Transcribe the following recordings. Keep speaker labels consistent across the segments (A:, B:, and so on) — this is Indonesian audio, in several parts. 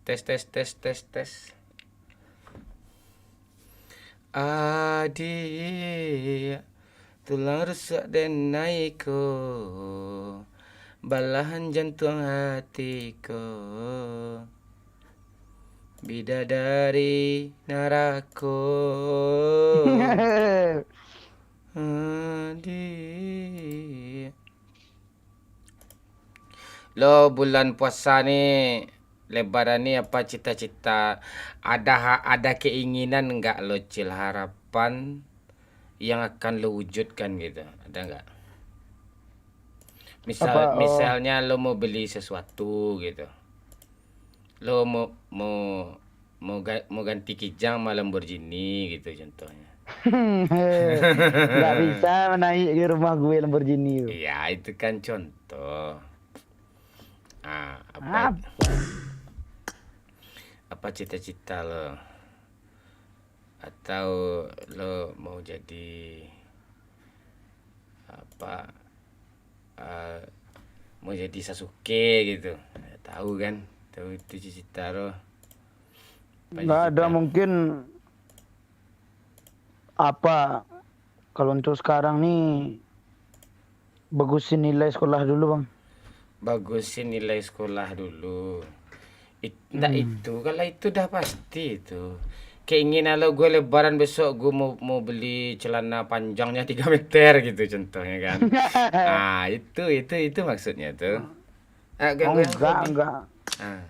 A: Tes tes tes tes tes. Adik, tulang rusak dan naiko, belahan jantung hatiku, bidadari narako. Adik. Lo bulan puasa nih, Lebaran nih apa cita-cita? Ada keinginan nggak lo Cil, harapan yang akan lo wujudkan gitu? Ada nggak?
B: Apa? Oh,
A: Misalnya lo mau beli sesuatu gitu. Lo mau ganti kijang sama Lamborghini gitu contohnya.
B: nggak bisa naik di rumah gue Lamborghini itu.
A: Iya, itu kan contoh.
B: Apa?
A: Apa cita-cita lo? Atau lo mau jadi apa, eh, mau jadi Sasuke gitu? Tahu kan, tahu itu cita-cita lo, apa
B: Nggak ada
A: cita?
B: mungkin apa kalau untuk sekarang nih bagusin nilai sekolah dulu bang.
A: Bagusin nilai sekolah dulu. Nggak,
B: Hmm.
A: itu kalau itu udah pasti itu keinginan lo. Gue lebaran besok gue mau beli celana panjangnya 3 meter gitu contohnya kan. Itu maksudnya tuh. Gak
B: Oh
A: gue yang hobi.
B: enggak.
A: ah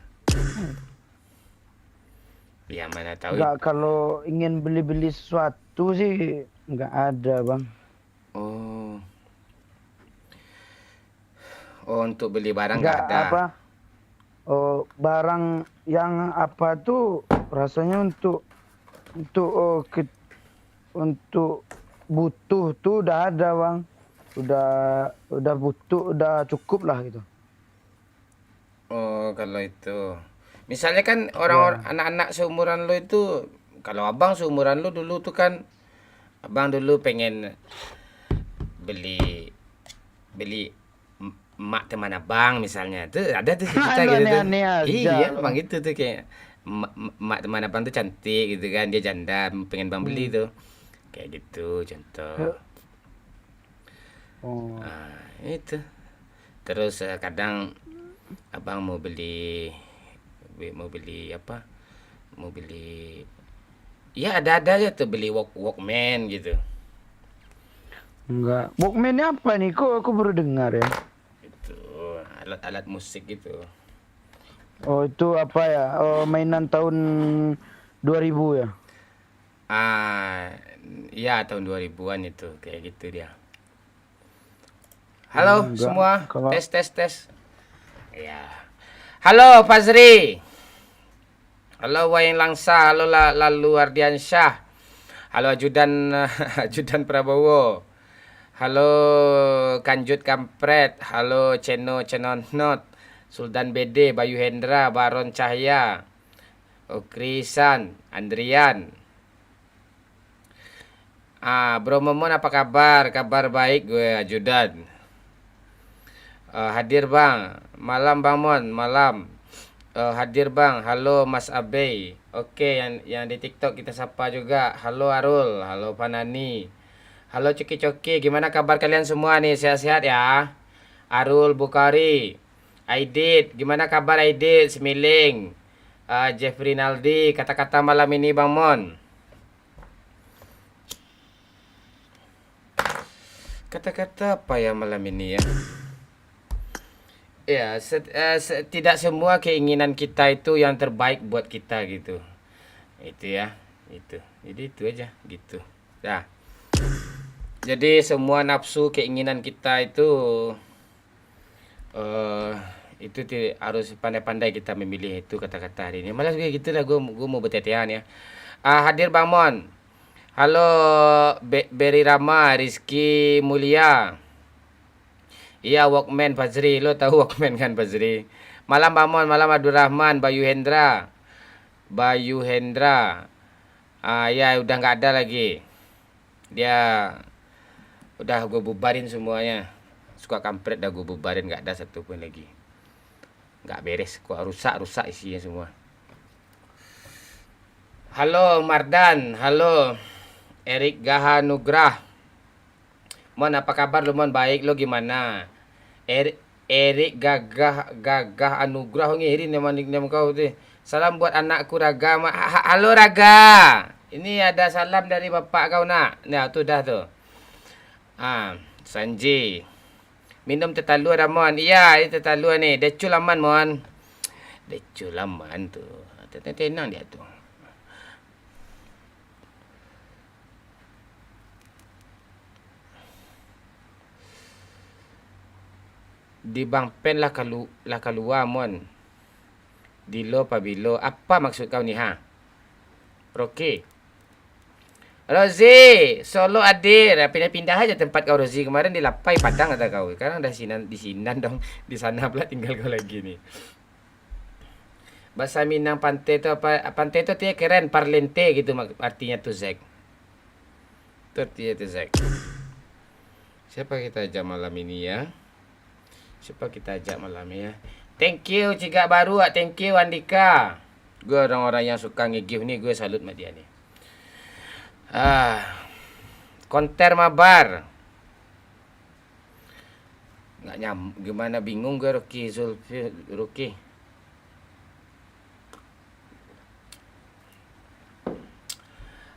A: ya mana tahu
B: Enggak, kalau ingin beli-beli sesuatu sih enggak ada bang.
A: oh oh untuk beli barang nggak
B: Enggak
A: ada.
B: apa, oh, barang yang apa tuh rasanya untuk untuk butuh tuh udah ada bang, udah udah butuh udah cukup lah gitu.
A: Oh, kalau itu. Misalnya kan orang-orang
B: Ya
A: anak-anak seumuran lo itu, kalau abang seumuran lo dulu tuh kan, abang dulu pengen beli beli emak teman abang misalnya. Tuh ada tuh cita
B: anu
A: gitu tuh.
B: aneh-aneh aja
A: Iya,
B: bang.
A: bang itu tuh kayak emak teman abang tuh cantik gitu kan, dia janda, pengen bang beli
B: Hmm.
A: tuh. Kayak gitu contoh.
B: Oh,
A: Itu. Terus kadang abang mau beli apa? Mau beli, ya ada aja tuh beli Walkman gitu.
B: enggak. Walkman apa nih? Kok aku baru dengar ya.
A: Itu alat-alat musik gitu.
B: Oh, itu apa ya? Oh, mainan tahun 2000 ya?
A: Ah, ya tahun 2000-an itu kayak gitu dia. Halo
B: Enggak.
A: semua,
B: Kalau
A: tes tes tes. Ya. Halo Fazri. Halo Wayan Langsa, halo Lalu Ardiansyah. Halo Ajudan Ajudan Prabowo. Halo Kanjut Kampret, halo Cenonot, Sultan BD, Bayu Hendra, Baron Cahya, Okrisan, Andrian. Bro Momon apa kabar? Kabar baik gue Ajudan. Hadir Bang. Malam Bang Mon, malam. Hadir Bang. Halo Mas Abe. Oke, yang di TikTok kita sapa juga. Halo Arul, halo Panani. Halo Coki Coki, gimana kabar kalian semua nih? Sehat-sehat ya? Arul Bukari, Aidit, gimana kabar Aidit? Semiling, Jeffrey Naldi, kata-kata malam ini Bang Mon. Kata-kata apa ya malam ini ya? Ya, tidak semua keinginan kita itu yang terbaik buat kita gitu. Itu ya, itu. Jadi itu aja gitu. Nah, jadi semua nafsu keinginan kita eh itu harus pandai-pandai kita memilih itu kata-kata hari ini. Malah kayak gitu lah gue mau bertetean ya. Hadir Bang Mon. Halo Beri Rama, Rizky Mulia. Iya Walkman Fazri, lo tahu Walkman kan Fazri? Malam Bang Mon, malam Abdurrahman, Bayu Hendra. Bayu Hendra. Ya udah nggak ada lagi. Dia udah gue bubarin semuanya. Suka kampret dah gue bubarin, nggak ada satu pun lagi. Nggak beres, kok rusak rusak isinya semua. Halo Mardan, halo Erik Gahanugrah. Mon, apa kabar lu Mon? Baik, lo gimana? Erik Gagah Anugrah ngirim nama nickname kau tuh. Salam buat anakku Raga. Halo Raga. Ini ada salam dari bapak kau nak. Nah, tuh dah tuh. Sanji. Minum teh talua dah Mon. Iya, ini teh talua nih. Decul aman Mon. Decul aman tuh. Tenang dia tuh. Di Bang Pen lah keluar Mon. Dilo pabilo. Apa maksud kau ni ha? Rocky. Rozi, Solo hadir. Pindah-pindah aja tempat kau Rozi. Kemarin di Lapai Padang kata kau. Sekarang dah di Sinan dong. Di sana pula tinggal kau lagi nih. Bahasa Minang pantai tu apa? Pantai tu dia keren parlente gitu artinya tu Zack. Tu artinya tu Zack. Siapa kita ajak malam ini ya? Siapa kita ajak malam ini ya? Thank you Cigak Baru. Thank you Andika. Gue orang-orang yang suka nge-give nih, gue salut sama dia nih. Konter mabar. Nggak gimana bingung gue Rocky Zulfi Rocky.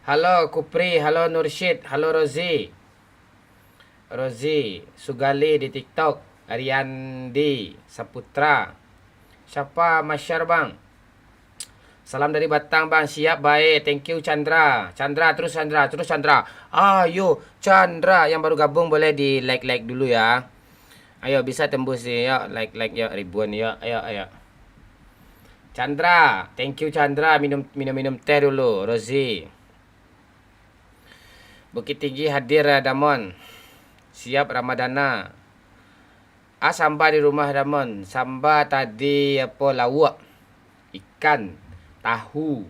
A: Halo Kupri, halo Nursyid, halo Rozi. Rozi Sugali di TikTok, Ariandi Saputra. Siapa Masyar bang? Salam dari Batang bang, siap baik. Thank you Chandra. Terus Chandra. Ayo Chandra yang baru gabung boleh di like dulu ya. Ayo bisa tembus nih ya, like ya ribuan ya. Ayo. Chandra, thank you Chandra. Minum teh dulu. Rozi. Bukit Tinggi hadir Damon. Siap Ramadana. Samba di rumah Damon. Samba tadi apa lawak. Ikan, tahu.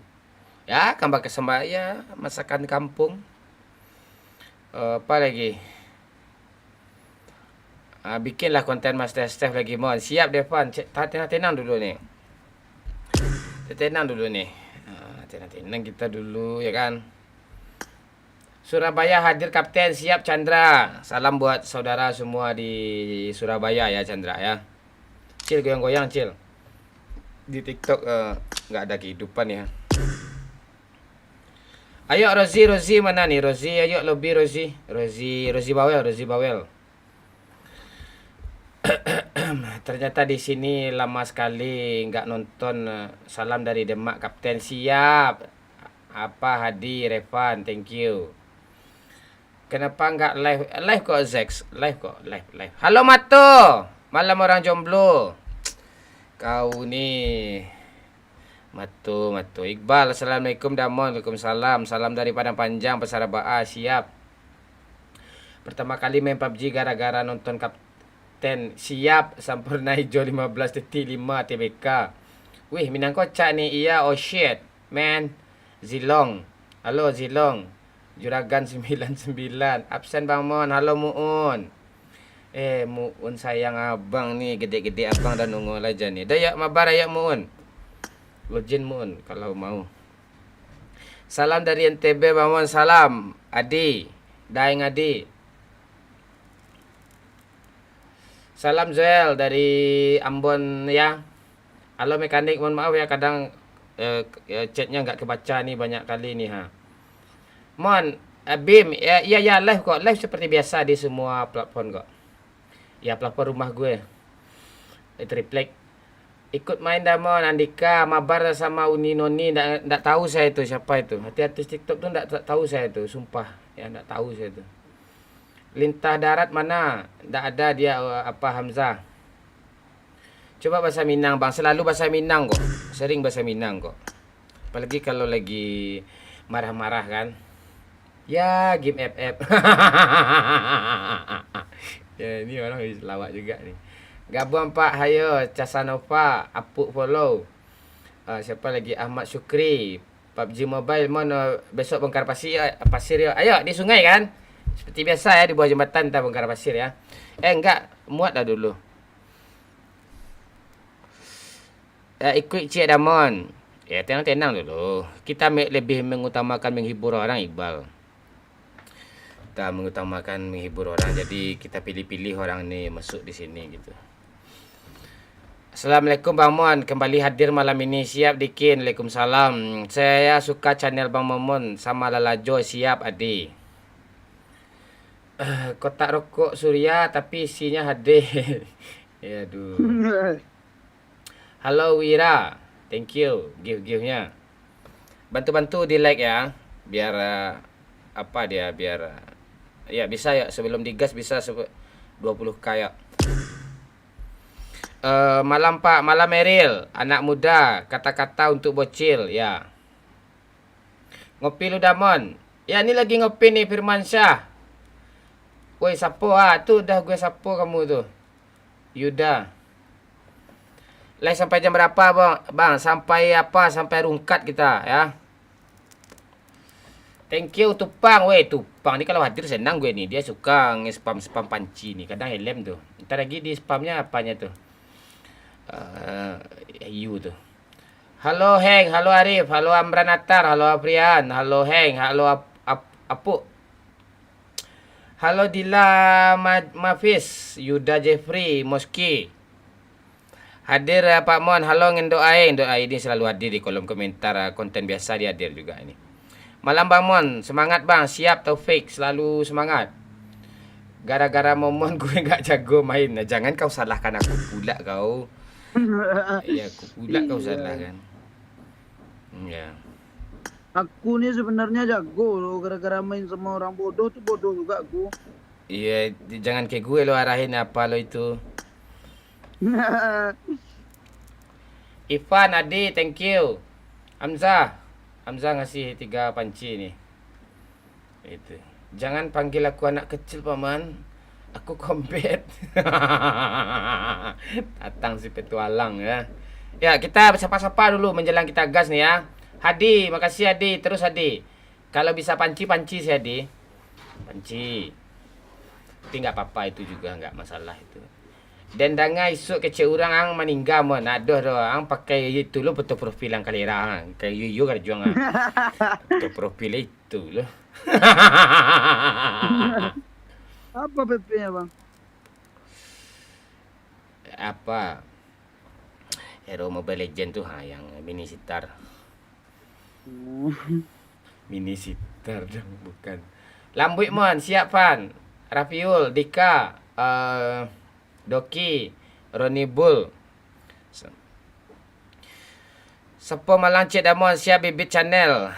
A: Ya, kambang kesembah ya, masakan kampung. Apa lagi? Bikinlah konten Master Chef lagi Mon. Siap Devan. Tenang dulu nih. Tenang kita dulu ya kan. Surabaya hadir Kapten, siap Chandra. Salam buat saudara semua di Surabaya ya Chandra ya. Cil goyang-goyang Cil. Di TikTok nggak ada kehidupan ya. Ayo Rozi mana nih Rozi? Ayo lobby Rozi Bawel. Ternyata di sini lama sekali nggak nonton. Salam dari Demak Kapten, siap. Apa Hadi Revan, thank you. Kenapa nggak live kok Zex? Live. Halo Mato, malam orang jomblo. Kau nih Mato Iqbal, assalamualaikum Damon. Waalaikumsalam. Salam dari Padang Panjang Pasar Baa, siap. Pertama kali main PUBG gara-gara nonton Kapten, siap. Sampurna hijau 15.5 TBK. Wih, Minang kocak nih. Iya, oh shit man. Zilong, halo Zilong. Juragan 99. Absen Bang Mon. Halo Muun. Muun sayang abang nih. Gede-gede abang dan nunggu aja nih. Dayak mabar ayak Muun. Login Muun kalau mau. Salam dari NTB Bang Mon. Salam Adi. Daeng Adi. Salam Zoel dari Ambon ya. Halo mekanik, mohon maaf ya kadang chatnya nggak kebaca nih banyak kali nih ha. Mon, Bim, ya live kok. Live seperti biasa di semua platform kok. Ya, platform rumah gue. Triplek. Ikut main Damon, Andika, Mabar sama Uni Noni. Nggak tahu saya itu siapa itu. Hati-hati TikTok tuh nggak tahu saya itu. Sumpah. Ya, nggak tahu saya itu. Lintah darat mana? Nggak ada dia apa Hamzah. Coba bahasa Minang bang. Selalu bahasa Minang kok. Sering bahasa Minang kok. Apalagi kalau lagi marah-marah kan. Ya, game FF. Ya, ini orang habis lawak juga nih. Gabung Pak, hayo Casanova, Apuk follow. Siapa lagi? Ahmad Syukri. PUBG Mobile mana besok bongkar pasir ya. Ayo di sungai kan? Seperti biasa ya di bawah jembatan kita bongkar pasir ya. Enggak, muat dah dulu. Ikut Cik Damon. Ya tenang-tenang dulu. Kita lebih mengutamakan menghibur orang, Iqbal. Kita mengutamakan menghibur orang, jadi kita pilih-pilih orang nih masuk di sini gitu. Assalamualaikum Bang Mon, kembali hadir malam ini. Siap Dikin, Waalaikumsalam. Saya suka channel Bang Momon sama Lala Joy. Siap Adi. Kotak rokok Surya tapi isinya HD. Ya aduh. Halo Wira, thank you give-nya. Bantu-bantu di like ya, biar biar ya bisa ya sebelum digas bisa 20k ya. Malam Pak, malam Eril, anak muda, kata-kata untuk bocil ya. Ngopi lu Damon. Ya ini lagi ngopi nih Firmansyah. Woi sapo tuh udah gue sapo kamu tuh. Yuda. Live sampai jam berapa bang? Bang sampai Sampai rungkat kita ya. Thank you Tupang. Weh Tupang ini kalau hadir senang gue nih. Dia suka nge-spam panci nih. Kadang helm tuh. Ntar lagi di spamnya apanya tuh. You tuh. Halo Heng, halo Arif, halo Amran Atar, halo Aprian, halo Heng, halo Apu. Halo Dila Mafis, Yuda Jeffrey, Moski. Hadir Pak Mon, halo ngendoain. Doa ini selalu hadir di kolom komentar konten biasa, dia hadir juga ini. Malam Bang Mon, semangat Bang, siap Taufik, selalu semangat. Gara-gara Momon gue nggak jago main. Nah, jangan kau salahkan aku pula kau. Ya aku pula kau salahkan. Ya.
C: Aku nih sebenarnya jago loh, gara-gara main sama orang bodoh tuh bodoh juga aku.
A: Iya, jangan kayak gue lo arahin apa lo itu. Ivan, Adi, thank you. Hamzah ngasih 3 panci nih. Itu. Jangan panggil aku anak kecil paman. Aku kompet. Datang si petualang ya. Ya kita sapa-sapa dulu menjelang kita gas nih ya. Hadi, makasih Hadi. Terus Hadi. Kalau bisa panci si Hadi. Panci. Tapi nggak apa-apa itu juga nggak masalah itu. Dan dangai isuk kecil orang ang meninggal mon. Aduh doang pakai itu lo foto profil yang kalera. Kayak yuyu kan juang. Foto profil itu loh.
C: Apa PP-nya bang?
A: Apa? Hero Mobile Legend tuh yang mini sitar. Mini sitar dong bukan. Lambuit mon, siap Fan. Rafiul, Dika, Doki, Roni Bull. Sepo Malang Cik Damon, siap Bibit Channel.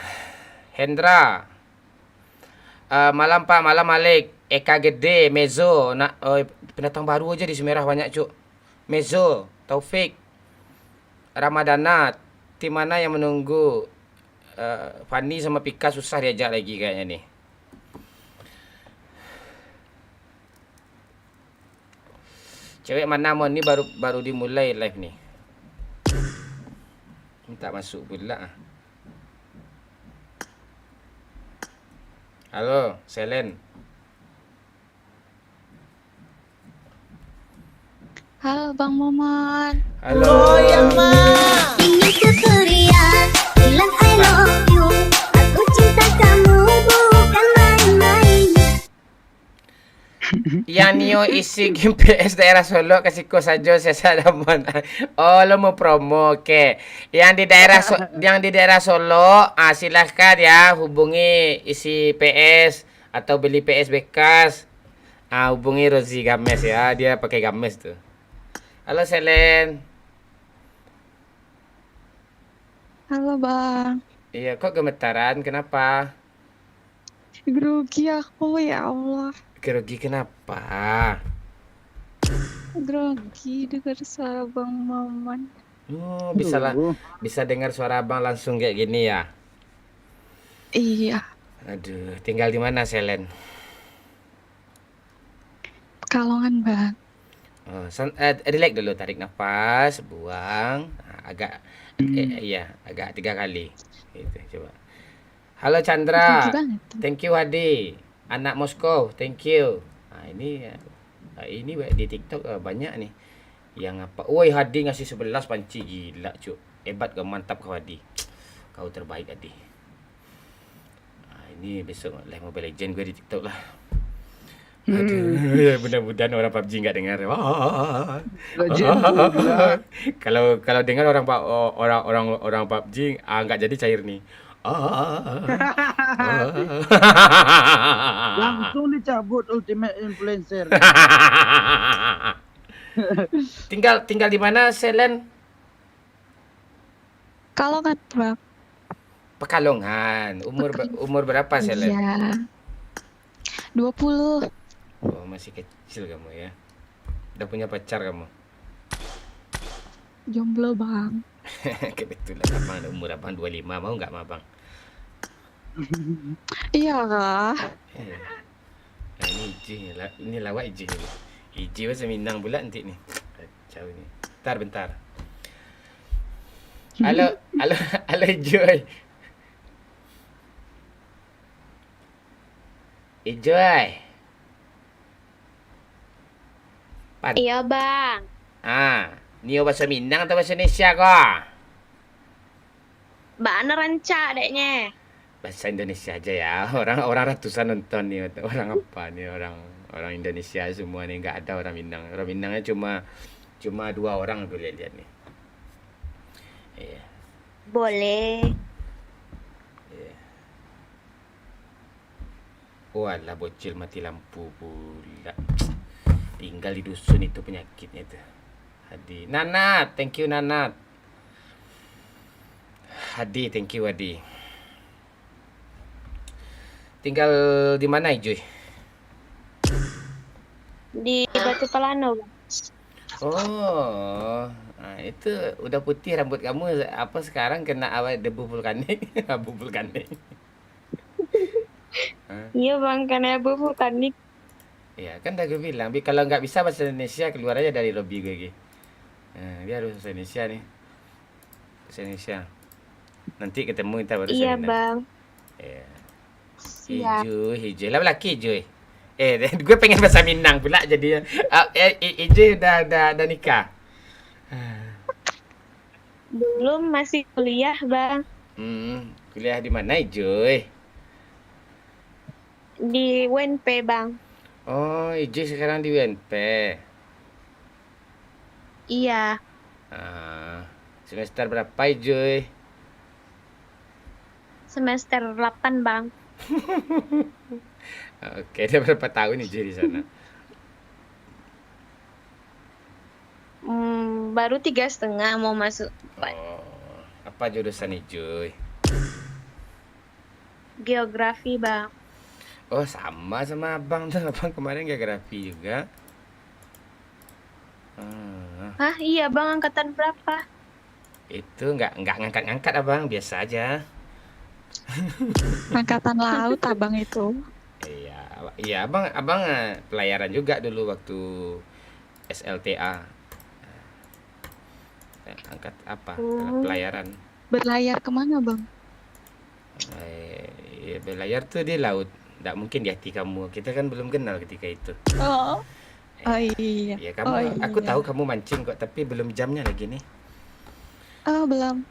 A: Hendra. Malam Pak, malam Malik. Eka Gede, Mezo, pendatang baru aja di Semerah banyak cuk. Mezo, Taufik, Ramadana, tim mana yang menunggu? Fani sama Pika susah diajak lagi kayaknya nih. Cewek mana mon ini baru dimulai live nih. Minta masuk pula. Halo, Selen.
D: Halo Bang Momon.
A: Halo.
E: Ini Surya bilang I love you. Aku cinta kamu bukan main-main.
A: Yang Nio isi game PS daerah Solo kasih ko saja saya Damon. Oh lo mau promo oke. Yang di daerah Solo silahkan ya hubungi isi PS atau beli PS bekas. Hubungi Rozi Games ya, dia pakai Games tuh. Halo Selen.
D: Halo Bang.
A: Iya kok gemetaran kenapa?
D: Grogi aku ya Allah.
A: Grogi kenapa?
D: Grogi dengar suara Bang Momon.
A: Oh bisa dengar suara abang langsung kayak gini ya.
D: Iya.
A: Aduh, tinggal di mana Selen?
D: Pekalongan Bang.
A: Relax dulu, tarik nafas, buang, agak agak 3 kali. Itu coba. Halo Chandra.
D: Grogi banget.
A: Thank you Hadi. Anak Moskow, thank you. Ini di TikTok banyak nih. Yang apa? Woi Hadi ngasih 11 panci gila, cuk. Hebat kau, mantap kau Adi. Kau terbaik Adi. Ini besok live Mobile Legend gue di TikTok lah. Aduh, mudah-mudahan orang PUBG nggak dengar.
C: Legend pula.
A: Kalau dengar orang PUBG nggak jadi cair nih.
C: Langsung dicabut ultimate influencer.
A: tinggal di mana Selen?
D: Kalongan bang.
A: Pekalongan. Umur berapa Selen?
D: Iya. 20.
A: Oh, masih kecil kamu ya. Udah punya pacar kamu?
D: Jomblo bang.
A: Kebetulan abang ada umur abang 25, mau nggak sama abang?
D: Iya kah?
A: Nah, ini Iji, ini lawak Iji. Iji bahasa Minang pula nanti nih. Kacau ni. Bentar. Halo Ijoy. Ijoy.
E: Iya bang.
A: Nio bahasa Minang atau bahasa Indonesia kok?
E: Bana rancak deknya.
A: Bahasa Indonesia aja ya. Orang ratusan nonton nih. Orang apa nih? Orang Indonesia semua nih, nggak ada orang Minang. Orang Minangnya cuma 2 orang aku lihat nih. Iya.
E: Boleh.
A: Iya. Walah bocil mati lampu pula. Tinggal di dusun itu penyakitnya itu. Hadi. Nanat, thank you Nanat. Hadi, thank you Hadi. Tinggal di mana Ijoy?
E: Di Batu Pelano bang.
A: Oh, itu udah putih rambut kamu. Apa sekarang kena apa debu vulkanik? Abu vulkanik.
E: Iya bang, karena abu vulkanik.
A: Ya kan dah gue bilang, kalau nggak bisa bahasa Indonesia keluar aja dari lobby gue Gi. Dia harus bahasa Indonesia nih. Bahasa Indonesia. Nanti ketemu kita baru
E: Iya
A: seminar.
E: bang.
A: Iya.
E: Siap.
A: Hijau lah laki hijau. Gue pengen bahasa Minang pula jadi. Hijau udah nikah.
E: Belum, masih kuliah bang.
A: Kuliah di mana hijau?
E: Di UNP bang.
A: Oh, hijau sekarang di UNP.
E: Iya.
A: Semester berapa hijau?
E: Semester 8 bang.
A: Oke, dia berapa tahun hijau di sana?
E: Baru 3,5 mau masuk
A: Oh, apa jurusan hijau?
E: geografi bang.
A: Oh, sama abang tuh. Abang kemarin geografi juga.
E: Hah iya bang, angkatan berapa?
A: Itu nggak ngangkat-ngangkat abang, biasa aja.
D: Angkatan laut abang itu.
A: Iya abang pelayaran juga dulu waktu SLTA. Angkat apa? Pelayaran.
D: Berlayar kemana bang?
A: Berlayar tuh di laut. Nggak mungkin di hati kamu. Kita kan belum kenal ketika itu.
D: Oh iya.
A: Ya kamu, aku tahu kamu mancing kok, tapi belum jamnya lagi nih.
D: Oh belum.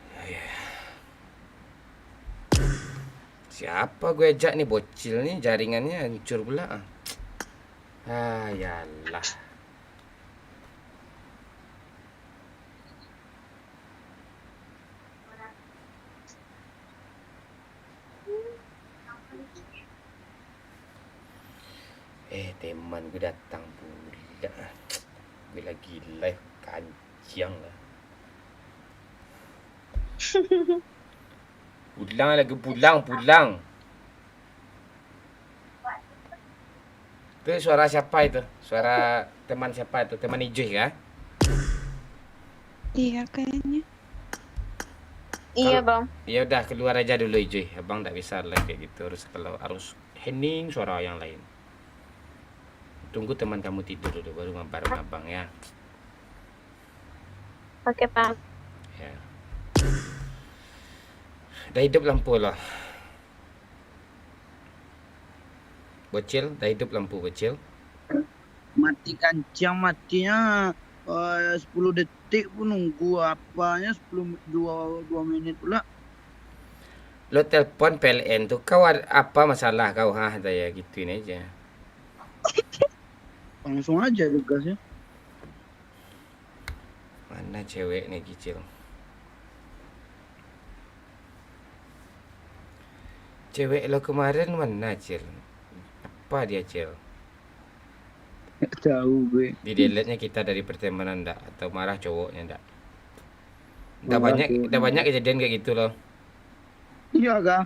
A: Siapa gue ajak nih bocil nih, jaringannya hancur pula. Yalah. Teman gue datang pula. Gue lagi live kancing lah. Pulang. Itu suara siapa itu? Suara teman siapa itu? Teman Ijoy kah?
D: Iya kayaknya.
E: Iya bang.
A: Ya udah keluar aja dulu Ijoy. Abang tak bisa live kayak gitu. Harus hening suara yang lain. Tunggu teman kamu tidur dulu baru ngabar sama abang ya.
E: Oke bang.
A: Ya. Dah hidup lampu lah. Bocil, dah hidup lampu bocil.
C: Mati kancang matinya. 10 detik pun nunggu apanya 2 menit pula.
A: Lo telepon PLN tuh, kau apa masalah kau? Saya gituin aja.
C: Langsung aja tugasnya.
A: Mana cewek nih kecil? Cewek lo kemarin mana, Cil? Apa dia, Cil?
C: Nggak tahu gue.
A: Di delete-nya kita dari pertemanan ndak? Atau marah cowoknya ndak? Udah
C: Marah
A: banyak,
C: cowoknya.
A: udah banyak kejadian kayak gitu loh.
C: Iya kah?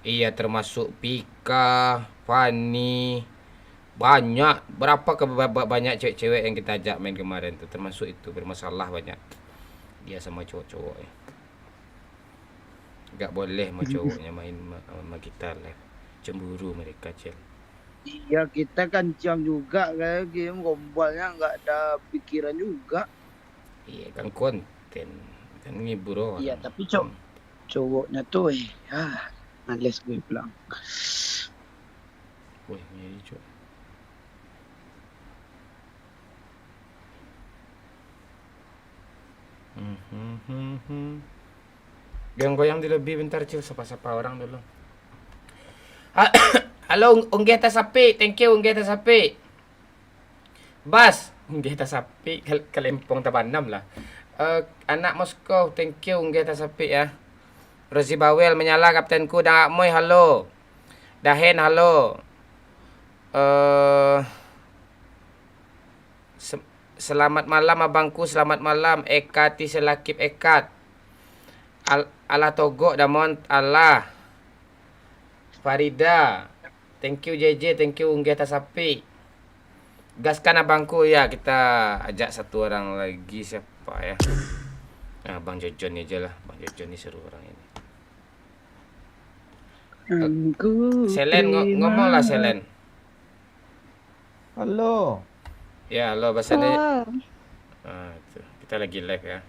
A: Iya, termasuk Pika, Fani, banyak. Banyak cewek-cewek yang kita ajak main kemarin tuh, termasuk itu bermasalah banyak. Dia sama cowok-cowoknya. Gak boleh sama cowoknya main sama kita live. Cemburu mereka, Cil.
C: Iya kita kan jam juga kayak game gombalnya nggak ada pikiran juga.
A: Iya kan konten, kan ngibur orang.
C: Iya tapi cowoknya tuh males gue bilang.
A: Wih, ini cowok. Goyang-goyang di lebih bentar, Cil, sapa-sapa orang dulu. Halo, Unggeta Sapi, thank you Unggeta Sapi. Bas, Unggeta Sapi, Kalempong Tabanam lah. Anak Moskow, thank you Unggeta Sapi ya. Rosi Bawel menyala kaptenku. Dah Moy, halo. Dahen, halo. Selamat malam abangku, selamat malam. Ekati selakip ekat. Allah Togok Damon Allah. Farida, thank you JJ, thank you Unggeta Sapi. Gaskan abangku ya, kita ajak satu orang lagi siapa ya? Nah, Bang Jojon ni aja lah. Bang Jojon ni seru orang ini. Selen ngomong lah Selen.
B: Halo.
A: Ya, halo bahasa ni.
D: Halo.
A: Itu. Kita lagi live ya.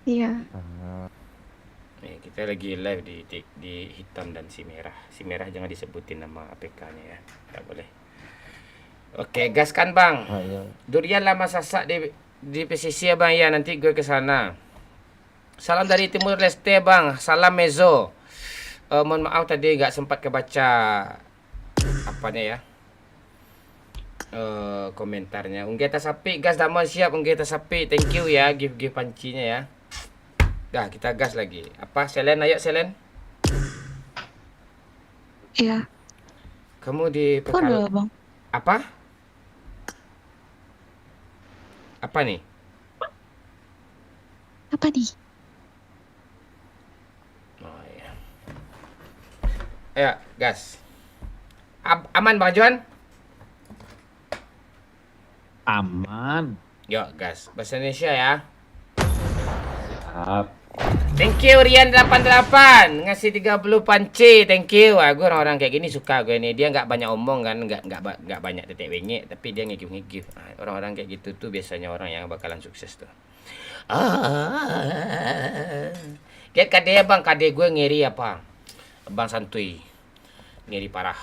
D: Iya.
A: Kita lagi live di hitam dan si merah. Si merah jangan disebutin nama APK-nya ya. Tak boleh. Oke, gaskan Bang. Durian lama sasak di PCC ya Bang ya, nanti gue ke sana. Salam dari Timur Leste Bang. Salam Mezo. Mohon maaf tadi nggak sempat kebaca apanya ya. Komentarnya. Unggeta Sapi, gas damon siap Unggeta Sapi. Thank you ya, give pancinya ya. Dah, kita gas lagi. Apa Selen, ayo Selen.
D: Iya.
A: Kamu di
D: Kok udah, Bang?
A: Apa? Apa nih?
D: Apa nih?
A: Oh ya. Ayo, gas. Aman Bang Juan?
F: Aman.
A: Yuk, gas. Bahasa Indonesia ya.
F: Siap.
A: Thank you Rian 88 ngasih 30 panci. Thank you. Gue orang-orang kayak gini suka gue nih. Dia nggak banyak omong kan, nggak banyak tetek bengek, tapi dia ngigif-ngigif. Orang-orang kayak gitu tuh biasanya orang yang bakalan sukses tuh. Lihat kade ya Bang, kade gue ngiri apa? Bang santuy. Ngiri parah.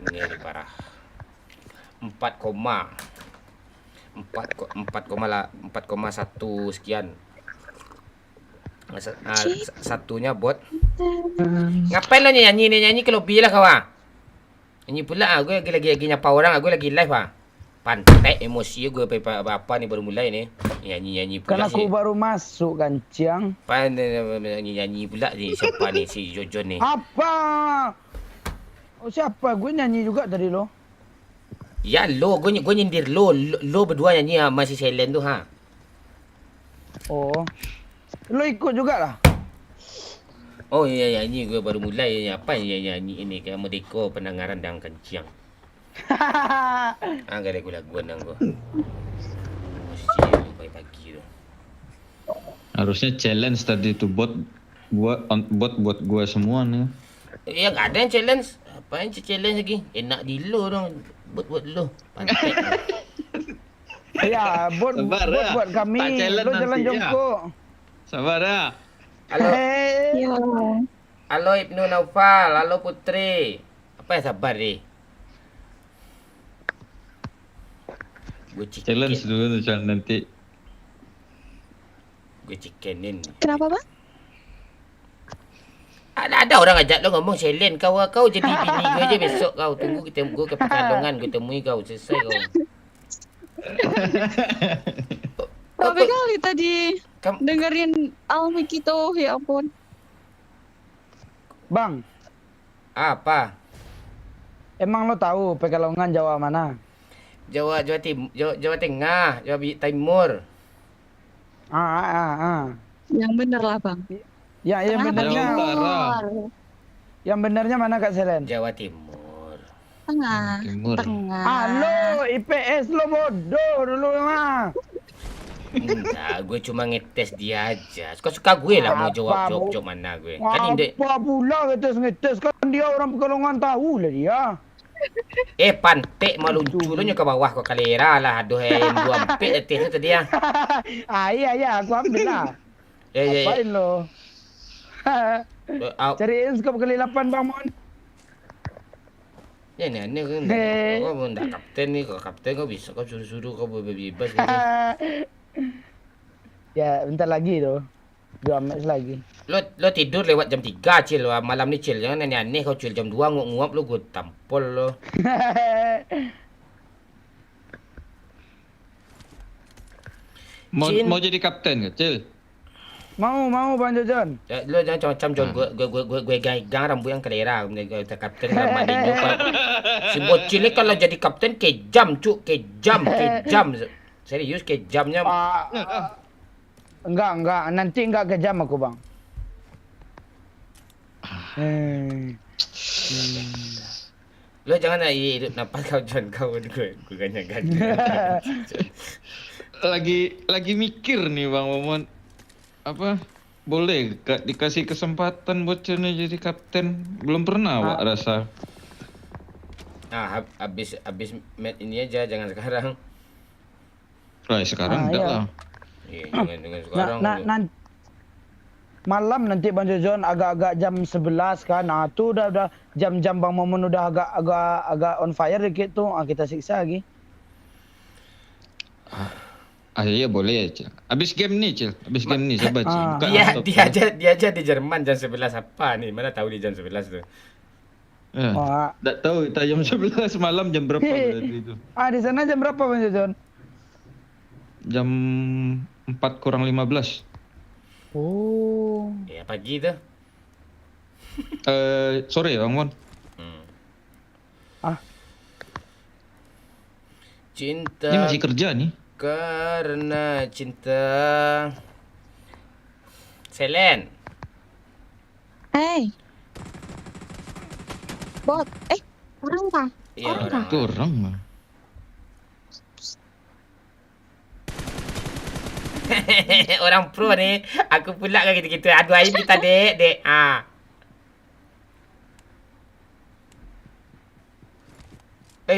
A: Ngiri parah. 4,1 sekian. Satunya bot. Ngapain lo nyanyi ke lobby lah kawan? Nyanyi pula gue lagi nyapa orang, gue lagi live Pantai emosi gue apa nih baru mulai nih. Nyanyi
B: Kan
A: pula
B: aku baru masuk kan, Ciang.
A: nyanyi pula nih siapa nih si Jojo nih.
B: Apa? Oh, siapa? Gue nyanyi juga tadi lo.
A: Ya gue nyindir lo berdua nyanyi sama si Selen tuh
B: Oh. Lo ikut juga lah.
A: Oh iya nyanyi gue baru mulai apa nyanyi ini kayak Modeko pendengaran dan kencang. Gak ada lagu nang gue. Mesti pagi tu.
F: Harusnya challenge tadi tuh bot buat gua semua nih.
A: Ya nggak ada yang challenge. Apa yang challenge lagi? Enak di lo dong. Buat lo. Pantai.
B: Ya, buat kami.
F: Tak challenge
B: Lo jalan
F: nanti, ya.
B: jongkok.
F: Sabar ya.
A: Halo.
D: Iya.
A: Halo Ibnu Naufal. Halo Putri. Apa yang sabar nih? Gue chicken.
F: Challenge dulu tuh Cel, nanti.
A: Gue chickenin.
D: Kenapa bang?
A: Ada orang ajak lo ngomong Selen, kau jadi bini gue aja besok kau. Tunggu gue ke Pekalongan, gue temui kau, selesai kau.
D: Tapi kali tadi
A: Kam-
D: dengerin Almi gitu, ya ampun.
B: Bang,
A: Apa?
B: emang lo tahu Pekalongan Jawa mana?
A: Jawa Tengah, Jawa Timur.
D: Yang bener lah bang.
B: Ya, yang
D: Kenapa
B: benernya,
F: Jawa Utara.
B: yang benernya mana Kak Selen?
A: Jawa Timur.
D: Tengah.
F: Timur.
D: Tengah.
B: Halo, IPS lo bodoh dulu mah.
A: Enggak, gue cuma ngetes dia aja. Suka-suka gue lah mau
B: Apa, Bu?
A: jawab mana gue. Kan indek.
B: Apa pula ngetes kan dia orang Pekalongan tahu lah dia.
A: Pantek malu lucu lo ke bawah kau kalera lah. Aduh, dua empit tes tu tadi ya.
B: Iya, aku ambil lah. Apain lo? Cariin skop kali 8 Bang Mon.
A: Ya ni kan. Kau pun dah kapten ni, kau kapten kau bisa kau suruh-suruh kau bebas.
B: Ya, bentar lagi tu. 2 match lagi.
A: Lo tidur lewat jam 3 Cil. Malam ni Cil. Jangan aneh-aneh kau Cil. Jam 2 nguap-nguap lo gue tampol lo. Cin.
F: Mau jadi kapten ke, Cil?
B: mau Bang Jojon.
A: Lo jangan macam John gue gang rambut yang kelera gue kapten sama dia Pak. Si bocil ni kalau jadi kapten kejam cuk, kejam. Serius kejamnya.
B: Enggak, nanti enggak kejam aku Bang.
A: Lo jangan nak hidup nafas kau John kau gue ganya-ganya.
F: Lagi mikir nih Bang Momon. Apa? Boleh dikasih kesempatan bocilnya jadi kapten? Belum pernah Wak rasa.
A: Habis match ini aja, jangan sekarang.
F: Sekarang enggak
B: iya.
F: lah.
A: Jangan sekarang.
B: Malam nanti Bang Jojon agak-agak jam 11 kan. Tu udah jam-jam Bang Momon udah agak on fire dikit tu. Kita siksa lagi.
F: Iya boleh ya Cil. Habis game nih Cil. Sabar Cil. Buka laptop.
A: Dia aja di Jerman jam 11 apa nih? Mana tahu di jam 11 tu.
B: Wah.
F: Tak tahu jam 11 malam jam berapa tadi itu.
B: Di sana jam berapa Bang Jojon?
F: Jam 4 kurang 15.
B: Oh.
A: Ya pagi tu.
F: Sore Bang Mon.
A: Cinta.
F: Ini masih kerja nih.
A: Karena cinta. Selen.
D: Hey. Bot. Orang kah?
A: Iya
D: Orang
A: orang.
D: kah?
F: Itu orang mah.
A: Orang pro ni. Aku pula kan gitu-gitu. Aduh air kita dek.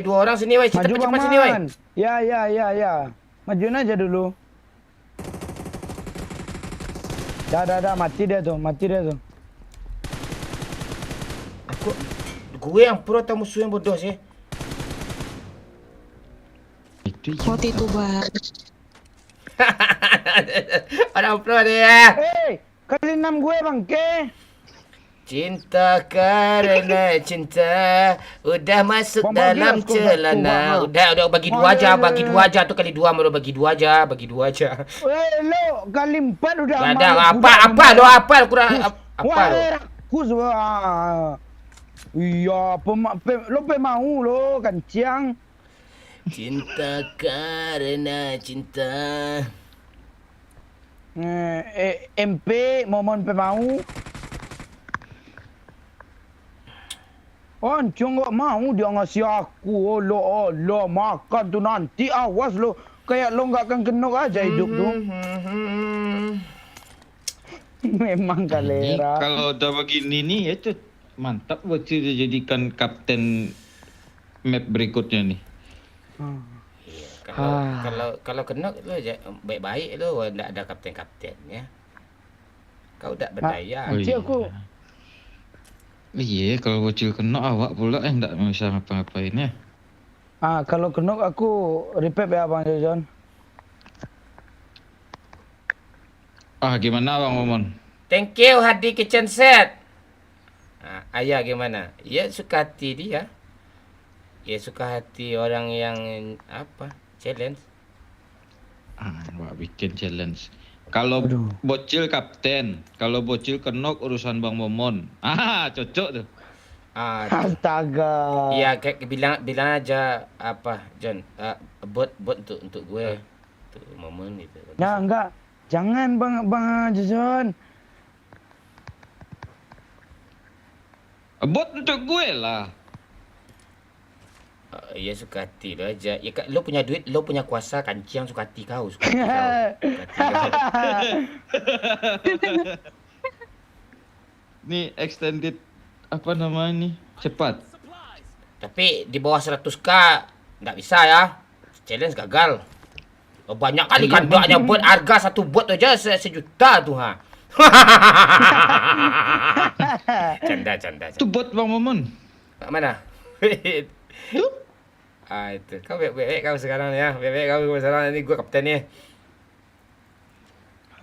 A: Dua orang sini wei.
B: Maju
A: Cepat
B: Bang
A: sini wei.
B: Man. Ya. Majuin aja dulu. Dah mati dia tu.
A: Gue yang pro atau musuh yang bodoh sih?
F: Itu ya.
D: Bot itu bang.
A: Orang pro dia.
B: Kali 6 gue bangke.
A: Cinta karena cinta udah masuk
B: Bang,
A: dalam
B: bagi aku
A: celana.
B: satu,
A: Udah bagi dua aja tu kali 2 baru bagi 2 aja.
B: Lo kali 4 udah
A: Gak ada apa kurang apa lo?
B: Aku semua. Iya, lo mau lo kancang.
A: Cinta karena cinta.
B: MP momon mau. Ancung nggak mau dia ngasih aku. Lo makan tu nanti awas lo. Kayak lo nggak akan kena aja hidup tu. Memang
F: Ini
B: kalera.
F: kalau udah begini nih ya Cut. Mantap buat Cil dijadikan kapten map berikutnya nih.
A: Kalau kena lo baik-baik lo enggak ada kapten ya. Kau tak berdaya.
B: Nanti aku
F: Iya, kalau bocil kena awak pula enggak bisa ngapa-ngapain ya.
B: Kalau kenok aku repep ya Bang Jojon.
F: Gimana Bang Momon?
A: Thank you Hadi Kitchen Set. Ayah gimana? Ya suka hati dia. Ya suka hati orang yang apa? Challenge.
F: Wah, bikin challenge. Kalau bocil kapten, kalau bocil kenok urusan Bang Momon. Cocok tuh.
B: Astaga.
A: Ya kayak bilang aja apa John, bot untuk gue, untuk momen gitu.
B: Ya enggak. Jangan Bang Jojon.
F: Bot untuk gue lah.
A: Ya suka hati lo aja. Ya lo punya duit, lo punya kuasa, kancing suka hati kau, suka hati kau. Suka hati kau.
F: Nih extended apa namanya nih? Cepat.
A: Tapi di bawah 100k nggak bisa ya. Challenge gagal. Banyak kali kan doanya bot, harga satu bot aja sejuta tuh ha. Canda.
F: Itu bot Bang Momon.
A: Mana? Tuh. Itu. Kau bebek kau sekarang ya. Bebek kau sekarang ini gue kapten nih.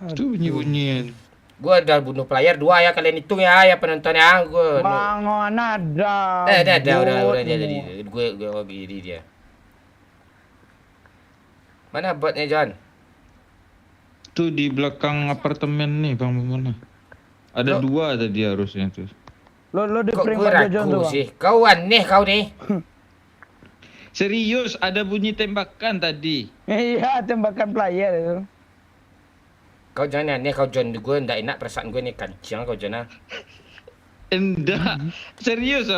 F: Itu bunyi-bunyian.
A: Gue udah bunuh player 2 ya, kalian hitung ya penonton ya. Gue
B: Bangun ada.
A: udah jadi. Gue gini dia. Mana botnya John?
F: Tuh di belakang apartemen nih Bang Momon. Ada dua tadi harusnya tuh.
B: Lo di
A: Kok
B: prank
A: gue
B: Bang Jojon tuh
A: ragu
B: Bang.
A: sih. Kau aneh kau nih.
F: Serius ada bunyi tembakan tadi.
B: Iya, tembakan player itu.
A: Kau jangan aneh kau John. Gue ndak enak perasaan gue nih, kancing kau John.
F: Enggak, serius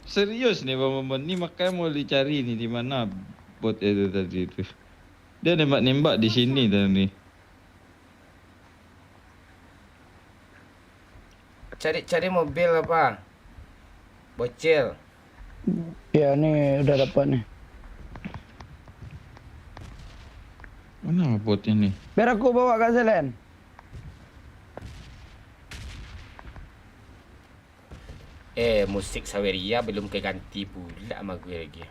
F: serius nih Bang Momon. Ini makanya mau dicari nih di mana bot itu tadi itu. Dia nembak-nembak di sini tadi.
A: Cari mobil apa? Bocil.
B: Ya nih udah dapat nih.
F: Mana botnya nih?
B: Biar aku bawa Kak Selen.
A: Musik Saweria belum keganti pula sama gue lagi.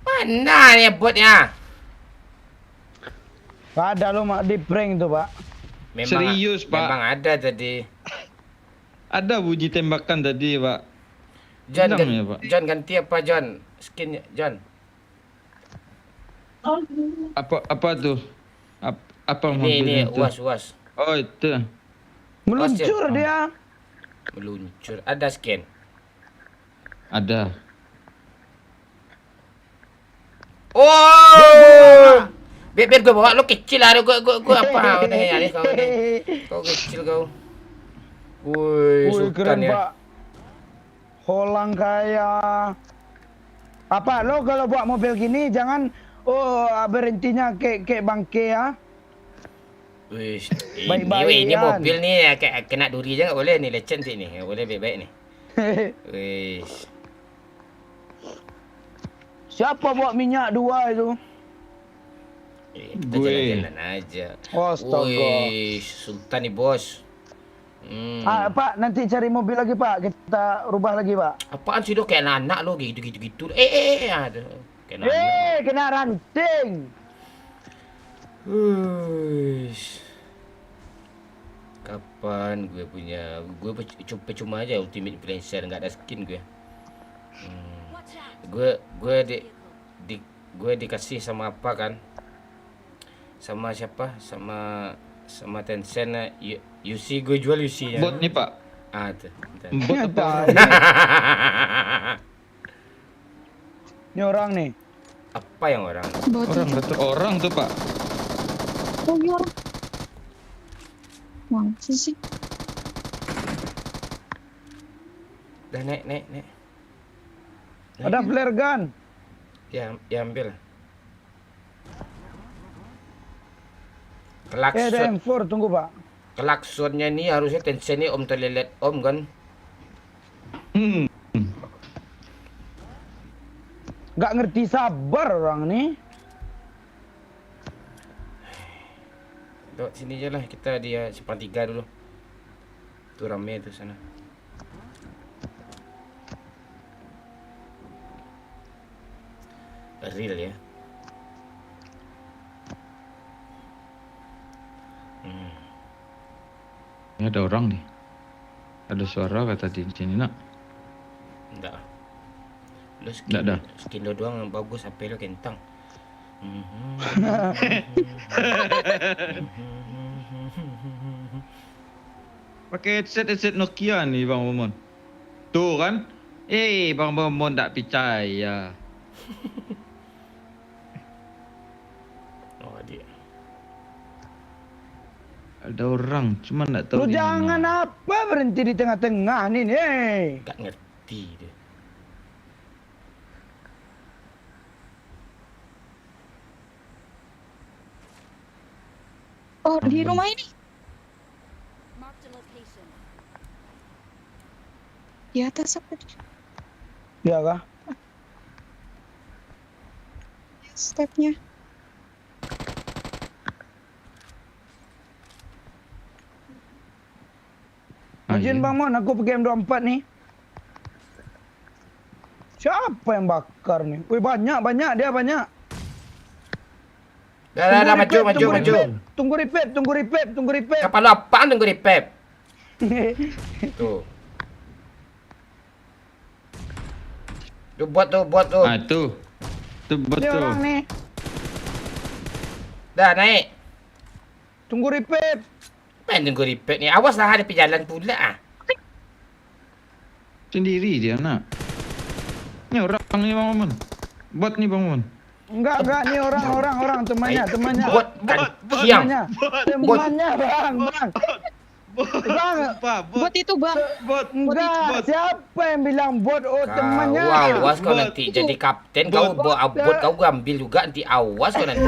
A: Mana nih botnya?
B: Gak ada lo mak di prank tuh Pak.
F: Serius, Pak?
A: Memang ada tadi.
F: Ada bunyi tembakan tadi, Pak.
A: John,
F: Hilang ya, Pak?
A: John ganti apa John? Skinnya John.
F: Apa tuh? Apa mobil
A: Ini
F: itu?
A: uas.
F: Oh, itu.
B: Meluncur
A: Oh.
B: dia.
A: Meluncur. Ada skin.
F: Ada.
A: Oh! Biar gue bawa lo kecil lah. Gue apa? Ini kau ini. Kau kecil kau. Woi,
B: Wih,
A: sultan
B: keren
A: ya.
B: Pak. Holang kaya. Apa lo kalau bawa mobil gini jangan berhentinya kayak bangke ya.
A: Wih,
B: Baik-baik,
A: ini
B: Yan.
A: mobil nih kayak kena duri aja nggak boleh nih, lecen sih nih, nggak boleh baik-baik nih. Wih,
B: Siapa bawa minyak 2 itu?
A: kita
F: Gue.
A: jalan-jalan aja.
B: Astaga.
A: Wih, sultan nih bos.
B: Pak, nanti cari mobil lagi Pak. Kita rubah lagi Pak.
A: Apaan sih lo kayak anak lo gitu. Aduh, kayak anak.
B: Kena ranting.
A: Kapan gue punya? Gue percuma aja ultimate influencer, nggak ada skin gue. Gue dikasih sama apa kan? Sama siapa? Sama Tencent. UC gue jual UC ya.
F: Bot nih, Pak.
A: Tuh. Bentar.
F: Bot apa?
B: Ini orang nih.
A: Apa yang orang?
F: Orang kata orang tuh, Pak.
D: Oh iya. Masa sih?
A: Dah naik.
B: Ada flare gun.
A: Ya ambil.
B: Ada M4, tunggu Pak.
A: Klaksonnya ini harusnya Tencent ini om terlelet om kan.
B: Gak ngerti sabar orang nih.
A: Lewat sini je lah, kita dia sepertiga dulu. Tuh rame tuh sana. Real ya.
F: Ini ada orang nih. Ada suara kata di sini nak.
A: Enggak. Lo skin,
F: Nggak ada.
A: skin lo doang yang bagus, HP lo kentang.
F: Pakai headset Nokia nih Bang Momon. Tuh kan? Bang Momon tak percaya.
A: Oh dia.
F: Ada orang, cuma tak tahu
B: Lu
F: di
B: jangan
F: mana.
B: apa berhenti di tengah-tengah nih.
A: Gak ngerti dia.
D: Oh, di rumah ini. Di atas apa?
B: Ya kah?
D: Stepnya.
B: Izin
F: iya.
B: Bang Mon, aku pakai M24 nih. Siapa yang bakar nih? Wih banyak dia banyak.
A: Dah, maju.
B: Tunggu repair.
A: Kapal lo apaan tunggu repep? Tuh. Tuh buat tuh.
F: Ah tuh. Tuh
B: Dia
F: betul.
B: orang nih.
A: Dah naik.
B: Tunggu repair.
A: Main tunggu repep ni. Awas lah ada jalan pula ah.
F: Sendiri dia nak. Ni orang ni Bang Momon. Bot ni Bang Momon.
B: Enggak nih orang temannya.
A: Buat siang.
B: Temannya Bang. Bang,
D: Buat itu, Bang.
B: enggak. Siapa yang bilang bot? Oh, temannya.
A: Kau awas kau nanti jadi kapten. Kau buat kau ambil juga nanti. Awas kau nanti.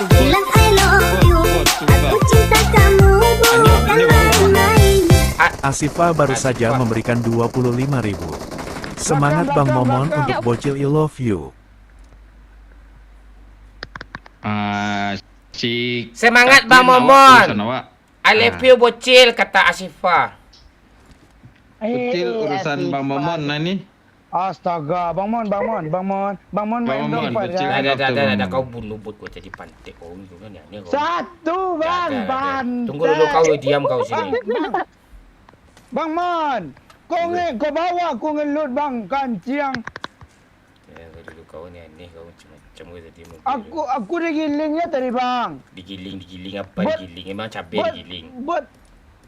G: Bilang I love you. Aku cinta kamu bukan main-main.
H: Asifa baru saja memberikan 25.000. Semangat Bang Momon untuk bocil I love you.
F: Si
A: Semangat
F: Kapten
A: Bang
F: awak,
A: Momon.
F: urusan awak.
A: I love you bocil kata Asifa.
F: Kecil urusan Bang Momon lah ni.
B: Astaga, Bang Mon main
F: Bang Mon,
B: M24
F: kecil.
B: kan?
A: Dah kau bunuh bot kau jadi pantik kau ni kan ya. Ni kau.
B: Satu Bang,
A: Dah.
B: pantai.
A: Tunggu dulu kau diam kau sini.
B: Bang Mon, kau bawa aku ngelut Bang kanciang.
A: Ya dulu kau ni aneh kau macam tadi mobil.
B: Aku digilingnya tadi Bang.
A: Digiling apa
B: Bot-
A: digiling emang cabai digiling.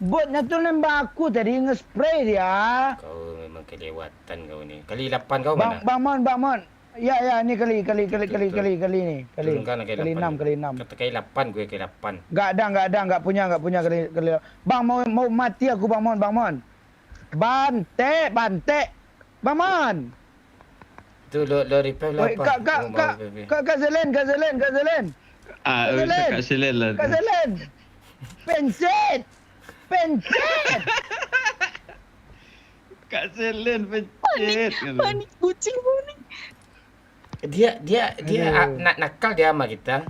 B: Botnya tuh nembak aku tadi nge-spray dia.
A: Kau memang kelewatan kau ni. Kali 8 kau
B: Bang
A: mana?
B: Mon. Ya ni kali ni.
A: Turunkan kali
B: 6 kali 6.
A: Kata kali 8 gue kali 8.
B: Enggak punya kali. Bang mau mati aku Bang Mon. Bante. Bang Mon.
A: Tu lo repair lah
B: Woi,
A: apa?
B: Kak Zelen.
F: Kak
B: Zelen.
F: Selen lah.
B: Kak Zelen. Pencet.
F: Kak Selen pencet.
D: Panik kucing panik.
A: Dia nakal dia sama kita.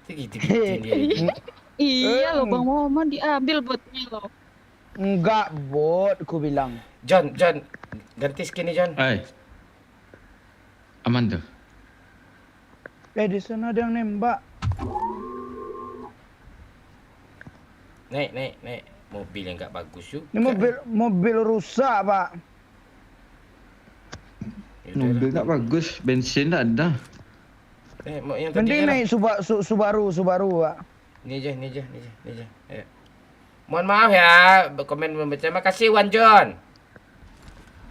A: Gitu dia.
D: Iya loh, Bang Momon diambil botnya loh.
B: Enggak bot, aku bilang.
A: John, ganti skin ni John.
F: Hai. Aman tu.
B: Di sana ada yang nembak.
A: Naik. Mobil yang tak bagus juga.
B: Ini mobil rusak, Pak.
F: Mobil tak bagus, bensin tak ada.
A: Yang tadi
B: Mending
A: kan.
B: naik Subaru, Pak.
A: Ni je. Ya. Mohon maaf ya, komen membaca. Makasih Wan John.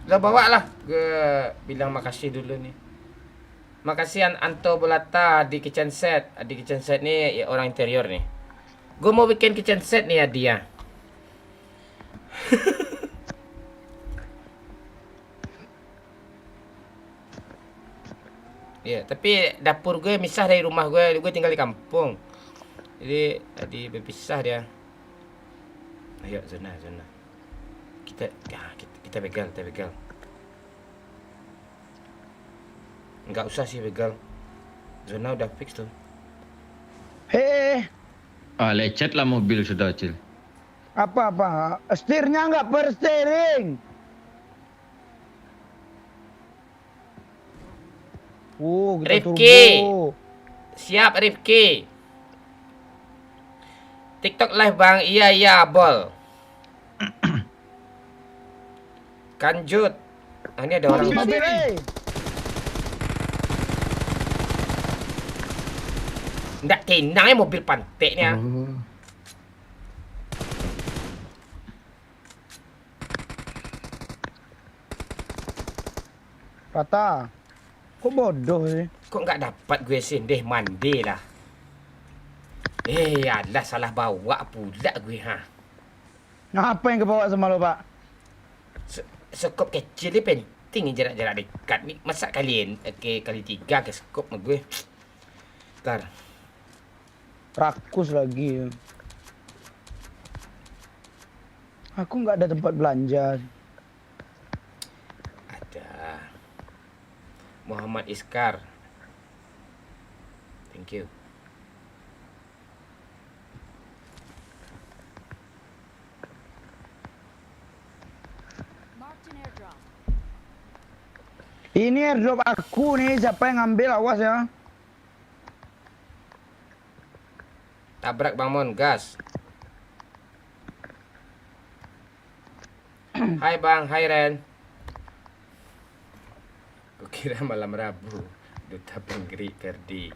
A: Dah bawa lah. Gue bilang makasih dulu ni. Makasih Anto Bolata di kitchen set. Di kitchen set ni ya, orang interior ni. Gue mau bikin kitchen set ni dia. Ya, tapi dapur gue misah dari rumah gue. Gue tinggal di kampung. Jadi tadi berpisah dia. Ayo zona. Kita begal. Enggak usah sih begal. Zona udah fix tuh.
F: Ah, lecet lah mobil sudah, Cil.
B: Apa? Setirnya nggak bersteering. Kita
A: Rifki.
B: turbo.
A: Siap Rifki. TikTok live bang. Iya bol. Kanjut. Ini ada orang.
B: Mobil,
A: Nggak tenang ya mobil panteknya.
F: Oh.
B: Rata. Kok bodoh sih?
A: Kok nggak dapat gue sih? Deh mandi lah. Alah salah bawa pula gue ha.
B: Ngapa yang kebawa sama lo, Pak?
A: Skop kecil ni penting ni jarak-jarak dekat ni. Masa kalian kali 3 ke skop sama gue. Ntar.
B: Rakus lagi. Aku nggak ada tempat belanja.
A: Ada. Muhammad Iskar. Thank you.
B: Ini airdrop aku nih, siapa yang ngambil, awas ya.
A: Tabrak Bang Mon, gas. Hai Bang, hai Ren. Kukira malam Rabu. Duta Penggeri Ferdi.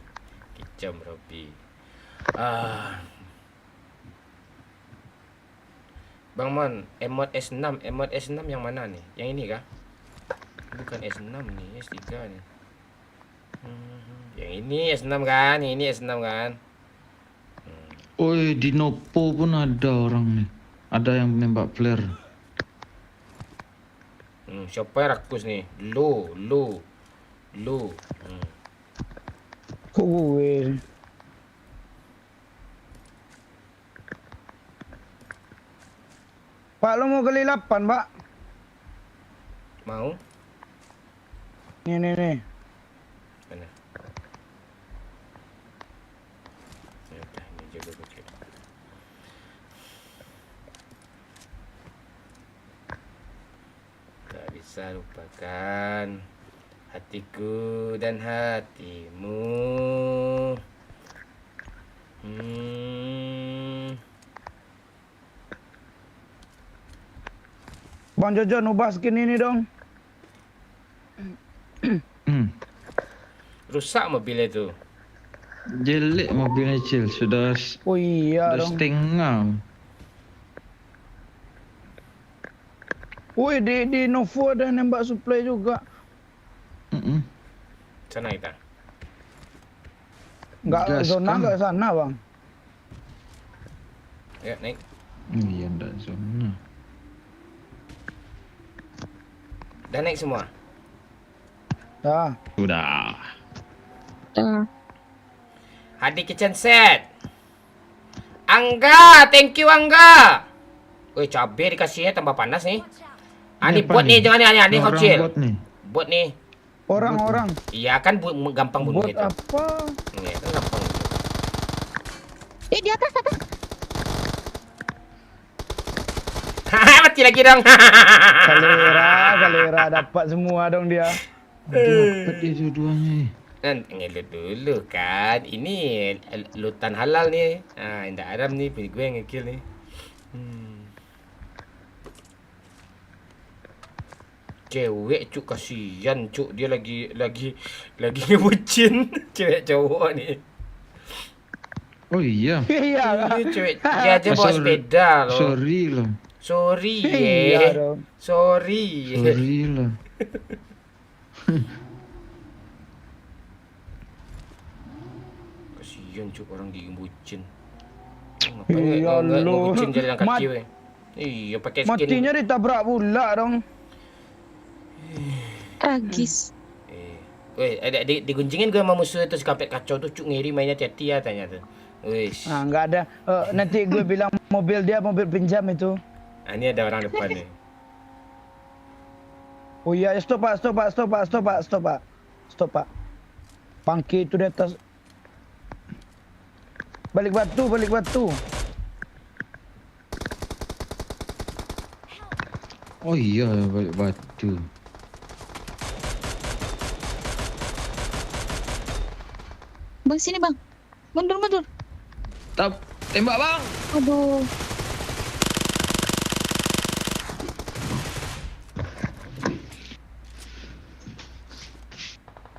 A: Kicam Robi. Bang Mon, emot S6 yang mana nih? Yang ini kah? Bukan S6 nih, S3 nih. Yang ini S6 kan? Ini S6 kan?
F: Oi, di Nopo pun ada orang nih. Ada yang menembak flare.
A: Siapa yang rakus nih? Lu.
B: Gue. Pak, lo mau kali 8, Pak?
A: Mau?
B: Nih.
A: Mana? Yaudah, ini jaga bocil. Tak bisa lupakan hatiku dan hatimu.
B: Bang Jojo, ubah skin ini dong.
A: Rusak mobil itu.
F: Jelek mobilnya, Cil. Sudah
B: Oh iya dong.
F: setengah.
B: Woi, di Novo ada nembak supply juga.
A: Sana kita.
B: Enggak
F: Gas
B: zona
F: kan?
B: enggak sana, Bang.
A: Ayo naik.
F: Iya, ndak zona.
A: Dah naik semua.
B: Dah.
F: Sudah.
A: Hadi kitchen set. Angga, thank you Angga. Woi, cabai dikasihnya tambah panas nih. Ini
F: apa
A: bot nih, jangan ni
F: Orang
A: kecil.
F: bot nih.
A: Bot nih.
B: Orang-orang.
A: Iya kan gampang bunuh
B: Buat
A: itu.
B: apa?
A: Iya kan gampang.
D: Di atas.
A: Hahaha, mati lagi dong.
B: Galera dapat semua dong dia.
F: Dapat dia dua-duanya.
A: Kan ngelut dulu kan. Ini lutan halal nih. Indah haram nih, gue yang ngekill nih. Cewek cuk, kasihan cuk, dia lagi ngebucin cewek cowok nih.
F: Oh iya.
B: Iya.
A: Ini cewek dia aja bawa sepeda loh.
F: Sorry lah.
A: Sorry
B: Iya
A: ye.
B: dong.
A: Sorry.
F: Sorry lah.
A: Kasihan cuk, orang gigi bucin.
B: Iya,
A: Ngapain
B: lu.
A: ngebucin jalan kaki
B: Mat-
A: weh. Iya pakai skin.
B: Matinya ditabrak pula dong.
D: Tragis.
A: Weh, ada digunjingin gue sama musuh itu si kampret kacau tuh cuk, ngiri mainnya hati ya tanya tuh. Wis.
B: Ah, enggak ada. Nanti gue bilang mobil dia mobil pinjam itu.
A: Ini ada orang depan nih.
B: Oh iya, stop Pak. Bangki itu di atas. Balik batu, balik batu.
F: Oh iya, balik batu.
D: Bang, sini bang. Mundur, mundur.
F: Tembak bang.
D: Aduh.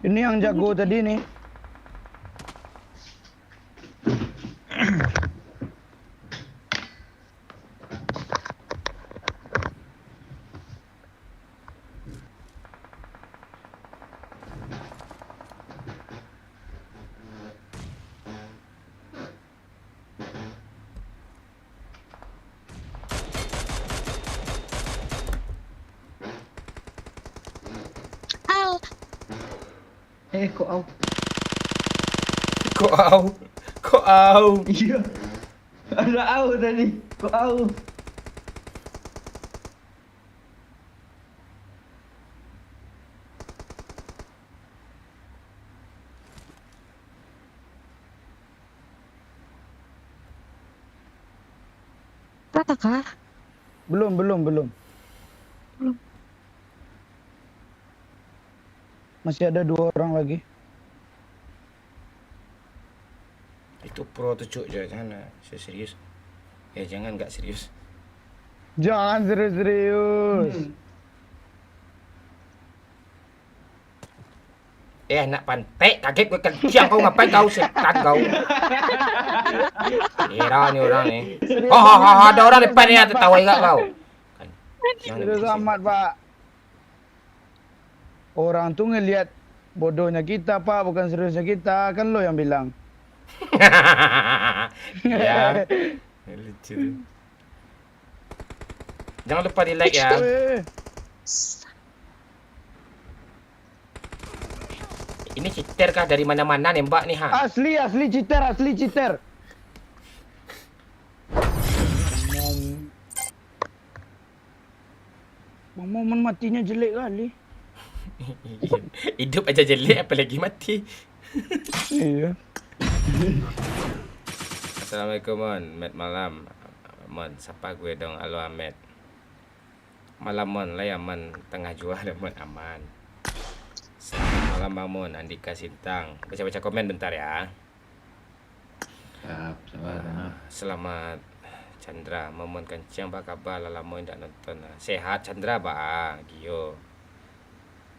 B: Ini yang jago tadi nih.
D: Al.
C: Kok au?
A: Kok au? Kok au?
C: Iya. Ada au tadi. Kok au?
D: Rata kah?
B: Belum.
D: Belum.
B: Masih ada 2 orang lagi.
A: Itu pro tuh cuk, jangan serius. Ya jangan nggak serius.
B: Jangan serius-serius.
A: Anak pantai, kaget gue kencang kau ngapain kau setan kau. Kira nih orang nih. Oh, ada orang depan nih, tertawa enggak kau?
B: Serius amat, Pak. Orang tuh ngelihat bodohnya kita, Pak, bukan seriusnya kita. Kan lo yang bilang.
A: Ya. Lucu. Jangan lupa di like ya. Ini cheater kah dari mana-mana nembak nih ha?
B: Asli cheater. Bang Momen matinya jelek kali.
A: Hidup aja jelek apalagi mati.
B: Iya.
A: Assalamualaikum Mon, Met malam. Mon, sapa gue dong, halo Ahmed. Malam Mon, lah ya Mon, tengah jual Mon aman. Selamat malam Bang Mon, Andika Sintang. Baca-baca komen bentar ya. Selamat Chandra, Momon kencang apa kabar? Lama tidak nonton. Sehat Chandra ba? Gio.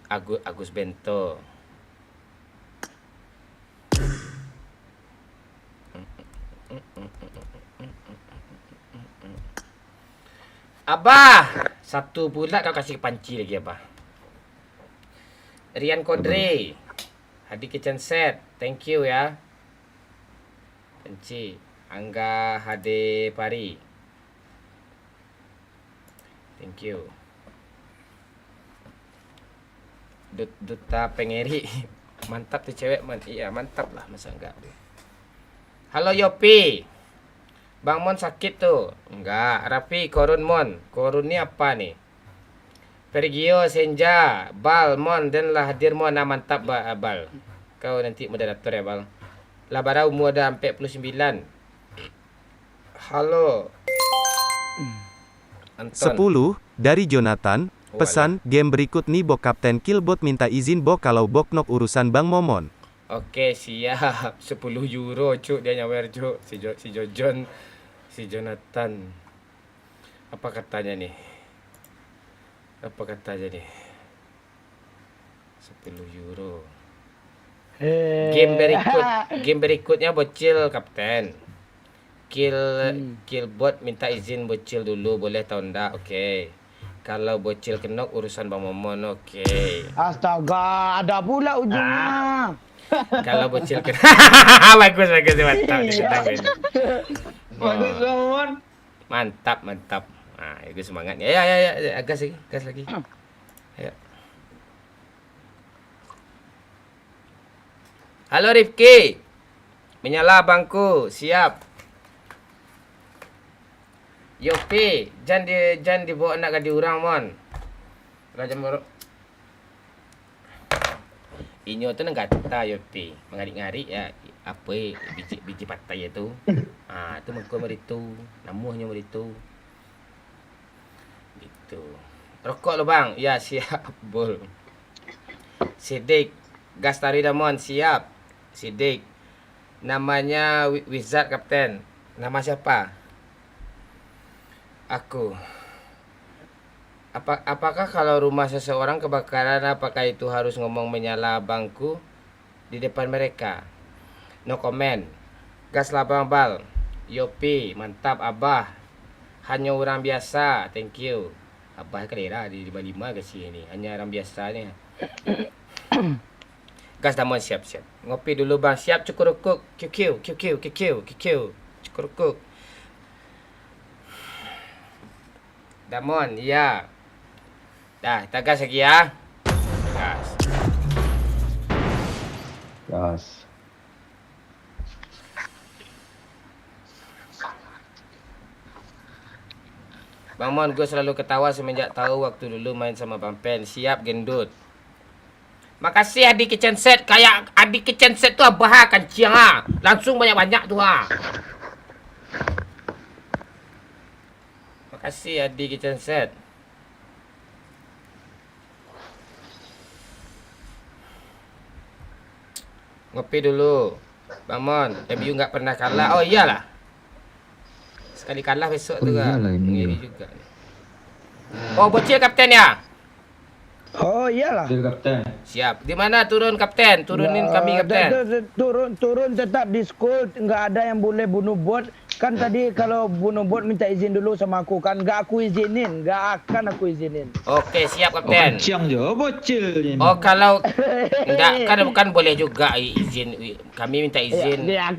A: Agus Bento. Abah, satu pula kau kasih panci lagi Abah. Rian Kodre, Hadi Kitchen Set, thank you ya. Panci, Angga Hade Pari, thank you. Duta Pengeri, mantap tuh cewek man, iya mantap lah masa enggak. Halo Yopi, Bang Mon sakit tuh, enggak. Rafi, Korun Mon, Korun ini apa nih? Pergio, Senja, Bal, Mon, dan lah hadir Mon. Nah, mantap Bal. Kau nanti moderator ya Bal. Lah barau umur dah 49. Halo. Anton.
H: 10 dari Jonathan. Pesan game berikut nih Bok Kapten Killbot minta izin Bok kalau Bok nok urusan Bang Momon.
A: Oke siap. 10 euro cuk dia nyawer cuk. Si Jojon, si Jonathan. Apa katanya nih? nih? 10 euro. Game berikutnya bocil Kapten. Killbot minta izin bocil dulu, boleh tau ndak? Oke. Kalau bocil kenok urusan Bang Momon, oke.
B: Astaga, ada pula ujungnya.
A: Kalau bocil kenok bagus mantap nih kita main.
C: Bagus Momon.
A: Mantap. Nah, itu semangatnya. Ya, gas lagi. Ayo. Halo Rifki. Menyala bangku, siap. Yopi, jangan dibawa nak gadi orang mon. Raja Moro. Inyo tu nang kata Yopi, mengarik-ngarik ya. apa biji patai itu. Itu mengko itu. Namuhnya itu. Gitu. Rokok lo bang? Ya siap, bol. Sidik, gas tari damon siap. Sidik. Namanya Wizard Kapten. Nama siapa? Aku. Apakah kalau rumah seseorang kebakaran, apakah itu harus ngomong menyala abangku di depan mereka? No comment. Gas lah bang Bal. Yopi, mantap Abah. Hanya orang biasa, thank you. Abah kelera di 55 ke sini. Hanya orang biasa ni. Gas damon siap. Ngopi dulu bang, siap cukur kuk. QQ. Cukur kuk. Damon, ya. Dah, kita gas lagi ya. Gas.
B: Gas.
A: Bang Mon, gue selalu ketawa semenjak tahu waktu dulu main sama Bang Pen. Siap gendut. Makasih adik kitchen set. Kayak adik kitchen set tu abah kan ciang ha. Langsung banyak-banyak tu ha. Makasih adik kitchen set. Ngopi dulu. Bang Mon, MU nggak pernah kalah. Oh iyalah. Sekali kalah besok tu kan. Ngiri juga. Oh, bocil kapten ya?
B: Oh iyalah.
F: Kapten.
A: Siap. Di mana turun kapten? Turunin kami kapten.
B: Turun tetap di school, nggak ada yang boleh bunuh bot. Kan tadi kalau bunuh bot minta izin dulu sama aku kan, nggak aku izinin, nggak akan aku izinin.
A: Oke, siap kapten.
F: Ciang je bocil ni.
A: Oh, kalau enggak kan boleh juga izin. Kami minta izin.
B: Ya,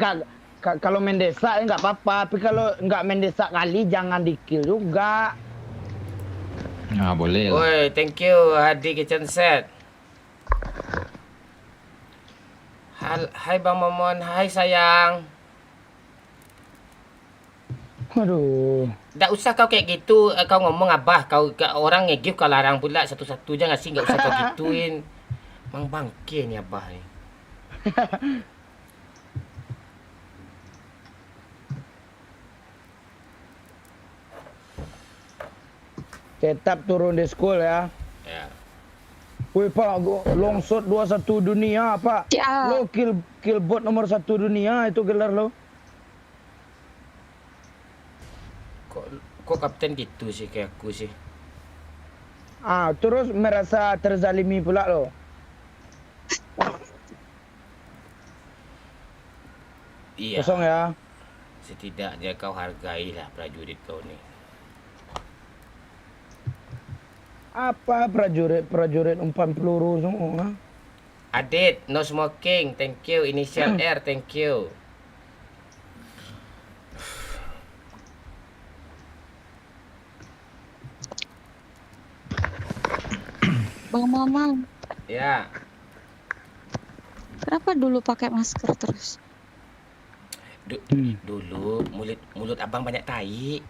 B: kalau mendesak nggak apa-apa, tapi kalau nggak mendesak kali jangan di-kill juga.
F: Boleh lah.
A: Oi, thank you Hadi Kitchen Set. Hai Bang Momon, hai sayang.
B: Aduh.
A: Tak usah kau kayak gitu, kau ngomong abah, kau orang nge-give kau larang pula satu-satu jangan sih, enggak usah kau gituin. Mang bangke ni abah ni.
B: Tetap turun di school ya.
A: Ya.
B: Woi Pak, long shot 21 dunia Pak.
D: Ya.
B: Lo kill bot nomor 1 dunia itu gelar lo.
A: Kok kapten gitu sih kayak aku sih.
B: Terus merasa terzalimi pula lo.
A: Iya.
B: Kosong ya.
A: Setidaknya kau hargailah prajurit kau ni.
B: Apa prajurit umpan peluru semua.
A: Adit, no smoking, thank you. Initial R, thank you.
D: Bang Mamang,
A: Ya.
D: kenapa dulu pakai masker terus?
A: Dulu mulut abang banyak tai.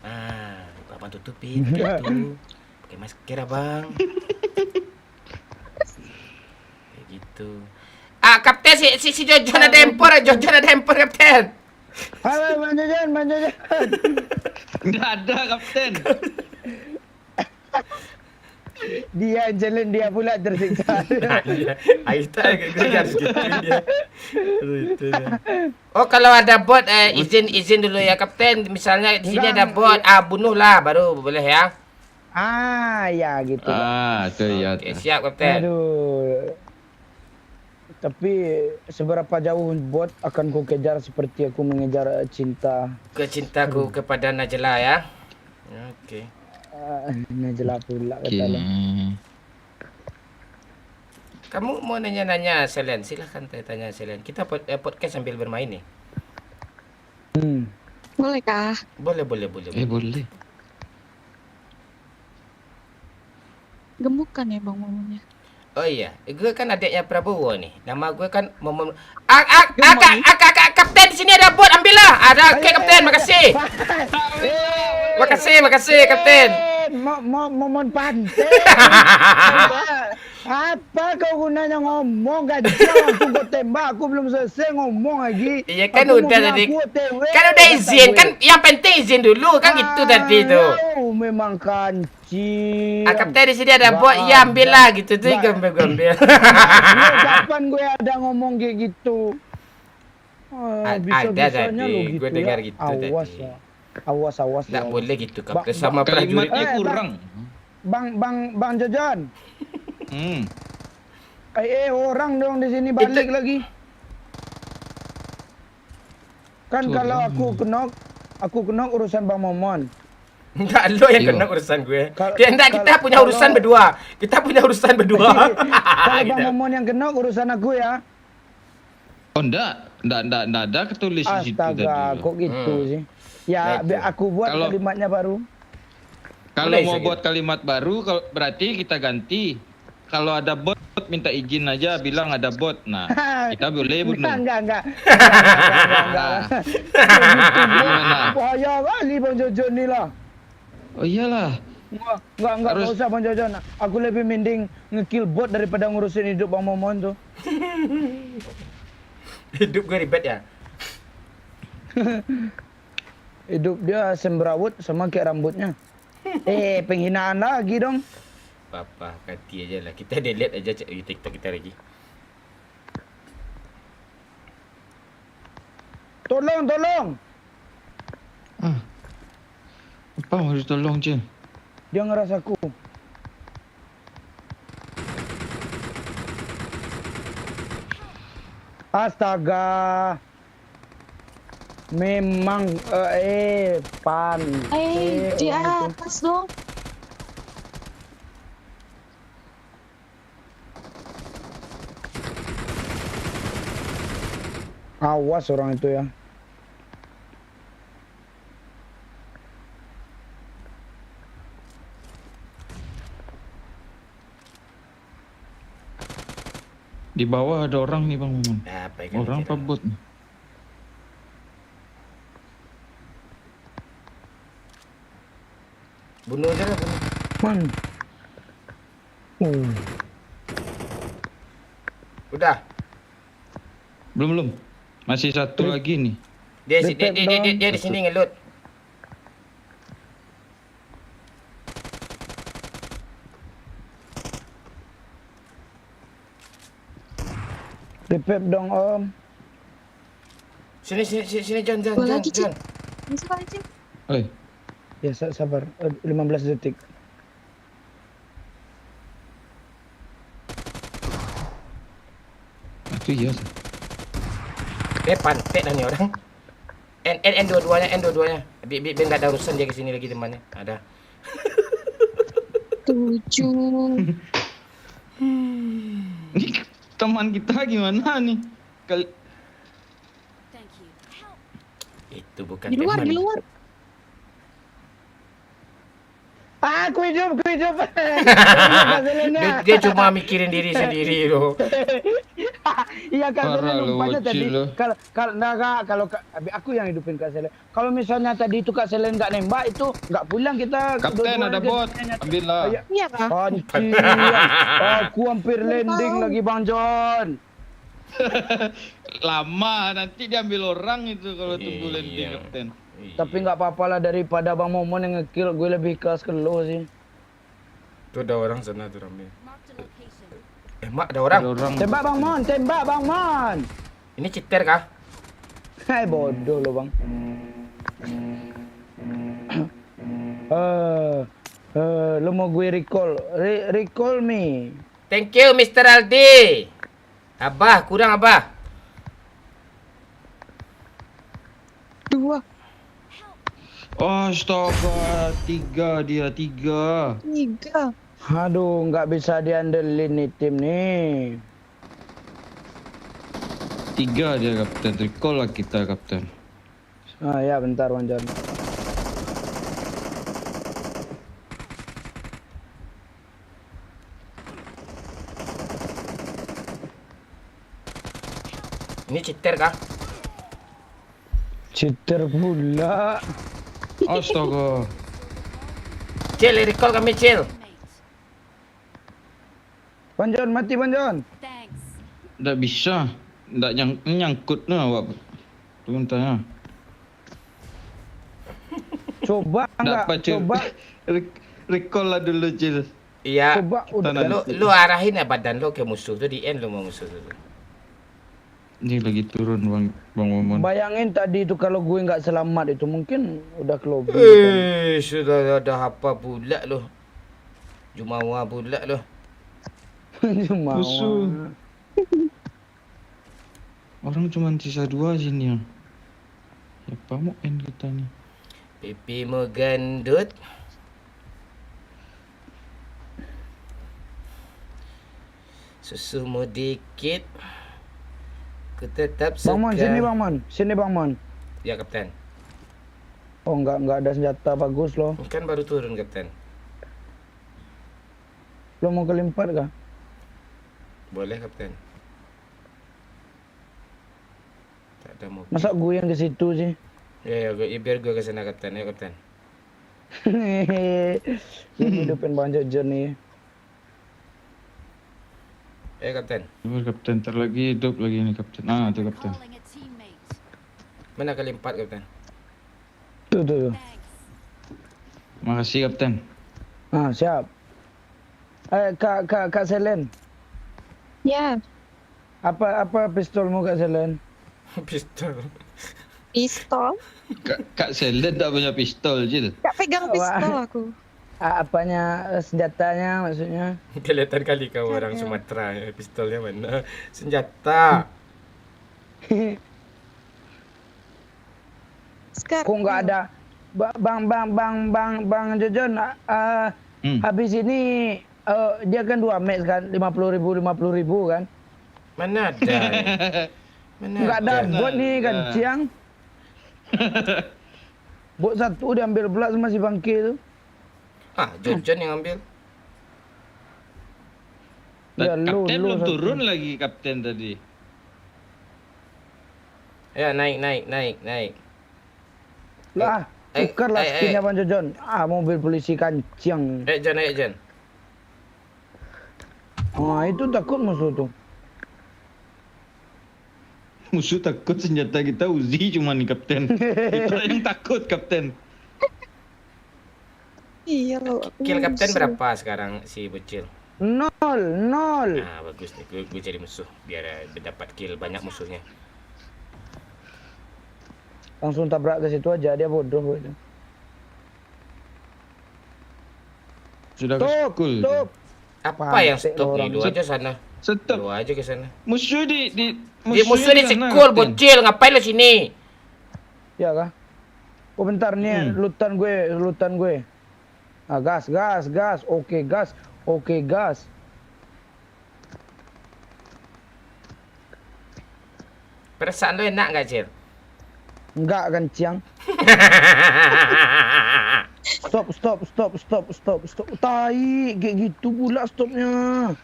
A: Abang tutupin gitu. Pakai masker abang. Kayak gitu. Kapten si Jojo ada empor, kapten.
B: Halo Bang Jajan.
F: Enggak ada kapten.
B: Dia jalan dia pula tersiksa.
A: Aita harus gitu dia. Oh, kalau ada bot izin dulu ya kapten. Misalnya di sini ada bot, bunuhlah baru boleh ya.
B: Ya gitu.
F: Tu ya.
A: Oke, siap kapten.
B: Aduh. Tapi seberapa jauh bot akan ku kejar seperti aku mengejar cinta.
A: Kecintaku kepada Najla ya. Oke.
B: Najla pula
F: Okay.
B: kata lo.
A: Kamu mau nanya-nanya Selen? Silahkan tanya Selen. Kita podcast sambil bermain nih.
D: Boleh kah?
A: Boleh.
F: Boleh.
D: Gemuk kan ya Bang Mamangnya?
A: Oh iya, gue kan adiknya Prabowo nih. Nama gue kan kapten di sini ada bot, ambillah. Ada, oke kapten, makasih. Makasih kapten.
B: Momon pantai. Apa kau gunanya ngomong? Gak jauh aku tembak. Aku belum selesai ngomong lagi.
A: Iya kan
B: Aku mau
A: udah
B: bilang
A: tadi.
B: aku OTW,
A: Kan udah
B: kata
A: izin
B: gue.
A: kan, yang penting izin dulu kan gitu tadi tuh.
B: Memang kancil.
A: Kapten di sini ada
B: Nggak
A: bot, ya ambil
B: ada.
A: lah gitu tuh,
B: Nggak.
A: gambil.
B: Lu kapan gue ada ngomong kayak gitu?
A: Ada
B: Bisa-bisanya
A: tadi,
B: lu
A: gue
B: gitu
A: dengar
B: ya.
A: gitu
B: Awas
A: tadi.
B: ya. Awas
A: Nggak
B: ya.
A: boleh gitu
B: Bang-
A: kapten sama prajurit.
F: Kalimatnya kurang.
B: Bang Jojon.
F: Hmm.
B: Orang dong di sini balik lagi. Kan
F: Curang.
B: kalau aku kenok urusan Bang Momon.
A: Enggak, lo yang
F: Iya.
A: kena urusan gue.
B: Kalau-
A: Ya enggak, kita
B: kalau-
A: punya urusan
B: kalau-
A: berdua. Kita punya urusan berdua.
B: Kalau
A: Gitu.
B: Bang Momon yang kenok urusan aku ya.
F: Oh enggak ada ketulis di situ tadi.
B: Astaga, kok gitu sih? Ya,
A: Nah, itu.
B: aku buat
F: Kalau-
B: kalimatnya baru.
F: Kalau
A: Boleh,
F: mau
A: segitu.
F: buat kalimat baru, berarti kita ganti. Kalau ada bot, minta izin aja, bilang ada bot. Nah, kita boleh bunuh.
B: Enggak.
F: Gimana?
B: Wah, ya kali Bang Jojon ni lah.
F: Oh iyalah.
B: Enggak
F: Harus-
B: usah Bang Jojon. Aku lebih mending ngekill bot daripada ngurusin hidup Bang Momon tuh.
A: Hidup gue ribet ya.
B: Hidup dia semberawut sama kayak rambutnya. Penghinaan lagi dong.
A: Papa, ganti aja lah. Kita delete aja di TikTok kita lagi.
B: Tolong.
F: Ah. Apa harus tolong, Cil?
B: Dia ngerasaku. Astaga. Memang pan.
D: Di
B: orang itu.
D: atas dong.
B: Awas orang itu ya.
F: Di bawah ada orang nih, Bang Momon.
A: Apa yang
F: Orang apa bot nih?
A: Bunuh aja lah. Bunuh.
B: Man.
A: Udah.
F: Belum. Masih satu lagi nih.
A: Dia di sini ngelut.
B: Repep dong Om.
A: Sini John.
D: Dua lagi, Cik. Bisa aja.
F: Oi,
B: Ya sabar. 15 detik.
F: itu iya.
A: Pantek lah nih orang. N dua-duanya. Biar nggak ada urusan dia kesini lagi temannya. Ada.
D: 7.
F: Ini teman kita gimana nih?
A: Itu bukan
D: Di luar.
B: Aku hidup.
A: Dia cuma mikirin diri sendiri loh.
B: Iya Kak
F: Parah
B: Selen
F: lu,
B: umpanya
F: bocil
B: tadi
F: lu.
B: kalau aku yang hidupin Kak Selen. Kalau misalnya tadi itu Kak Selen nggak nembak itu nggak pulang kita.
F: Kapten
B: dua-dua
F: ada
B: aja.
F: bot, ambil lah.
B: Ayo.
D: Iya kah?
B: Anjir. Aku hampir landing lagi Bang John.
F: Lama nanti diambil orang itu kalau tunggu
A: Iya.
F: landing kapten.
B: Tapi nggak apa-apa lah daripada Bang Momon yang ngekill, gue lebih kelas ke lo sih.
A: Tuh ada orang sana tuh rame. Mak ada orang.
F: Ada orang.
B: Tembak Bang Mon.
A: Ini cheater kah?
B: Hai bodoh lo Bang. Lo mau gue recall? Recall me.
A: Thank you Mr. Aldi. Abah, kurang Abah.
D: 2.
F: Astaga, 3 dia.
D: 3.
B: Aduh, nggak bisa diandelin nih tim nih.
F: 3 dia kapten. Recall lah kita kapten.
B: Ya bentar Bang John.
A: Ini cheater kah?
B: Cheater pula.
F: Astaga.
A: Cil, recall kami Cil.
B: Bang Bang John, mati Bang John.
F: Tak bisa. Tak nyangkut lah awak. Tunggu tanya.
B: Coba enggak?
F: Dapat Cil.
B: Coba.
F: Recall lah dulu Cil.
A: Iya.
B: Coba udah.
A: Lu arahin ya badan lu ke musuh tuh di end lu mau musuh tuh.
F: Ini lagi turun Bang Momon.
B: Bayangin tadi itu kalau gue nggak selamat itu mungkin udah ke lobby.
A: Sudah ada apa pula lu? Jumawa pula lu.
B: Cuma.
F: Musuh. Orang cuma sisa 2 sini ya. Siapa mau end kita nih?
A: Pipimu gendut. Susumu dikit. Ku tetap suka.
B: Bang Mon, sini Bang Mon. Sini Bang Mon.
A: Ya Kapten.
B: Oh nggak ada senjata bagus loh.
A: Kan baru turun Kapten.
B: Lo mau kelimpat kah?
A: Boleh Kapten. Tak ada mobil.
B: Masa gue yang ke situ sih?
A: Ya, biar gue ke sana Kapten. Ya Kapten.
B: Ini hidupin Bang Jojon nih.
A: Ya Kapten.
F: Coba Kapten, ntar lagi hidup lagi nih Kapten. Ah, itu Kapten.
A: Mana kali 4 Kapten?
B: Tuh.
F: Makasih Kapten.
B: Ah, siap. Kak Selen.
D: Ya,
B: Apa pistolmu Kak Selen?
A: Pistol.
D: pistol.
F: Kak Selen tak punya pistol Cil.
D: Gak pegang pistol aku.
B: Apanya senjatanya maksudnya?
A: Kelihatan kali kau orang Sumatera. Pistolnya mana? Senjata.
D: Sekarang.
B: Kok nggak ada? Bang Jojon. Habis ini dia kan 2 match kan 50.000 kan?
A: Mana ada? Mana
B: Nggak ada bot nih kan siang. Bot 1 diambil pula sama si bangke tu.
A: Ah, Jojon yang ambil.
B: Ya, lu
F: Kapten belum
B: satu.
F: turun lagi Kapten tadi.
A: Ya, naik.
B: Lah, tukarlah skinnya Bang Jojon. Mobil polisi kancing.
A: Jon.
B: Itu takut musuh tu.
F: Musuh takut senjata kita Uzi cuma nih Kapten. Kita yang takut Kapten.
D: Iya loh.
A: Kill Kapten berapa sekarang si Bocil?
B: 0.
A: Nah, bagus nih. Gue jadi musuh biar dapat kill banyak musuhnya.
B: Langsung tabrak ke situ aja, dia bodoh itu.
F: Sudah ke school.
B: Stop.
A: Apa yang
B: Pantek
A: stop nih?
B: orang.
A: Lu aja sana.
F: Stop.
A: Lu aja ke sana.
F: Musuh di
A: Dia musuh di
F: sana,
A: sekul,
F: Kapten.
A: Bocil. Ngapain lu sini?
B: Ya kah? Oh bentar nih, lutan gue. Gas. Oke, gas.
A: Perasaan lu enak gak, Cil?
B: Enggak kan, Ciang? Stop. Tai, kayak gitu pula stopnya.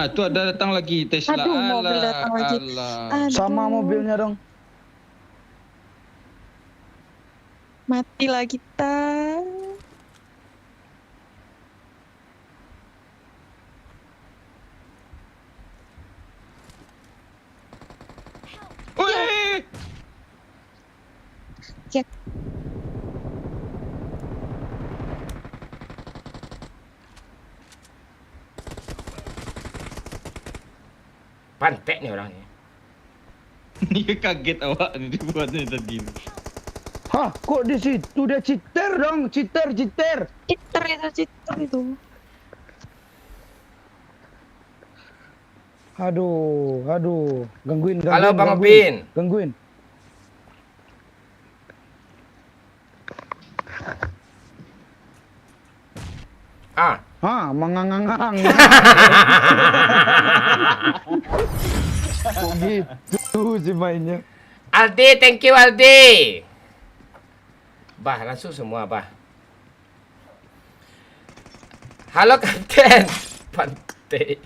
F: Tu ada datang lagi Tesla.
D: Aduh, mobil datang lagi. Aduh.
B: Sama mobilnya dong.
D: Matilah kita.
F: Wih!
D: Ya.
A: Pantek nih orangnya.
F: Dia kaget awak ni dibuatnya tadi.
B: Hah, kok di situ dia cheater dong, cheater.
D: Cheater itu.
B: Aduh, gangguin.
A: Halo, Bang Opin.
B: Gangguin. Mangangangang. Kok gitu sih mainnya.
A: Aldi, thank you Aldi. Bah, langsung semua, Bah. Halo Kapten. Pantai.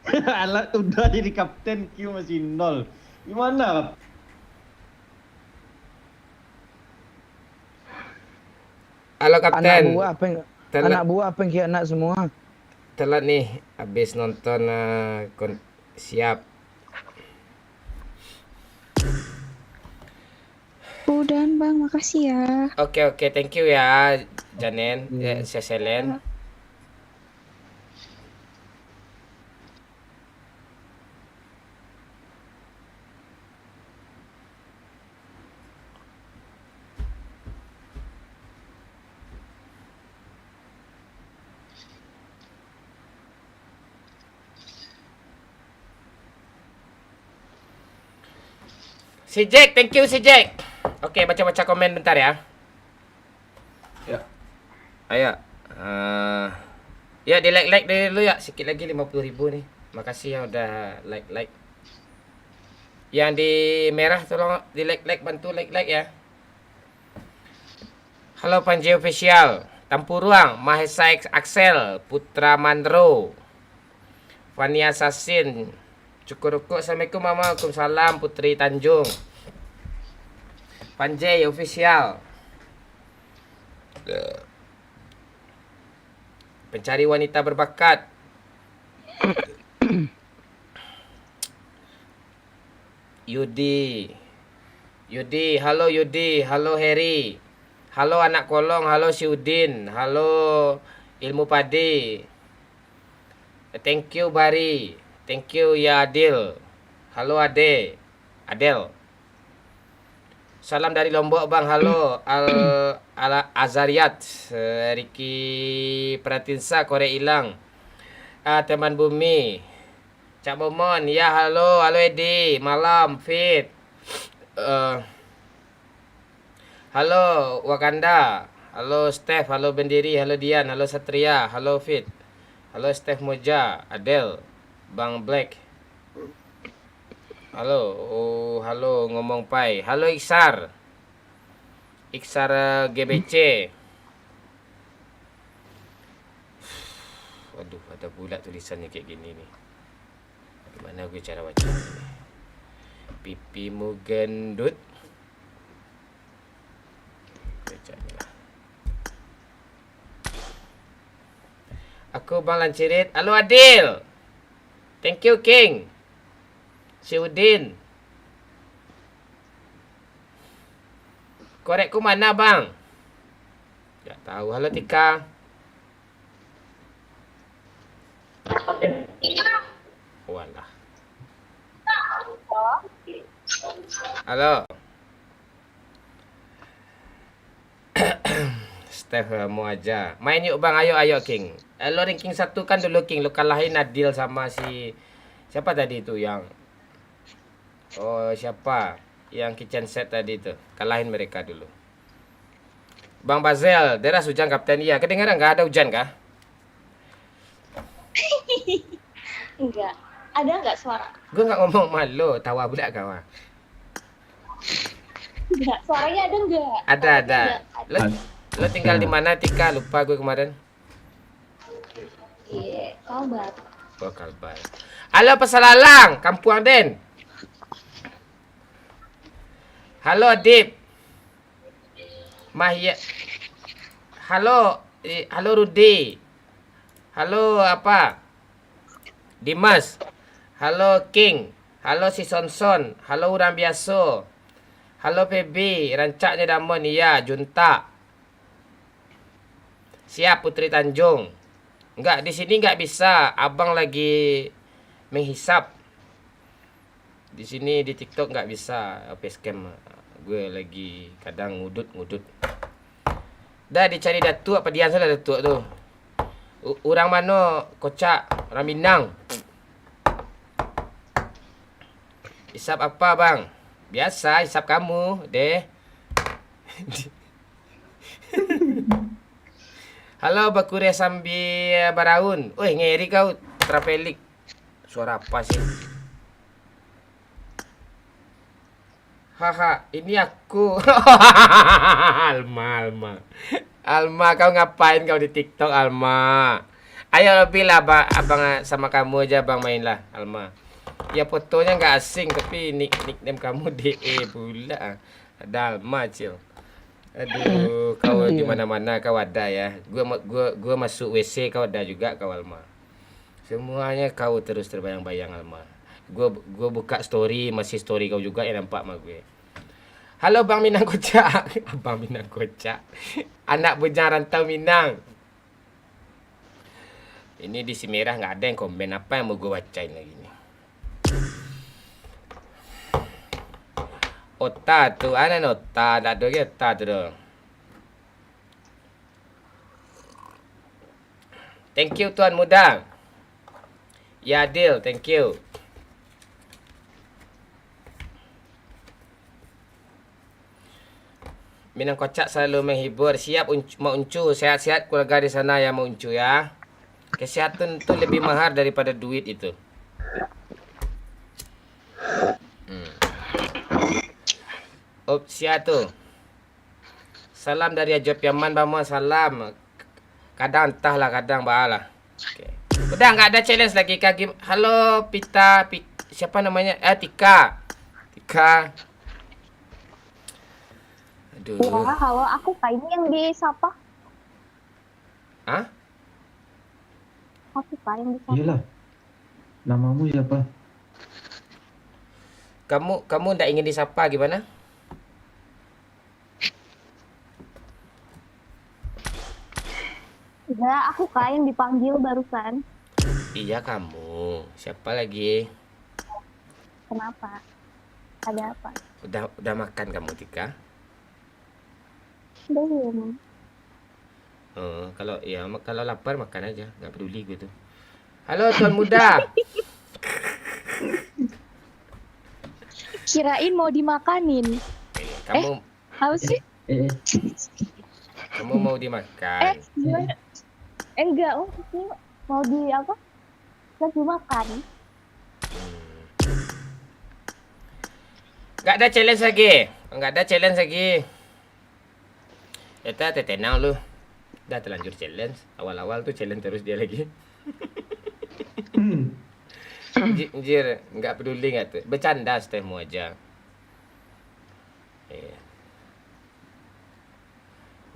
F: Alat udah jadi kapten, Q masih 0. Gimana?
A: Halo
B: Anak
A: kapten.
B: buah apa yang
A: Telat.
B: anak buah apa yang khianat semua.
A: Telat nih habis nonton siap.
D: Udahan bang, makasih ya.
A: Oke, thank you ya Janen, Seselen. Si Jack, thank you si Jack. Oke, baca-baca komen bentar ya.
F: Ya.
A: Ayo. Ya di like dulu ya. Sikit lagi 50.000 nih. Makasih yang udah like. Yang di merah tolong di like, bantu like ya. Halo Panji Official, Tampuruang, Mahesa Axel, Putra Mandro, Fania Sasin, Cukuruku, Assalamualaikum Mama, Waalaikumsalam, Putri Tanjung, Panjai Official, Pencari Wanita Berbakat, Yudi, halo Yudi, halo Harry, halo anak kolong, halo si Udin, halo Ilmu Padi, thank you Bari, thank you ya Adil, halo Adel, salam dari Lombok bang, halo Azariat, Riki Pratinsa, Korea Ilang, teman bumi, Cak Momon, ya halo Edi, malam Fit, halo Wakanda, halo Steph, halo Bendiri, halo Dian, halo Satria, halo Fit, halo Steph Moja, Adel, Bang Black, halo ngomong pai, halo Iksar GBC. Waduh, ada pula tulisannya kayak gini nih. Gimana gue cara baca ini? Pipimu gendut. Bacanya lah. Aku Bang Lancirit. Halo Adil. Thank you King. Si Udin. Korekku mana bang? Tak tahu. Halo Tika. Walah. Halo. Steph mau aja. Main yuk bang, ayo King. Lo ranking 1 kan dulu King. Lo kalahin Adil sama si siapa tadi itu yang siapa? Yang kitchen set tadi itu. Kalahin mereka dulu. Bang Bazel, deras hujan kapten. Iya, kedengaran nggak ada hujan kah?
E: Enggak. Ada nggak suara?
A: Gue nggak ngomong malu, tawa budak kau.
E: Enggak. Suaranya ada nggak?
A: Ada. Lo tinggal di mana Tika? Lupa gue kemarin.
E: Iya, Kalbar.
A: Oh, Kalbar. Halo Pesalalang, Kampung Den. Halo Adib. Mahya. Halo Rudi. Halo apa? Dimas. Halo King. Halo si Sonson. Halo Urang Biaso. Halo Febi, rancaknya Damon iya, Junta. Siap Putri Tanjung. Enggak, di sini enggak bisa. Abang lagi menghisap. Di sini di TikTok enggak bisa facecam. Gue lagi kadang ngudut. Dah dicari datuk apa dia salah datuk tu. Orang mana? Kocak, orang Minang. Hisap apa bang? Biasa hisap kamu, deh. Halo Bakure Sambi Baraun. Woi, ngeri kau travelik. Suara apa sih? Haha, ini aku. Alma, kau ngapain kau di TikTok, Alma? Ayo lebih lah abang sama kamu aja bang mainlah Alma. Ya fotonya nggak asing tapi nickname kamu DE pula. Ada Alma cil. Aduh, kau di mana-mana kau ada ya. Gua masuk WC kau ada juga kau Alma. Semuanya kau terus terbayang-bayang Alma. Gua buka story masih story kau juga yang nampak sama gue. Halo Bang Minang Kocak. Abang Minang Kocak. Anak bujang rantau Minang. Ini di Simerah nggak ada yang komen, apa yang mau gue bacain lagi nih. Ota tuh, ada nota, ada doge ota tuh dong. Thank you Tuan Muda. Ya Adil, thank you. Minang Kocak selalu menghibur. Siap mau uncu, sehat-sehat keluarga di sana ya mau uncu ya. Kesehatan itu lebih mahal daripada duit itu. Siap tuh. Salam dari Ajop Yaman Bamo, salam. Kadang entahlah, kadang bahalah. Okay. Udah nggak ada challenge lagi Kak. Halo Pita, siapa namanya? Tika. Aduh.
E: Ya, halo, aku Kak ini yang disapa.
A: Hah?
E: Aku Kak yang disapa.
F: Iyalah. Namamu siapa?
A: Kamu ndak ingin disapa gimana?
E: Ya, aku Kak yang dipanggil barusan.
A: Iya kamu. Siapa lagi?
E: Kenapa? Ada apa?
A: Udah makan kamu Tika?
E: Belum.
A: Kalau lapar makan aja, nggak peduli gitu. Halo Tuan Muda.
D: Kirain mau dimakanin.
A: Kamu
D: Apa sih?
A: kamu mau dimakan?
E: Gimana? Enggak, ini mau di apa? Lagi makan.
A: Nggak ada challenge lagi. Eta tenang lu. Udah terlanjur challenge. Awal-awal tuh challenge terus dia lagi. Anjir, nggak peduli nggak tuh. Bercanda setemu aja.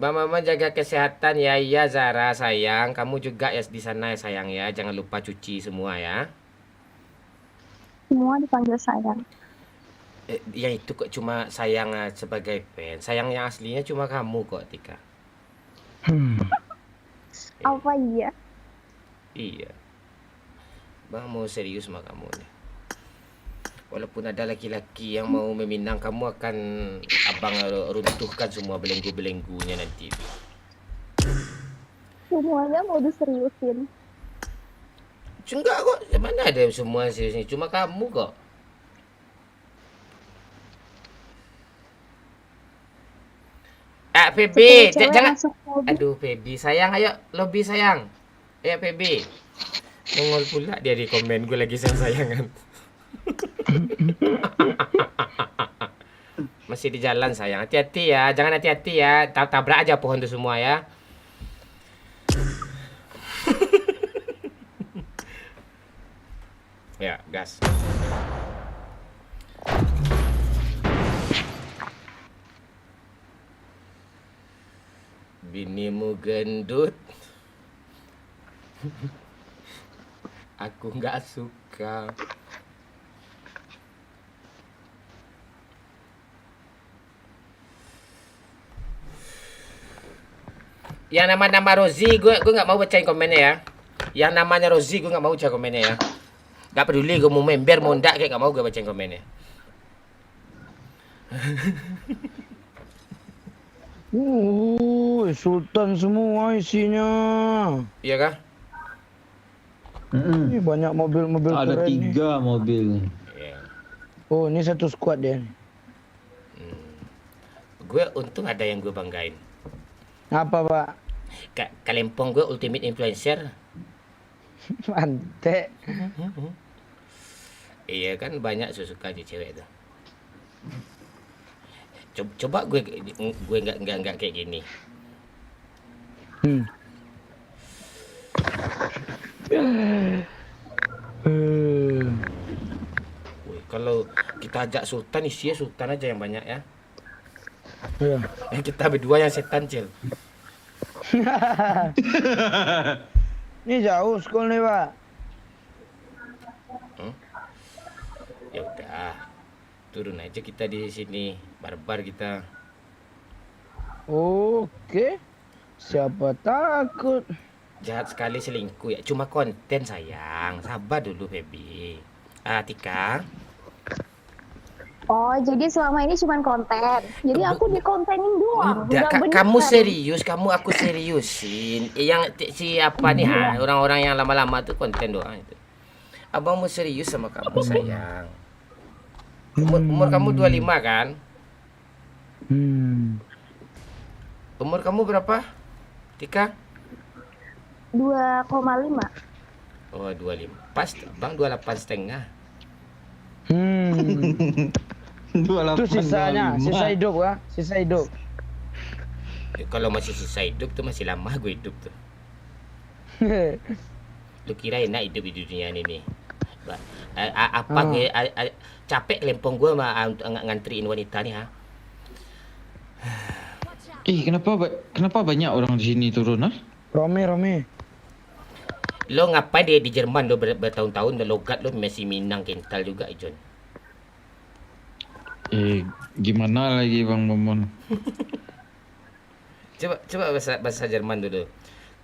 A: Mama jaga kesehatan ya. Iya Zara sayang. Kamu juga ya di sana ya sayang ya. Jangan lupa cuci semua ya.
E: Semua dipanggil sayang.
A: Ya itu kok cuma sayang sebagai fans. Sayang yang aslinya cuma kamu kok Tika.
E: Apa iya?
A: Iya. Bang mau serius sama kamu nih. Walaupun ada laki-laki yang mau meminang kamu akan abang runtuhkan semua belenggu-belenggunya nanti.
E: Semuanya mau diseriusin.
A: Enggak kok. Mana ada semua seriusnya. Cuma kamu kok. Feby, jangan. Aduh, Feby, sayang, ayo lobby sayang. Ayo Feby. Nongol pula dia di komen gue lagi sayang-sayangan. Masih di jalan sayang. Hati-hati ya, jangan hati-hati ya. Tabrak aja pohon itu semua ya. Ya, gas. Binimu gendut. Aku nggak suka. Yang nama Rozi, gue nggak mau bacain komennya ya. Yang namanya Rozi, gue nggak mau baca komennya ya. Gak peduli gue mau member mau ndak kayak nggak mau gue bacain komennya.
B: Sultan semua isinya.
A: Iya kah?
B: Ini banyak mobil-mobil
F: Ada
B: keren
F: 3 mobil.
A: Iya.
B: Oh, ini satu squad dia.
A: Gue untung ada yang gue banggain.
B: Apa, Pak?
A: Kalempong gue ultimate influencer.
B: Mantek.
A: Iya kan banyak suka di cewek tuh. Coba gue nggak kayak gini. Woi, kalau kita ajak Sultan, isinya Sultan aja yang banyak ya.
B: Iya.
A: Kita berdua yang setan, Cil.
B: Ini jauh sekolah nih, Pak.
A: Ya udah, turun aja kita di sini, barbar kita.
B: Oke. Siapa takut?
A: Jahat sekali selingkuh ya, cuma konten sayang. Sabar dulu, Feby. Tika.
E: Oh, jadi selama ini cuma konten. Jadi aku dikontenin doang.
A: Udah,
E: Nggak bener.
A: kamu serius, aku seriusin. Yang siapa nih, orang-orang yang lama-lama tuh konten doang itu. Abang mau serius sama kamu, sayang. Umur kamu 25 kan? Umur kamu berapa? Tika?
E: 2,5.
A: Oh, 25. Pas, Bang 28,5.
F: 28
B: Itu sisanya,
F: 25.
B: sisa hidup ya, sisa hidup.
A: Kalau masih sisa hidup tuh masih lama gue hidup tuh. Lu kira enak hidup di dunia ini nih? Capek lempong gue sama ngantriin wanita nih, ha?
F: Kenapa banyak orang di sini turun, ah?
B: Romi.
A: Lo ngapain dia di Jerman lo bertahun-tahun, lo logat lo masih Minang kental juga, Ijon.
F: Gimana lagi Bang Momon?
A: Coba bahasa Jerman dulu.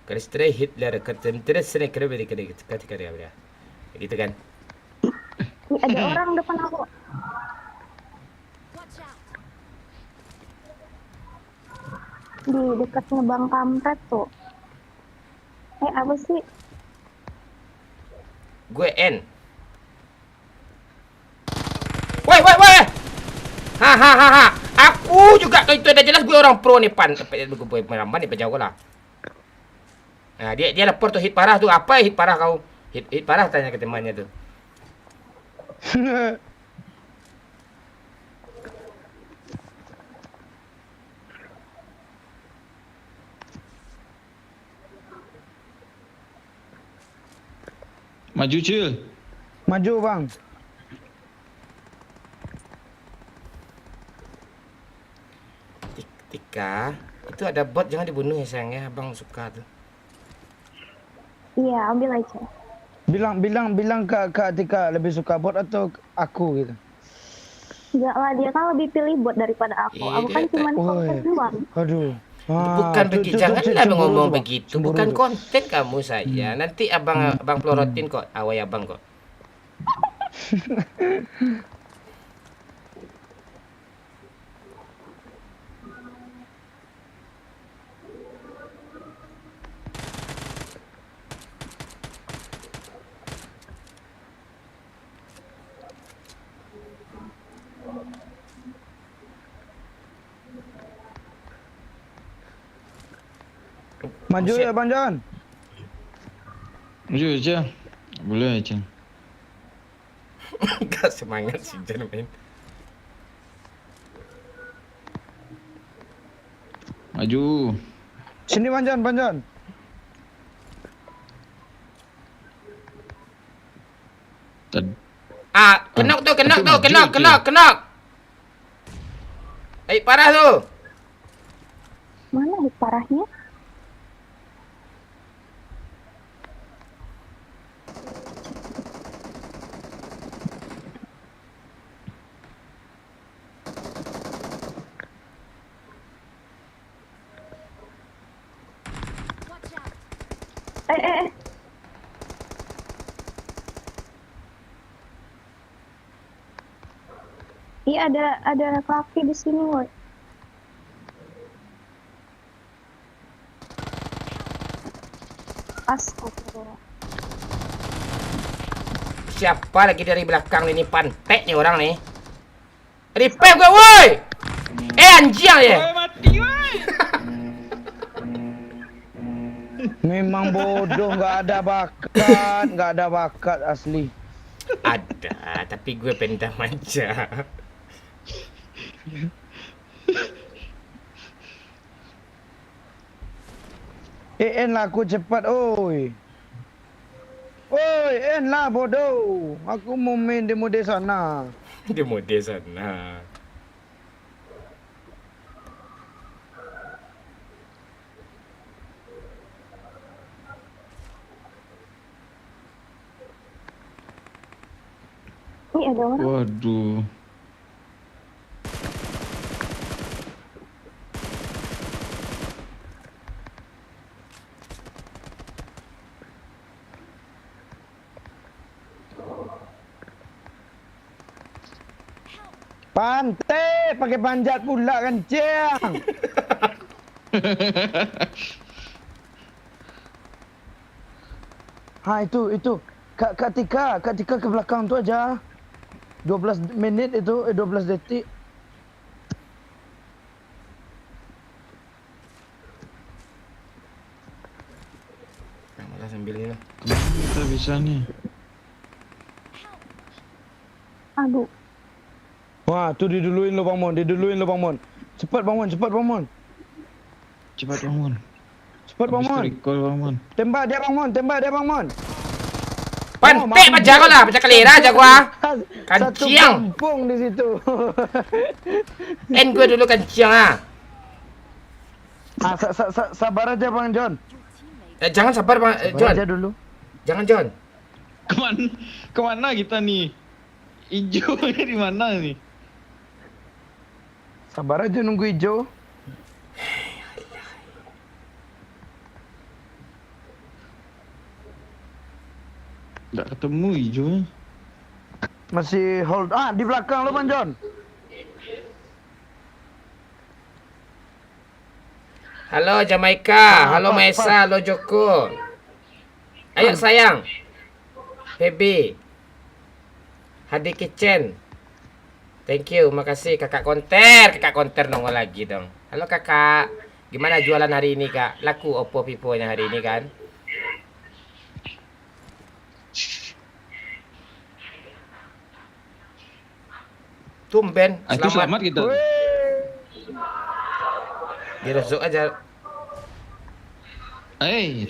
A: Kristre Hitler kertemteresne kreberi kare. Gitu kan?
E: Nih, ada orang depan aku. Di dekatnya Bang Kampret tuh. Apa sih?
A: Gue N. Woi. Ha. Aku juga kalau itu udah jelas gue orang pro nih, Pan. Gue meramban nih jauh lah. Nah, dia lapor tuh hit parah tuh. Apa hit parah kau? Hit parah tanya ke temannya tuh.
F: Maju Cil.
B: Maju, Bang.
A: Tika, itu ada bot, jangan dibunuh ya sayang ya. Abang suka tuh.
E: Iya, ambil aja.
B: Bilang ke Tika lebih suka bot atau aku gitu.
E: Enggak lah, dia kan lebih pilih bot daripada aku.
A: Iya,
E: Aku kan
A: dia-
E: cuma konten doang.
B: Aduh.
A: Bukan begitu, janganlah
B: cemburu
A: ngomong
B: tuh, Bang.
A: begitu.
B: Cemburu
A: Bukan
B: tuh.
A: konten kamu saya. Nanti abang pelorotin kok, awai abang kok.
B: Maju ya, Bang John.
F: Maju aja. Boleh aja.
A: Gak semangat sih Jan main.
F: Maju.
B: Sini Bang John.
A: Kenok tuh,
F: itu maju,
A: kenok. Parah tuh.
E: Mana hit parahnya? Eh. Iya, ada kaki di sini, woi. Astagfirullah.
A: Siapa lagi dari belakang ini, pantek nih orang nih. Repair gue, woi. Anjing ya.
F: Mati woi.
B: Memang bodoh, nggak ada bakat asli.
A: Ada, tapi gue pendam aja.
B: Laku cepat, oi. Oi, end lah bodoh. Aku mau main di mode sana.
A: Di mode sana.
E: Ih, ada orang.
F: Waduh.
B: Pantai, pakai panjat pula kencang. Ha itu. Kak Tika ke belakang tu aja. 12 menit itu, 12 detik.
A: Nah, malah sambil ni lah.
F: Kita bisa nih.
E: Aduh.
B: Wah, tu diduluin lo Bang Mon. Cepat Bang Mon.
F: Cepat bangun.
B: Cepat Bang
F: Habis tu
B: Mon.
F: recall bangun.
B: Tembak dia Bang Mon.
A: Pantai macam kau lah, macam kalera aja gua.
B: Satu
A: Kanciang.
B: kampung di situ.
A: En gue dulu kanciang ah.
B: Sabar aja Bang John.
A: Jangan sabar Bang
B: Sabar aja
A: John.
B: dulu.
A: Jangan John.
F: Kemana kita nih? Ijo di mana nih?
B: Sabar aja nunggu hijau.
F: Nggak ketemu hijaunya.
B: Masih hold. Di belakang lo Bang John.
A: Halo Jamaika, halo Maesa, halo Joko. Ayo sayang. Baby. Hadi Kitchen. Thank you, makasih kakak konter nongol lagi dong. Halo kakak, gimana jualan hari ini kak? Laku Oppo Vivo-nya hari ini kan? Tumben,
F: Itu selamat kita.
A: Dirusuk aja.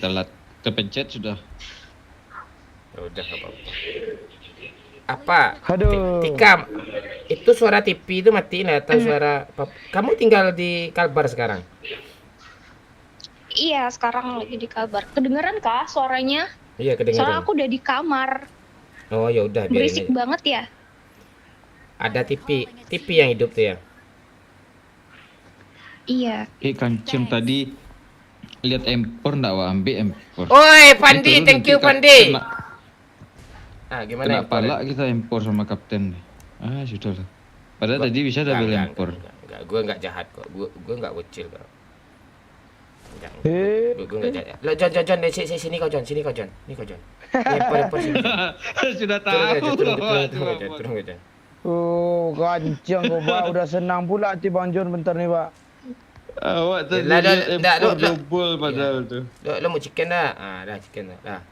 F: Telat. Kepencet sudah.
A: Ya udah nggak apa-apa. Apa?
B: Aduh.
A: Tika, itu suara TV itu matiin atau suara kamu tinggal di Kalbar sekarang?
D: Iya, sekarang lagi di kabar. Kedengeran kah suaranya?
A: Iya
D: Soalnya
A: kedengaran.
D: aku udah di kamar.
A: Oh ya udah biarin
D: Berisik
A: aja.
D: banget ya.
A: Ada TV yang hidup tuh ya.
D: Iya.
F: Kancing tadi lihat empor nggak wah ambil empor.
A: Oi Pandi,
F: Turun
A: thank you
F: nanti
A: Pandi.
F: Kena
A: Gimana empor?
F: pala kita empor sama kapten. Sudah lah. Padahal tadi bisa double empor.
A: Enggak, gue enggak jahat kok. Gue enggak bocil kok. Enggak.
B: Eh.
A: Gue enggak jahat. Lo John, sini kau John. Ini kau John. Empor sini.
F: Sudah
A: Turun aja.
B: Oh, kancang kau Pak. Udah senang pula hati Bang John bentar nih Pak.
F: Awak tadi
A: Lah,
F: lihat
A: dah,
F: empor
A: lo-
F: double padahal tuh.
A: Lo mau chicken dah? Dah chicken dah.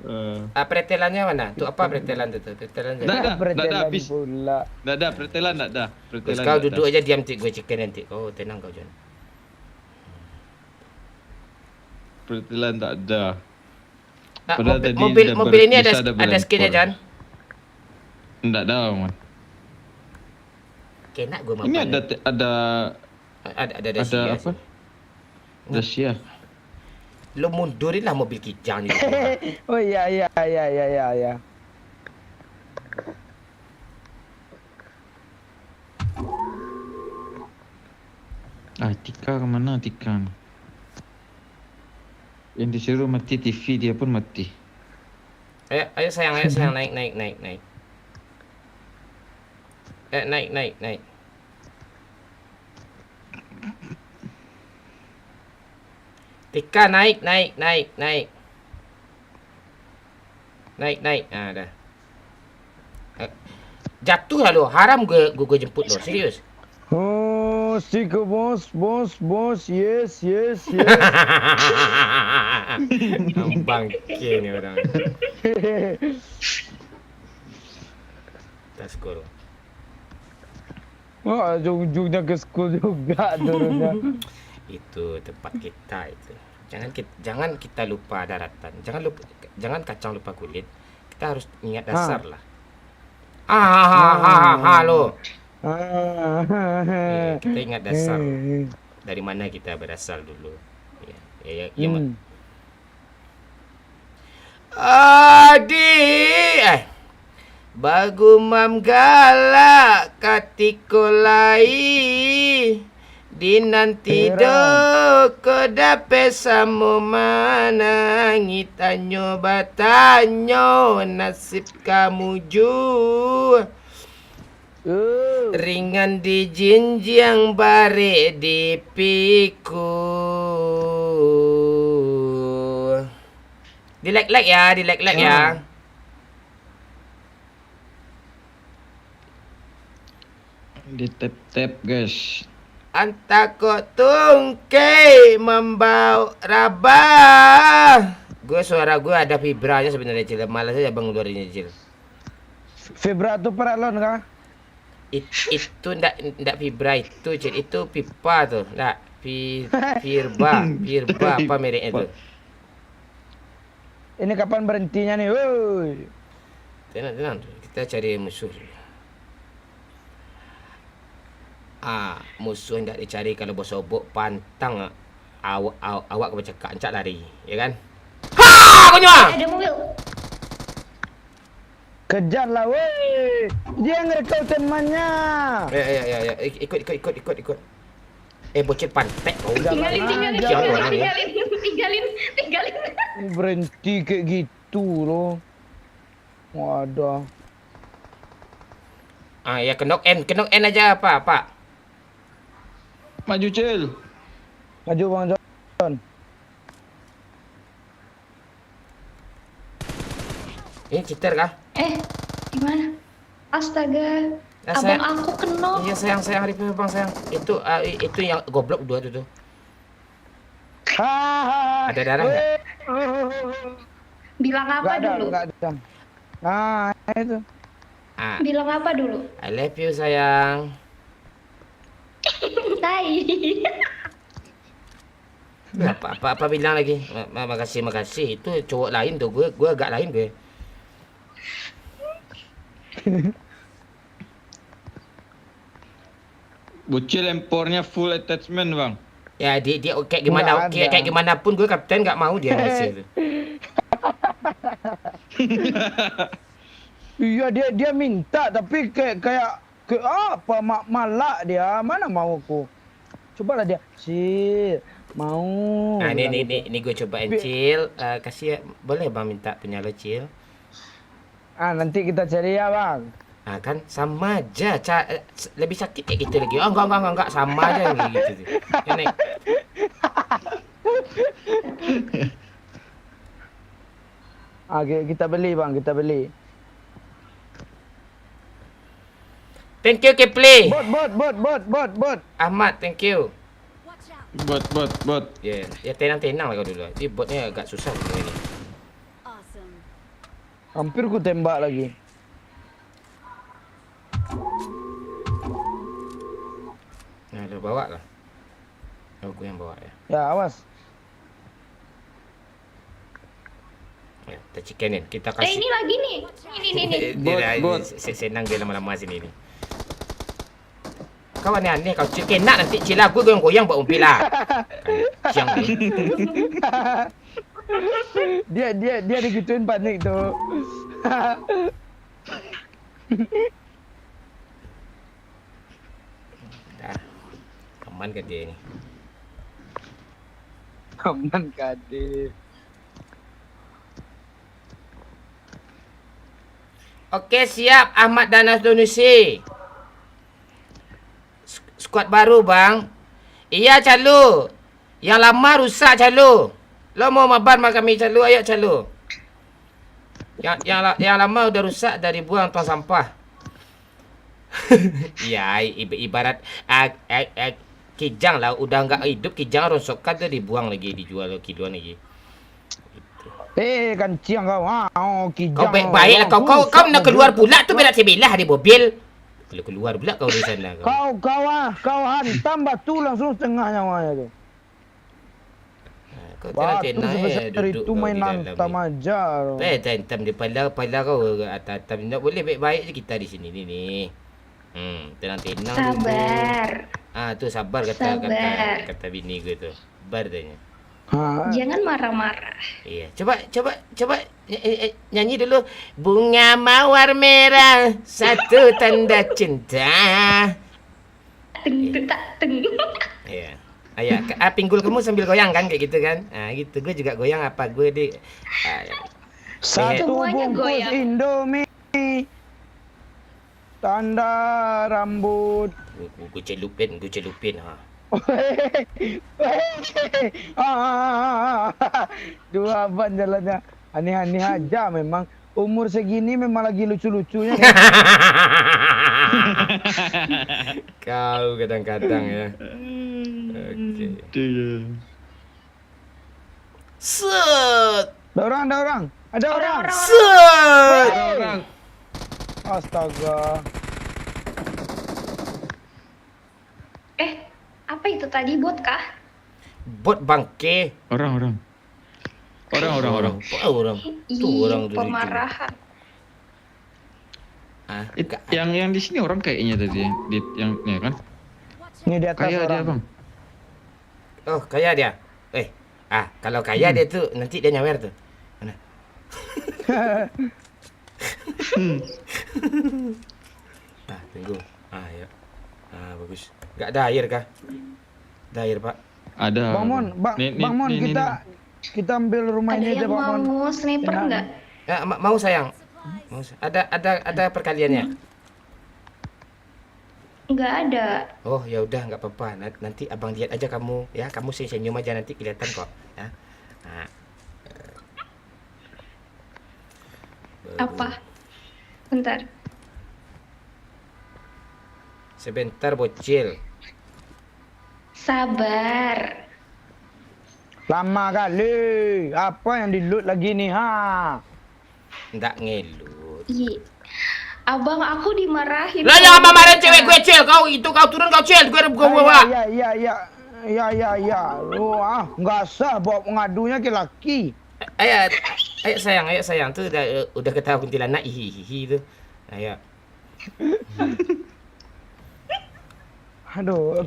F: Eh.
A: Pretelannya mana? Tuh apa pretelan tuh? Pretelan
F: Dah,
A: jadi.
F: dah,
B: Pretelan
F: habis.
B: pula.
F: Nggak ada, pretelan nggak ada.
A: Terus kau duduk aja diam gue chicken nanti. Kau tenang kau John.
F: Pretelan tak ada. Padahal tadi
A: mobil ini
F: bisa double
A: ada skinnya
F: empor.
A: John.
F: Nggak ada, man.
A: Kena gue
F: Ini ada
A: ada sia.
F: apa? Ada sia.
A: Lo mundurin lah mobil kijang ni.
B: Oh iya.
F: Tika kemana Tika? Yang disuruh mati TV dia pun mati.
A: Ayo sayang naik. Naik. Tika naik. Naik. Dah. Jatuh lah lo. Haram gue jemput lo. Serius.
B: Oh, stiker bos. Yes.
A: Bangke ni orang. Tak skor.
B: Wah, ujung-ujungnya ke school juga turunnya.
A: Itu tempat kita itu. Jangan kita lupa daratan. Jangan kacang lupa kulit. kita harus ingat dasar lah. Halo. Kita ingat dasar. Dari mana kita berasal dulu. Ya, Adik Bagumam galak katikolai dinanti do kodape samo mana ngitanyo batanyo nasib kamu ju ringan di jinjang bare di piku. Di like ya, di like ya.
F: Di tap guys.
A: Antako tungke membau rabah. Gue suara gue ada vibranya sebenarnya Cil. Malas aja bang ngeluarinnya Cil.
B: Vibra tuh peralon kah?
A: Itu ndak vibra itu Cil. Itu pipa tuh. Ndak virba apa mereknya tuh?
B: Ini kapan berhentinya nih? Woi.
A: Tenang. Kita cari musuh. Musuh yang tak dicari kalau bosobok pantang awak ke bercakap encak lari, ya kan? Kau nyua.
E: Ada mobil.
B: Kejarlah woi. Dia ngerekau temannya.
A: Ya. Ikut. Bocil pantek kau.
E: Tinggalin.
B: Berhenti kayak gitu loh. Waduh.
A: Ya kenok N aja Pak.
F: Maju Cil.
B: Maju Bang John.
A: Ini cheater kah?
E: Gimana? Astaga.
A: Ya,
E: Abang aku kena.
A: Iya sayang Arif bang sayang. Itu yang goblok dua tuh. Ada darah nggak?
E: Bilang apa dulu?
B: Enggak ada. Nah, itu.
E: Bilang apa dulu?
A: I love you sayang.
E: Tai.
A: Apa bilang lagi? Makasih. Itu cowok lain tuh, gue agak lain gue.
F: Bocil empornya full attachment bang.
A: Ya dia kayak gimana pun gue kapten nggak mau dia ngasih itu.
B: Iya dia minta tapi kayak apa malak dia. Mana mau aku. Cobalah dia. Cil, mau.
A: Nah, ini gue cobain Cil. Kasih ya, boleh Bang minta punya lo Cil.
B: Nanti kita cari ya, Bang.
A: Kan sama aja, lebih sakit kayak gitu lagi. Enggak, sama aja kayak gitu. Ya, Nek.
B: Kita beli, Bang, kita beli.
A: Thank you Kepli.
B: Bot.
A: Ahmad, thank you.
F: Bot.
A: Ya tenang lah kau dulu. Ini botnya agak susah ini.
B: Hampir ku tembak lagi.
A: Nah, lu bawa lah. Aku yang bawa ya.
B: Ya, awas.
A: Ya, kita chickenin. Kita kasih.
E: Ini lagi nih. Ini.
F: Bot.
A: Senang dia lama-lama sini nih. Kau aneh-aneh kau kena nanti cila aku goyang-goyang buat mobil lah. Siang ni.
B: Dia digituin panik tuh.
A: Aman ke dia ni?
B: Aman kade.
A: Okey, siap Ahmad dan Asdonusi. Skuad baru bang. Iya Calu. Yang lama rusak Calu. Lo mau mabar mak kami Calu, ayo Calu. Yang lama udah rusak dari buang tong sampah. Ya ibarat kijang lah, udah enggak hidup kijang rongsokan tuh dibuang lagi, dijual lagi.
B: Kancing kau. Kijang.
A: Kau baik lah kau nak keluar pula tu berat sebelah di mobil. Kalau keluar pula kau dari sana
B: Kau hantam batu langsung setengah nyawanya tu.
A: Kau
B: Batu
A: tenang-tenang
B: sebesar
A: duduk
B: itu
A: kau
B: main
A: di dalam
B: hantam
A: ni.
B: aja.
A: Hantam di pala kau atam tak boleh baik-baik je kita di sini ni. Tenang-tenang dulu.
E: Sabar.
A: Tu sabar
E: Sabar.
A: kata bini gue tu. Sabar tanya.
B: Ha.
E: Jangan marah-marah.
A: Iya, coba nyanyi dulu. Bunga mawar merah, satu tanda cinta.
E: Teng tak teng.
A: Iya. Pinggul kamu sambil goyang kan kayak gitu kan? Gitu. Gue juga goyang apa gue di
B: Satu
E: Semuanya
B: bungkus
E: goyang.
B: Indomie. Tanda rambut.
A: gue celupin ha.
B: Dua ban jalannya. Aneh-aneh aja memang. Umur segini memang lagi lucu-lucunya.
A: Kau kadang-kadang ya. Oke.
F: Itu je.
A: Set.
B: Ada orang.
A: Set.
F: Orang.
B: Astaga.
E: Apa itu tadi bot kah?
A: Bot bangke.
F: Orang.
A: Orang.
E: Ih,
A: Tuh orang tu.
E: pemarahan.
F: Yang di sini orang kayaknya tadi yang ni kan.
B: Ini di atas
F: Kaya dia
B: orang.
F: bang.
A: Oh, kaya dia. Kalau kaya dia tu nanti dia nyawer tu. Mana? Tunggu. Ya. Bagus. Enggak ada air kah? Ada air, Pak.
F: Ada.
B: Bang Mon, Bang Mon, kita ambil rumah
E: Ada
B: ini aja
E: yang
B: Bang Mon.
E: mau sniper
B: Tenang.
E: nggak?
A: Mau sayang. Ada perkaliannya.
E: Nggak ada.
A: Oh, ya udah enggak apa-apa. Nanti Abang lihat aja kamu ya. Kamu senyum aja nanti kelihatan kok, ya.
E: Apa? Bentar.
A: Sebentar bocil.
E: Sabar.
B: Lama kali. Apa yang di-loot lagi nih, ha?
A: Enggak ngelut.
E: Iya. Abang aku dimarahin.
A: Lah jangan marahin cewek gue, Cil. Kau turun kau, Cil. Gue bawa.
B: Ya. Oh, enggak sah bawa pengadunya ke laki.
A: Ayo sayang tu udah ketahui kuntilanak hihihi tu. Ayo.
B: Aduh,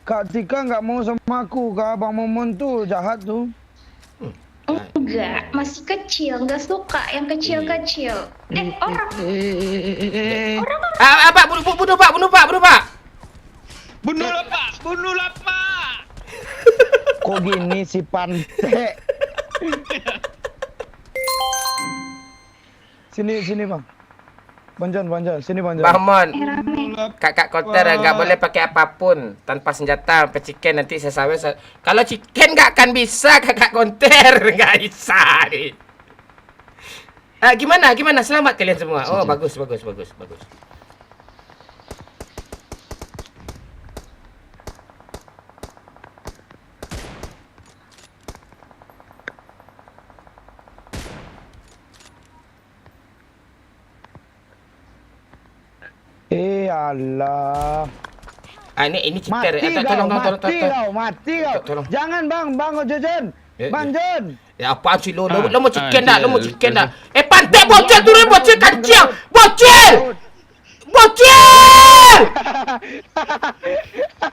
B: Kak Tika enggak mau sama aku, Kak Abang Momon tu jahat tu.
E: Enggak, masih kecil, nggak suka yang kecil-kecil. Orang.
A: Apa bunuh Pak.
F: Bunuhlah Pak.
B: Kok gini si Pante? Sini Bang. Banjon, sini Banjon.
A: Bang Mon.
E: Rame.
A: Kakak Koter enggak boleh pakai apapun tanpa senjata. Sampai chicken nanti saya sawer. Kalau chicken enggak akan bisa Kakak Konter. Enggak bisa nih. Gimana? Selamat kalian semua. Oh, bagus.
B: Allah.
A: Ini cheater.
B: Mati kau.
A: Tolong.
B: Jangan Bang Ojojon. Bang Jon.
A: Ya apaan sih lo mau chicken dah. Pantai bocil turun bocil kancil.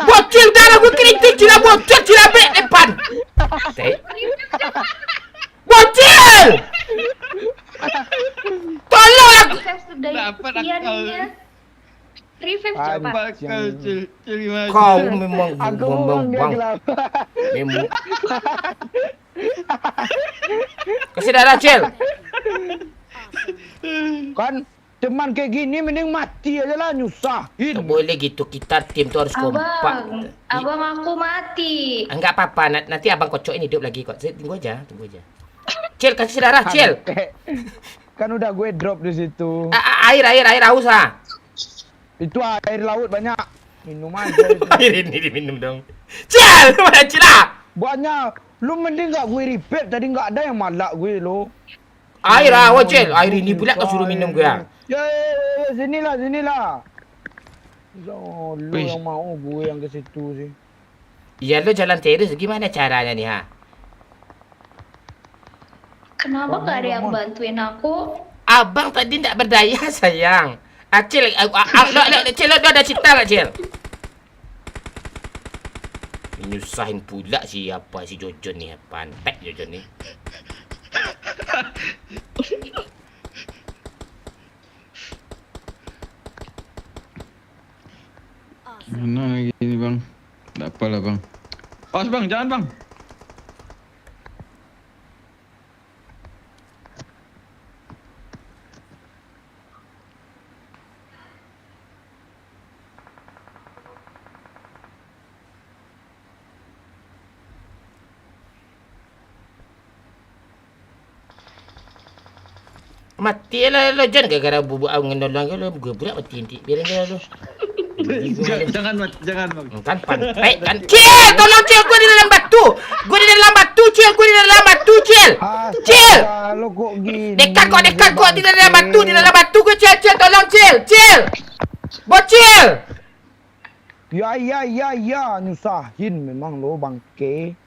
A: Bocil darah gue kritik cila bocil cila be depan. Bocil. Tolong aku.
E: Revive sudah
F: Dapat
E: impiannya. Revive cepat.
F: Bakal Cil gimana?
A: Kau memang
B: Aku memang dia gelap.
A: memang. Kasih darah Cil.
B: Kan teman kayak gini mending mati aja lah, nyusahin.
A: Tak boleh gitu, kita tim tu harus kompak.
E: Abang aku mati.
A: Enggak apa-apa, nanti abang kocok ini hidup lagi kok. Tunggu aja. Cil, kasih darah, Cil.
B: Kan udah gue drop di situ.
A: Air haus ah.
B: Itu air laut banyak. Minum aja itu.
A: Air ini diminum dong. Cil, mana Cil ah?
B: Banyak. Lu mending gak gue repair, tadi gak ada yang malak gue lo.
A: Air ah, Cil. Air ini pula kau suruh minum gue ah.
B: Ya, sinilah. Oh, lu
F: Wih.
B: yang mau gue yang ke situ sih.
A: Ya lo jalan terus gimana caranya nih ha?
E: Kenapa gak ada yang bantuin aku?
A: Abang tadi tidak berdaya sayang. Acil, Cil, lo ada cerita nggak Cil? Nyusahin pula siapa si Jojon nih, pantek Jojon nih.
F: Mana lagi ni bang? Tak apalah bang. Pas bang, jangan bang.
A: Mati lah lo Jon gara-gara bubuk angin dolang lo gue pula mati nanti biarin dia lo.
F: Jangan bang.
A: Kan pantai kan. Cil, tolong Cil, gue di dalam batu. Gue di dalam batu Cil, gue di dalam batu Cil. Cil.
B: Lo kok gini?
A: Dekat kok di dalam batu gue Cil, tolong Cil. Bocil.
B: Ya, nyusahin memang lo bangke.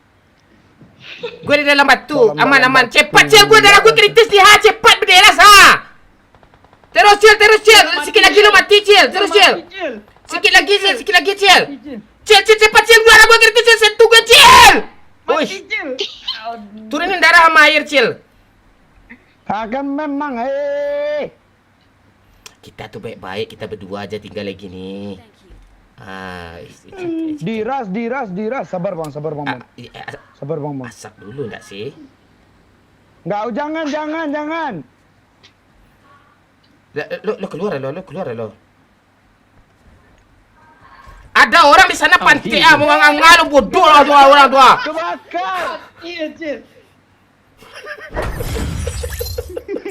A: Gue di dalam batu, aman. Cepat Cil, gue darah gue kritis nih ha, cepat berderas ha. Terus Cil. Sikit lagi lo mati Cil, terus Cil. Sikit lagi Cil. Cil, cepat Cil, darah gue kritis Cil, sentuh gue Cil. Uish. Turunin darah sama air Cil.
B: Akan memang
A: Kita tuh baik-baik, kita berdua aja tinggal lagi nih.
B: Diras. Sabar bang. Sabar bang.
A: Masak dulu enggak sih?
B: Enggak, jangan.
A: Lo keluar lo. Ada orang di sana pantai mau ngangal bodoh lah tuh orang tua.
B: Kebakar.
C: Iya, Cil.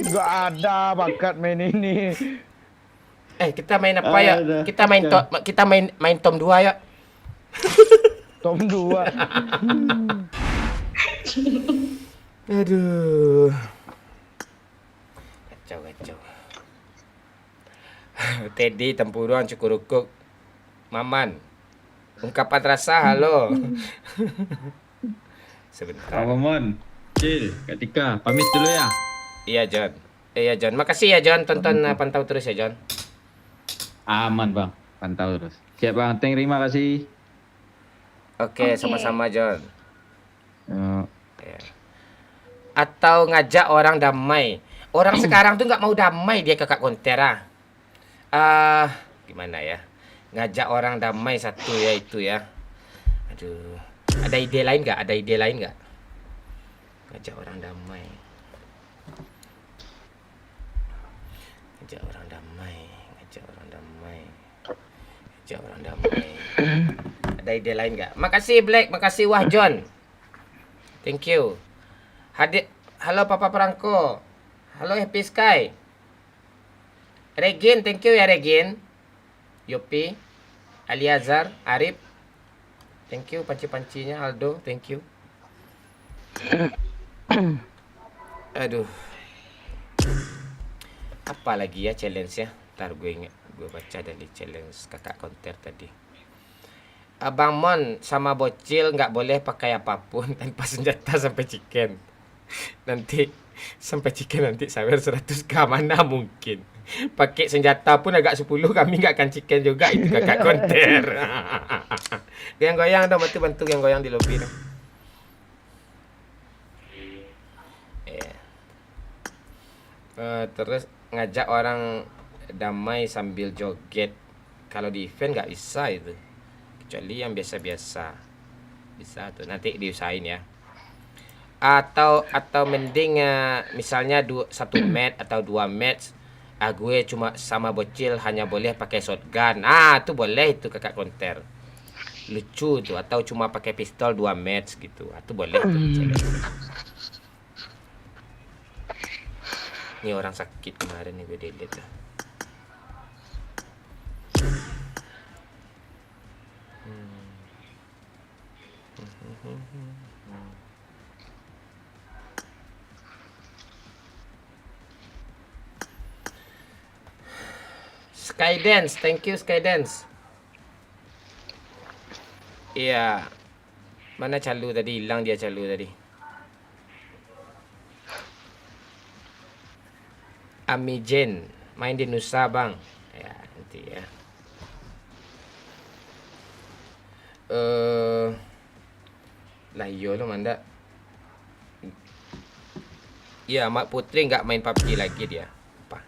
B: Enggak ada bakat main ini.
A: Kita main apa ya? Kita main Tom 2 ya.
B: Tom 2.
A: Aduh. Kacau. Teddy, Tempuruan, Cukurukuk, Maman. Ungkapan rasa, halo. Sebentar.
F: Mon. Cil, Kak Tika, pamit dulu ya.
A: Iya John. Makasih ya John, tonton pantau terus ya John.
F: Aman bang, pantau terus. Siap bang, terima kasih.
A: Oke, sama-sama John.
F: Ya.
A: Ya. Atau ngajak orang damai. Orang sekarang tuh nggak mau damai dia kakak Kontera. Gimana ya? Ngajak orang damai satu ya itu ya. Aduh, ada ide lain nggak? Ngajak orang damai. Ada ide lain nggak? Makasih Black, makasih Wah John. Thank you. Halo Papa Perangko. Halo Happy Sky. Regin, thank you ya Regin. Yopi, Aliazar, Arif. Thank you panci-pancinya Aldo, thank you. Aduh. Apa lagi ya challenge-nya? Ntar gue baca dari challenge kakak konter tadi. Abang Mon sama Bocil nggak boleh pakai apapun tanpa senjata sampai chicken. Nanti sampai chicken nanti sawer 100k mana mungkin. Pakai senjata pun agak 10 kami nggak akan chicken juga itu kakak konter. Yang goyang dong, bantu yang goyang di lobby dong. Terus ngajak orang damai sambil joget. Kalau di event nggak bisa itu, kecuali yang biasa-biasa bisa tuh, nanti diusahain ya. Atau mending misalnya 1 match atau 2 match, gue cuma sama Bocil hanya boleh pakai shotgun. Itu boleh itu kakak konter, lucu tuh. Atau cuma pakai pistol 2 match gitu, itu boleh tuh. Ini orang sakit kemarin nih gue delete lah. Skydance, thank you Skydance. Iya, Mana Calu tadi? Hilang dia Calu tadi. Amijen. Main di Nusa bang. Ya nanti ya. Lah iyo lo manda. Ya Mak Putri nggak main PUBG lagi dia. Apa?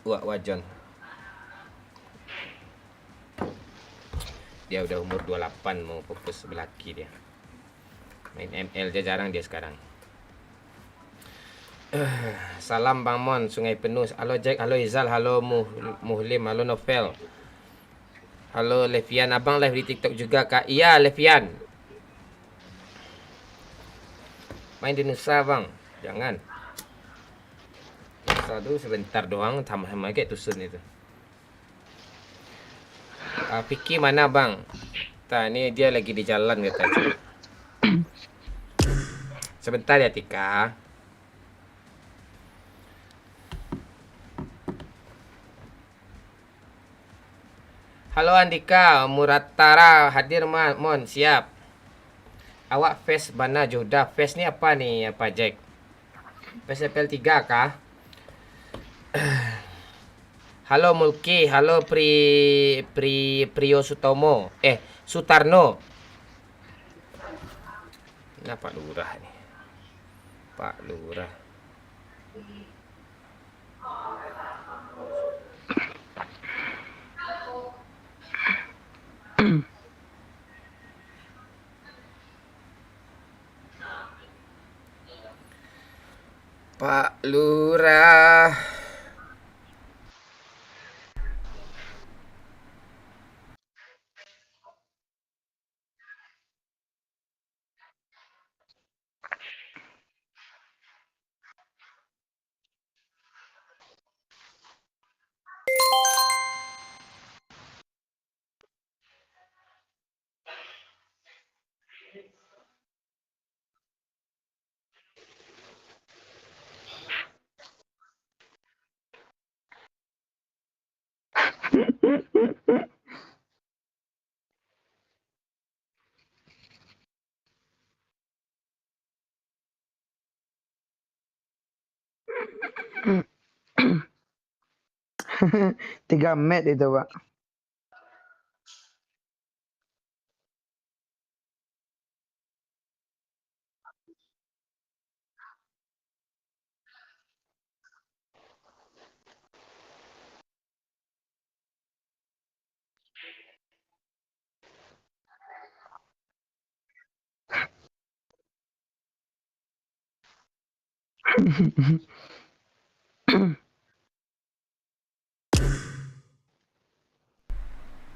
A: Wajon. Dia udah umur 28 mau fokus belaki dia. Main ML dia jarang dia sekarang. Salam Bang Mon, Sungai Penuh. Halo Jack, halo Izal, halo Muhlim, halo Novel. Halo Levian, abang live di TikTok juga kak? Iya Levian. Main di Nusa bang, jangan. Nusa dulu sebentar doang, sama-sama kayak tusun itu. Piki mana bang? Tah ini dia lagi di jalan katanya. Sebentar ya Tika. Halo Andika, Muratara hadir Mon, siap. Awak face mana Joda? Face ni apa ni apa Jack? Face FL 3 kah? Halo Mulki, halo Priyo Sutomo. Sutarno. Nah Pak Lurah nih. Pak Lurah. Pak Lurah.
B: Tiga met itu pak.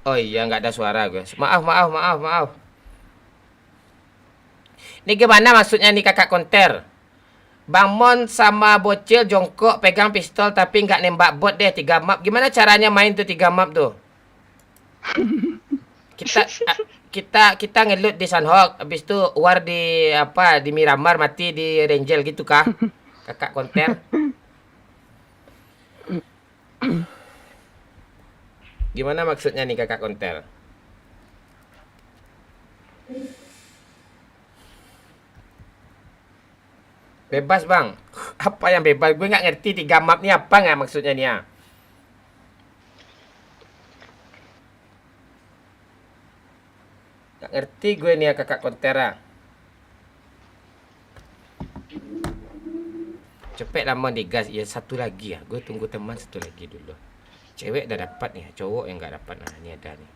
A: Oh iya nggak ada suara gue. Maaf. Ini gimana maksudnya nih kakak konter? Bang Mon sama bocil jongkok pegang pistol tapi nggak nembak bot deh 3 map. Gimana caranya main tuh 3 map tuh? Kita ngelut di Sunhawk, habis itu war di di Miramar, mati di Rangel gitu kah? Kakak konter. Gimana maksudnya nih kakak konter? Bebas bang. Apa yang bebas? Gue nggak ngerti 3 map nih apa nggak maksudnya nih ya. Nggak ngerti gue nih ya kakak kontera. Cepet lah mau digas. Ya satu lagi ya. Gue tunggu teman satu lagi dulu. Cewek udah dapat nih. Cowok yang nggak dapat. Nah ini ada nih.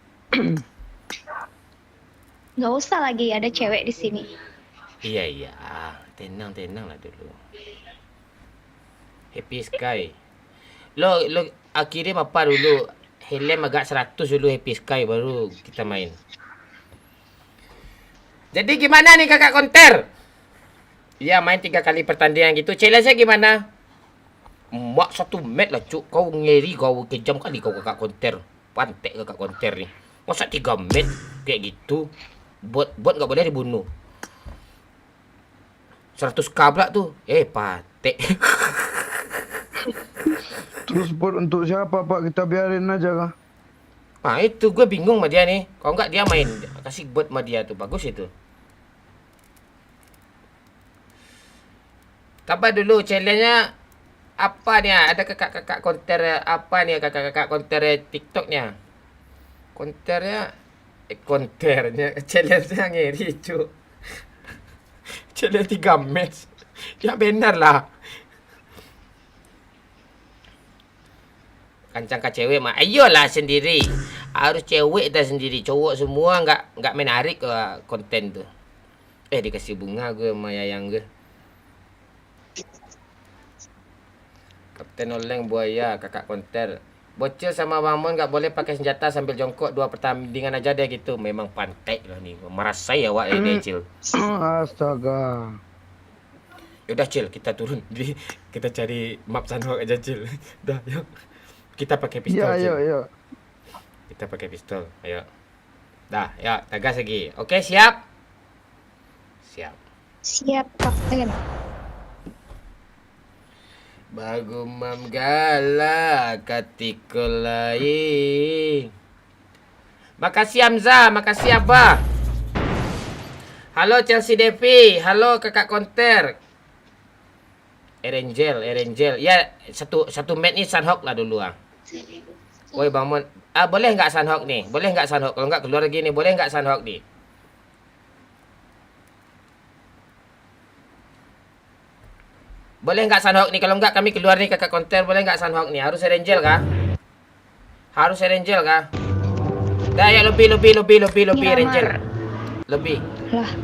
D: Nggak usah lagi ada cewek di sini.
A: Iya. Tenang lah dulu. Happy Sky. Lo kirim apa dulu? Helm agak 100 dulu Happy Sky baru kita main. Jadi gimana nih kakak konter? Iya main 3 kali pertandingan gitu. Challenge-nya gimana? Mak 1 match lah cuk. Kau ngeri kau kejam kali kau kakak konter. Pantek kakak konter nih. Masa 3 match kayak gitu? Bot nggak boleh dibunuh. 100k pula tuh. Patek.
B: Terus bot untuk siapa pak? Kita biarin aja kah?
A: Nah itu gue bingung sama dia nih. Kalau nggak dia main kasih bot sama dia tuh bagus itu. Kabar dulu challenge-nya apa nih? Ada kakak-kakak konter apa nih kakak-kakak konter TikTok-nya? Konternya challenge-nya ngeri cu. Challenge 3 match. Ya benar lah. Kancang cewek mah ayolah sendiri. Harus cewek dah sendiri. Cowok semua nggak menarik ke konten tuh. Dikasih bunga gue sama yayang gue. Kapten Oleng buaya kakak konter. Bocil sama Mamon nggak boleh pakai senjata sambil jongkok 2 pertandingan aja deh gitu. Memang pantai lah nih. Merasai ya wak ini Cil.
B: Astaga.
A: Yaudah Cil kita turun. Jadi kita cari map Sunhawk aja Cil. Dah yuk. Kita pakai pistol Cil.
B: Yo.
A: Kita pakai pistol. Ayo. Dah, ya, tegas lagi. Oke, siap? Siap.
D: Siap, Kapten.
A: Bagumam gala katikulai. Makasih Hamzah, makasih Abah. Halo Chelsea Devi, halo kakak konter. Erangel. Ya, satu match nih Sunhawk lah dulu ah. Woi Bang Mon, boleh nggak Sunhawk nih? Boleh nggak Sunhawk? Kalau nggak keluar lagi nih, boleh nggak Sunhawk nih? Boleh nggak Sunhawk nih? Kalau nggak kami keluar nih kakak konter, boleh nggak Sunhawk nih? Harus Erangel kah? Harus Erangel kah? Dah ya lebih Erangel. Lebih.
D: Lah,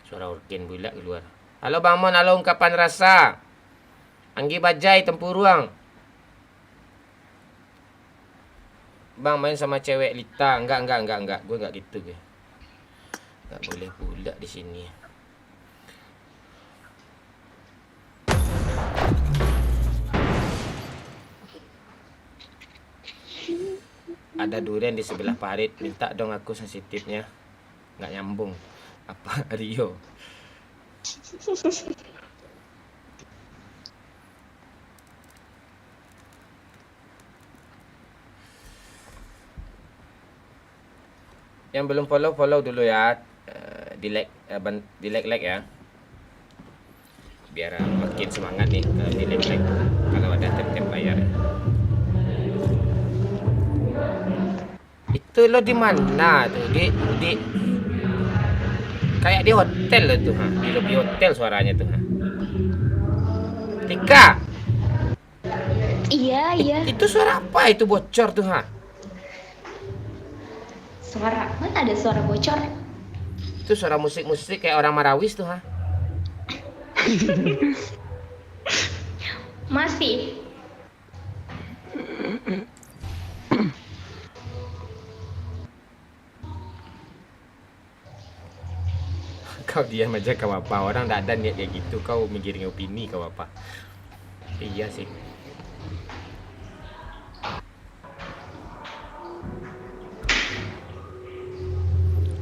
A: Suara organ bulat keluar. Halo Bang Mon, halo ungkapan rasa. Anggi Bajai Tempuruang. Bang main sama cewek Lita. Enggak. Gue enggak gitu gue. Enggak boleh pula di sini. Ada durian di sebelah parit. Minta dong aku sensitifnya. Enggak nyambung. Apa Rio? Yang belum follow dulu ya. Di like ya. Biar makin semangat nih kalau di like. Kalau ada tap layar. Itu lo di mana tuh? Di kayak di hotel lo tuh, ha. Di lobi hotel suaranya tuh, ha. Tika.
E: Iya.
A: Itu suara apa itu bocor tuh, ha?
E: Suara, mana ada suara bocor?
A: Itu suara musik kayak orang Marawis tuh, ha.
E: Masih.
A: Kau diam aja kau apa? Orang tak ada niat kayak gitu. Kau mikirin opini kau apa? Iya sih.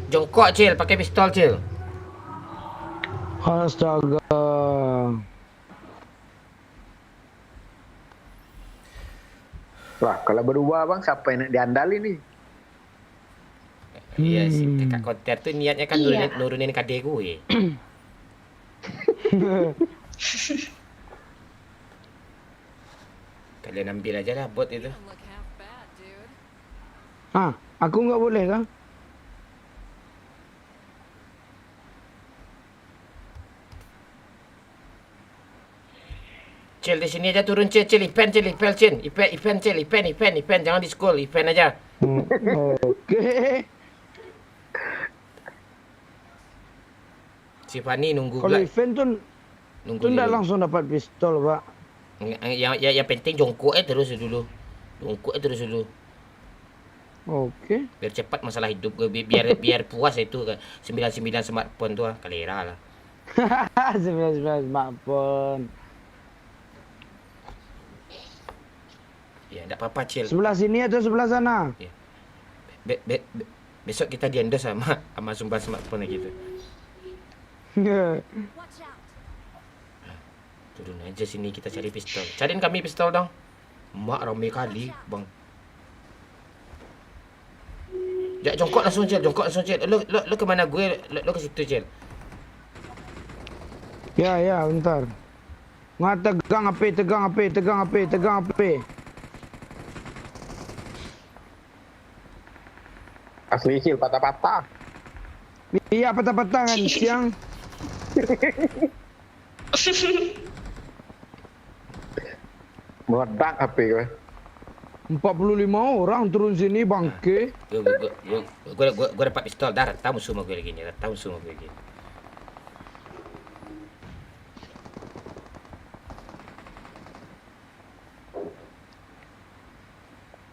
A: Jongkok Cil, pakai pistol Cil.
B: Astaga.
I: Wah, kalau berdua bang, siapa yang nak diandalin nih?
A: Iya sih, kakak konter tuh niatnya kan
E: Iya.
A: nurunin KD gue. Kalian ambil aja lah bot itu.
B: Aku nggak boleh kah?
A: Cil di sini aja turun Cil, event Cil, jangan di school, event aja.
B: Oke.
A: Si Fani nunggu
B: Kalau
A: pula.
B: event tuh nggak langsung dapat pistol, Pak.
A: Yang penting jongkok terus dulu.
B: Oke.
A: Biar cepat masalah hidup gue, biar puas itu 99 smartphone tuh kalera lah.
B: 19 smartphone.
A: Ya, enggak apa-apa Cil.
B: Sebelah sini atau sebelah sana?
A: Ya. Besok kita diendos sama sumpah smartphone gitu. Turun aja sini kita cari pistol. Cariin kami pistol dong. Mak rame kali, Bang. Ya, jongkok langsung Cil, jongkok langsung Cil. Lo ke mana gue? Lo ke situ Cil.
B: Ya, bentar. Nggak tegang api.
I: Asli Cil, patah-patah.
B: Iya, patah-patah kan siang.
I: Meledak HP gue.
B: 45 orang turun sini bangke.
A: Gue dapat pistol. Dah tahu musuh gue lagi ni. Tahu musuh gue lagi.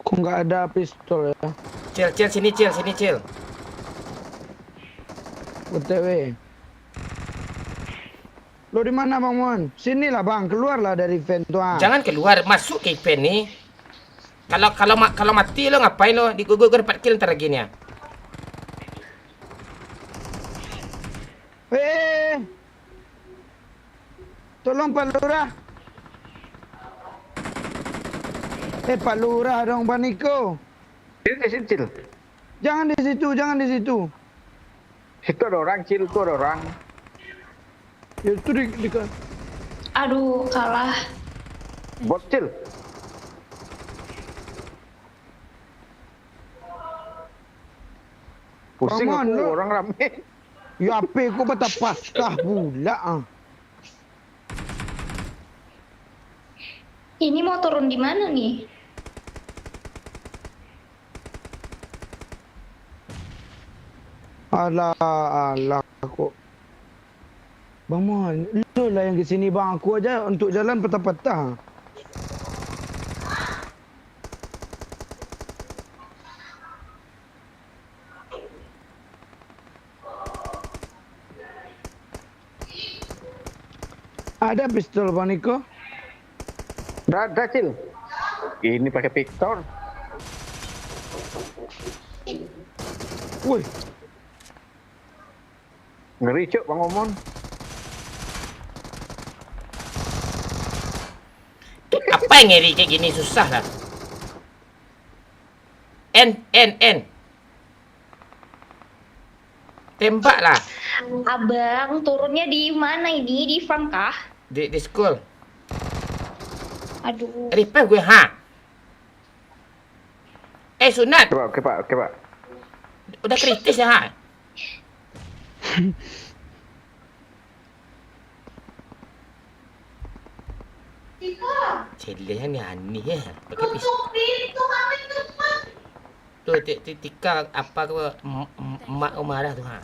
B: Kok nggak ada pistol ya?
A: Cil, sini Cil.
B: OTW. Lo di mana Bang Mon? Sinilah Bang, keluarlah dari vent tuh.
A: Jangan keluar, masuk ke event nih. Kalau mati lo ngapain lo? Gue dapat kill ntar lagi nih ya.
B: Tolong Pak Lurah. Pak Lurah dong Pak Niko.
I: Sini Cil.
B: Jangan di situ.
I: Situ ada orang Cil, itu ada orang.
B: Ya itu di
D: Aduh, kalah.
I: Bot Cil. Pusing
B: Paman,
I: aku,
B: lu.
I: orang rame.
B: Ya apa kok patah patah pula
D: Ini mau turun di mana nih?
B: Alah kok. Bang Mon, lu lah yang kesini bang. Aku aja untuk jalan patah-patah. Ada pistol Bang Niko?
I: Ada Cil. Ini pakai pistol.
B: Woi,
I: Ngeri cuk Bang Omon.
A: Apa yang ngeri kayak gini susah lah. N. Tembak lah.
D: Abang, turunnya di mana ini? Di farm kah?
A: Di school.
D: Aduh.
A: Repair gue ha. Sunat.
I: Oke Pak.
A: Udah kritis ya ha. Celeh ni aneh ya. Pakai pistol. Tuh, Tika apa ke emak marah tu ha.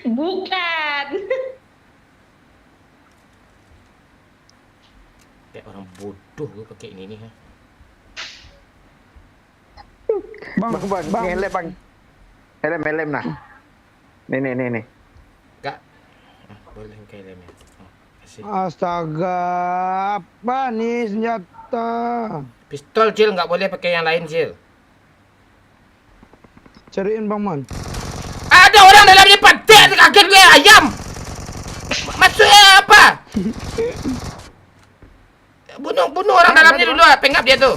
D: Bukan.
A: Kayak orang bodoh gue pakai ini nih ha.
I: Bang, ngelem Bang. Helm nah. Nih.
A: Enggak. Boleh pakai lem ya. Kasih.
B: Astaga, apa nih senjata?
A: Pistol Cil, nggak boleh pakai yang lain Cil.
B: Cariin Bang Mon.
A: Ada orang dalam ni patek kaget gue ayam. Maksudnya apa? Bunuh orang dalam ni dulu, pengap dia tu.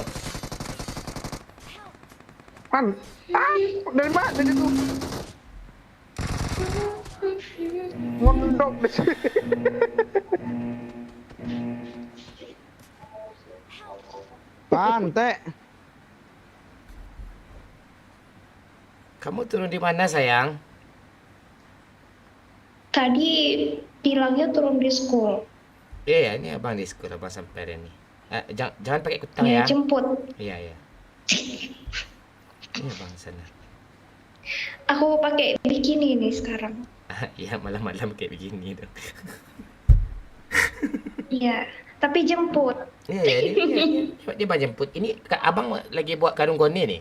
I: Dari mana dari itu? Mondok di sini.
B: Pantek.
A: Kamu turun di mana sayang?
D: Tadi bilangnya turun di school.
A: Iya, ini abang di sekolah abang sampai hari ni. Jangan pakai kutang
D: Ya,
A: ya.
D: jemput.
A: Iya. Ini abang sana.
D: Aku pakai bikini nih sekarang.
A: Iya, malam-malam kayak begini tu.
D: Iya, tapi jemput.
A: Iya, dia abang jemput. Ini abang lagi buat karung goni ni.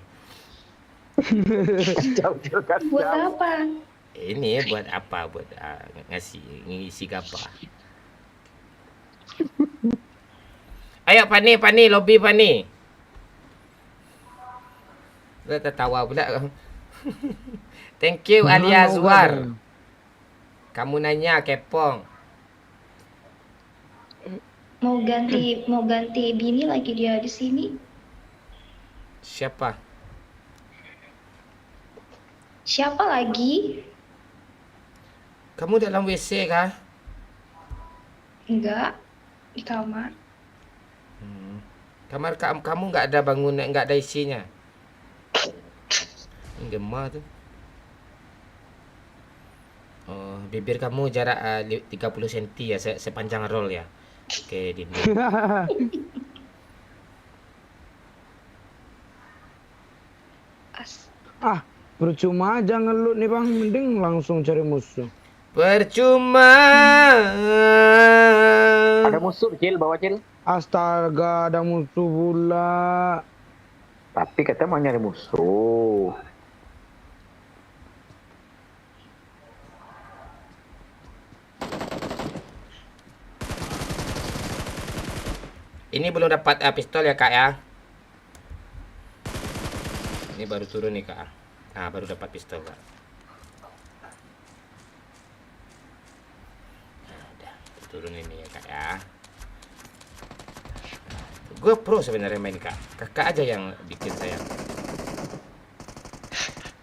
I: Jauh kan.
D: Buat apa?
A: Ini buat apa? Buat ngisi gambar. Ayo Pani, lobby Pani. Dah tertawa pula. Thank you alias War. Kamu nanya kepong.
D: Mau ganti bini lagi dia di sini.
A: Siapa?
E: Siapa lagi?
A: Kamu dalam WC kah?
E: Enggak, di kamar.
A: Kamar kamu nggak ada bangunan, nggak ada isinya. Gemar tuh. Oh, bibir kamu jarak 30 cm ya, sepanjang roll ya. Oke, Dinda.
E: As.
B: Ah, percuma aja ngelut nih bang, mending langsung cari musuh.
A: Percuma.
I: Ada musuh, Cil, bawa Cil.
B: Astaga, ada musuh pula.
I: Tapi kita mau nyari musuh.
A: Ini belum dapat pistol ya kak ya. Ini baru turun nih kak. Nah baru dapat pistol kak. Nah, udah turun ini ya kak ya. Gue pro sebenarnya main kak. Kakak aja yang bikin saya.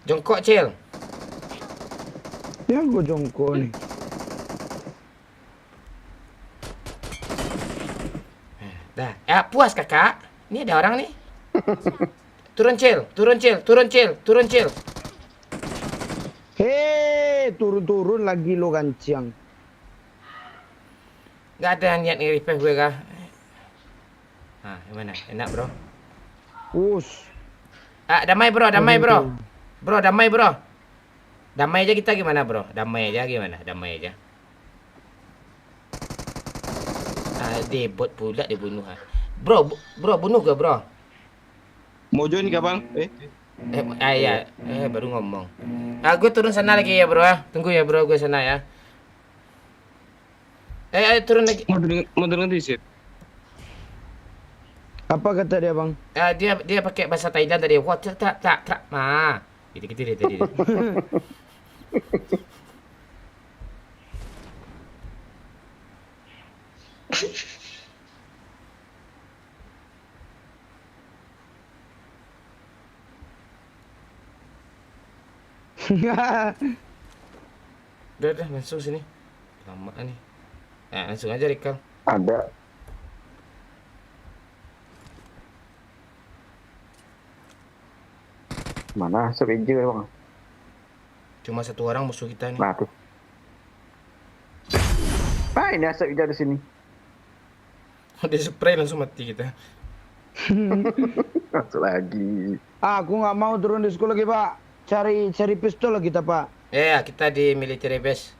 A: Jongkok Cil.
B: Ya gue jongkok nih.
A: Dah, puas kakak. Ini ada orang nih. Turun Cil, turun Cil, turun Cil, turun Cil.
B: Hei, turun-turun lagi lo ganciang.
A: Gak ada niat nge-revive gue kah? Nah, gimana? Enak bro?
B: Us.
A: Damai bro, damai bro. Bro, damai bro. Damai aja kita gimana bro? Damai aja gimana? Damai aja. Bot pula dibunuh. Bro, bunuh gue bro.
F: Mau join kah bang?
A: Ya. Baru ngomong. Gue turun sana lagi ya bro. Tunggu ya bro, gue sana ya. Turun lagi.
F: Mau turun di situ.
B: Apa kata dia bang?
A: Dia pakai bahasa Thailand tadi. Wah, tak. Nah, gitu dia tadi. Udah langsung sini. Lama nih. Langsung aja Rikal.
I: Ada. Mana asap hijau ya bang?
A: Cuma satu orang musuh kita nih.
I: Nah tuh. Ini asap hijau di sini.
A: Dia spray langsung mati kita.
I: Masuk lagi.
B: Aku nggak mau turun di sekolah lagi pak. Cari pistol kita pak.
A: Ya, kita di military base.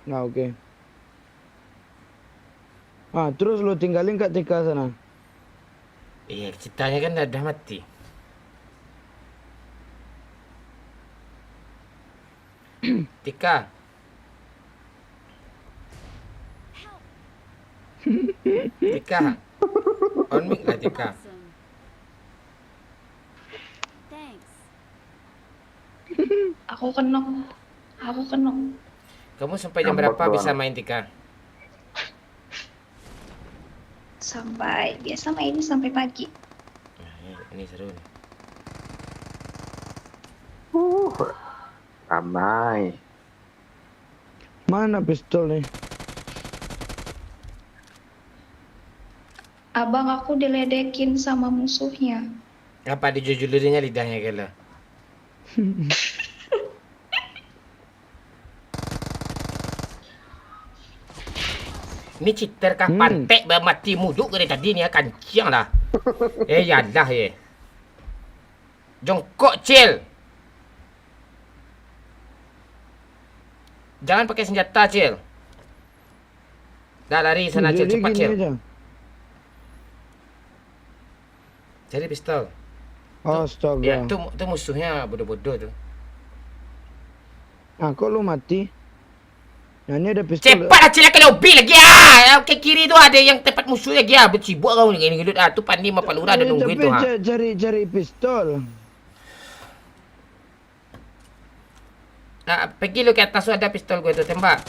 B: Nah oke. Terus lo tinggalin Kak Tika sana.
A: Iya, ceritanya kan udah mati. Tika. Tika. On mic lah Tika.
E: Aku kenok.
A: Kamu sampai jam berapa bisa main Tika?
E: Biasa main sampai pagi.
A: Ini seru nih.
I: Ramai.
B: Mana pistol nih?
E: Abang aku diledekin sama musuhnya.
A: Apa dijujulurinnya lidahnya kalau? Ini cheater kah pantek mati muduk dari tadi ni kancing lah. Yalah ye. Jongkok Cil. Jangan pakai senjata Cil. Dah lari sana Cil, cepat Cil. Cari pistol.
B: Astaga.
A: Ya, tu musuhnya bodoh-bodoh tu.
B: Kok lu mati? Nah, ini ada pistol.
A: Cepatlah Cil, ke lobby lagi ke kiri tu ada yang tempat musuh lagi Bersibuk kau ni gelut tu pandi mapa lurah ada nungguin tu
B: Cari pistol.
A: Pergi lu ke atas tu ada pistol gue tu tembak.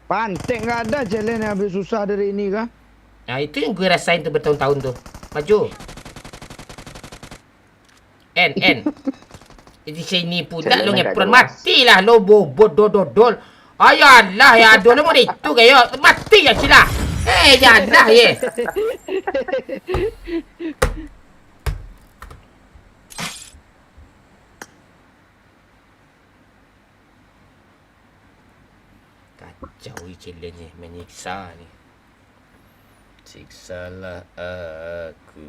B: Pantek nggak ada jalan yang habis susah dari ini kah?
A: Itu yang gue rasain tu bertahun-tahun tu. Maju. N. Di sini pula
I: Challenge
A: lo
I: agak
A: ngepron.
I: jelas.
A: Matilah lo bobot dodol. Ayalah ya dol mo itu kayo. Mati ya sila. Janganlah ye. Kacau ni challenge ni, menyiksa ni. Siksalah aku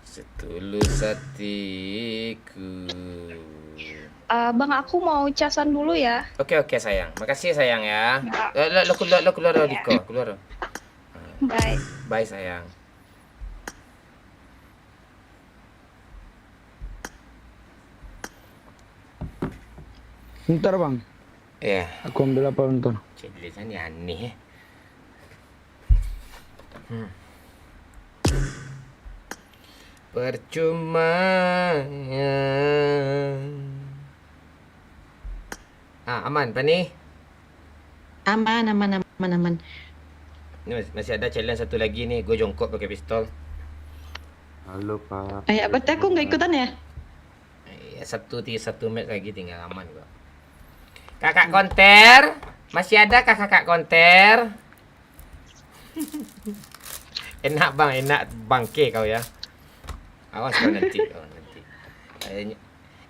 A: setulus hatiku.
D: Bang, aku mau casan dulu ya.
A: Oke sayang, makasih sayang ya. Lo keluar Diko, keluar.
D: Bye.
A: Bye sayang.
B: Bentar bang,
A: Ya,
B: aku ambil apa bentar.
A: challenge ni aneh. Percuma ya. Aman, Pani?
J: Aman.
A: Ni masih ada challenge satu lagi nih, gue jongkok pakai pistol.
F: Halo Pak.
J: Ya, berarti aku nggak ikutan ya?
A: Satu match lagi tinggal aman gua. Kakak konter, masih ada kakak konter? Enak bangke kau ya. Awas kau nanti.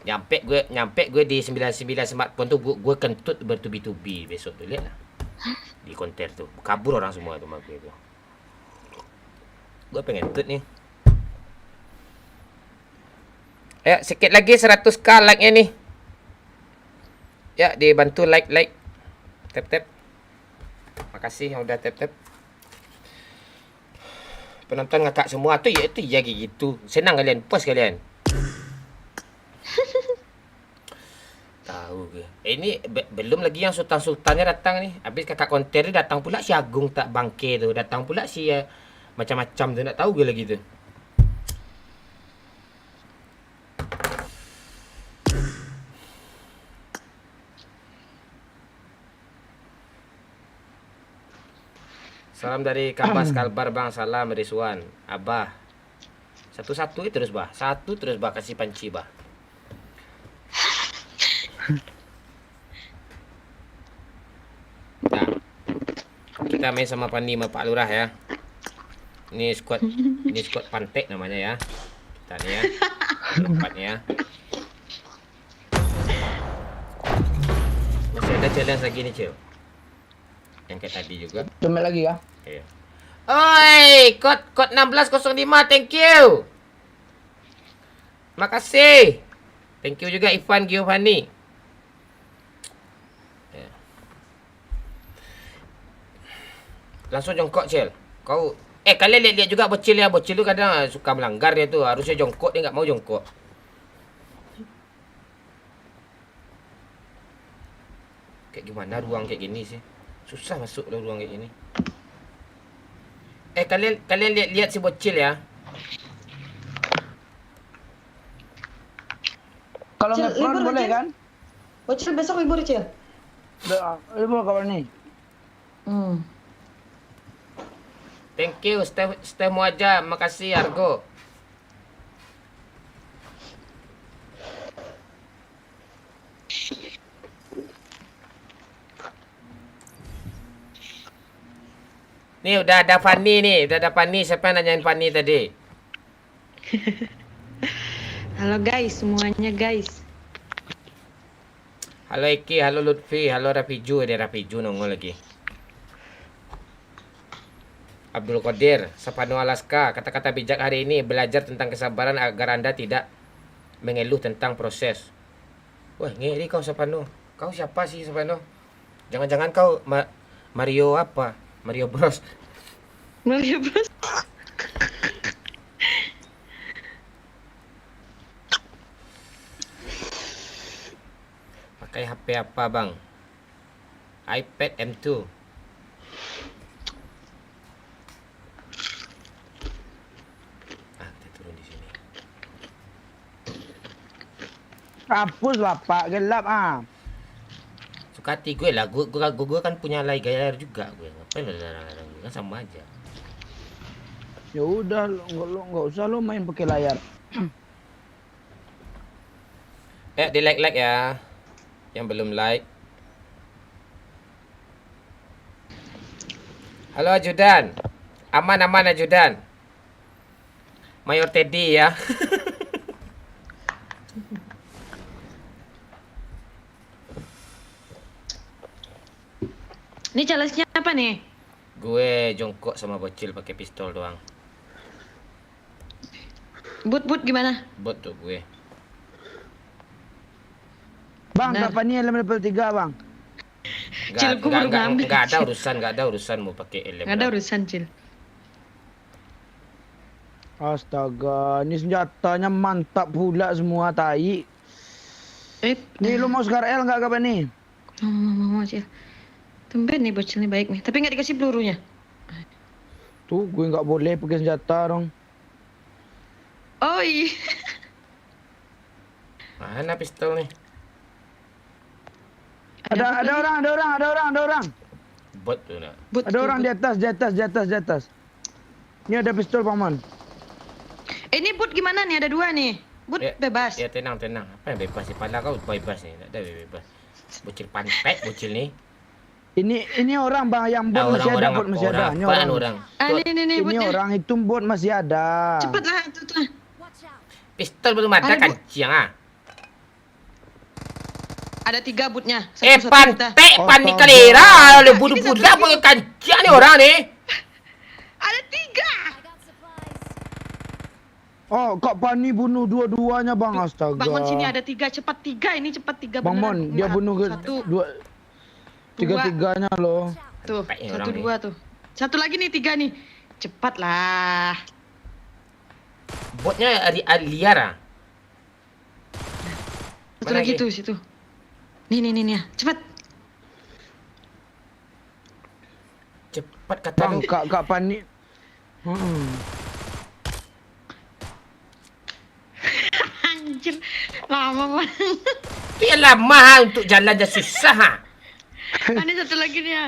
A: Nyampe gue di 99 smartphone tu gue kentut bertubi-tubi besok tu, lihat lah. Di konter tu kabur orang semua tu mak gue. Gue pengen tut nih. Ya, sikit lagi 100k like-nya nih. Ya, dibantu like. Tap. Makasih yang udah tap. Penonton ngakak semua tu ya, itu ya gitu. Senang kalian, puas kalian. Tahu ke. Ini belum lagi yang sultan-sultannya datang nih. Habis kakak konter datang pula si Agung tak bangke tu. Datang pula si macam-macam tu, nak tahu ke lagi tu. Salam dari Kabas Kalbar bang, salam Rizwan, Abah. Satu-satu terus bah, satu terus bah kasih panci bah. Nah, kita main sama Pandi sama Pak Lurah ya. Ini squad pantek namanya ya. Kita nih ya, lompatnya ya. Masih ada challenge lagi nih Cil. Yang kayak tadi juga.
B: Coba lagi ya.
A: Iya. Oi, kod 1605, thank you. Makasih. Thank you juga Ivan Giovanni. Ya. Langsung jongkok, Cil. Kau kalian lihat juga bocil ya. Bocil tu kadang suka melanggar dia tu. Harusnya jongkok, dia enggak mau jongkok. Kayak gimana ruang kayak gini sih? Susah masuk dalam ruang kayak gini. Kalian lihat si bocil ya.
B: Kalau
J: Cil,
B: ngepron
J: libur,
B: boleh
J: Cil.
B: kan?
J: Bocil besok libur, Cil.
B: Libur kawan nih.
A: Thank you, stay mu aja. Makasih Argo. Nih udah ada Fanny nih, Siapa yang nanyain Fanny tadi?
J: Halo guys, semuanya guys.
A: Halo Eki, halo Lutfi, halo Rafiju, ada Rafiju nongol lagi. Abdul Qadir, Sapano Alaska, kata-kata bijak hari ini, belajar tentang kesabaran agar Anda tidak mengeluh tentang proses. Wah, ngeri kau Sapano. Kau siapa sih Sapano? Jangan-jangan kau Mario apa? Mario Bros.
J: Mario Bros.
A: Pakai HP apa bang? iPad M2. Kita turun di sini.
B: Hapus lah Pak, gelap ah.
A: Suka hati gue lah, gue kan punya layar juga gue. Ngapain larang-larang gue, kan sama aja.
B: Ya udah, lo nggak usah lo main pakai layar.
A: Di like ya. Yang belum like. Halo ajudan. Aman ajudan. Mayor Teddy ya.
J: Ini challenge-nya apa nih?
A: Gue jongkok sama bocil pakai pistol doang.
J: But gimana?
A: Bot tuh gue.
B: Bang,
J: Benar.
B: kapan nih helm level 3 bang?
J: Cil, gua baru ngambil,
A: Nggak ada
J: Cil.
A: urusan, nggak ada urusan mau pakai helm.
J: Nggak ada urusan, Cil.
B: Astaga, ini senjatanya mantap pula semua tai. Nih lu mau Scar L nggak kapan nih?
J: Mau, Cil. Tumben nih bocil nih baik nih. Tapi nggak dikasih pelurunya.
B: Tuh, gue nggak boleh pakai senjata dong.
J: Oh iya.
A: Mana pistol nih?
B: Ada orang.
A: Bot tuh nak.
B: Ada orang di atas. Ini ada pistol paman.
J: Ini but gimana nih? Ada 2 nih. But bebas.
A: Ya tenang. Apa yang bebas sih? Pala kau bebas nih. Tak ada bebas. Bocil pantek bocil nih.
B: Ini orang bang yang bot masih ada, bot masih ada. Ini orang.
J: Ini
B: Ini
J: butnya.
B: orang itu bot masih ada.
J: Cepatlah tuh.
A: Pistol belum ada
J: Ada, Bu.
A: kancing ah.
J: Ada 3 butnya. Satu-satu kita.
A: Pantek
B: Oh,
A: panik
B: tolong.
A: kalera. Oleh
J: Ini
A: budak-budak
J: satu lagi.
A: pakai kancing nih orang nih.
J: Ada 3.
B: Oh, Kak Pani bunuh dua-duanya bang, astaga.
J: Bang Mon sini ada 3. Cepat 3 ini cepat 3
B: Bang Mon, dia bunuh ke
J: Satu.
B: tiga-tiganya loh.
J: Tuh,
A: Sampai
J: 1
A: orang
J: 2 tuh. Satu lagi nih 3 nih. Cepatlah.
A: Botnya liar ah.
J: Satu
A: Mana
J: lagi
A: lagi?
J: tuh situ. Nih. Cepat.
A: Cepat kata
B: Bang,
A: lu.
B: Kak Pani.
J: Anjir. Lama banget.
A: Itu yang lama ha, untuk jalan dah susah ha.
J: Ini satu lagi nih ya.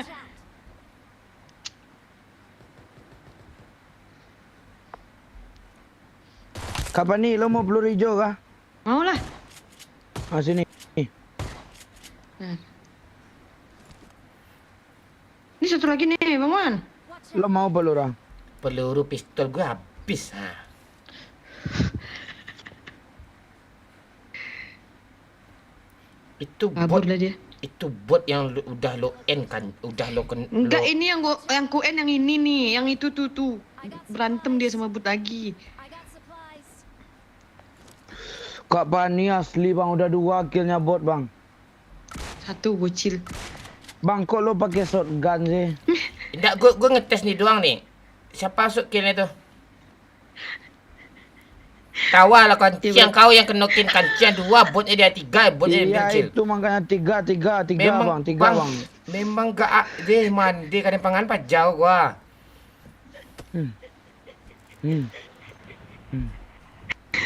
B: Kak Pani, lo mau peluru hijau kah?
J: Mau lah.
B: Ah, sini.
J: Ini satu lagi nih, Bang Man.
B: Lo mau peluru?
A: Peluru pistol gue habis ha. Itu
J: Kabur
A: bot.
J: lah dia.
A: Itu bot yang udah lo end kan, udah lo
J: Enggak, ini yang ku end yang ini nih, yang itu tuh. Berantem dia sama but lagi.
B: Kak Pani asli bang, udah 2 killnya bot bang.
J: 1 bocil.
B: Bang, kok lo pakai shotgun sih?
A: Enggak, gue ngetes nih doang nih. Siapa masuk killnya tuh? Tawa lah kancian kau yang kenokin kancian 2, botnya dia 3, botnya dia
B: Iya
A: kecil.
B: itu makanya 3 bang, 3 bang.
A: Memang gak dia mandi kadang pangan pajau gua.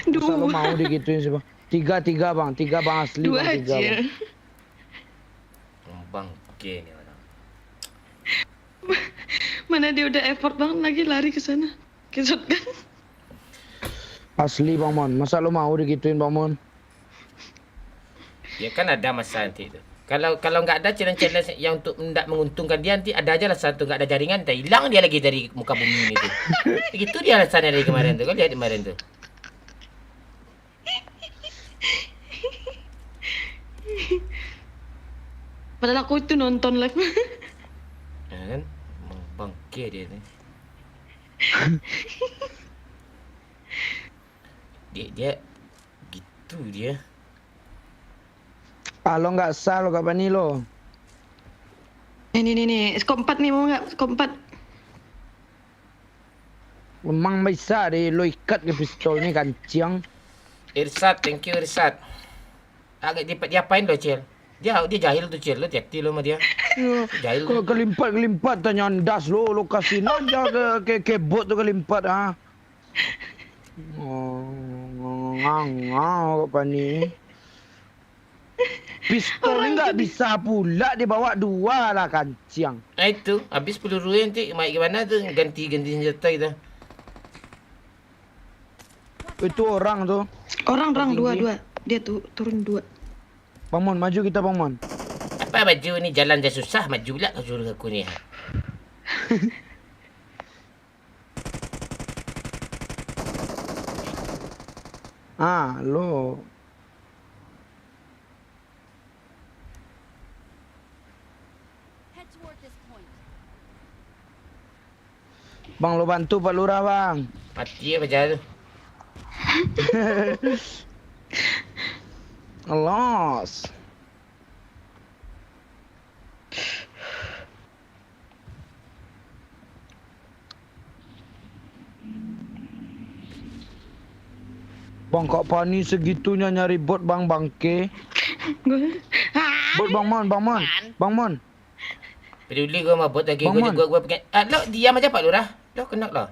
B: Masa lo mau digituin sih bang? 3 bang, 3 bang asli
J: 2
B: bang, 3
J: aja.
B: bang.
A: Bang, oke nih orang.
J: Mana dia udah effort banget lagi lari ke sana. Ke shotgun.
B: Asli bang Mon, masa lo mau digituin bang Mon?
A: Ya kan ada masa nanti itu. Kalau nggak ada challenge-challenge yang untuk tidak menguntungkan dia, nanti ada aja lah satu nggak ada jaringan, tak hilang dia lagi dari muka bumi ini tuh. Begitu dia alasannya dari kemarin tuh, kau lihat kemarin tuh.
J: Padahal aku itu nonton live.
A: Ya kan? Mau bangke dia nih. dia gitu dia.
B: Ah lo nggak sah lo kapan nih lo?
J: Nih. Skop 4 nih, mau nggak? Skop 4.
B: Memang bisa deh lo ikat ke pistol nih kanciang.
A: Irsat, thank you Irsat. Agak diapain lo, Cil? Dia jahil tuh, Cil. Lo hati-hati lo sama dia. Jahil.
B: Kalau kelimpat tanya ndas lo kasih aja ke bot tuh kelimpat ah. Ngau kapan nih? Pistol nggak bisa pula dibawa 2 lah kanciang.
A: Nah itu, habis peluru nanti gimana tuh ganti senjata kita.
B: Itu orang tuh.
J: Orang
B: Tinggi.
J: 2. Dia tuh turun 2.
B: Bang Mon, maju kita Bang Mon.
A: Apa maju ni, jalan dah susah, maju pula kau suruh aku ni.
B: Lo. Bang, lo bantu Pak Lurah bang.
A: Mati apa jalan tu?
B: Alas. Bang, kok Pani segitunya nyari bot bang bangke. Bot Bang Mon, Bang Mon, Bang Mon.
A: Peduli gua mau buat lagi
B: Bang Mon.
A: gua pengen. Lo diam aja Pak Lurah. Lo kena lah.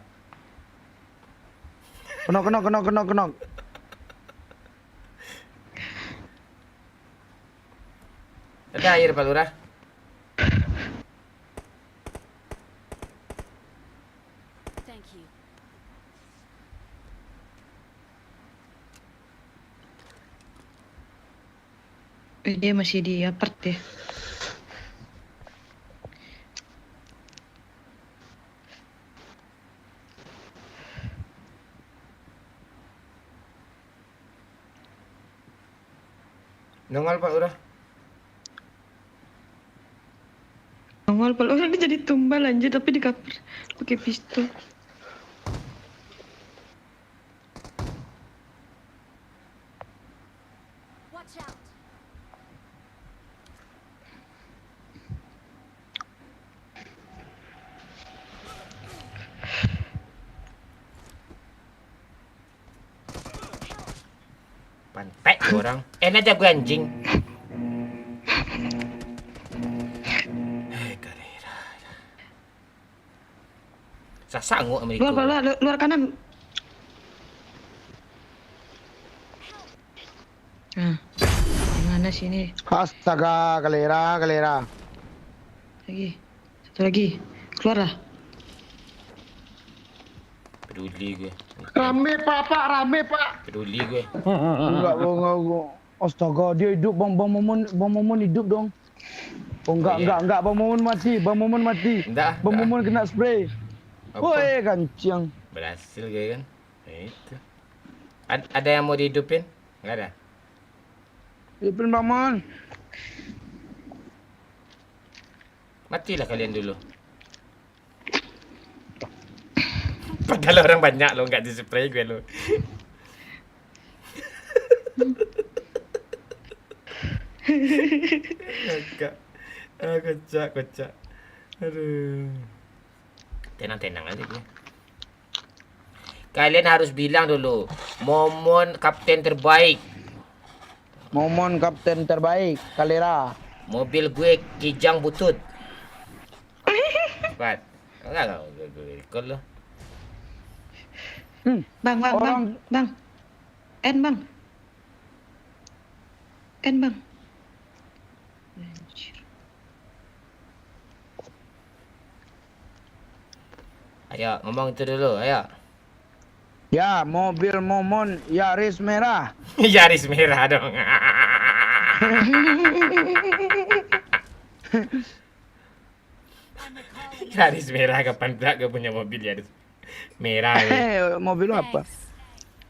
B: Kena.
A: Ada air Pak Lurah.
J: Dia masih di apart ya.
A: Nongol Pak Lurah.
J: Awal Pak Lurah dia jadi tumbal anjir tapi di cover pakai pistol.
A: Pantai tu orang. Enak aja gue anjing. Saya sanggup Amerika.
J: Luar kanan. Nah, gimana sini?
B: Astaga, galera.
J: Lagi, satu lagi. Keluar lah.
A: Peduli gue.
B: Rame pak.
A: Peduli gue.
B: Enggak. Astaga, dia hidup Bang Momon hidup dong. Oh enggak, Bang Momon mati.
A: Enggak.
B: Bang Momon kena spray.
A: Apa?
B: Woi, kancing.
A: Berhasil gue kan. Itu. Ada yang mau dihidupin? Enggak ada.
B: Hidupin Bang Mon.
A: Matilah kalian dulu. Padahal orang banyak lo, enggak di-spray gue lo. Agak. Kocak. Aduh. Tenang aja gue. Kalian harus bilang dulu, Momon kapten terbaik.
B: Momon kapten terbaik, Kalera.
A: Mobil gue kijang butut. Cepat. Enggak gue ikut lo.
J: Bang. N bang. Anjir.
A: Ayo, ngomong itu dulu, ayo.
B: Ya, mobil Momon Yaris merah.
A: Yaris merah dong. Yaris merah kapan tak gue punya mobil Yaris merah.
B: Mobil lu apa?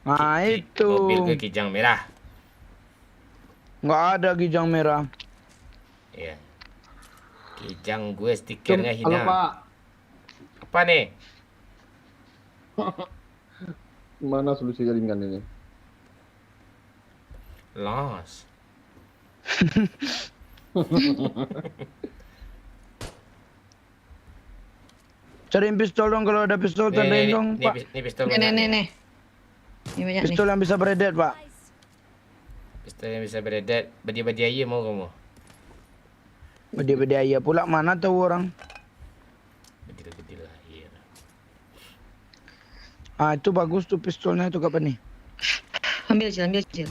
B: Nah, itu.
A: Mobil gue kijang merah.
B: Nggak ada kijang merah.
A: Iya. Kijang gue stikernya
I: Halo
A: hina.
I: Pak.
A: Apa nih?
I: Gimana solusi jaringan ini?
A: Los.
B: Cariin pistol dong, kalau ada pistol tandain dong, Pak.
A: Nih pistol banyak.
J: Nih. Ini banyak
B: Pistol yang bisa beredet, Pak.
A: Pistol yang bisa beredet. Badi-badi aja mau kamu.
B: Beda-beda ya pula, mana tahu orang.
A: Badi-badi lah. Iya.
B: Itu bagus tuh pistolnya itu kapan nih?
J: Ambil Cil.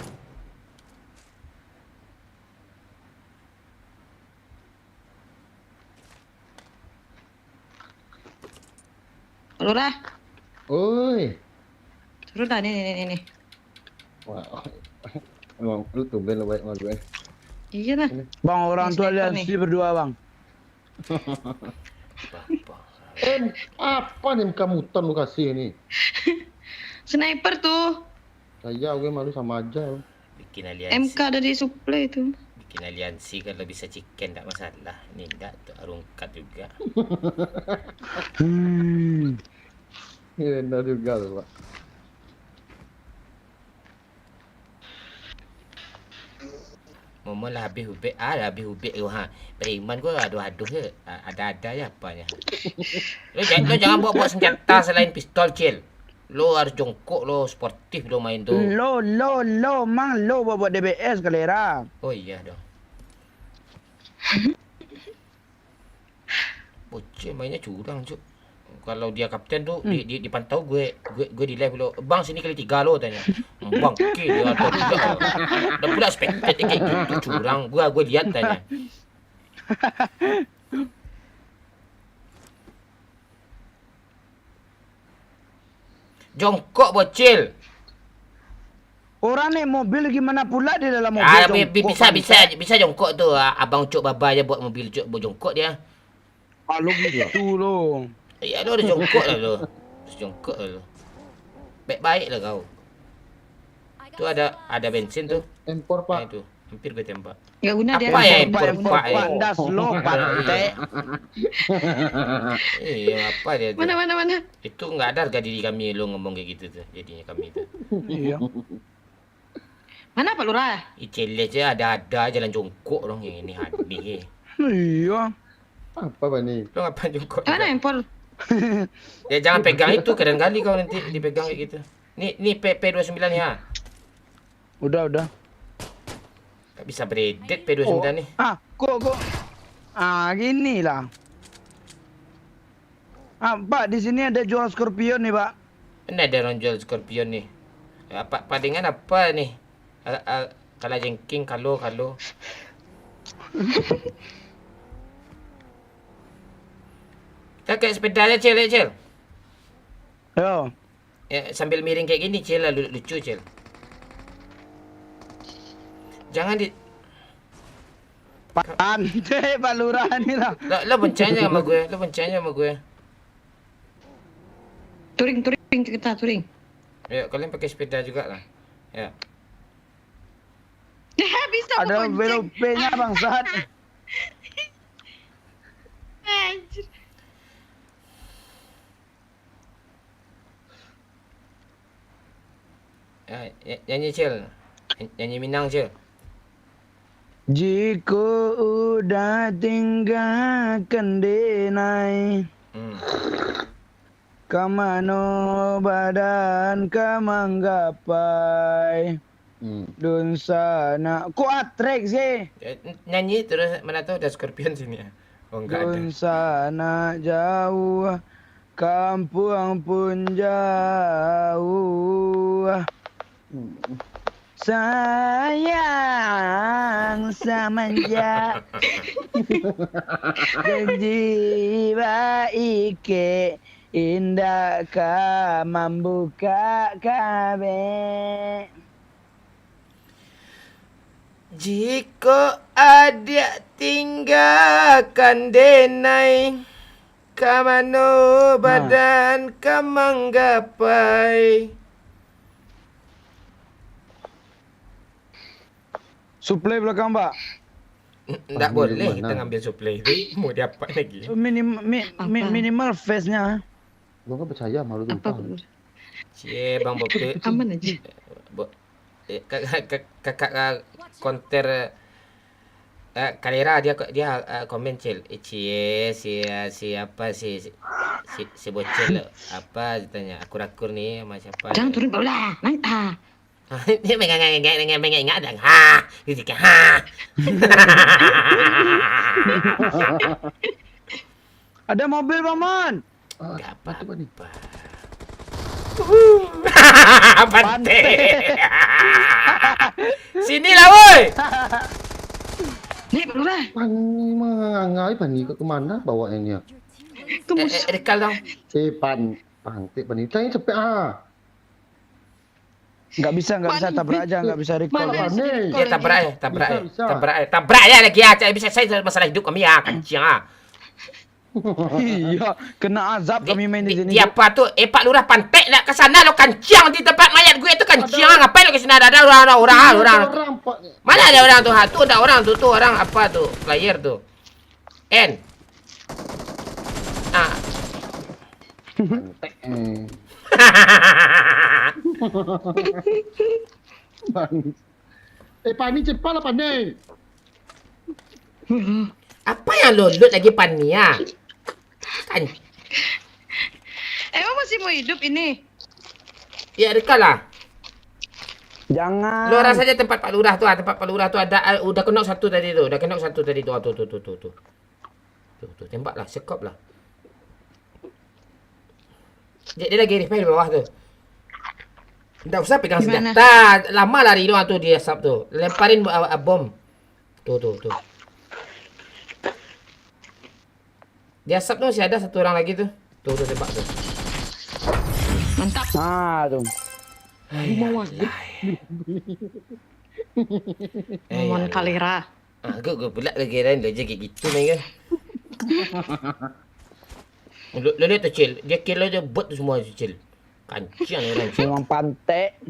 J: Lurah,
I: Oi.
J: turun dah nih.
I: Wah. Emang lu tumben lo baik sama gue.
J: Iya dah.
B: Bang, orang tua
J: Sniper
B: aliansi berdua, Bang.
I: Apa nih kamu ton lu kasih ini?
J: Sniper tuh.
I: Saya gue malu sama aja.
A: Bikin aliansi.
J: MK dari supply itu.
A: Bikin aliansi kalau bisa chicken tak masalah. Ini enggak tuh rungkat juga.
I: Iya benar juga loh Pak.
A: Momo lah habis ubek. Dah habis ubek tu ha. Beriman gua aduh-aduh je. Ada-ada je apanya. Lo jangan bawa senjata selain pistol, Cil. Lo harus jongkok lo, sportif lo main tu.
B: Lo, Mang, lo buat DBS kalera.
A: Oh iya dong. Bocil mainnya curang, Cuk. Kalau dia kapten tu dipantau gue di live lo. Bang sini kali 3 lo tanya. Bang, okey dia ada pula. Dah pula spectate kayak gitu curang. Gue lihat tanya. Jongkok bocil.
B: Orang naik mobil gimana pula di dalam mobil jongkok?
A: Bisa jongkok tu. Abang Cuk Baba je buat mobil Cuk jongkok dia.
B: Lo gitu lo.
A: Ya lo ada jongkok lah lo. Jongkok lah lo. Baik-baik lah kau. Tu ada bensin tu.
I: Empor Pak.
A: Itu hampir gue tembak.
J: Enggak guna dia.
A: Apa ya
B: Empor
A: empor
B: pandas lo pantai.
A: Iya apa dia tu?
J: Mana.
A: Itu enggak ada harga diri kami lo ngomong kayak gitu tu. Jadinya kami tu.
B: Iya.
J: Mana Pak Lurah?
A: Icele je ada jalan jongkok dong yang ini hadis.
B: Iya.
I: Apa Pak ni?
A: Lo ngapain jongkok?
J: Mana empor?
A: Ya jangan pegang itu kadang kali kau nanti dipegang kayak gitu. Ni PP29 ya.
B: Udah.
A: Tak bisa beredit P29 ni.
B: Kok. Gini lah. Pak, di sini ada jual Scorpion nih, Pak.
A: Mana ada orang jual Scorpion ni? Apa palingan apa ni? Kalau jengking kalau. Kita kayak sepeda aja Cil.
B: Yo.
A: Ya, sambil miring kayak gini Cil lah lucu Cil. Jangan di
B: Pandai Pak Lurah ni lah.
A: Lo bencanya sama gue.
J: Touring kita touring.
A: Ya, kalian pakai sepeda juga lah. Ya.
J: Bisa
B: Ada VLP-nya bangsat.
J: Anjir.
A: Nyanyi Cil. Nyanyi Minang Cil.
B: Jika udah tinggalkan denai, kamano badan kamanggapai, dun sana. Kok atrek sih?
A: Nyanyi terus mana tahu ada Scorpion sini ya. Oh enggak ada.
B: Dun sana jauh, kampung pun jauh. Sayang semenjak jiwa ike indah ka membuka kabe.
A: Jika ada tinggalkan denai, kamano badan kamanggapai.
B: Suplai belakang, Pak.
A: Nggak boleh kita ngambil suplai itu. Mau diapain lagi?
B: Minimal face-nya.
I: Gue nggak percaya malu
J: Apa?
I: tumpah.
A: Cie Bang Bope.
J: Aman aja.
A: Kakak konter Kalera dia komen Cil. Cie siapa si bocil apa tanya akur-akur nih sama siapa?
J: Jangan turun bola. Nanti.
A: Dia mengingat dan gitu kan
B: Ada mobil, Paman.
A: Enggak apa-apa.
B: Bante.
A: Sini lah woi.
J: Nih, Pak Lurah.
I: Pani mangangai pani ke kemana bawanya?
A: Rekal dong.
I: Pan pantik pani tanya cepet
B: Nggak bisa tabrak aja, nggak bisa recall.
A: Ya tabrak ya lagi aja. Bisa saya masalah hidup kami ya, kancing ah.
B: Iya, kena azab kami main di sini.
A: Dia apa tuh? Pak Lurah pantek nak ke sana lo kancing di tempat mayat gue itu kancing. Ngapain lo ke sini ada orang. Mana ada orang tuh? Tuh ada orang tuh orang apa tuh? Player tuh. N. Ah.
C: Pani cepat lah Pani.
A: Apa yang lo loot lagi Pani ya? Kan.
J: Emang masih mau hidup ini?
A: Ya rekal lah.
B: Jangan.
A: Lo rasa aja tempat Pak Lurah tuh, tempat Pak Lurah tuh ada udah kena satu tadi tuh, tuh. Tuh, tembak lah, sekop lah. Dia lagi repair di bawah tuh. Nggak usah pegang senjata. Lama lari doang tuh dia sub tuh. Lemparin bom. Tuh. Dia sub tuh masih ada satu orang lagi tuh. Tuh tembak tuh.
J: Mantap.
B: Ah, tuh.
J: Mohon kalira.
A: Gue pula lagi lain dia kayak gitu nih kan. Lo lihat tuh Cil, dia kill aja bot tuh semua Cil. Kancian orang Cil.
B: Memang pantek.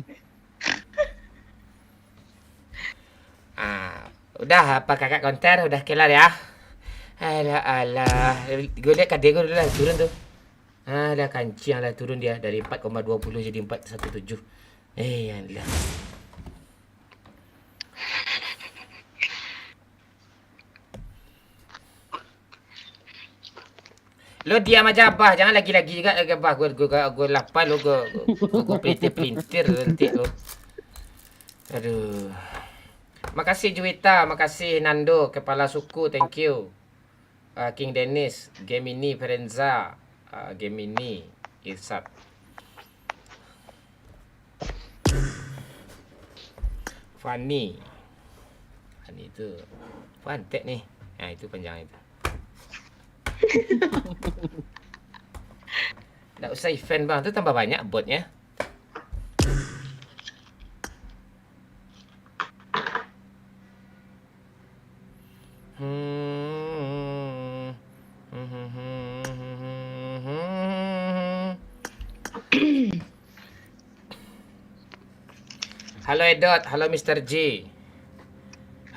A: Udah apa kakak konter udah kelar ya. Alah. Gue lihat kadek gue udah turun tuh. Dah kancian lah turun dia dari 4,20 jadi 417. Alah. Lo diam aja Abah, jangan lagi-lagi juga Abah. Gue lapar lo, gue pelintir nanti lo. Aduh. Makasih Juwita, makasih Nando, Kepala Suku, thank you. King Dennis, Gemini, Ferenza, Gemini, Irsat. Fanny itu Fantek nih. Nah itu panjang itu. Nggak usah event bang, itu tambah banyak botnya. Halo Edot, halo Mr. G.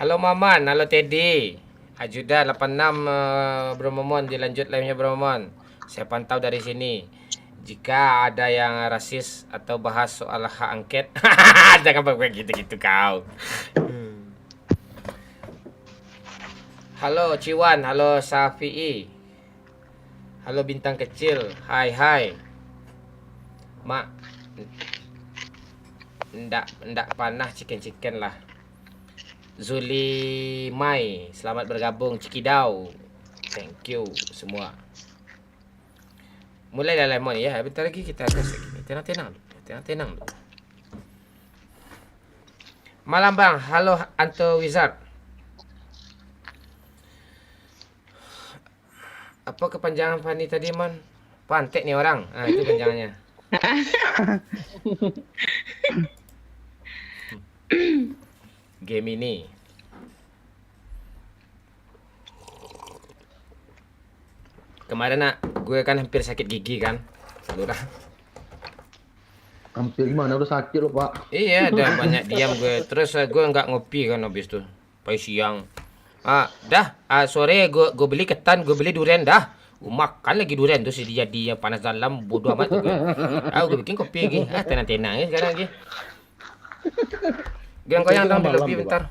A: Halo Maman, halo Teddy. Ajuda 86 Bro Momon, dilanjut live-nya Bro Momon. Saya pantau dari sini. Jika ada yang rasis atau bahas soal hak angket, jangan pakai gitu-gitu kau. Halo Ciwan, halo Safi'i. Halo Bintang Kecil. Hai. Mak. Ndak panah chicken lah. Zuli Mai, selamat bergabung Cikidau. Thank you semua. Mulai dah lemon ya. Bentar lagi kita tes lagi. Tenang dulu. Malam bang, halo Anto Wizard. Apa kepanjangan Fanny tadi man? Pantek nih orang. Itu panjangannya. Game ini. Kemarin nak, gue kan hampir sakit gigi kan. Lurah.
C: Hampir gimana udah sakit lo Pak?
A: Iya, udah banyak diam gue. Terus gue nggak ngopi kan habis tuh. Pai siang. Sore gue beli ketan, gue beli durian dah. Makan lagi durian tuh jadi panas dalam bodoh amat gue. Gue bikin kopi lagi. Tenang-tenang ya sekarang lagi. Goyang-goyang dong di lobby bentar.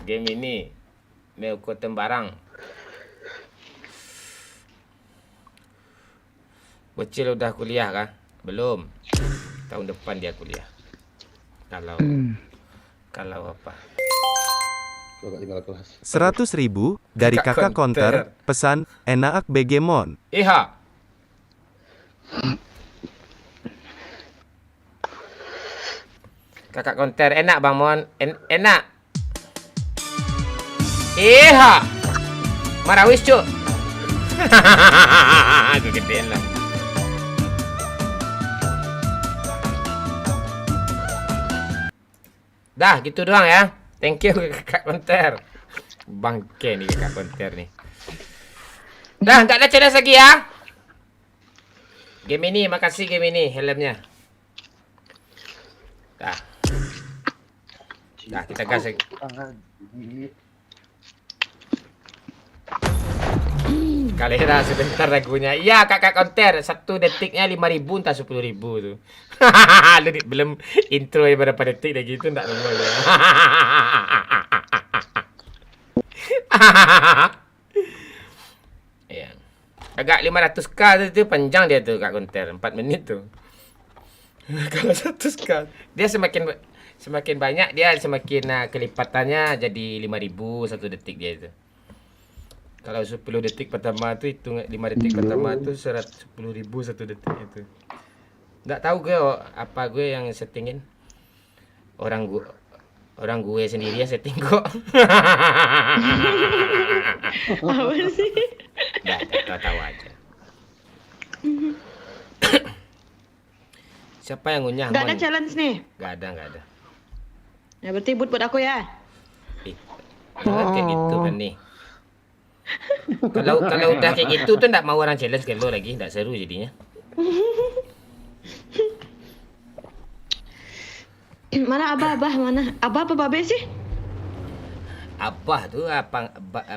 A: Game ini mau kotem barang. Bocil udah kuliah kah? Belum. Tahun depan dia kuliah. Kalau apa?
H: 100.000 dari kakak konter, pesan enak begemon.
A: Iha. Kakak konter enak Bang Mon, enak. Iha. Marawis cuk. Aku gedein lah. Dah, gitu doang ya. Thank you Kakak Konter. Bangke nih Kakak Konter nih. Dah, nggak ada challenge lagi ya. Game ini, makasih game ini helmnya. Dah. Dah, kita gas lagi. Kalera sebentar lagunya. Iya Kakak Konter, 1 detiknya 5.000 entah 10.000 tuh. Lu belum intro ya berapa detik dah gitu enggak normal ya. Ya. Agak 500k tu panjang dia tuh Kak Konter, 4 menit tuh. Kalau 100k dia semakin banyak dia semakin kelipatannya jadi 5.000 1 detik dia itu. Kalau 10 detik pertama tuh hitung 5 detik pertama tuh 10.000 1 detik itu. Nggak tahu gue apa gue yang settingin. Orang gue sendiri yang setting kok.
J: Apa sih?
A: Nggak tahu aja. Siapa yang ngunyah?
J: Nggak ada challenge nih.
A: Nggak ada.
J: Ya berarti buat aku ya.
A: Jangan kayak gitu kan nih. Kalau udah kayak gitu tuh nggak mau orang challenge ke lo lagi, nggak seru jadinya.
J: Mana abah mana? Abah apa babe sih?
A: Abah tuh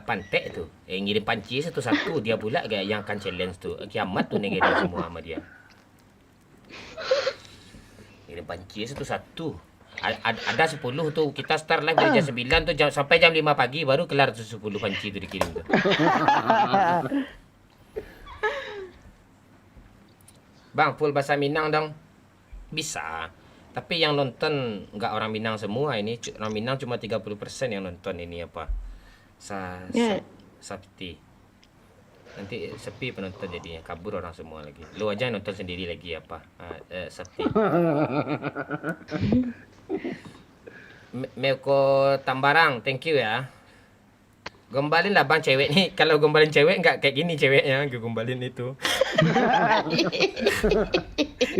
A: pantek tuh, yang ngirim panci satu-satu dia pula kayak yang akan challenge tuh. Kiamat tuh ngirim semua sama dia. Ngirim panci satu-satu. Ada 10 tuh, kita start live dari jam 9 tuh sampai jam 5 pagi baru kelar tuh 10 panci tuh dikirim tuh. Bang, full bahasa Minang dong. Bisa. Tapi yang nonton nggak orang Minang semua ini. Orang Minang cuma 30% yang nonton ini apa. Sabti. Nanti sepi penonton jadinya, kabur orang semua lagi. Lu aja nonton sendiri lagi apa. Sabti. Meko Tambarang, thank you ya. Gombalin lah bang cewek nih. Kalau gombalin cewek nggak kayak gini ceweknya. Gue gombalin itu.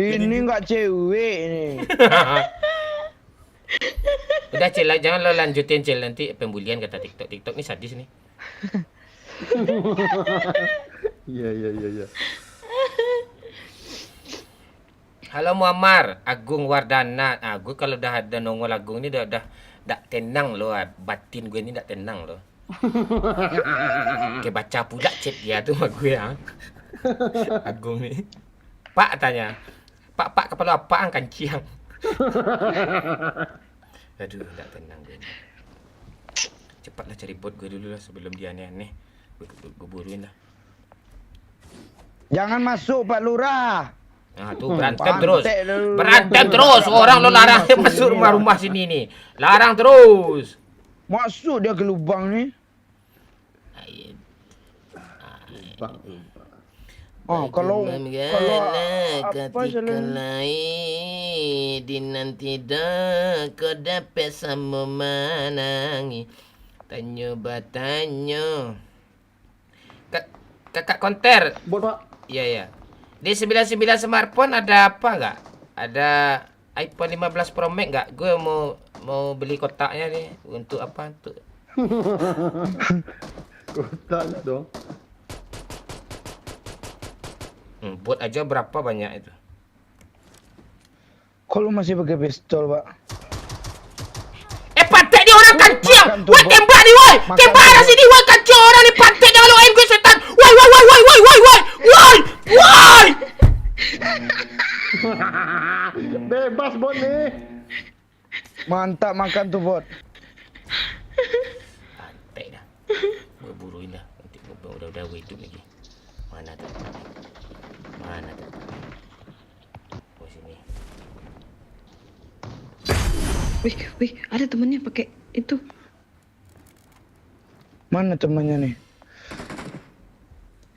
B: Ini nggak cewek nih.
A: Udah Cil, jangan lo lanjutin Cil. Nanti pembulian kata TikTok. TikTok nih sadis nih.
F: Iya.
A: Halo Muammar, Agung Wardana. Gue kalau udah ada nongol Agung ini udah tenang loh. Batin gue ini udah tenang loh. Kayak baca pula chat dia tuh sama gue ya. Agung nih. Pak tanya. Pak kepala apaan kanciang? Aduh, enggak tenang gue. Cepatlah cari bot gue dulu lah sebelum dia aneh-aneh. Gue buruin lah.
B: Jangan masuk Pak Lurah.
A: Nah, tuh berantem terus. Berantem terus. Orang lo larang masuk rumah-rumah sini nih. Larang terus.
B: Masuk dia ke lubang nih. Kalau apa
A: lain dinanti dah kau dapat sama menangi. Tanya batanya. Kakak Konter.
I: Bot Pak.
A: Iya. Di 99 smartphone ada apa nggak? Ada iPhone 15 Pro Max nggak? Gue mau beli kotaknya nih. Untuk apa? Untuk
I: Kotaknya dong.
A: Buat aja berapa banyak itu?
B: Kalau masih pakai pistol, Pak.
A: Pantek dia orang kancing. Woi tembak nih woi. Tembak arah sini woi kancing orang nih pantek jangan lo aim gue setan. Woi.
I: Bebas bot nih.
B: Mantap makan tuh, Bot.
A: Pantek dah. Gue buruin dah. Nanti gue udah hidup lagi. Mana tuh? Oh sini.
J: Wih, ada temennya pakai itu.
B: Mana temannya nih?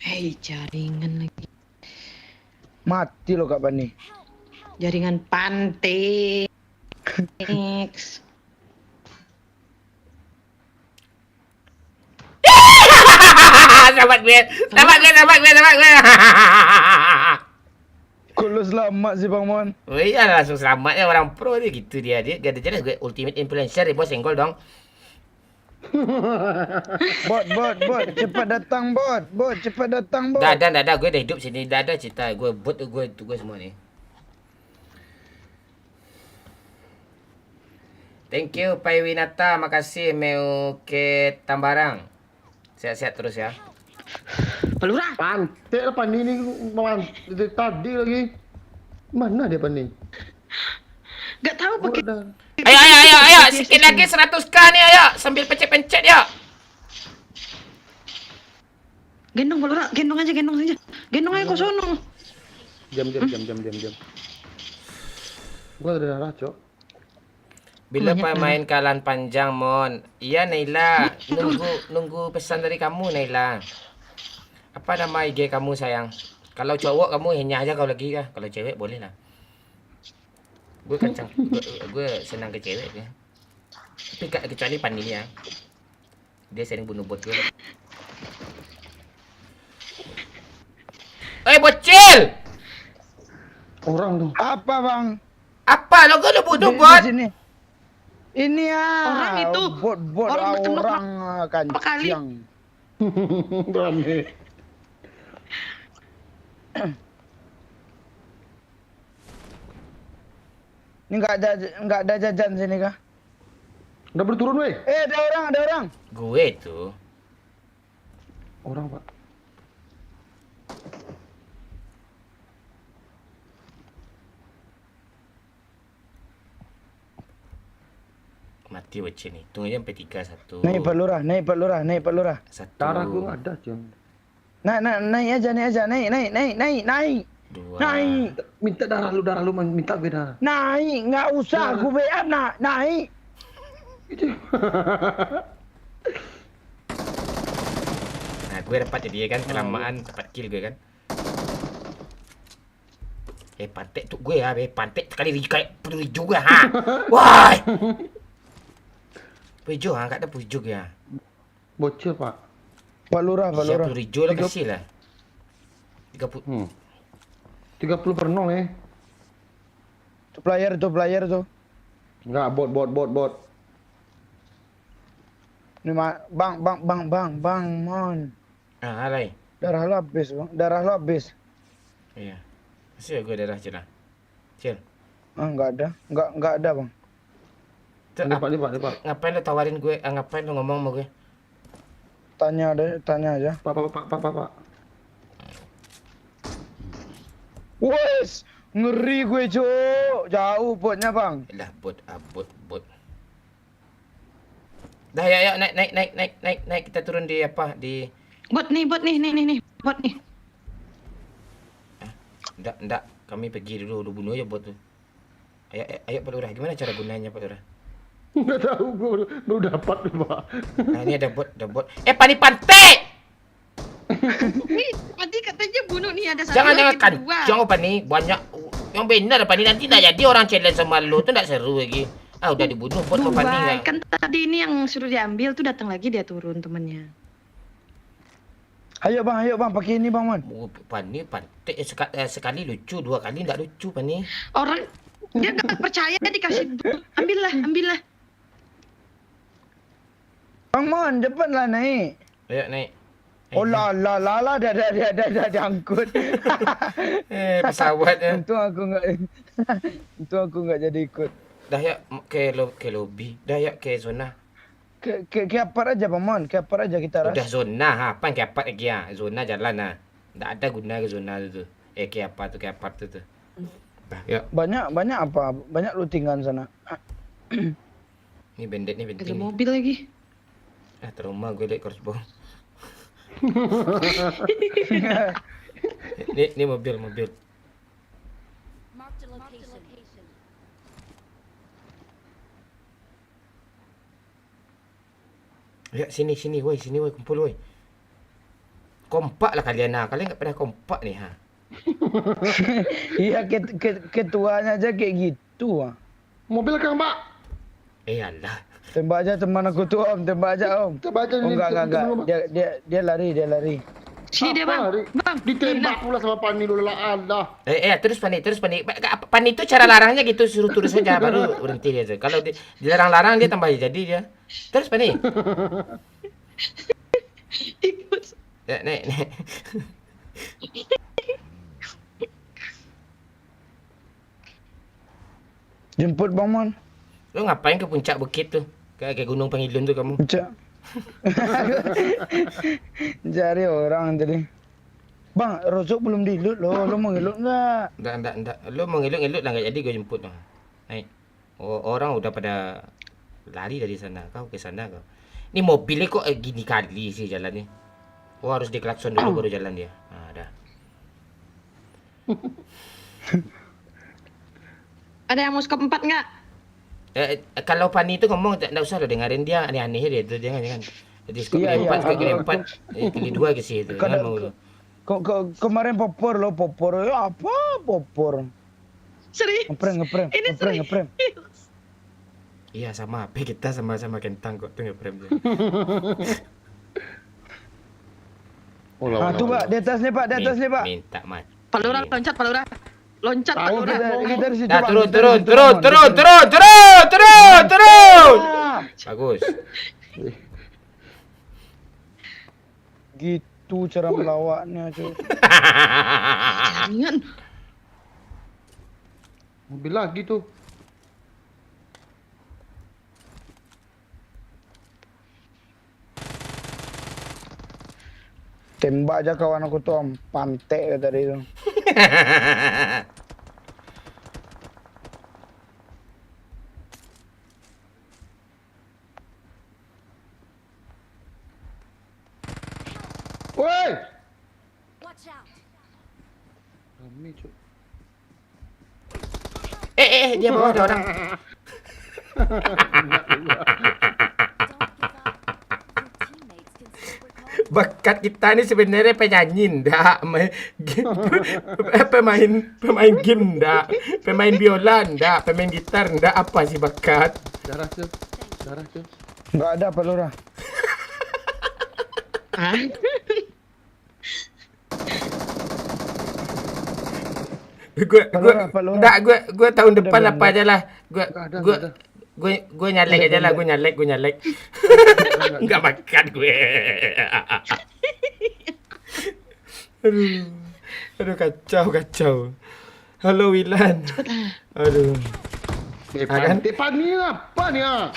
J: Hei, jaringan lagi.
B: Mati lo Kak Bani.
J: Jaringan pantai.
A: Selamat gue.
B: Kok lu selamat sih Bang Mon?
A: Oh iya langsung selamat ya orang pro dia gitu dia gak ada jelas gue ultimate influencer ya bos senggol dong.
B: Bot, cepat datang bot, cepat datang bot.
A: Dah gue dah hidup sini dah ada cerita gue bot gue semua ni. Thank you Pai Winata, makasih Meu ke Tambarang. Sehat-sehat terus ya.
J: Pelurah.
K: Pantai lah Pani ni dari tadi lagi. Mana dia Pani?
J: Gak tahu pakai.
A: Ayo, sikit lagi 100k ni ayo, sambil pencet-pencet ya.
J: Gendong Pelurah, gendong aja. Gendong aja kau sono.
K: Jam. Gua ada darah, Cok.
A: Bila main kalan panjang Mon. Iya Naila, nunggu pesan dari kamu Naila. Apa nama IG kamu sayang? Kalau cowok kamu hanya aja kau lagi kah? Kalau cewek boleh lah. Gue kencang, gue senang ke cewek ya. Tapi kecuali Pani ya. Dia sering bunuh bot gue. Bocil!
K: Orang tuh.
B: Apa Bang?
A: Apa lo udah bunuh
B: Di
A: bot?
B: sini. Ini ya.
J: Orang itu.
B: Bot orang kancing.
K: Berani.
B: Ini enggak ada jajan sini kah?
K: Udah boleh turun weh.
B: Ada orang.
A: Gue tuh.
K: Orang Pak.
A: Mati bocil ni. Tunggu aja sampai 3 1.
B: Naik Pak Lurah.
A: Satu.
K: Darah gua nggak ada Jam.
B: Naik aja. Naik.
A: 2.
B: Naik.
K: Minta darah lu minta gue darah.
B: Naik, enggak usah aku WA naik.
A: Nah, gue dapat jadi kan kelamaan dapat kill gue kan. Pantek tu gue ya, pantek sekali kayak peduli juga ha. Wah. Pujo ha, enggak ada pujo ya.
K: Bocil Pak.
B: Pak Lurah.
A: Pujo lah kasih lah. 30.
K: 30 per 0 eh.
B: Itu player tuh.
K: Enggak, bot.
B: Ini bang, Mon.
A: Alai.
B: Darah lo habis.
A: Iya. Masih gue darah je lah. Cil.
B: Enggak ada, Bang.
K: Lipat.
A: Ngapain lo tawarin gue? Ngapain lo ngomong sama gue?
B: Tanya aja.
K: Pak.
B: Wes, ngeri gue, Cok. Jauh botnya, Bang.
A: Lah bot. Dah ya naik kita turun di apa? Di
J: Bot nih. Bot nih.
A: Enggak. Kami pergi dulu bunuh aja bot tu. Ayo Pak Lurah, gimana cara gunanya Pak Lurah?
K: Enggak tahu gua baru dapat Pak.
A: Nah, ini ada bot. Pani pantai.
J: Tadi katanya bunuh nih ada satu.
A: Jangan
J: lagi,
A: kan.
J: dua.
A: Jangan Pani, banyak yang benar Pani nanti tak jadi orang challenge sama lu tu tak seru lagi. Udah dibunuh bot sama Pani
J: Dubai.
A: kan.
J: Kan tadi ini yang suruh diambil tuh datang lagi dia turun temennya.
B: Ayo bang, pakai ini bang Mon.
A: Pani pantai sekali lucu, 2 kali tak lucu Pani.
J: Orang dia nggak percaya dikasih ambillah.
B: Bang Mon, cepatlah naik.
A: Ayo naik.
B: Oh lah, dah diangkut.
A: Pesawat ya.
B: Untung aku nggak jadi ikut.
A: Dah ya ke lobby, dah ya ke zona.
B: Ke apa aja bang Mon, ke apa aja kita ras.
A: Udah zona ha, apa yang ke apa lagi ya? Zona jalan ha. Tak ada guna ke zona tu. Ke apa tu. Dah ya.
B: Banyak apa? Banyak lootingan sana.
A: Ni bandit ni
J: Ada
A: penting.
J: mobil lagi.
A: Trauma gue liat crossbow. Ni mobil. Ya sini woi, kumpul woi. Kompak lah kalian ha. Kalian enggak pernah kompak ni ha.
B: Iya ketuanya aja kayak gitu ah.
K: Mobil Kang Pak.
A: Alah.
B: Tembak aja teman aku tuh Om, tembak aja Om.
K: Tembak aja
B: Oh,
K: ni,
B: enggak.
K: kita belum-
B: Dia lari.
J: Sini dia bang.
K: Apa, Rik?
J: Bang.
K: Ditembak pula sama Pani dulu lah. Allah.
A: Terus Pani. Pani itu cara larangnya gitu, suruh turun saja baru berhenti dia tuh. Kalau dilarang-larang dia tambah jadi dia. Terus Pani. Ya, naik.
B: Jemput Bang Mon.
A: Lo ngapain ke puncak bukit tuh? Kayak Gunung Pangilun tuh kamu.
B: Cak. Cari orang tadi. Bang, Rozok belum dilut lo. Lo mau ngelut enggak?
A: Enggak. Lo mau ngelut lah enggak jadi gue jemput lo. Naik. Orang udah pada lari dari sana. Kau ke sana kau. Ini mobilnya kok gini kali sih jalannya. Harus diklakson dulu baru jalan dia. Nah, dah.
J: Ada yang mau skop 4 nggak?
A: Kalau Pani itu ngomong tak usah lo dengerin dia aneh-aneh dia tuh jangan. Jadi skop
B: Iya,
A: kali 4,
B: iya.
A: kali 4, kali 2 ke situ. Jangan mau lo.
B: Kemarin popor. Ya, apa popor?
J: Serius?
B: Ngeprem.
J: Ini serius.
A: Iya sama HP kita sama-sama kentang kok tuh ngeprem dia.
K: Oh,
B: Tuh Pak, di atas nih Pak.
A: Minta mat.
J: Pak Lurah loncat, Pak Lurah. Loncat, Pak
K: Tahu
J: Lurah.
B: Kita di situ.
A: Dah
B: Bang.
A: turun.
B: Ah,
A: Bagus.
B: Gitu cara melawaknya cuy.
J: Jangan.
K: Mobil lagi tuh.
B: Tembak aja kawan aku tuh Om. Pantek tadi itu.
K: Woi. Rame cuy.
A: Dia bawa ada orang. Bakat kita ini sebenarnya penyanyi ndak, pemain game ndak, pemain biola ndak, pemain gitar ndak, apa sih bakat?
K: Darah cuy.
B: Enggak ada Pak Lurah.
A: Gue tahun depan
B: Udah,
A: apa aja lah.
K: Nggak ada.
A: Gue nyalek aja lah, gue nyalek. Enggak makan gue. Aduh kacau. Halo Wilan. Aduh.
K: Pani apa nih ah?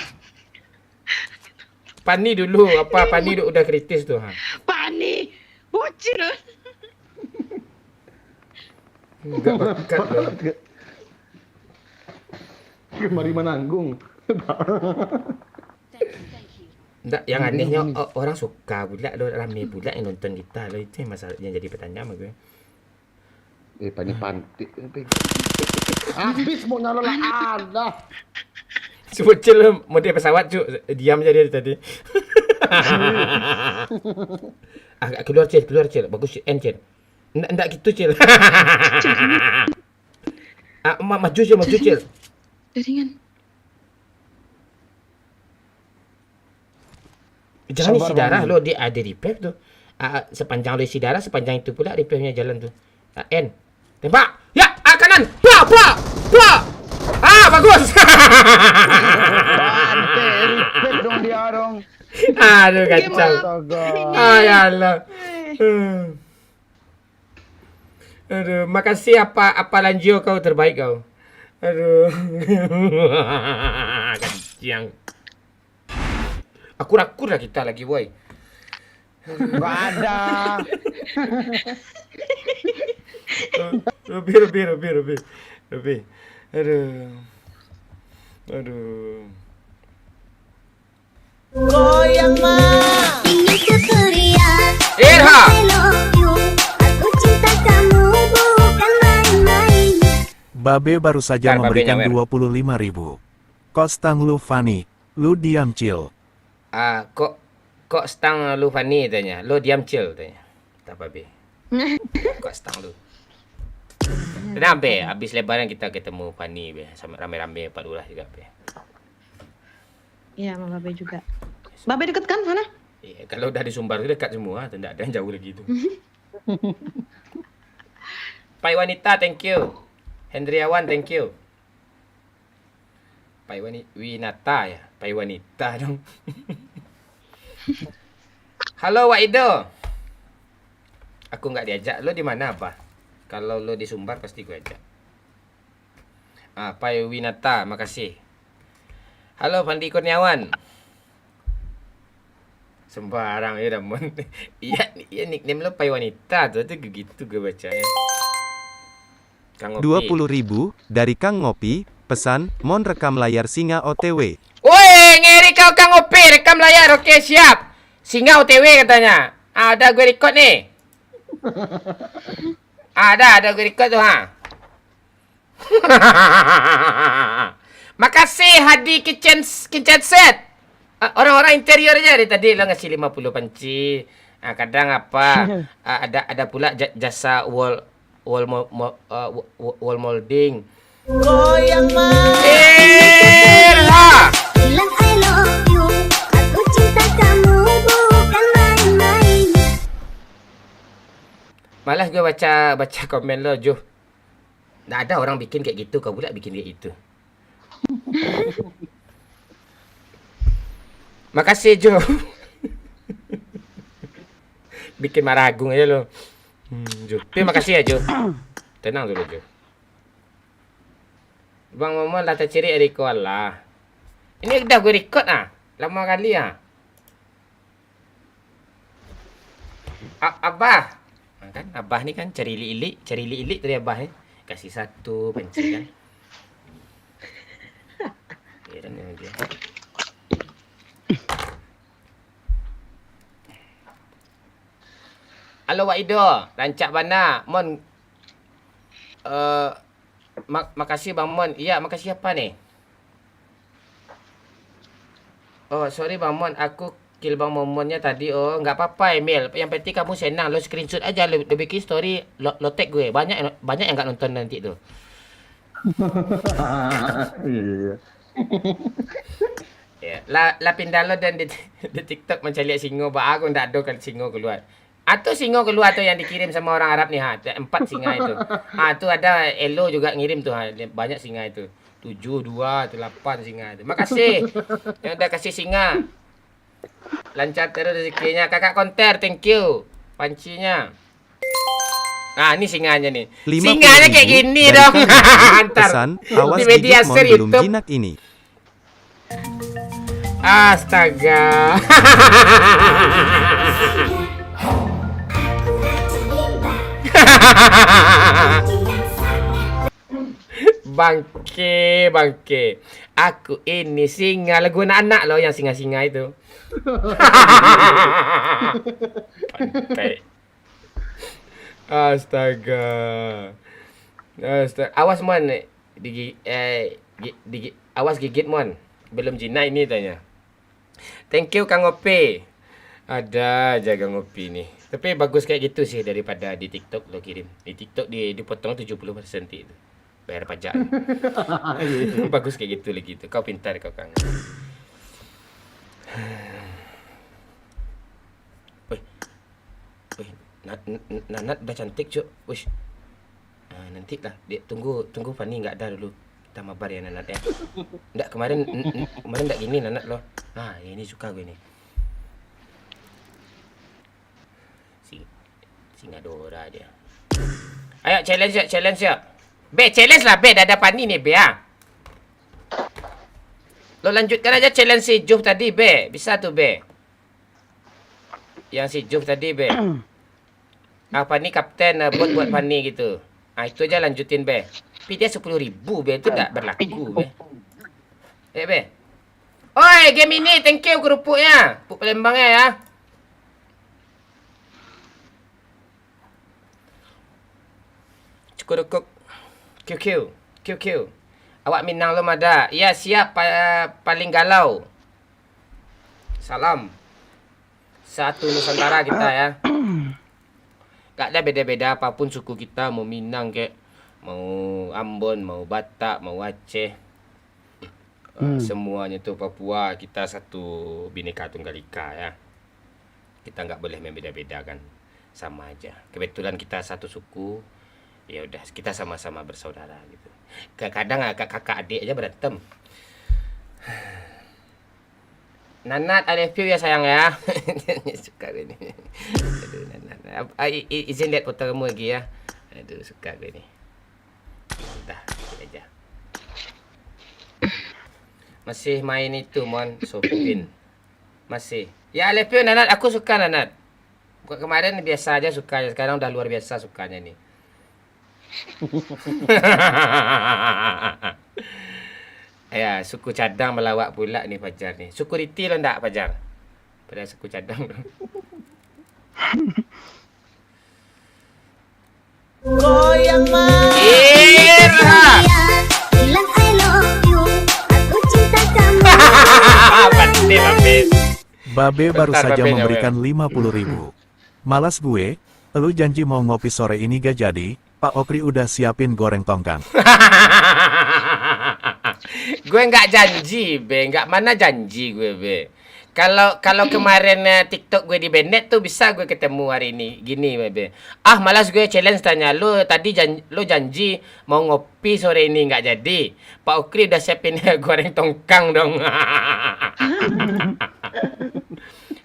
A: Pani dulu apa? Pani udah kritis tuh.
J: Pani. Bocil.
A: Enggak bakat loh.
K: Mari menanggung.
A: Enggak, yang anehnya orang suka pula lo rame pula yang nonton kita lo itu yang masalah yang jadi pertanyaan sama gue.
K: Pani pantik. Habis mau nyala lah ada.
A: Sebocil model pesawat cu, diam aja dia tadi. Keluar cil, bagus Cil. Enggak gitu Cil. Maju Cil.
J: Jaringan.
A: Jangan isi darah lo, dia ada repair tuh. Sepanjang lo isi darah, sepanjang itu pula repairnya jalan tuh. N. Tembak. Ya, kanan. Pla. Bagus.
B: Repair dong dia dong.
A: Aduh kacau. Ya Allah. Aduh, makasih apa Lanjio kau terbaik kau. Aduh. Kacang. Akur lah kita lagi, boy.
B: Enggak ada.
A: Lebih. Aduh.
G: Goyang mah. Ini keceriaan.
A: Irha.
G: I love you. Aku cinta kamu bukan main-main.
H: Babe baru saja
A: Bentar,
H: memberikan
A: babenya,
H: 25.000. Kostang lu Fanny, lu diam Cil.
A: Kok stang lu Fanny tanya. Lu diam Cil tanya. Tak babe. Kok stang lu. Kenapa be? Habis lebaran kita ketemu Fanny be sama rame-rame Pak Lurah juga be.
J: Iya, sama Babe juga. Babe deket kan sana?
A: Iya, kalau udah di Sumbar itu dekat semua, tidak ada yang jauh lagi itu. Pai Wanita, thank you. Hendriawan, thank you. Pai Winata ya, Pai Wanita dong. Halo Wak Ido. Aku nggak diajak, lo di mana apa? Kalau lo di Sumbar pasti gue ajak. Pai Winata, makasih. Halo Pandi Kurniawan. Sembarang ya Damon. Iya nickname lo Pai Wanita tuh gitu gue bacanya. Kang Ngopi.
H: 20.000 dari Kang Ngopi, pesan, Mon rekam layar singa OTW.
A: Woi, ngeri kau Kang Ngopi, rekam layar. Oke, siap. Singa OTW katanya. Ada gue record nih. Ada gue record tuh ha. Makasih Hadi Kitchen Set. Orang-orang interior aja dari tadi lo ngasih 50 panci. Kadang apa? Ada pula jasa wall molding.
G: Goyang bilang I love you, aku cinta kamu bukan main-main.
A: Malas gue baca komen lo, Jo. Nggak ada orang bikin kayak gitu, kau pula bikin kayak gitu. Makasih, Jo. Bikin marah Agung aja lo. Jo. Terima kasih ya, Jo. Tenang dulu, Jo. Bang Momon Lata Ciri Eriko Allah. Ini udah gue record lama kali ya. Abah. Kan Abah nih kan cari ilik tadi Abah nih. Kasih 1 panci kan. Ya dan dia. Halo Wak Ido, rancak bana, Mon. Makasih Bang Mon. Iya, makasih apa nih? Oh, sorry Bang Mon, aku kill Bang Momonnya tadi. Oh, nggak apa-apa Emil. Yang penting kamu senang, lo screenshot aja, lo bikin story, lo tag gue. Banyak yang nggak nonton nanti tuh.
K: Iya.
A: Ya, la pindah lo dan di TikTok mencari singo, bah aku ndak ada kan singo keluar. Atau singo keluar tuh yang dikirim sama orang Arab nih 4 singa itu. Tuh ada Elo juga ngirim tuh banyak singa itu. 7, 2, 8 singa itu. Makasih yang udah kasih singa. Lancar terus rezekinya. Kakak Konter, thank you. Pancinya. Ini singanya nih.
H: 50.000
A: Singanya kayak gini
H: dari
A: dong.
H: Kang
A: Antar
H: pesan, awas
A: di media
H: gigit Mon
A: share
H: belum
A: YouTube.
H: jinak ini.
A: Astaga. Bangke. Aku ini singa, lagu anak-anak loh yang singa-singa itu. Pantai. Astaga. Awas Mon, awas gigit Mon. Belum jinak ini tanya. Thank you Kang Ngopi. Ada aja Kang Ngopi nih. Tapi bagus kayak gitu sih daripada di TikTok lo kirim. Di TikTok dipotong 70% itu. Bayar pajak. Bagus kayak gitu lagi tuh. Kau pintar kau Kang. Wih. Nanat udah cantik, Cuk. Wih. Nanti lah. Dia tunggu Fani enggak ada dulu. Kita mabar ya Nanat ya. Enggak kemarin enggak gini Nanat lo. Ini suka gue nih. Singadora dia. Ayo challenge ya. Be, challenge lah Be, dah ada Fani nih Be ya. Lo lanjutkan aja challenge si Juh tadi Be. Bisa tuh Be. Yang si Juh tadi Be. Fani kapten buat Fani gitu. Itu aja lanjutin Be. Tapi dia 10.000 Be, itu tak berlaku Be. Be. Oi, game ini thank you kerupuknya. Pupuk Palembangnya ya. Cukurukuk. QQ. Awak Minang lo ada. Ya, siap paling galau. Salam. Satu Nusantara kita ya. Gak ada beda-beda apapun suku kita, mau Minang kayak mau Ambon, mau Batak, mau Aceh. Semuanya tuh Papua kita satu Bhinneka Tunggal Ika ya. Kita nggak boleh membeda-bedakan, sama aja. Kebetulan kita satu suku, ya udah kita sama-sama bersaudara gitu. Kadang kakak adik aja berantem. Nanat, I love you ya sayang ya. Suka gue nih. Aduh, Nanat. Izin lihat foto kamu lagi ya. Aduh, suka gue nih. Udah, aja. Masih main itu, Mon, Sopin. Masih. Ya, I love you, Nanat. Aku suka, Nanat. Kemarin biasa aja suka, sekarang udah luar biasa sukanya nih. Ya, suku cadang melawak pula nih Fajar nih. Suku Riti lo ndak Fajar? Pada suku cadang.
G: Goyang
A: Ira.
G: bilang I love you, aku cinta kamu.
A: Babe.
H: Babe baru
A: Bentar,
H: saja
A: Babe,
H: memberikan 50.000. Malas gue, lu janji mau ngopi sore ini gak jadi, Pak Okri udah siapin goreng tongkang.
A: Gue nggak janji, Be. Nggak mana janji gue, Be. Kalau kemarin TikTok gue di Bennett tuh bisa gue ketemu hari ini. Gini, Be. Ah, malas gue challenge tanya lu tadi lu janji mau ngopi sore ini nggak jadi. Pak Okri udah siapin goreng tongkang dong.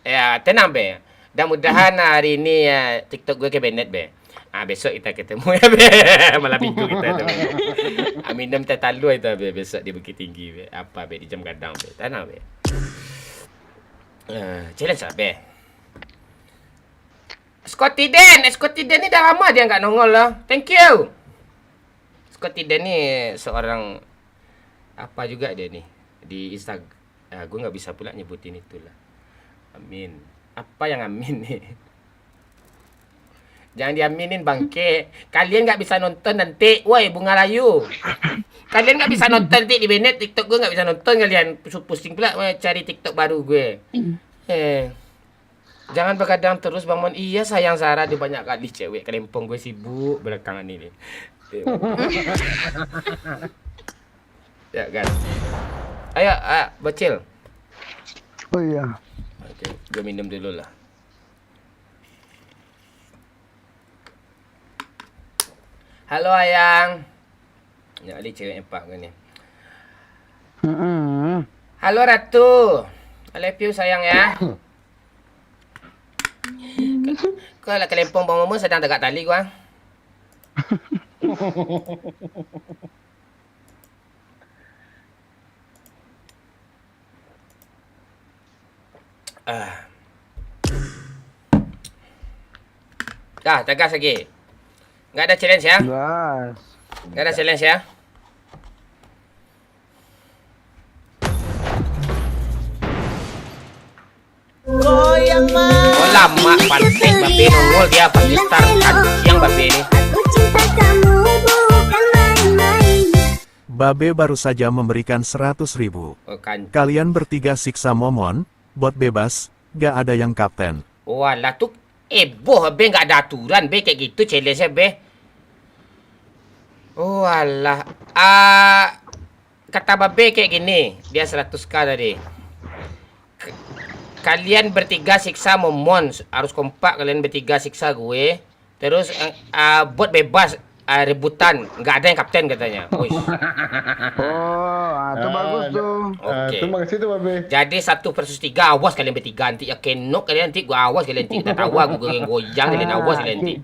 A: Ya, tenang, Be. Mudah-mudahan hari ini TikTok gue ke Bennett, Be. Besok kita ketemu ya, Be. Malam minggu kita tu. Minum teh talu itu, Be. Besok di Bukit Tinggi, Be. Apa, Be? Di Jam Gadang, Be. Tanah, Be. Challenge lah, Be. Scotty Dan ni dah lama dia nggak nongol lah. Thank you. Scotty Dan ni seorang apa juga dia ni di Instagram. Gue nggak bisa pula nyebutin itulah. Amin. Apa yang amin nih? Jangan diaminin bangke. Kalian nggak bisa nonton nanti. Woi, Bunga Layu. Kalian nggak bisa nonton nanti di Bennett. TikTok gue nggak bisa nonton. Kalian pusing pula cari TikTok baru gue. Jangan begadang terus, Bang Mon. Iya sayang Sarah, dia banyak kali cewek kelempong gue sibuk belakangan ini. Ya kan. Ayo, bocil.
B: Oh iya.
A: Oke, gue minum dulu lah. Halo Ayang. Ya, Ali cewek empak gue nih. Halo Ratu. I love you sayang ya. Kalau kelempong Bang Momo sedang tegak tali gua. Tegas lagi. Nggak ada challenge ya? Nggak ada challenge ya?
G: Goyang
A: Oh lama pantai babe nongol dia pas start siang babe ini.
G: Aku cinta kamu bukan main-main.
H: Babe baru saja memberikan 100.000.
A: Oh, kan.
H: Kalian bertiga siksa Momon, bot bebas, gak ada yang kapten.
A: Walah tuh boh be nggak ada aturan be kayak gitu challenge-nya be. Walah. Kata babe kayak gini, dia 100k tadi. Kalian bertiga siksa Momon, harus kompak kalian bertiga siksa gue. Terus bot bebas rebutan, nggak ada yang kapten katanya.
B: Oh, itu bagus tuh.
A: Oke.
K: Itu makasih tuh, Babe.
A: Jadi 1/3 awas kalian bertiga nanti ya kenok kalian nanti gua awas kalian nanti kita tahu aku goyang kalian awas kalian nanti.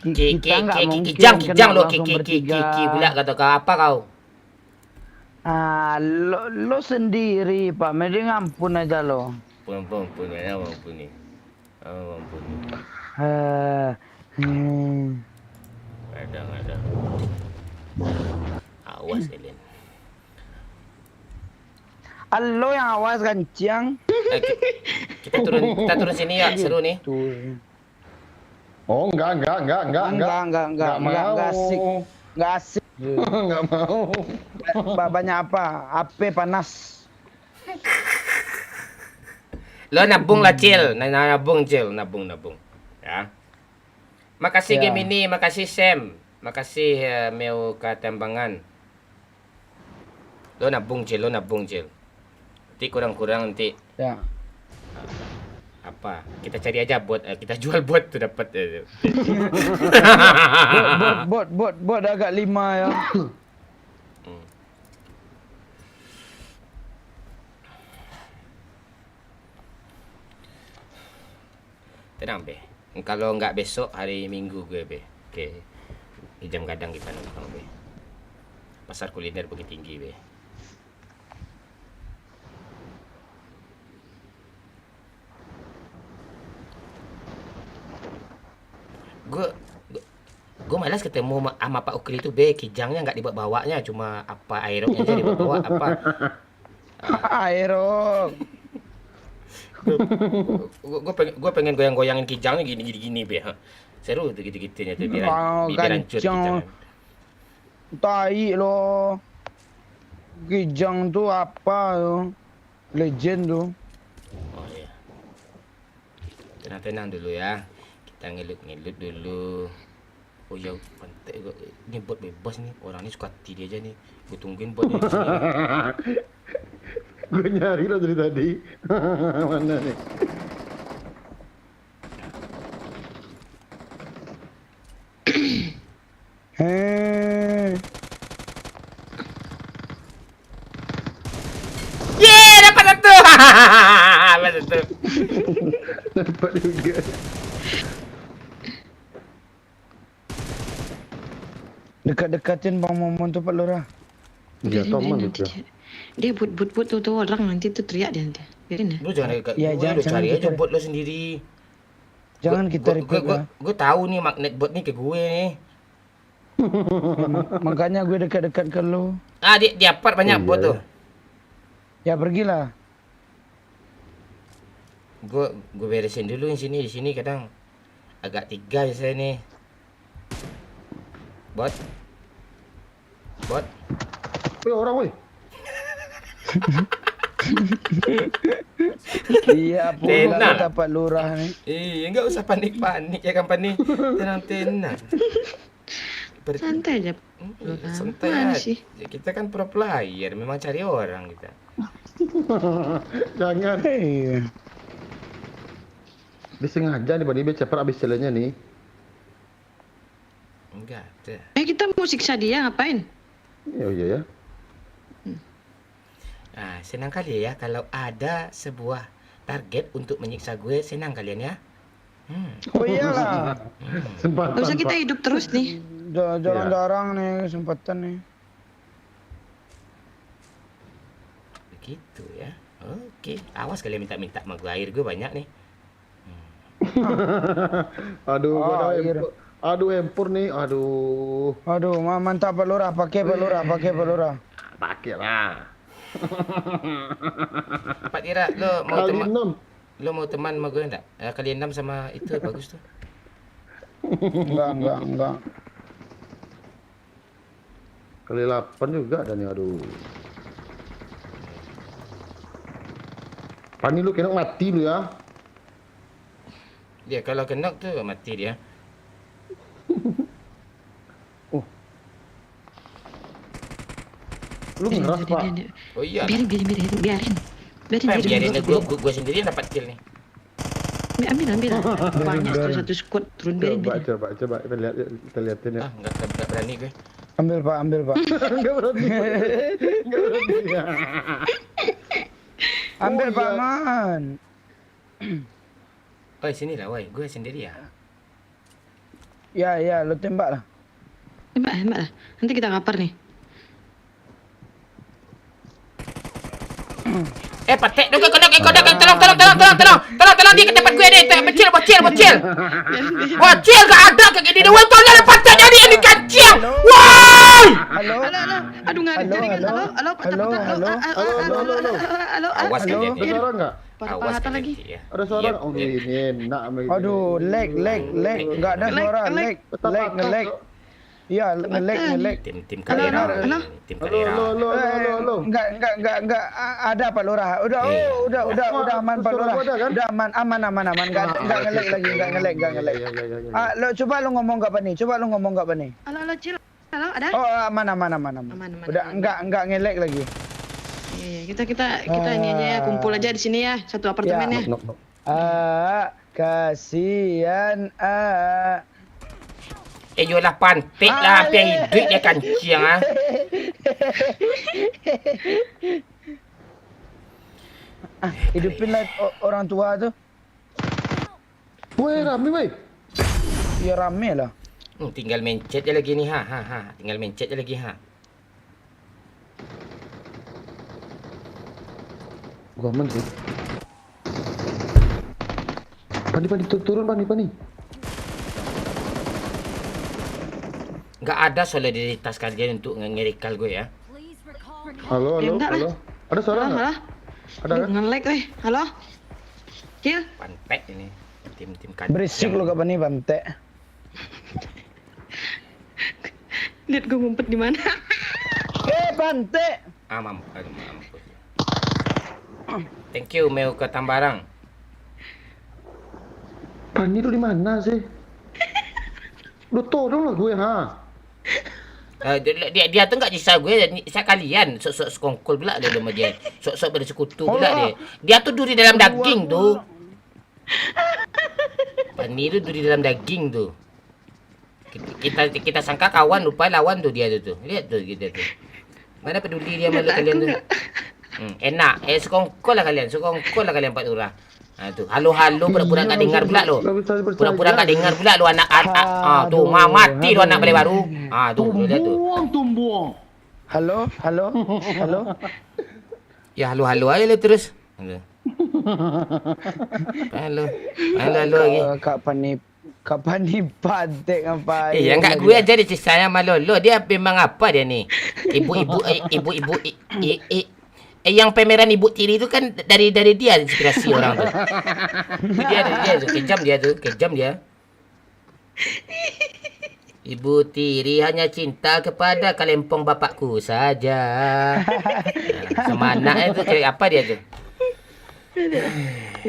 A: Kijang lo ki pula kata kau apa kau?
B: Lo sendiri Pak, mending ampun aja lo.
A: Ampun ya, ampun nih. Ampun. Ada. Awas kalian.
B: Lo yang awas kencang.
A: Kita turun sini ya, seru nih.
K: Oh, enggak
B: asik. Enggak asik.
K: Enggak mau.
B: Banyak apa? AP panas.
A: Lo nabung lah Cil, nabung. Ya. Makasih Gemini, makasih Sam, makasih Meu Katembangan. Lo nabung Cil, lo nabung Cil. Nanti kurang-kurang nanti
B: Ya.
A: apa? Kita cari aja bot, kita jual bot tuh dapat.
B: Bot dah agak 5 ya.
A: Tenang be. Kalau nggak besok hari Minggu gue be. Oke. Di jam gadang kita nongkrong be. Pasar kuliner Bukit Tinggi be. Gue malas ketemu sama Pak Ukri itu be, kijangnya nggak dibawa-bawanya, cuma apa aeroknya aja dibawa apa.
B: Aerok.
A: Gue pengen goyang-goyangin kijangnya gini be. Ha. Seru tuh gitu-gitunya tuh biar hancur kijangnya.
B: Tai lo. Kijang tuh apa tuh? Legend tuh.
A: Oh iya. Tenang-tenang dulu ya. Kita ngelut-ngelut dulu. Oh ya, pantai gua. Ini bot bebas nih. Orang ini suka hati dia aja nih. Gue tungguin botnya di sini.
K: Gue nyari lo dari tadi. Mana nih?
A: Yeay, dapat satu. Dapat satu.
K: Dapat juga.
B: Dekat-dekatin Bang Momon tuh Pak Lurah.
K: Dia Toman itu.
J: Dia but tuh orang nanti tuh teriak dia nanti. Biarin ya.
A: Lu jangan dekat.
B: Ya,
A: Lu
B: jangan
A: cari aja
B: kita-
A: bot lo sendiri.
B: Jangan kita repeat lah.
A: Gue tahu nih magnet bot nih ke gue nih.
B: Makanya gue dekat-dekat ke lu.
A: Ah, di apart banyak bot tuh.
B: Ya pergilah.
A: Gue beresin dulu di sini kadang agak tiga biasanya nih. Bot.
K: Wih orang wih.
B: Iya pula
A: Tenang.
B: dapat lurah nih.
A: Iya, enggak usah panik-panik ya kan panik. Tenang.
J: Santai aja.
A: Santai
J: Mana
A: aja.
J: sih?
A: Kita kan pro player, memang cari orang kita.
K: Jangan.
B: Hei.
K: Disengaja nih Bang Ibe cepat abis jalannya nih.
A: Enggak ada.
J: Kita mau siksa dia ngapain?
K: Oh iya ya.
A: Ah, senang kali ya kalau ada sebuah target untuk menyiksa gue, senang kalian ya.
B: Oh iyalah.
K: Sempatan.
J: Gak usah kita
K: Pak.
J: hidup terus nih.
B: Jarang-jarang nih kesempatan nih.
A: Begitu ya. Oke, awas kalian minta-minta sama gue, air gue banyak nih.
K: Aduh,
B: Oh,
K: ada
B: iya.
K: empur. Aduh empur nih. Aduh.
B: Aduh, mantap Pak Lurah, pakai Pak Lurah.
K: Pakai lah.
A: Pak Tira, lo mau
K: Kali
A: teman
K: 6.
A: lo mau teman sama gue enggak? Kali 6 sama itu bagus tuh.
B: Enggak.
K: Kali 8 juga ada nih. Aduh. Pani lu kena mati lu ya.
A: Dia kalau kena tuh mati dia.
K: Lu ngeras Pak.
A: Oh iya.
J: Biarin.
A: Biarin gue sendiri yang dapat kill nih.
J: Ambil. Banyak tuh satu squad turun biarin.
K: Coba kita liatin ya.
A: Ah, enggak berani gue.
B: Ambil Pak.
K: Enggak berani.
B: Ambil
K: Oh,
B: Pak
K: iya.
B: Man.
A: Oh, sini lah, woi. Gue sendiri ya.
B: Ya, lo tembak lah.
J: Tembak lah. Nanti kita kapar nih.
A: Patek, tolong dia ke tempat gue deh, bocil. Bocil gak ada kayak gini, woi tolong ada patek jadi ini kancing. Woi!
B: Halo.
J: Aduh nggak ada jaringan. Halo, halo.
A: Awas
B: Halo.
A: kalian.
K: Ada suara enggak?
A: Awas
J: Patah lagi.
A: ya.
K: Ada suara
A: Iya,
K: nggak? Oh
A: iya.
K: ini enak sama gini.
B: Aduh, lag. Enggak ada suara, lag.
K: Tetap
B: Nge-lag. Iya, nge-lag.
A: Tim Kalera.
J: Halo.
A: Tim
K: Halo,
A: Kalera.
K: halo.
B: Enggak ada Pak Lurah. Udah aman Pak Lurah.
K: Suara gua ada, kan?
B: Udah aman. Enggak nge-lag lagi, enggak nge-lag.
K: Iya.
B: Lo coba lu ngomong enggak nih?
J: Halo, Cil. Halo, ada?
B: Oh, aman.
J: Aman.
B: Udah enggak nge-lag lagi.
J: Iya, kita ini aja ya, kumpul aja di sini ya, satu apartemen ya.
B: Kasihan
A: Yolah pantik lah, apa yang hidup dia kancing ah.
B: Hidupinlah orang tua tuh.
K: Woi, rame woi.
B: Ya rame lah.
A: Tinggal mencet je lagi ni tinggal mencet je lagi
K: Gua aman sih. Pani turun pani.
A: Enggak ada solidaritas kalian untuk ngerikal gue ya.
K: Halo.
J: enggak lah.
K: Ada suara
J: Halo,
K: nggak?
J: halo.
K: Ada kan?
J: Nge-lag halo. Cil.
A: Pantek ini. Tim kancing.
B: Berisik lo kapan nih Bante.
J: Lihat gue ngumpet di mana.
B: Bante.
A: Mampus. Thank you Meu ke Tambarang.
K: Pani lu di mana sih? Lu tolong lah gue
A: Dia tuh enggak nyiksa gue, nyiksa kalian. Sok-sok sekongkol pula dia sama dia. Sok-sok bersekutu pula dia. Dia tuh duri dalam daging tuh. Pani itu duri dalam daging tuh. Kita sangka kawan, lupa lawan tuh dia tuh. Lihat tuh gitu tuh. Mana peduli dia sama kalian tuh. Enak. Sekongkol lah kalian Pak Lurah. Nah tuh, halo pura-pura enggak dengar pula lo. Pura-pura enggak dengar pula lo anak tuh mati lo anak balik baru. Tuh lihat tuh.
C: Tumbuang.
B: Halo.
A: Ya halo aja lo terus. Halo lagi.
B: Kapan nih Bante ngapain?
A: Iya enggak gue aja dicisanya sama Lolo. Dia memang apa dia nih? Ibu yang pameran ibu tiri itu kan dari dia inspirasi orang tuh. Dia kejam dia. Ibu tiri hanya cinta kepada kalempong bapakku saja. Sama anak itu kayak apa dia tuh?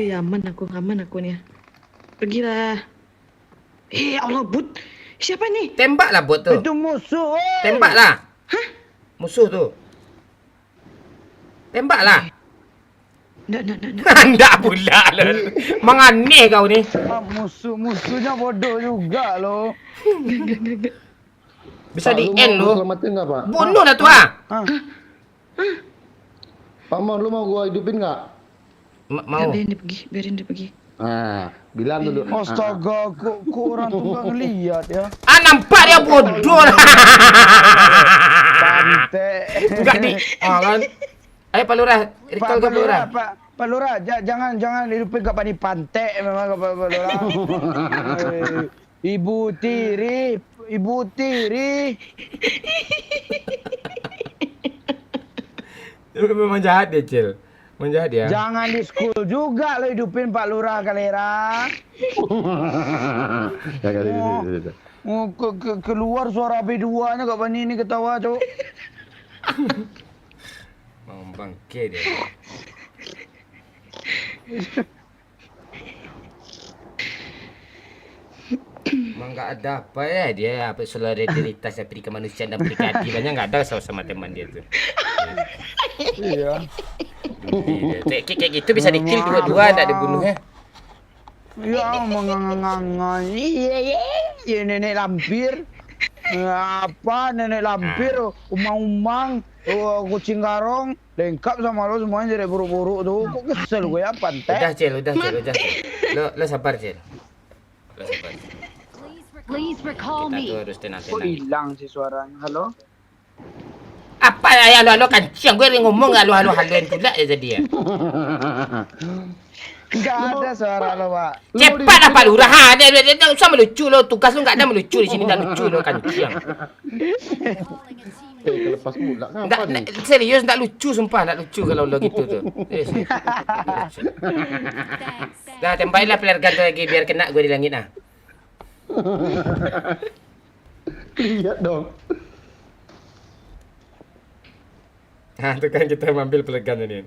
J: Wih, aman aku nih. Pergilah. Allah, Bud. Siapa nih?
A: Tembaklah Bud tuh.
B: Itu musuh.
A: Tembaklah. Hah? Musuh tuh. Tembaklah. Nggak pula. Menganeh kau ni.
B: Musuhnya bodoh juga loh.
A: Bisa di end loh.
K: Selamatin nggak Pak?
A: Bunuh lah tuh
K: Pak Mon, lu mau gua hidupin nggak?
A: Mau.
J: Biarin dia pergi.
K: Nah, bilang dulu.
B: Astaga, kok orang tuh nggak ngeliat ya.
A: Nampak dia bodoh.
B: Bante.
A: Enggak di. Kan. Ayo Pak Lurah, recall ke Pak Lurah.
B: Pak Lurah, jangan hidupin Kak Pani Pantek memang Pak Lurah. Ibu tiri.
A: Memang jahat dia, Cil. Menjahat dia.
B: Jangan di school juga lo hidupin Pak Lurah Kalera. Keluar suara B2-nya Kak Pani ini ketawa, Cuk.
A: Mau bangke dia. Memang nggak ada apa ya dia apa solidaritas dari kemanusiaan dan keadilannya nggak ada sama teman dia tuh.
B: Iya.
A: Kayak gitu bisa dikill dua-dua nggak dibunuh ya.
B: Ya mengangan. Iya nenek lampir. Apa nenek lampir, umang-umang, kucing garong, lengkap sama lo semuanya jadi buruk-buruk tuh. Kok kesel gue ya Pantek.
A: Udah Cil. Lo sabar Cil. Lo sabar.
G: Please recall
A: Kita
G: me.
A: tuh harus tenang.
B: Kok hilang sih suaranya? Halo?
A: Apa ya halo kancing gue ngomong halo-haloin pula ya jadi ya.
B: Enggak ada suara lo, Pak.
A: Cepatlah Pak Lurah. Dia usah melucu lo. Tugas lo enggak ada melucu di sini dan lucu lo kancing.
K: Kelepas pula
A: Enggak serius enggak lucu sumpah enggak lucu kalau lo gitu tuh. Dah tempainlah flare gun lagi biar kena gue di langit ah.
K: Lihat dong.
A: Itu kan kita ambil flare gun ini.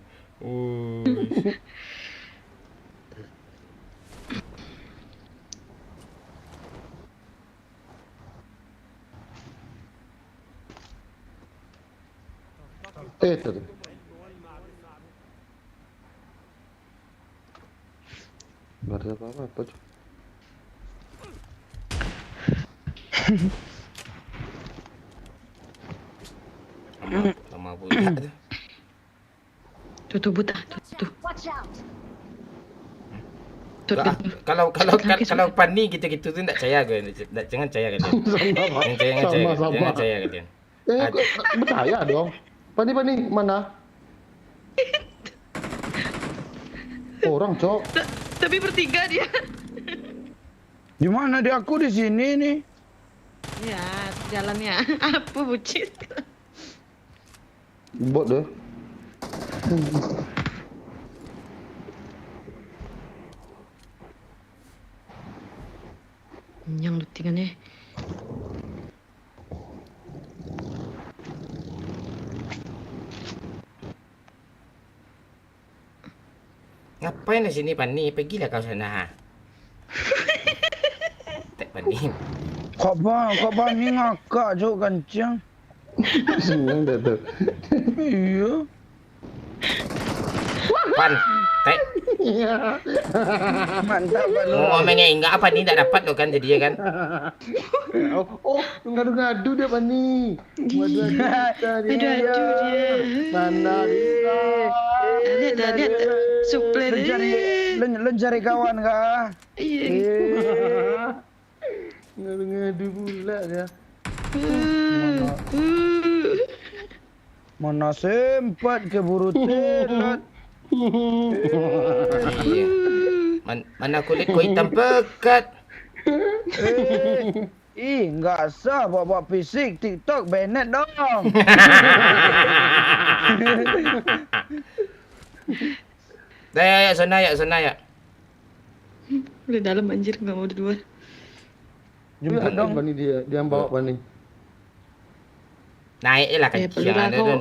K: Itu tuh. ada apa-apa. Cuk.
A: Lama pula tu.
J: Tuh buta, tuh.
A: Kalau Pani gitu-gitu tu tak percaya gue. Jangan percaya kalian. Jangan percaya kalian.
K: Percaya dong. Pani mana? Orang, Cok.
J: Tapi bertiga dia.
B: Di mana dia? Aku di sini nih.
J: Ya, jalannya. Apa bucin?
K: Bot deh.
J: Yang lutingannya.
A: Ngapain di sini Pani? Pergilah kau sana. Tak Pani.
B: Kok bang ni ngakak Cok kencang.
K: Senang dah tu.
B: Iya.
A: Pan, tak.
B: Mantap Bang.
A: Oh, mengingat apa ni tak dapat lo kan jadinya kan?
K: Oh, ngadu-ngadu dia Pani. Ngadu-ngadu dia. Mana dia?
J: Lihat. Suplai
B: Lencari kawan kah?
J: Iya.
K: Ngadu-ngadu pula dia.
B: Mana sempat keburu telat.
A: Iya. Mana kulit kau hitam pekat.
B: Enggak sah buat fisik TikTok Bennett dong.
A: Dah, sana ya.
J: Udah dalam anjir, nggak mau di luar.
B: Jemput dong.
K: Pani dia yang bawa Pani.
A: Naik je lah kaki.
J: Pelurah kau.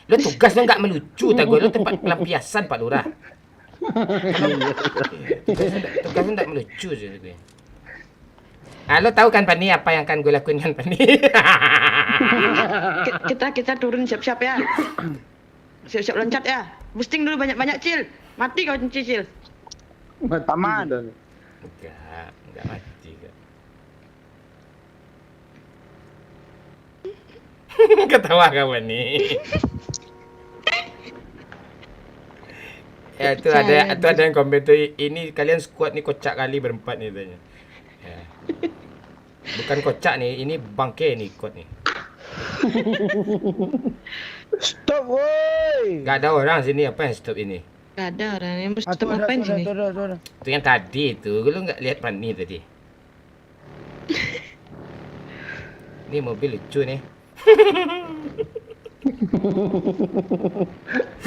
A: Lo tugas lo enggak melucu tak gue. Lo tempat pelampiasan Pak Lurah. Tugas lo enggak melucu je gue. Lo tahu kan Pani apa yang akan gue lakuin kan Pani?
J: Kita turun siap-siap ya. Siap-siap loncat ya. Boosting dulu banyak-banyak Cil. Mati kau Cil.
B: Taman.
A: Enggak mati kak. Ketawa kawan ni. Ya, tu ada yang komen tu, ini kalian squad ni kocak kali berempat ni tanya. Ya. Bukan kocak ni, ini bangke ni squad ni.
B: Stop woi.
A: Gak ada orang sini, apa yang stop ini?
J: Gak ada orang yang
B: Tu
J: stop ngapain sini?
B: ada.
A: Tu yang tadi tu, lu enggak lihat Pani tadi. Ni mobil lucu ni.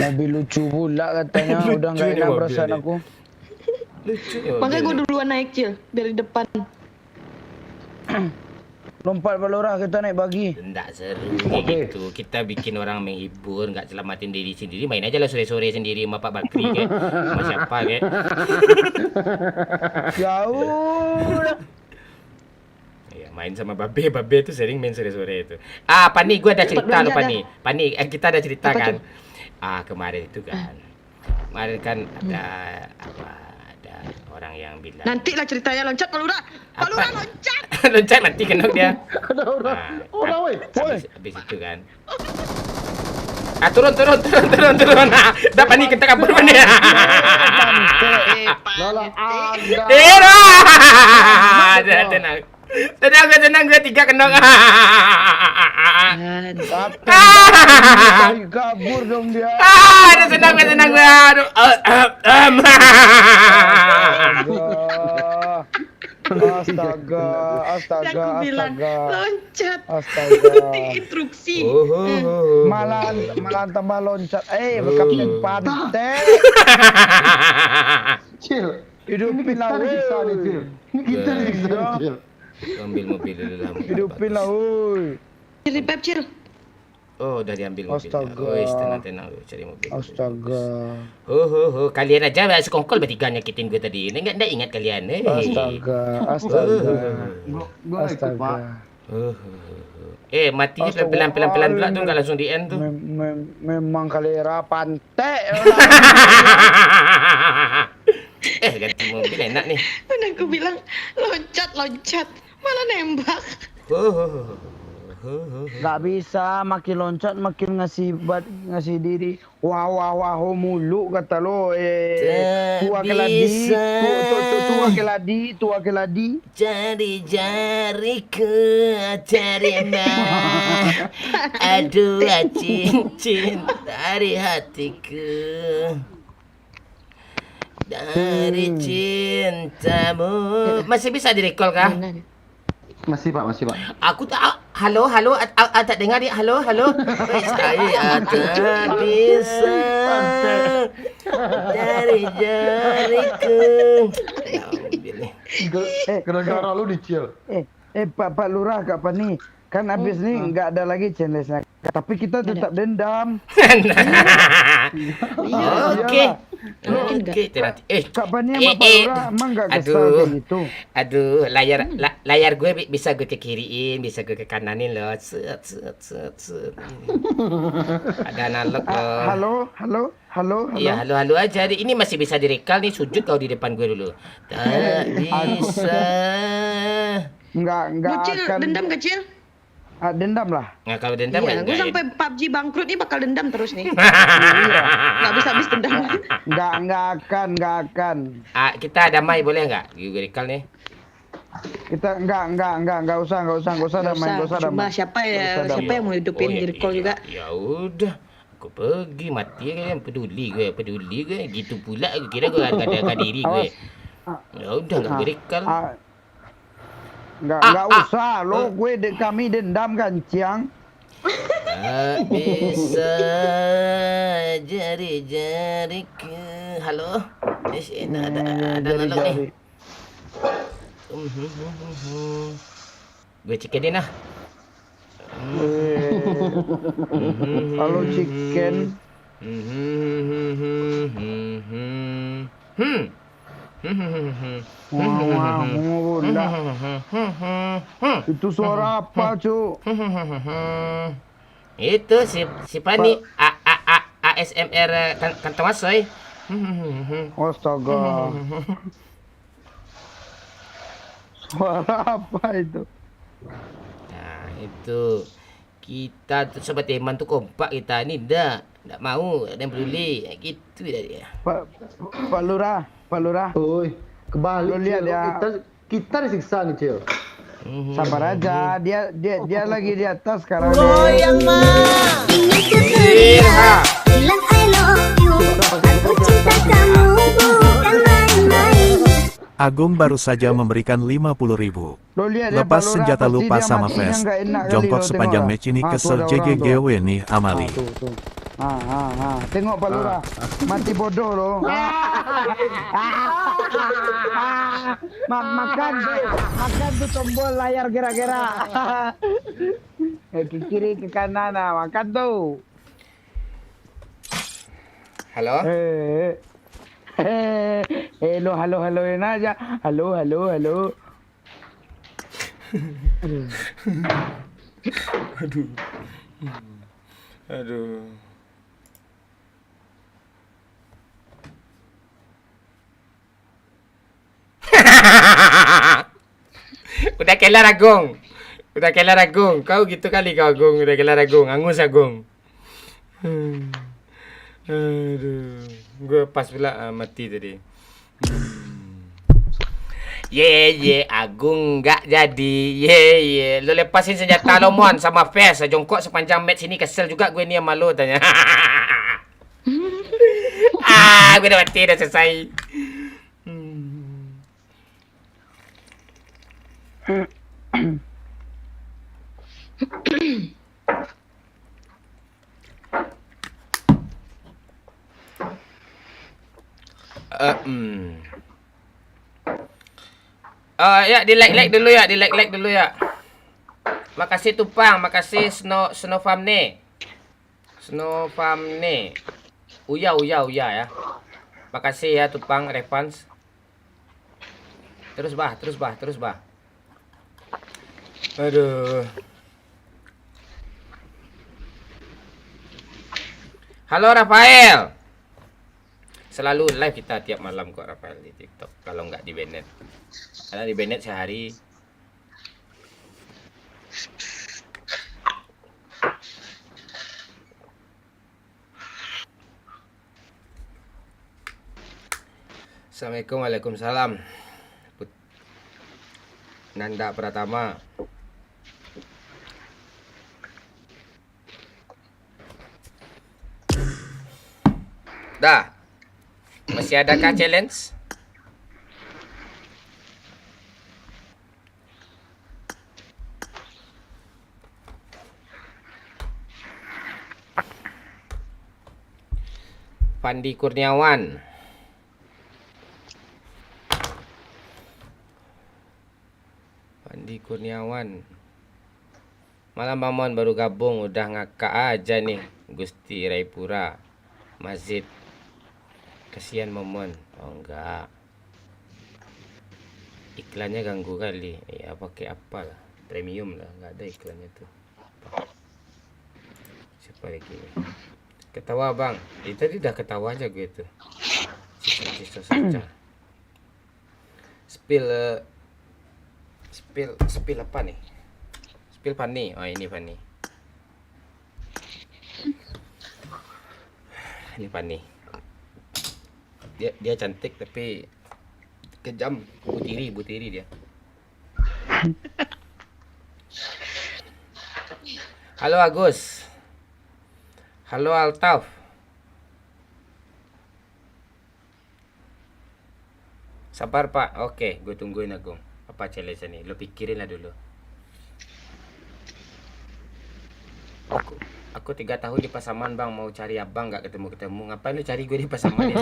B: Mobil lucu pula katanya. Udah
A: Lucu
B: enggak
A: ni
B: enak
A: mobil
B: perasaan
A: ni.
B: aku.
A: Lucu ni.
J: Makanya
A: mobil
J: gue
A: ni.
J: duluan naik Cil, dari depan.
B: Lompat balora kita naik bagi.
A: Tak seru kayak gitu. Kita bikin orang menghibur, enggak selamatin diri sendiri. Main aja lah sore-sore sendiri sama Pak Bakri ke. Sama siapa ke.
B: Jauh lah.
A: Ya, main sama Babe tu sering main sore-sore itu. Pani gue ada cerita lo Pani. Pani kita ada cerita
J: Apa
A: kan.
J: tuh?
A: Kemarin itu kan. Kemarin kan ada orang yang bilang.
J: Nanti lah ceritanya loncat Pak Lurah. Pak Lurah loncat.
A: Loncat nanti kena dia.
K: Ada orang. Orang weh.
A: Habis itu kan. Turun. Dah Pani kita kabur Pani.
K: Lala ada.
A: Tenang. Tenang gue 3 kenong.
B: Tapi kabur dong dia.
A: Senang gue. Aduh.
B: Astaga.
J: Aku bilang loncat.
B: Astaga.
J: Instruksi.
B: Malah tambah loncat. Kapten pantai.
K: Cil.
B: Hidupin lah
K: Kita disiksa nih,
B: woi.
K: Cil. Ini kita disiksa, Cil.
A: Ambil mobil dulu lah.
B: Hidupin lah woi.
J: Cil, Pep Cil.
A: Oh, dah diambil mobil.
B: Astaga.
A: Oh, tenang cari mobil.
B: Astaga.
A: Kalian aja sekongkol bertiga nyakitin gue tadi. Enggak ingat kalian.
B: Astaga.
K: Gua ikut, Pak.
A: Matinya pelan-pelan pula tu enggak langsung di end tu.
B: Memang kalera pantai.
A: ganti mobil enak nih.
J: Dan aku bilang loncat, malah nembak.
B: Nggak bisa, makin loncat makin ngasih diri. Wah mulu kata lo. Tua keladi.
A: Jari jariku terima. Aduh cincin dari hatiku. Dari cintamu. Masih bisa direcall kah?
K: Masih Pak.
A: Aku tak halo tak dengar dia. Halo. Saya tak bisa dari jariku.
K: Gara-gara lu dicil.
B: Pak Lurah kapan nih? Kan habis nih nggak ada lagi challenge-nya. Tapi kita tetap dendam.
A: Oke.
B: Kapannya sama Pak Lurah emang nggak kesal kayak gitu.
A: Aduh, layar gue bisa gue ke kiriin, bisa gue ke kananin loh. Set. Ada analog loh.
B: Halo.
A: Iya, halo aja. Ini masih bisa direkal nih, sujud kau di depan gue dulu. Tak bisa.
B: Nggak
J: Kecil,
B: akan.
J: dendam kecil.
B: Dendam lah.
A: Nah, kalau dendam
J: Iya, gue
A: nggak-
J: sampai PUBG bangkrut nih bakal dendam terus nih. Nggak bisa habis dendam.
B: Nggak akan.
A: Kita damai boleh nggak? Gue rekal nih.
B: Kita nggak usah damai.
J: Cuma siapa yang mau hidupin di recall juga.
A: Ya udah. Aku pergi mati kan peduli gue gitu pula aku kira gue ada diri gue. Ya udah nggak gue rekal.
B: Nggak usah lo kami dendam kan Ciang.
A: Tak bisa jari-jariku. Halo? Ada analog nih. Gue ciketin lah.
B: Kalau chicken. Itu suara apa, Cuk?
A: Itu si Pani ASMR kantong asoy.
B: Astaga. Suara apa itu?
A: Nah, itu kita tuh sobat Eman tuh kompak kita ini enggak mau ada yang peduli gitu dah dia.
B: Pak Lurah.
K: Oi, kebalik.
B: Lu lihat
K: Cil.
B: ya.
K: Kita disiksa nih, Cil.
B: Sabar aja, dia lagi di atas sekarang.
G: Ingin ku teriak bilang I love you. Aku cinta kamu bukan main-main.
H: Agung baru saja memberikan 50.000.
B: Lo lihat ya,
H: Lepas
B: Pak Lurah,
H: senjata
B: pasti
H: lupa
B: dia
H: sama
B: matinya
H: Fest.
B: nggak enak kali
H: Jongkok
B: lo,
H: sepanjang
B: tengok
H: match ini
B: lah.
H: kesel
B: Tuh ada orang tuh.
H: JGGW nih Amali.
B: Tuh. Tengok Pak Lurah, mati bodoh lo. Makan tuh tombol layar gerak-gerak. Ke kiri ke kanan, makan tuh.
A: Halo?
B: Haloin aja. Halo.
A: Aduh. Udah kelar Agung. Kau gitu kali kau Agung, udah kelar Agung, angus Agung. Aduh, gue pas pula mati tadi. Agung nggak jadi. Lo lepasin senjata lo Mon sama Fes, jongkok sepanjang match ini kesel juga gue nih sama lo tanya. Gue udah mati, udah selesai. Ya di like dulu ya. Makasih Tupang, makasih Snow Farm nih. Uya ya. Makasih ya Tupang Revans. Terus bah. Aduh. Halo Rafael. Selalu live kita tiap malam kok Rafael di TikTok. Kalau nggak di Bennett. Karena di Bennett sehari. Assalamualaikum, waalaikumsalam. Nanda Pratama. Dah. Masih adakah challenge? Fandi Kurniawan. Fandi Kurniawan. Malam Bang Mon baru gabung udah ngakak aja nih. Gusti Raipura. Mazid. Kasihan Momon. Oh enggak. Iklannya ganggu kali. Ya pakai apa lah. Premium lah. Enggak ada iklannya tuh. Siapa lagi? Ketawa bang. Tadi udah ketawa aja gue tuh. Sisa saja. Spill apa nih? Spill Fanny. Oh ini Fanny. Ini Fanny. Dia cantik tapi kejam. Butiri dia. Halo Agus. Halo Altaf. Sabar Pak. Oke, gue tungguin Agung. Apa challenge ini? Lo pikirin lah dulu. Aku 3 tahun di Pasaman bang, mau cari abang nggak ketemu. Ngapain lu cari gue di Pasaman ya?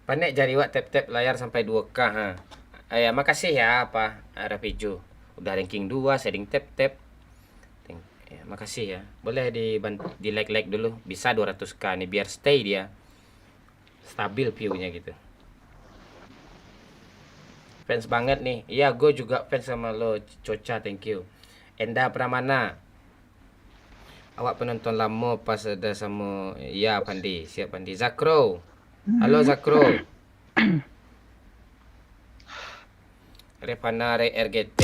A: Panek jari wak tap layar sampai 2K ha. Ya makasih ya apa Rafijo. Udah ranking 2, setting tap. Ya, makasih ya. Boleh di like dulu. Bisa 200K nih biar stay dia. Stabil view-nya gitu. Fans banget nih. Iya, gue juga fans sama lo, Coca, thank you. Enda Pramana. Awak penonton lama pas ada sama ya Pandi, siap Pandi. Zakro. Halo Zakro. Revana RGT.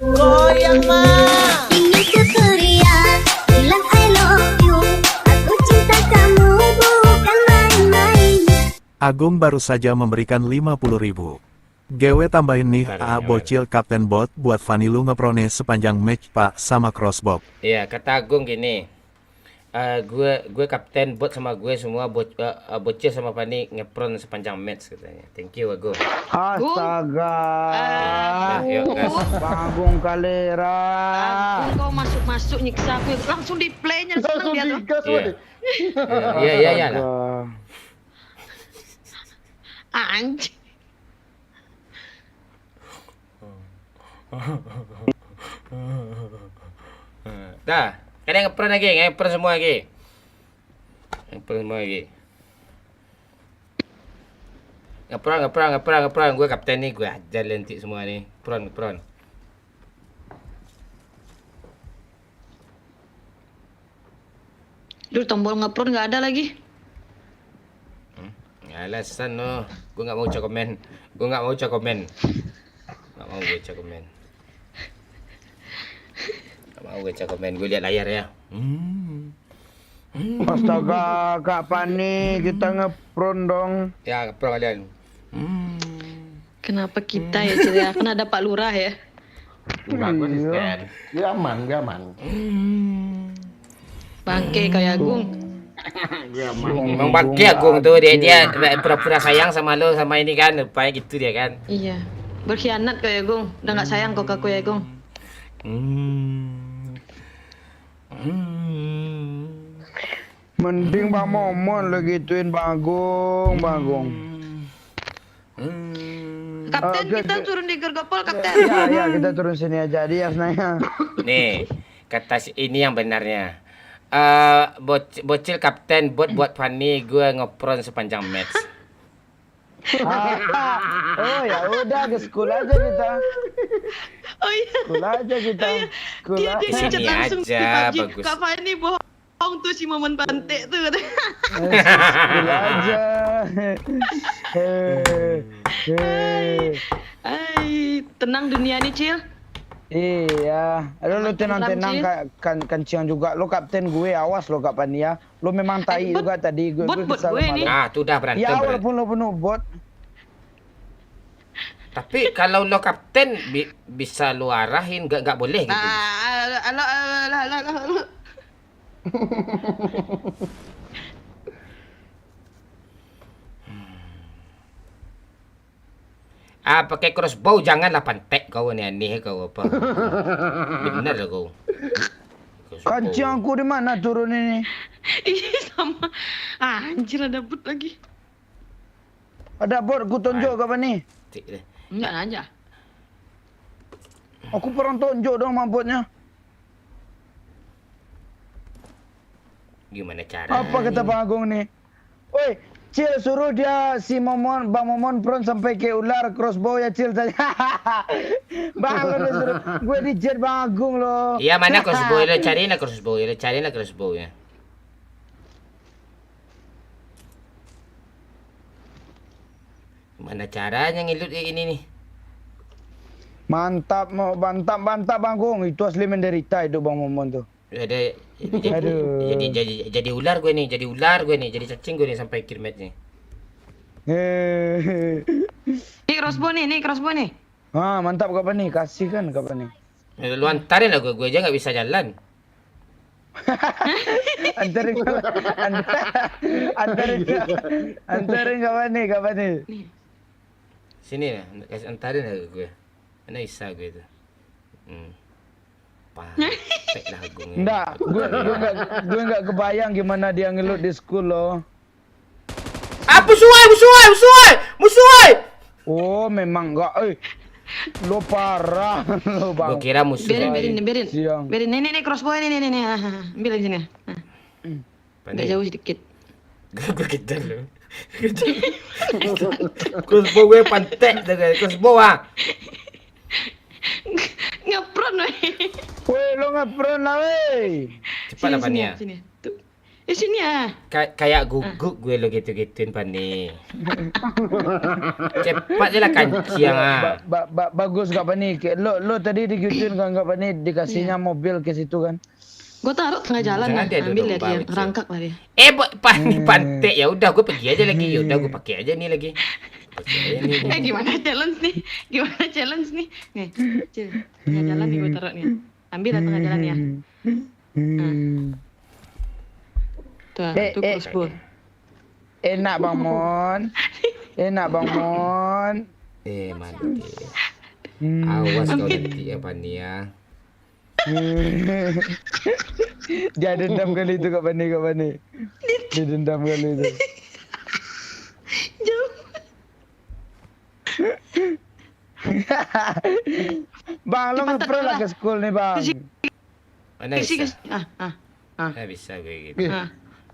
G: Goyang mah. Ini tutoria. Bilang I love you. Aku cinta kamu bukan main-main.
H: Agung baru saja memberikan 50.000. GW tambahin nih AA bocil Kapten Bot buat Fanny lu ngeprone sepanjang match Pak sama Crossbob.
A: Iya, kata Agung gini. Gue Kapten Bot sama gue semua bocil sama Fanny ngepron sepanjang match katanya. Thank you Agung.
B: Astaga.
A: Yuk, guys.
B: Bang Agung Kalera.
J: Kau masuk nyiksa aku. Langsung di play-nya seneng dia tuh.
A: Iya.
J: Anjing.
A: Dah, kalian ngepron lagi, ngepron semua lagi. Ngepron. Gue kapten nih, gue ajar lentik semua nih. Ngepron.
J: Duh, tombol ngepron nggak ada lagi.
A: Alasan no, gue nggak mau baca komen. Nggak mau baca komen. Gue lihat layar ya.
B: Astaga, Kak Pani, kita ngepron dong.
A: Ya, ngepron kalian.
J: Kenapa kita ya ceria? Kan ada Pak Lurah ya.
A: Bagus kan.
K: Dia aman.
J: Bangke kayak Agung.
A: Emang bangke Agung tuh dia pura-pura sayang sama lo sama ini kan, rupanya gitu dia kan.
J: Iya. Berkhianat kayak Agung. Udah nggak sayang kok aku ya Agung.
B: Mending Bang Momon lo gituin Bang Agung.
J: Kapten kita turun di Gergopol Kapten.
B: Ya kita turun sini aja dia nanya.
A: Nih, kata ini yang benarnya. Bocil Kapten buat Fanny gue ngepron sepanjang match.
B: Oh ya udah ke school aja kita.
J: Oh iya.
B: School aja kita. School
J: Dia
B: aja.
A: Di sini
J: ngechat langsung di
A: aja,
J: PUBG.
A: bagus.
J: Kak Fani bohong tuh si Momen Pantek tuh.
B: School aja.
J: Ay, tenang dunia nih, Cil.
B: Iya, lu tenang-tenang kancian juga. Lu kapten gue, awas lo Kak Pania. Lu memang tai juga tadi gue
J: bot
B: kesal
J: gue
B: sama
J: nih.
B: lu.
A: Ah, tuh dah berantem.
B: Ya
A: berantem.
B: walaupun lu penuh bot.
A: Tapi kalau lo kapten bisa lu arahin, nggak boleh gitu.
J: Alah.
A: Ah, pakai crossbow janganlah pantek kau ni aneh kau apa. Benar lah kau. Crossbow.
B: Kancianku di mana turun ini?
J: Iya sama. Anjir ada bot lagi.
B: Ada bot, ku tunjuk Kak Pani.
A: Tik dah.
J: Enggak aja.
B: Aku perang tunjuk dong mabotnya.
A: Gimana cara?
B: Apa kata Bang Agung nih? Oi, Cil suruh dia si Bang Momon pron sampai ke ular crossbow ya Cil tanya. Bang lo dia suruh gue dijet Bang Agung lo.
A: Iya mana crossbow? Lo cariin lah crossbow. Lo cariin lah crossbow ya. Gimana caranya ngilut kayak ini nih?
B: Mantap bantap Bang Agung. Itu asli menderita hidup Bang Momon tuh.
A: Ada
B: Aduh.
A: jadi ular gue nih, jadi cacing gue nih sampai akhir match nih.
J: Nih crossbow nih.
B: Ah, mantap Kak Pani, kasih kan Kak Pani.
A: Lu antarin lah gue aja nggak bisa jalan.
B: Antarin Kak Pani.
A: Sini lah, kasih antarin lah gue. Mana bisa gue itu. Pantek lah gue.
B: Enggak, gue enggak kebayang gimana dia ngelut di school loh.
A: Ah, musuh!
B: Oh, memang enggak. Lo parah lo Bang.
A: Gue kira musuh.
J: Biarin.
B: Siang.
J: Biarin nih crossbow nih. Ambil di sini. Agak jauh sedikit.
A: Gue kejar lo. Crossbow gue pantek dengan crossbow ah.
J: Ngepron weh.
B: Woi, lo ngepron lah weh.
A: Cepat lah Pani ya.
J: Sini. Tuh. Sini ya.
A: Kayak guguk gue lo gitu-gituin Pani. Cepat je lah kanciang ah.
B: Bagus Kak Pani. Lo tadi digituin kan Kak Pani, dikasihnya mobil ke situ kan.
J: Gue taruh tengah jalan
A: Jangan
J: lah.
A: dia
J: Ambil
A: duduk
J: lihat dia.
A: bawah,
J: Rangkak lah dia.
A: Pani pantek ya udah gue pergi aja lagi. Ya udah gue pakai aja nih lagi.
J: Gimana challenge nih? Nih, Cil. Tengah jalan nih gue taruh nih. Ambil lah tengah jalan ya. Tuh crossbow.
B: Enak Bang Mon.
A: Mantap. Awas kau nanti ya Pani ya.
B: Dia dendam kali itu Kak Pani. Dia dendam kali itu.
J: Jauh.
B: Bang, lo ngepro lah ke school nih Bang.
A: Mana bisa?
J: Bisa.
A: Bisa gue gitu.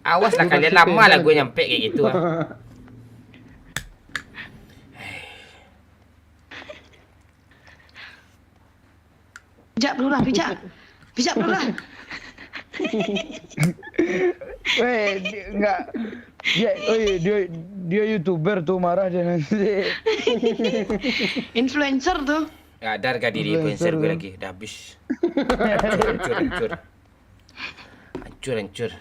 A: Awas lah kalian lama lah gue nyampe kayak gitu ah.
J: Pijak dulu lah.
B: Weh, enggak. Dia YouTuber tuh marah dia nanti.
J: Influencer tuh.
A: Gak ada harga diri influencer gue lagi. Udah habis. Hancur.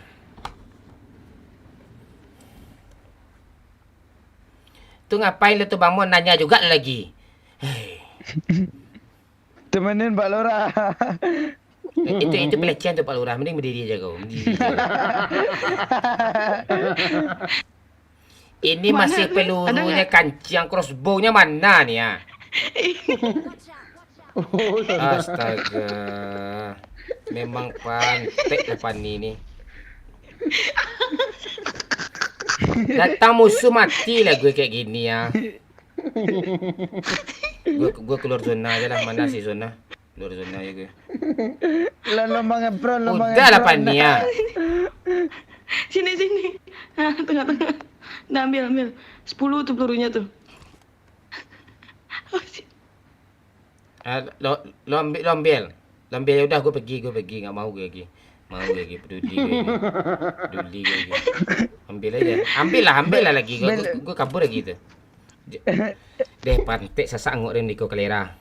A: Tuh ngapain lu tuh Bang Mon nanya juga lagi.
B: Temenin Pak Lura.
A: Itu pelecehan tuh Pak Lurah. Mending berdiri aja kau. Ini
J: Mana
A: masih
J: tuh?
A: pelurunya kancing crossbow-nya mana nih ya? Astaga. Memang pantek depan ini. Datang musuh mati lah gue kayak gini ya. Gue keluar zona aja lah. Mana sih zona? Keluar zona aja gue.
B: Lomba ngepron.
A: Udah lah Pani ya.
J: Sini. Tengah. Nah, ambil. 10 tuh pelurunya tuh.
A: Lo ambil. Udah gue pergi, nggak mau gue lagi. Peduli gue lagi. Ambil lah lagi. Gue kabur lagi tuh. Deh pantek sasak ngok Niko Kalera.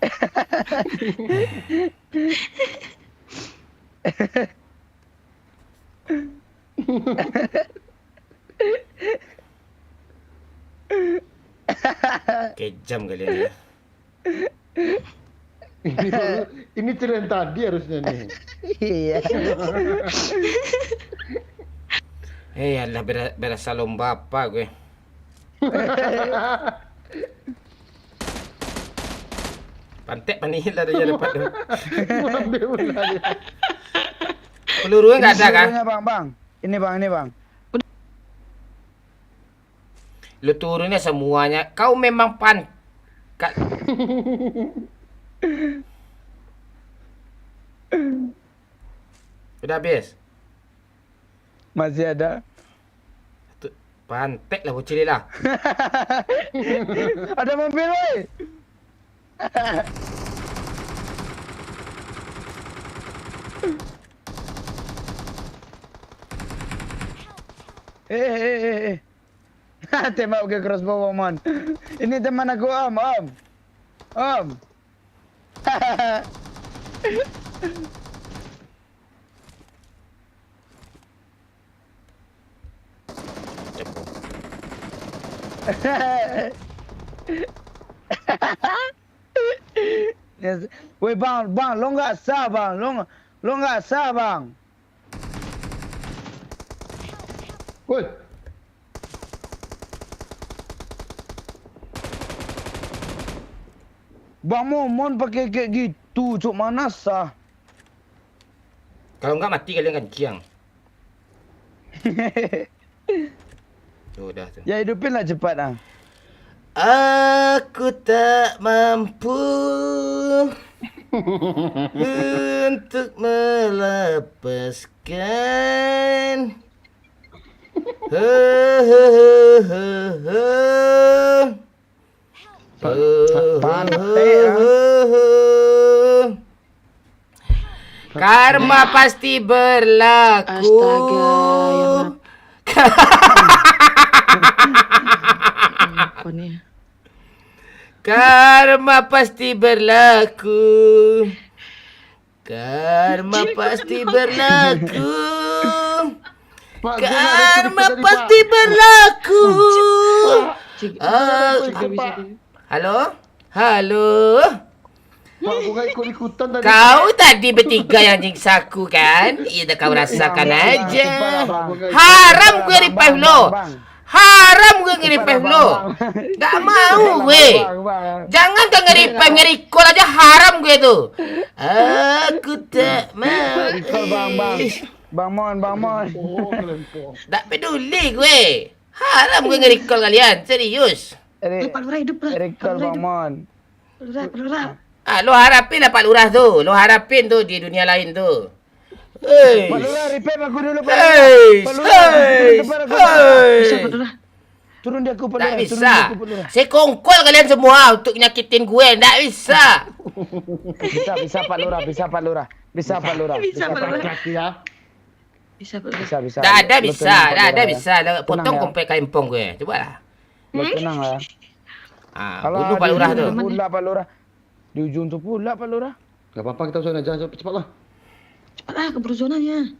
A: Kejam kalian ya.
K: Ini tren tadi harusnya nih.
B: Iya.
A: Alah berasa lomba apa gue. Pantek panihil ada di depan tu. Peluru enggak ada kan?
B: Bang. Ini bang.
A: Lu turunnya semuanya. Kau memang Udah habis?
B: Masih ada.
A: Pantek lah bocil lah.
B: Ada mobil weh. Eh. Tembak ke crossbow Mon. Ini teman aku Om. Yes. Weh bang, lo nggak sah bang, lo nggak sah bang.
K: Woi,
B: Bang Momon pakai kayak gitu, cuk mana sah?
A: Kalau enggak mati kalian kan kiang. Tuh dah tu.
B: Ya hidupin lah cepat ah.
A: Aku tak mampu untuk melepaskan. Karma pasti berlaku.
J: Apa nih?
A: Karma pasti berlaku. Karma pasti berlaku. Karma pasti berlaku. Halo?
K: Pak, aku nggak ikut-ikutan tadi.
A: Kau tadi bertiga yang nyiksa aku kan? Iya dah kau rasakan aja. Haram gue revive lo. Haram gue nge-revive lo. Gak mau gue. Jangan kau nge-revive, nge-recall aja haram gue tuh. Aku tak mau.
B: Bang Mon.
A: Tak peduli gue. Haram gue nge-recall kalian, serius.
J: Pak Lurah hidup lah.
B: Recall Bang Mon.
J: Pak Lurah.
A: Lo harapin lah Pak Lurah tu. Lo harapin tu di dunia lain tu. Hei.
B: Pak Lurah, repair aku dulu Pak
A: Hei.
J: Bisa Pak Lurah.
B: Turun dia aku Pak
A: Tak
B: Lurah.
A: bisa. Saya kongkol kalian semua untuk nyakitin gue. Tak bisa.
B: Bisa Pak Lurah. Bisa Pak Lurah.
J: Bisa Pak Lurah.
K: Laki ya.
J: Bisa Pak Lurah.
B: Bisa.
A: Tak ada bisa. Tak ada bisa. Potong
B: ya.
A: komplek kaimpong gue. Coba lah.
B: Lo tenang lah.
A: Bunuh Pak Lurah tu.
B: Pula Pak Lurah. Di ujung tu pula Pak Lurah.
K: Gak apa-apa kita usah jangan cepatlah.
J: Cepatlah ke zonanya.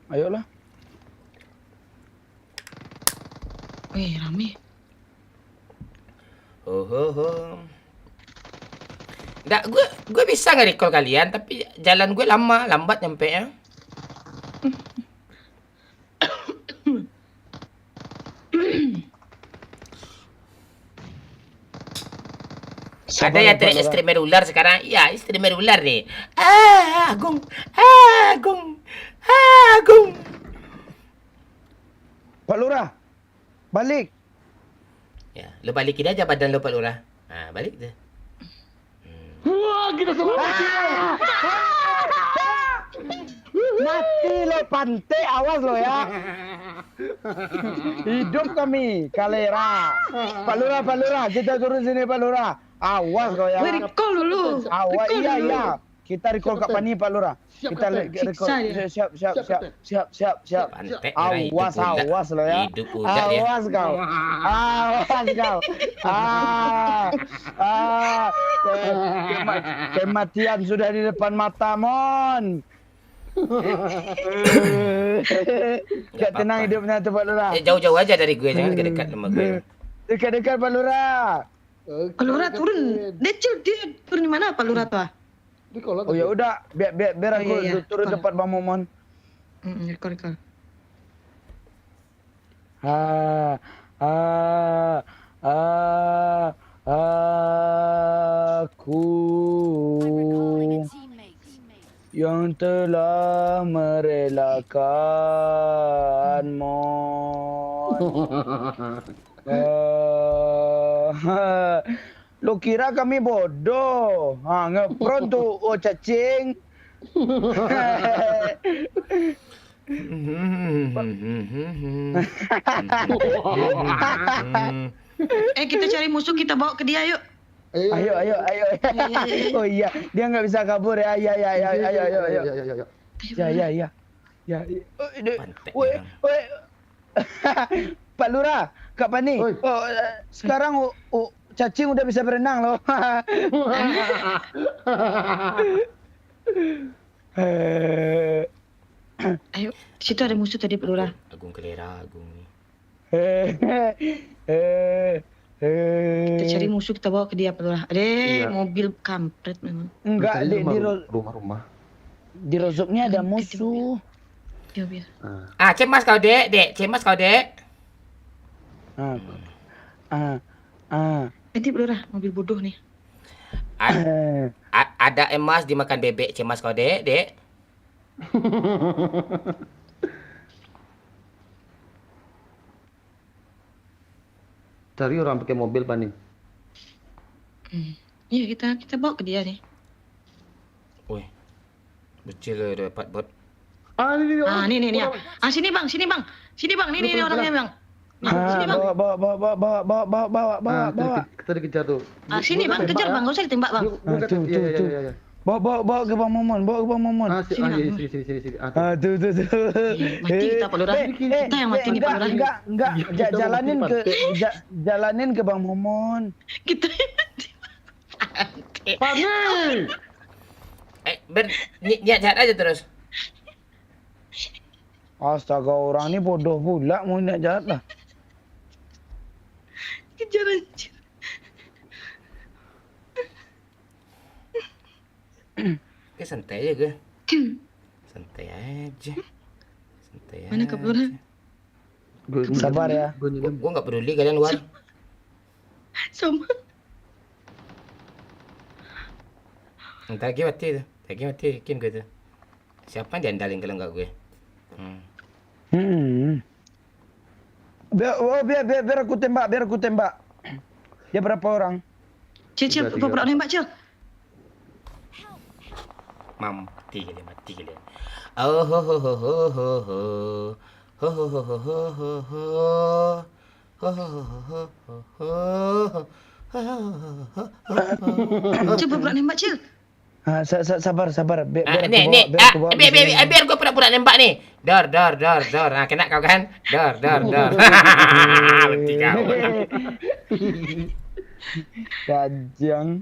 B: Ayolah.
J: Weh, rame.
A: Tak, gue bisa nge-recall kalian tapi jalan gue lambat nyampe ya. Ada yang teriak streamer ular sekarang. Ya, streamer ular nih. Agung.
B: Pak Lurah. Balik.
A: Ya, lo balikin aja badan lo Pak Lurah. Balik deh.
K: Wah, kita semua
B: Mati lo pantai, awas lo ya. Hidup kami, Kalera. Pak Lurah, kita turun sini Pak Lurah. Awas lo ya.
J: Recall dulu.
B: Awas,
J: Recall
B: iya
J: dulu.
B: iya. Kita recall Kak Pani Pak Lurah.
K: Siap,
B: Kita
K: Kapten.
B: recall.
J: Siksa dia.
B: Siap.
A: Pantek
B: Awas lo ya.
A: Hidup budak dia.
B: Awas kau. Kematian sudah di depan mata, Mon. Gak tenang hidupnya tuh Pak Lurah.
A: Jauh-jauh aja dari gue, jangan dekat sama gue.
B: Dekat-dekat Pak Lurah.
J: Pak Lurah turun. Dia turun di mana Pak Lurah tuh?
K: Di kolak.
B: Oh ya udah, biar aku
J: iya.
B: turun depan Bang Momon.
J: Recall.
B: Aku yang telah merelakan Mon. Lo kira kami bodoh? Ngepron tuh, oh cacing.
J: Kita cari musuh, kita bawa ke dia yuk.
B: Ayo. Oh iya, dia nggak bisa kabur ya. Ayo. Ya. Woi. Pak Lurah, Kak Pani.
K: Oi.
B: Oh, sekarang cacing udah bisa berenang loh.
J: Ayo, di situ ada musuh tadi Pak Lurah.
A: Agung Kelera, Agung nih.
J: Kita cari musuh, kita bawa ke dia Pak Lurah.
K: Iya.
J: Mobil kampret memang.
B: Enggak,
K: rumah.
B: di rozoknya ada musuh.
J: Ya biar.
A: Cemas kau, Dek. Cemas kau, Dek.
J: Nanti Pak Lurah, mobil bodoh nih.
A: Ada emas dimakan bebek. Cemas kau, Dek.
K: Cari orang pakai mobil Pani.
J: Iya, kita bawa ke dia nih.
A: Woi. Bocil dapat bot.
K: Ini
J: Nih. Sini bang. Sini Ini orangnya bang. Sini bang.
B: Bawa.
K: Kita dikejar tuh.
J: Sini bang, kejar bang, gak usah ditembak bang.
K: Iya.
B: Bawa ke Bang Momon.
K: Sini.
B: Tuh.
J: Mati kita Pak Lurah. Kita yang mati nih Pak Lurah.
B: Enggak. Jalanin ke Bang Momon.
J: Kita yang mati.
K: Pani.
A: Niat jahat aja terus.
B: Astaga, orang ini bodoh pula, mau niat jahat lah.
J: Kejar aja.
A: Oke, santai aja gue. Santai aja.
J: Mana Kak Lurah?
B: Sabar ya.
A: Gue nggak peduli kalian luar.
J: Sama.
A: Ntar lagi mati tuh. Yakin gue tuh. Siapa yang diandalin kalau nggak gue?
B: Biar aku tembak. Dia berapa orang?
J: Cil, berapa nembak Cil?
A: Mati kalian.
J: Coba berapa nembak Cil?
B: Sabar. Biar
A: gue pura-pura nembak nih. Dor. Nah, kena kau kan? Dor. Mati kau.
B: Kajang.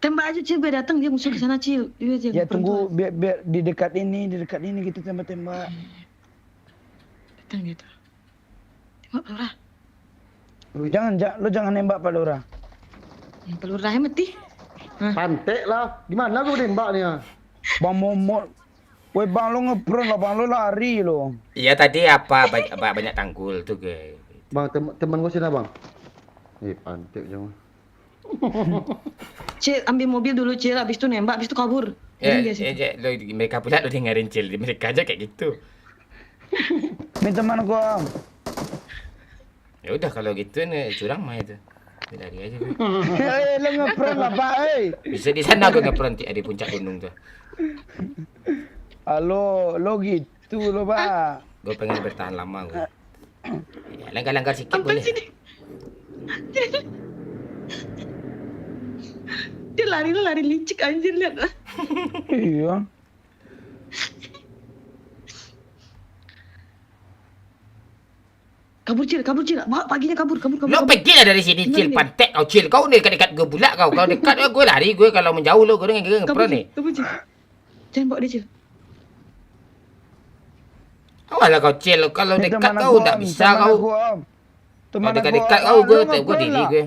J: Tembak aja Cil, biar datang dia musuh ke sana Cil.
B: Ya tunggu biar di dekat ini kita tembak.
J: Datang dia tuh. Tembak Pak Lurah.
B: Jangan nembak Pak Lurah.
J: Pak Lurah yang mati.
K: Pantek lah. Gimana gue nembak nih?
B: Bang Momon. Woi Bang, lo ngepron lah Bang, lo lari lo.
A: Iya tadi banyak tanggul tuh guys.
K: Bang, teman gue sini Bang. Pantek jangan.
J: Cil, ambil mobil dulu Cil, habis itu nembak, habis itu kabur.
A: Mereka pula lo dengerin Cil, mereka aja kayak gitu.
B: Minta mana gua?
A: Ya udah kalau gitu nih curang mah itu. Lari aja gue.
B: Lo ngepron lah Pak,
A: Bisa di sana gue ngepron di puncak gunung tuh.
B: Halo, lo gitu lo, Pak.
A: Gue pengen bertahan lama gue. Ya, langgar-langgar sedikit
J: Apaan
A: boleh.
J: sih dia? Dia lari licik anjir, lihat.
B: Iya.
J: Kabur Cil. Paginya kabur.
A: Lo pergi lah dari sini, Cil. Pantek kau, Cil. Kau dekat-dekat gue pula kau. Kalau dekat gue lari. Gue kalau menjauh lo, gue dengan ngepron nih.
J: Kabur Cil. Jangan bawa dia Cil.
A: Awalah kau, Cil. Kalau
B: Ini
A: dekat
B: teman
A: kau
B: aku,
A: tak
B: Om.
A: bisa
B: Teman
A: kau.
B: aku, Om. Teman
A: Kalau
B: aku,
A: dekat-dekat
B: Om.
A: kau,
B: Lo
A: gue
B: ngepron
A: diri
B: lah.
A: gue.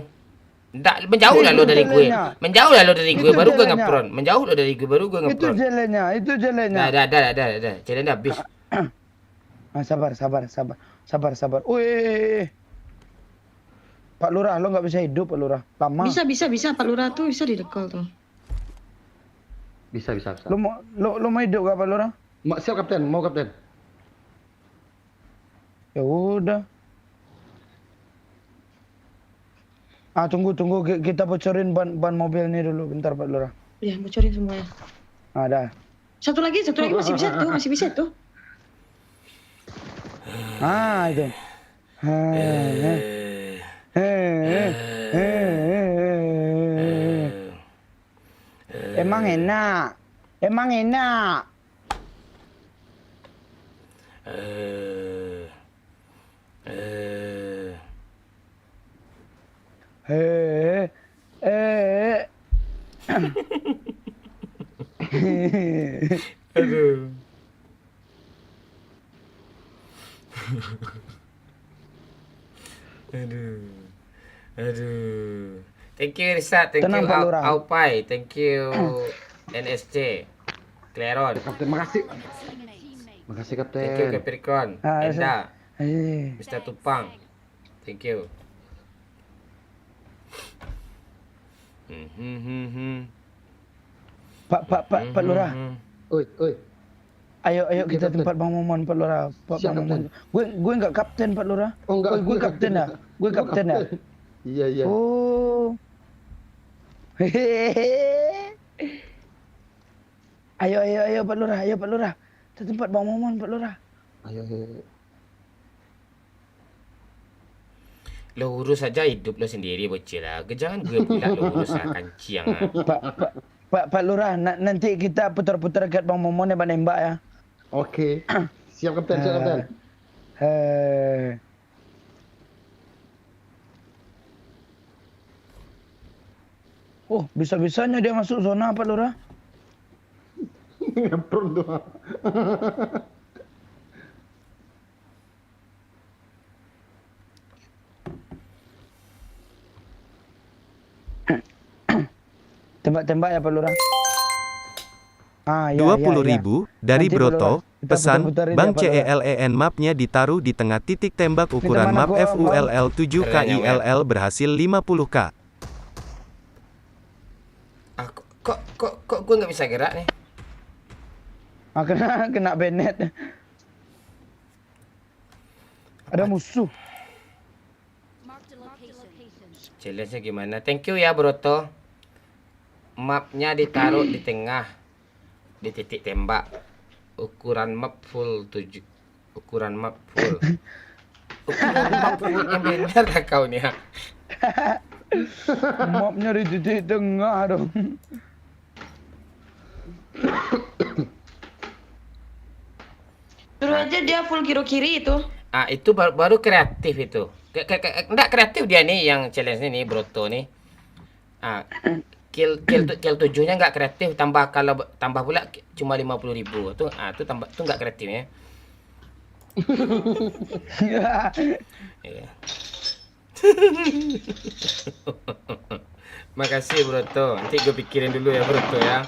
A: Tak, menjauh lah lo dari gue.
B: jalannya.
A: Menjauh lah lo dari gue.
B: Itu
A: Baru gue
B: jalannya.
A: ngepron. Menjauh lo dari gue. Baru gue
B: Itu
A: ngepron.
B: jalannya, itu jalannya.
A: Dah. Jalan dah habis.
B: Sabar. Wih. Pak Lurah, lo nggak bisa hidup, Pak Lurah. Lama.
J: Bisa. Pak Lurah tuh bisa didekal tuh.
K: Bisa.
B: Lo mau hidup gak, Pak Lurah?
K: Siap kapten, mau kapten.
B: Ya udah. Tunggu kita bocorin ban mobil ini dulu bentar, Pak Lurah.
J: Iya, bocorin semuanya.
B: Dah.
J: Satu lagi masih bisa tuh.
B: Itu. Emang enak.
A: Aduh. Thank you Irsat, thank
B: Tenang,
A: you
B: Pak Lurah.
A: Aupai, thank you NSC, Kleron,
K: Makasih kapten.
A: thank you Capricorn, Enda,
B: Eh,
A: Mr. Tupang, thank you.
B: Pak Lurah.
K: Oi.
B: Ayo
K: Iya,
B: kita
K: Kapten.
B: tempat Bang Momon, Pak Lurah.
K: Siap,
B: Bang Momon. Gue enggak kapten, Pak Lurah.
K: Oh, enggak.
B: Gue kapten ya. Gue kapten ya.
K: Iya.
B: Oh. Hehehe. Ayo Pak Lurah. Kita tempat Bang Momon, Pak Lurah.
K: Ayo.
A: Lo urus saja hidup lo sendiri bocil lah. Jangan gue pula lo urus lah kanciang lah.
B: Pak Lurah, nanti kita putar-putar kat Bang Momon ya, nembak ya.
K: Oke. Siap kapten.
B: Oh, bisa-bisanya dia masuk zona, Pak Lurah.
K: Ngepron tuh.
B: Tembak-tembak ya, Pak Lurah. Ya,
H: 20.000 dari
B: Nanti, Pak
H: Broto,
B: Lurah, kita
H: pesan
B: putar-putarin
H: Bang
B: ya, Pak Lurah.
H: CELEN mapnya ditaruh di tengah titik tembak ukuran
B: teman
H: map
B: aku, Om.
H: FULL 7
A: Keren ya,
H: KILL berhasil 50k.
A: Kok gue nggak bisa gerak nih?
B: Kena Bennett. Ada musuh.
A: Challenge-nya gimana? Thank you ya Broto. Mapnya ditaruh di tengah, di titik tembak. Ukuran map full 7. Ukuran map full. Ukuran map full yang benar lah kau nih.
B: Mapnya di titik tengah dong.
J: Suruh aja dia full kiri itu.
A: Itu baru kreatif itu. Enggak kreatif dia nih yang challenge ini Broto nih. Kill 7-nya enggak kreatif, tambah pula cuma 50.000. Itu tambah itu enggak kreatif ya. Iya. Makasih Broto. Nanti gue pikirin dulu ya Broto ya.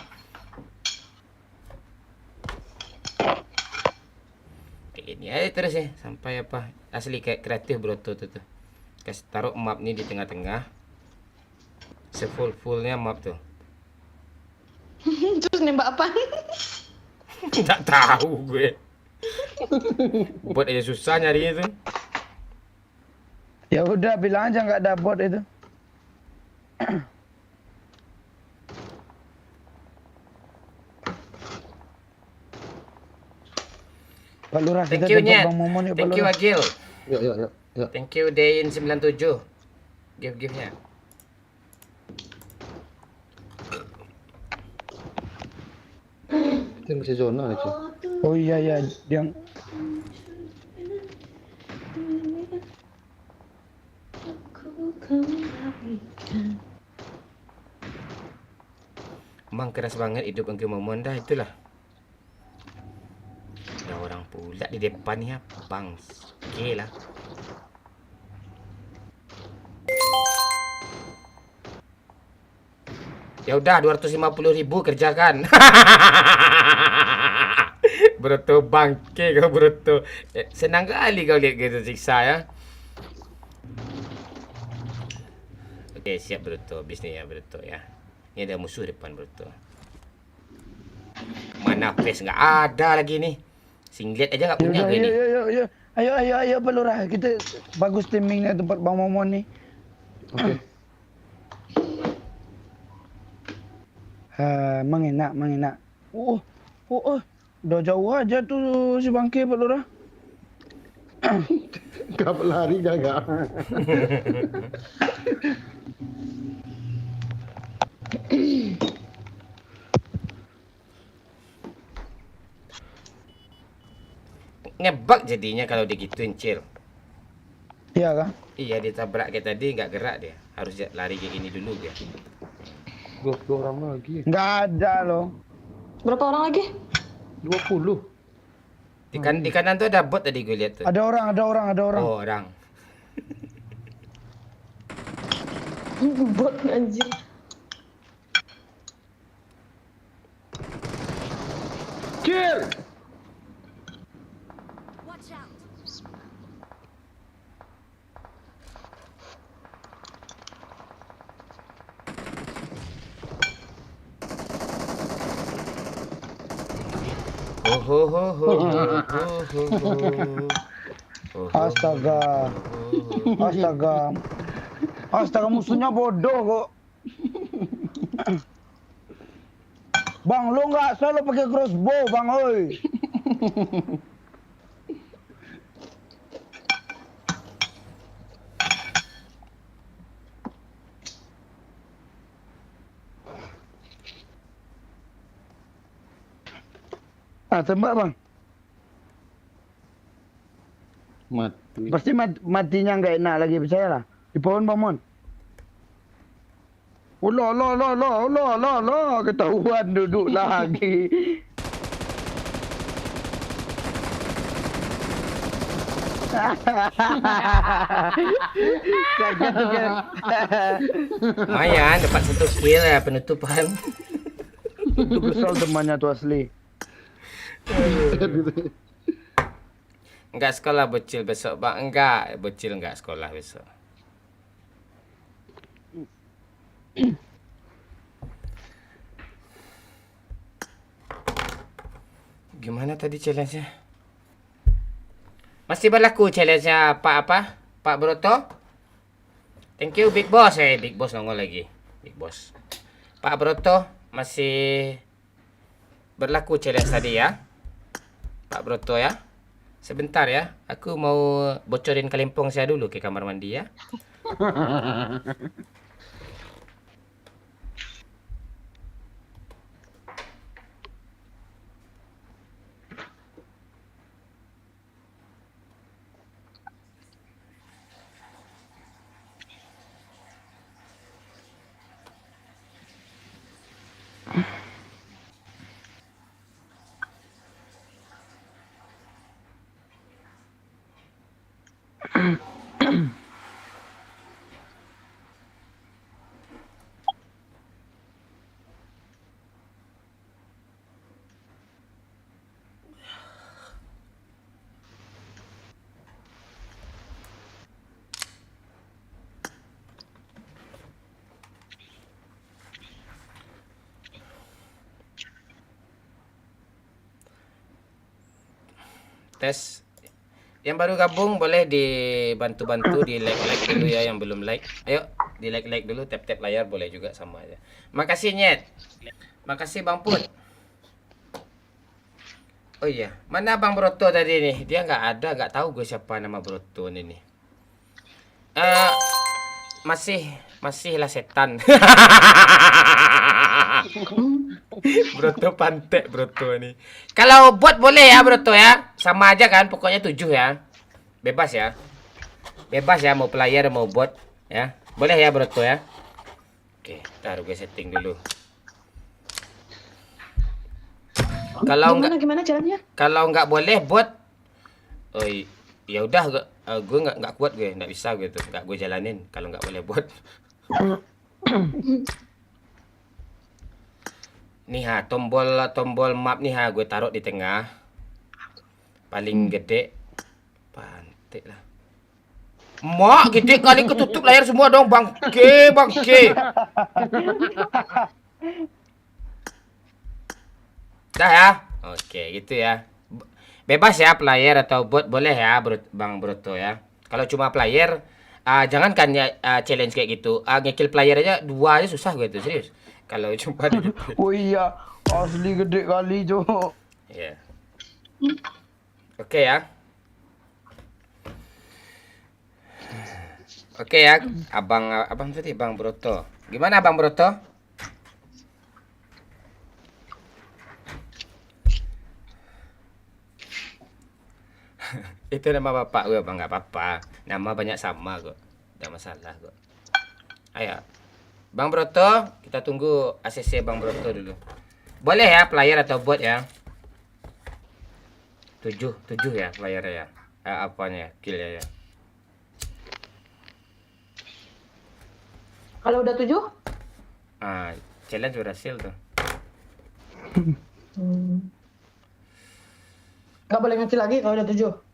A: Ini aja terus ya sampai apa asli kayak kreatif Broto tuh. Kasih taruh map nih di tengah-tengah. Sefull-fullnya map tuh.
J: Terus nembak apa?
A: Nggak tahu gue. Buat aja susah nyarinya tuh.
B: Ya udah bilang aja nggak ada bot itu. Pak Lurah,
A: Thank
B: kita
A: you,
B: jemput
A: Nyet.
B: Bang Momon yuk, Pak
A: Thank you,
B: Lurah.
A: Agil.
K: Yuk, yuk, yuk. Yuk.
A: Thank you, Dayin 97. Give-nya.
K: Itu masih zona nih, cuy.
B: Oh iya, iya. Dia...
A: Emang keras banget hidup Anggi Momon dah, itulah. Ada orang pula di depan ni, bang. Okey lah. Ya udah 250.000 kerjakan. Bruto bangke kau bruto. Senang kali kau lihat gitu siksa ya. Okey, siap bruto. Bisnis ya bruto ya. Ini ada musuh depan bruto. Mana face enggak ada lagi nih. Singlet aja enggak punya
B: Yaudah,
A: gue
B: yuk,
A: nih.
B: yuk, yuk, yuk. Ayo, Pak Lurah. Kita bagus timingnya tempat Bang Momon nih.
K: Oke.
B: Mengenak. Udah jauh aja tuh si bangke Pak Lurah.
K: Gak lari gak.
A: Ngebak jadinya kalau digituin, Cil.
B: Iya kan?
A: Iya, ditabrak kayak tadi nggak gerak dia. Harus lari kayak gini dulu dia.
K: Dua orang lagi.
B: Nggak ada loh.
J: Berapa orang lagi?
K: 20.
A: Di kanan tuh ada bot tadi gue lihat tuh.
B: Ada orang.
A: Oh, orang.
J: Bot anjir.
K: Kill.
B: Astaga, musuhnya bodoh kok. Bang, lu nggak selalu pakai crossbow, Bang, oi. Tembak, Bang.
K: Mati.
B: Pasti matinya nggak enak lagi, percayalah. Di pohon, Bang Mon. Oh, lo, ketahuan duduk lagi. Kaget tuh kan.
A: Lumayan, dapat 1 kill ya penutupan.
B: Itu kesal temannya tuh asli.
A: Enggak sekolah bocil besok, Bang. Enggak, bocil enggak sekolah besok. Gimana tadi challenge-nya? Masih berlaku challenge-nya Pak apa? Pak Broto? Thank you Big Boss. Big Boss nongol lagi. Big Boss. Pak Broto masih berlaku challenge tadi ya. Pak Broto ya. Sebentar ya. Aku mau bocorin kalimpong saya dulu ke kamar mandi ya. Tes. Yang baru gabung boleh dibantu-bantu di like dulu ya yang belum like. Ayo di like dulu, tap layar boleh juga sama aja. Makasih Nyet. Makasih Bang Put. Oh iya, mana Bang Broto tadi nih? Dia nggak ada, nggak tahu gue siapa nama Broto ini nih. Masih lah setan. Broto pantek Broto ini. Kalau bot boleh ya Broto ya, sama aja kan, pokoknya 7 ya. Bebas ya. Bebas ya, mau player mau bot ya. Boleh ya Broto ya. Oke, taruh gue setting dulu.
J: Gimana caranya?
A: Kalau nggak boleh bot, oh ya udah gue nggak kuat, gue nggak bisa gitu, nggak gue jalanin kalau nggak boleh bot. Nih ha, tombol map nih ha, gue taruh di tengah, paling gede, pantek lah. Mak gede kali, ketutup layar semua dong, bangke. Dah ya, oke gitu ya. Bebas ya player atau bot boleh ya Bang Broto ya. Kalau cuma player, jangankan ya challenge kayak gitu. Ngekill player aja 2 aja susah gue tuh, serius. Kalau cuma gitu.
B: Oh iya, asli gede kali, Cok.
A: Iya. Oke ya. Oke ya, abang tadi Bang Broto. Gimana Bang Broto? Itu nama bapak gue Bang, nggak apa-apa. Nama banyak sama kok, nggak masalah kok. Ayo, Bang Broto, kita tunggu ACC Bang Broto dulu. Boleh ya player atau bot ya? 7 ya player ya. Apanya killnya ya?
J: Kalau udah 7?
A: Challenge berhasil tuh.
J: Gak boleh ngecil lagi kalau udah 7.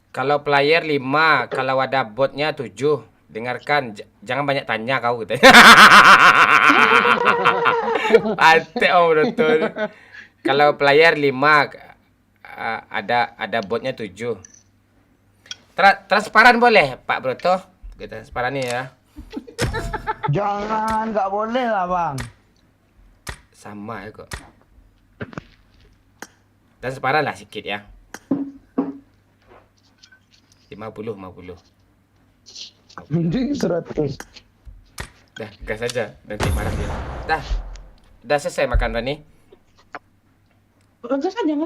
A: Kalau player 5, kalau ada botnya 7. Dengarkan, jangan banyak tanya kau gitu. Pantek Om Broto. Kalau player 5, ada botnya 7. Transparan boleh Pak Broto? Kita transparan nih ya.
B: Jangan, nggak boleh lah, Bang.
A: Sama ya kok. Transparan lah sedikit ya. 50.
B: Mending 100.
A: Dah, gas aja. Nanti marah dia. Dah selesai makan Rani.
J: Gas saja.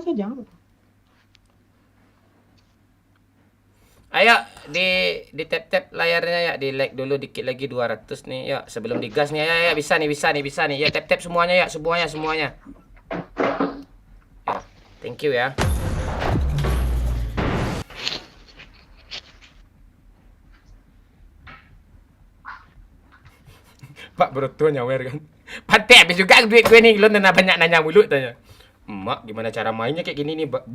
A: Ayo di tap layarnya ya, di like dulu dikit lagi 200 nih ya, sebelum digas nih ya, bisa nih. Ya tap semuanya ya, semuanya. Ya, thank you ya. Pak Broto nyawer kan. Pantek habis juga duit gue nih, lo banyak nanya mulu tanya. Emak gimana cara mainnya kayak gini nih, Mbak.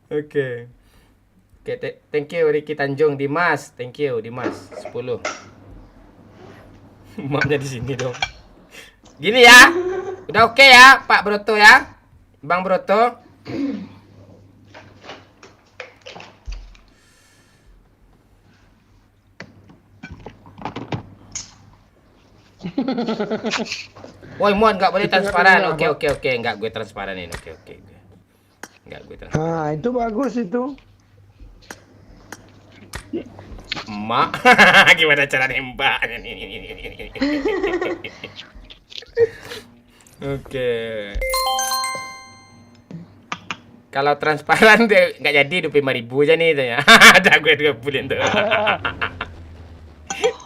A: Oke, thank you Ricky Tanjung, Dimas, thank you Dimas 10. Mamnya di sini dong. Gini ya, udah oke ya Pak Broto ya, Bang Broto. Woi Mon, nggak boleh transparan. Oke, nggak gue transparanin. Oke. Nggak gue transparan.
B: Nah, itu bagus itu.
A: Emak, gimana cara nembaknya nih? Oke. Kalau transparan dia nggak jadi 25.000 aja nih tanya. Ada gue 20 tuh.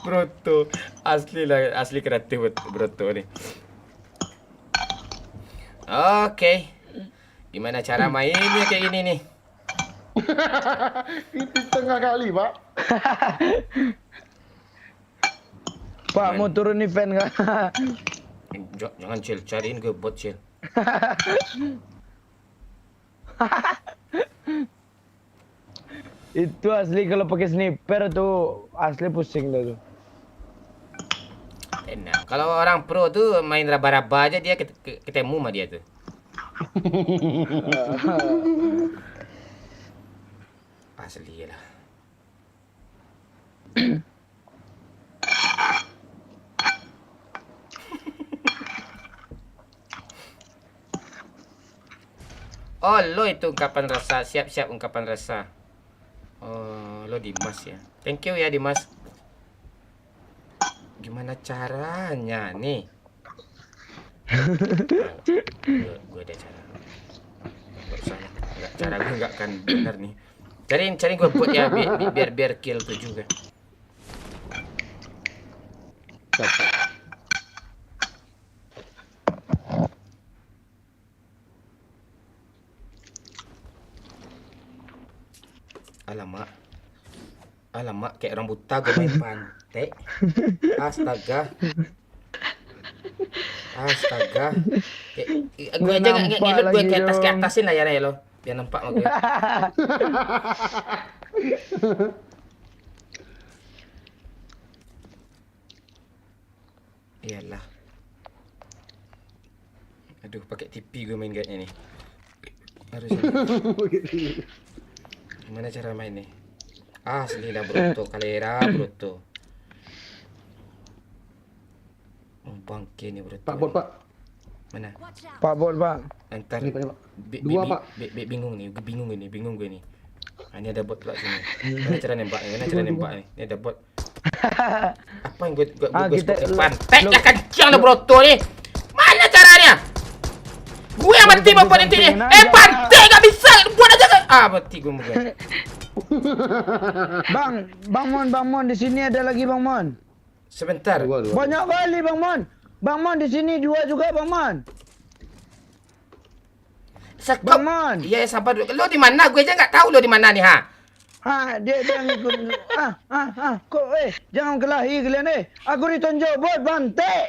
A: Broto asli kreatif Broto nih. Oke. Gimana cara mainnya kayak gini nih?
K: Itu setengah kali, Pak.
B: Pak, mau turun event nggak?
A: Jangan Cil, cariin gue bot Cil.
B: Itu asli kalau pakai sniper tuh asli pusing dah tuh.
A: Enak. Kalau orang pro tuh main raba-raba aja dia ketemu sama dia tuh. Asli lah. Oh, lo itu ungkapan rasa. Siap-siap ungkapan rasa. Oh, lo Dimas ya. Thank you ya Dimas. Gimana caranya nih? Gue ada cara. Gak usah lah. Cara gue nggak akan benar nih. Cari gue buat ya biar kill tuh juga. Alamak, kayak orang buta gue main pantai. Astaga. Gue aja nggak ngelut gue ke atasin lah ya lo. Biar nampak sama gue. Iyalah. Aduh, pakai TV gue main guide-nya nih. Harus. Gimana cara main nih? Asli lah bruto, kalera bruto. Bangke nih bruto.
K: Pak Bot, Pak.
A: Mana?
B: Pak Bot, Pak.
A: Antar.
K: Ini, Pak. Dua, Pak.
A: Bingung gue nih. Ini ada bot pula sini. Mana cara nembak nih? Ini ada bot. Apa yang gue pantek lah kencang lah bruto nih. Mana caranya? Gue yang mati bapak intinya. Pantek gak bisa. Buat aja kan. Mati gue mungkin.
B: Bang Mon, di sini ada lagi Bang Mon.
A: Sebentar.
B: Banyak kali Bang Mon. Bang Mon di sini 2 juga Bang Mon. Bang Mon.
A: Iya, sabar dulu. Lo di mana? Gue aja nggak tahu lo di mana nih, ha.
B: Dia ngikut. Kok jangan kelahi kalian Aku ditonjok bot bantai.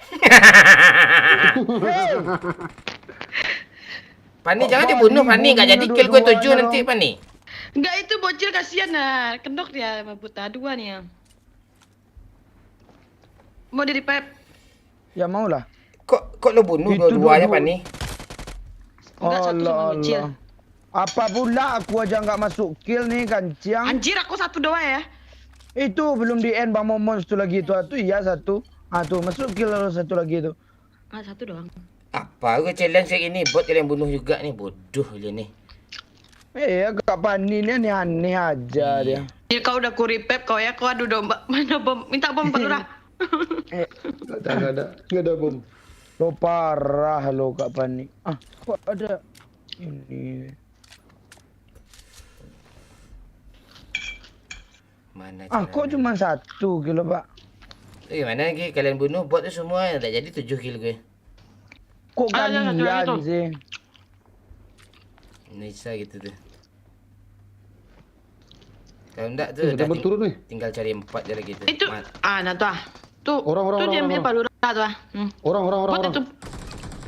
A: Pani jangan dibunuh, Pani. Nggak jadi kill gue 7 nanti, Pani.
J: Enggak, itu bocil kasihan nah. Kendok dia sama buta 2 nih ya. Mau di revive.
B: Ya mau lah.
A: Kok lo bunuh dua-duanya, Pani?
J: Enggak, satu cuma bocil.
B: Apa pula aku aja nggak masuk kill nih kancang.
J: Anjir, aku 1 doang ya.
B: Itu belum di end Bang Momon satu lagi itu. Iya 1. Tuh masuk kill lalu 1 lagi itu.
J: 1 doang.
A: Apa gue challenge kayak gini, bot kalian bunuh juga nih, bodoh dia nih.
B: Kak Pani ini aneh aja dia.
J: Kau udah ku revive kau ya, kau adu domba. Mana bom? Minta bom Pak Lurah.
K: Enggak ada bom.
B: Lo parah lo Kak Pani. Kok ada ini?
A: Mana
B: kok cuma 1 kilo Pak?
A: Gimana lagi kalian bunuh bot itu semua, tak jadi 7 kill gue.
B: Kok kalian sih?
A: Bisa gitu tuh. Kalau enggak tuh
K: udah turun nih.
A: Tinggal cari 4 aja gitu.
J: Itu nah tuh. Tuh
K: orang.
J: Dia mirip Pak Lurah tuh.
K: Orang.
J: Itu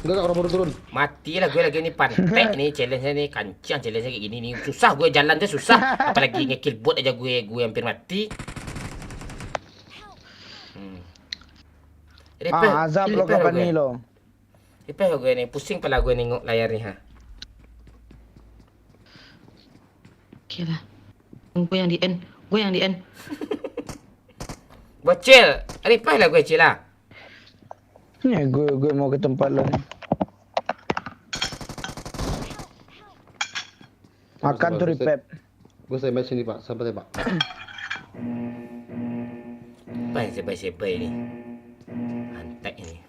K: Enggak orang baru turun.
A: Matilah gue lagi nih pantek nih challenge-nya nih, kancang challenge-nya kayak gini nih. Susah gue jalan tuh susah. Apalagi nge-kill bot aja gue hampir mati.
B: Azab lo Kak Pani lo.
A: Repair gue nih, pusing pala gue nengok layarnya, ha.
J: Gila. Gue yang di end.
A: Bocil, repair lah gue cila.
B: Nih gue mau ke tempat lo nih. Makan tuh repair.
K: Gue sampai sini Pak, sampai Pak.
A: Apa yang sebai-sebai ini? Antek ini.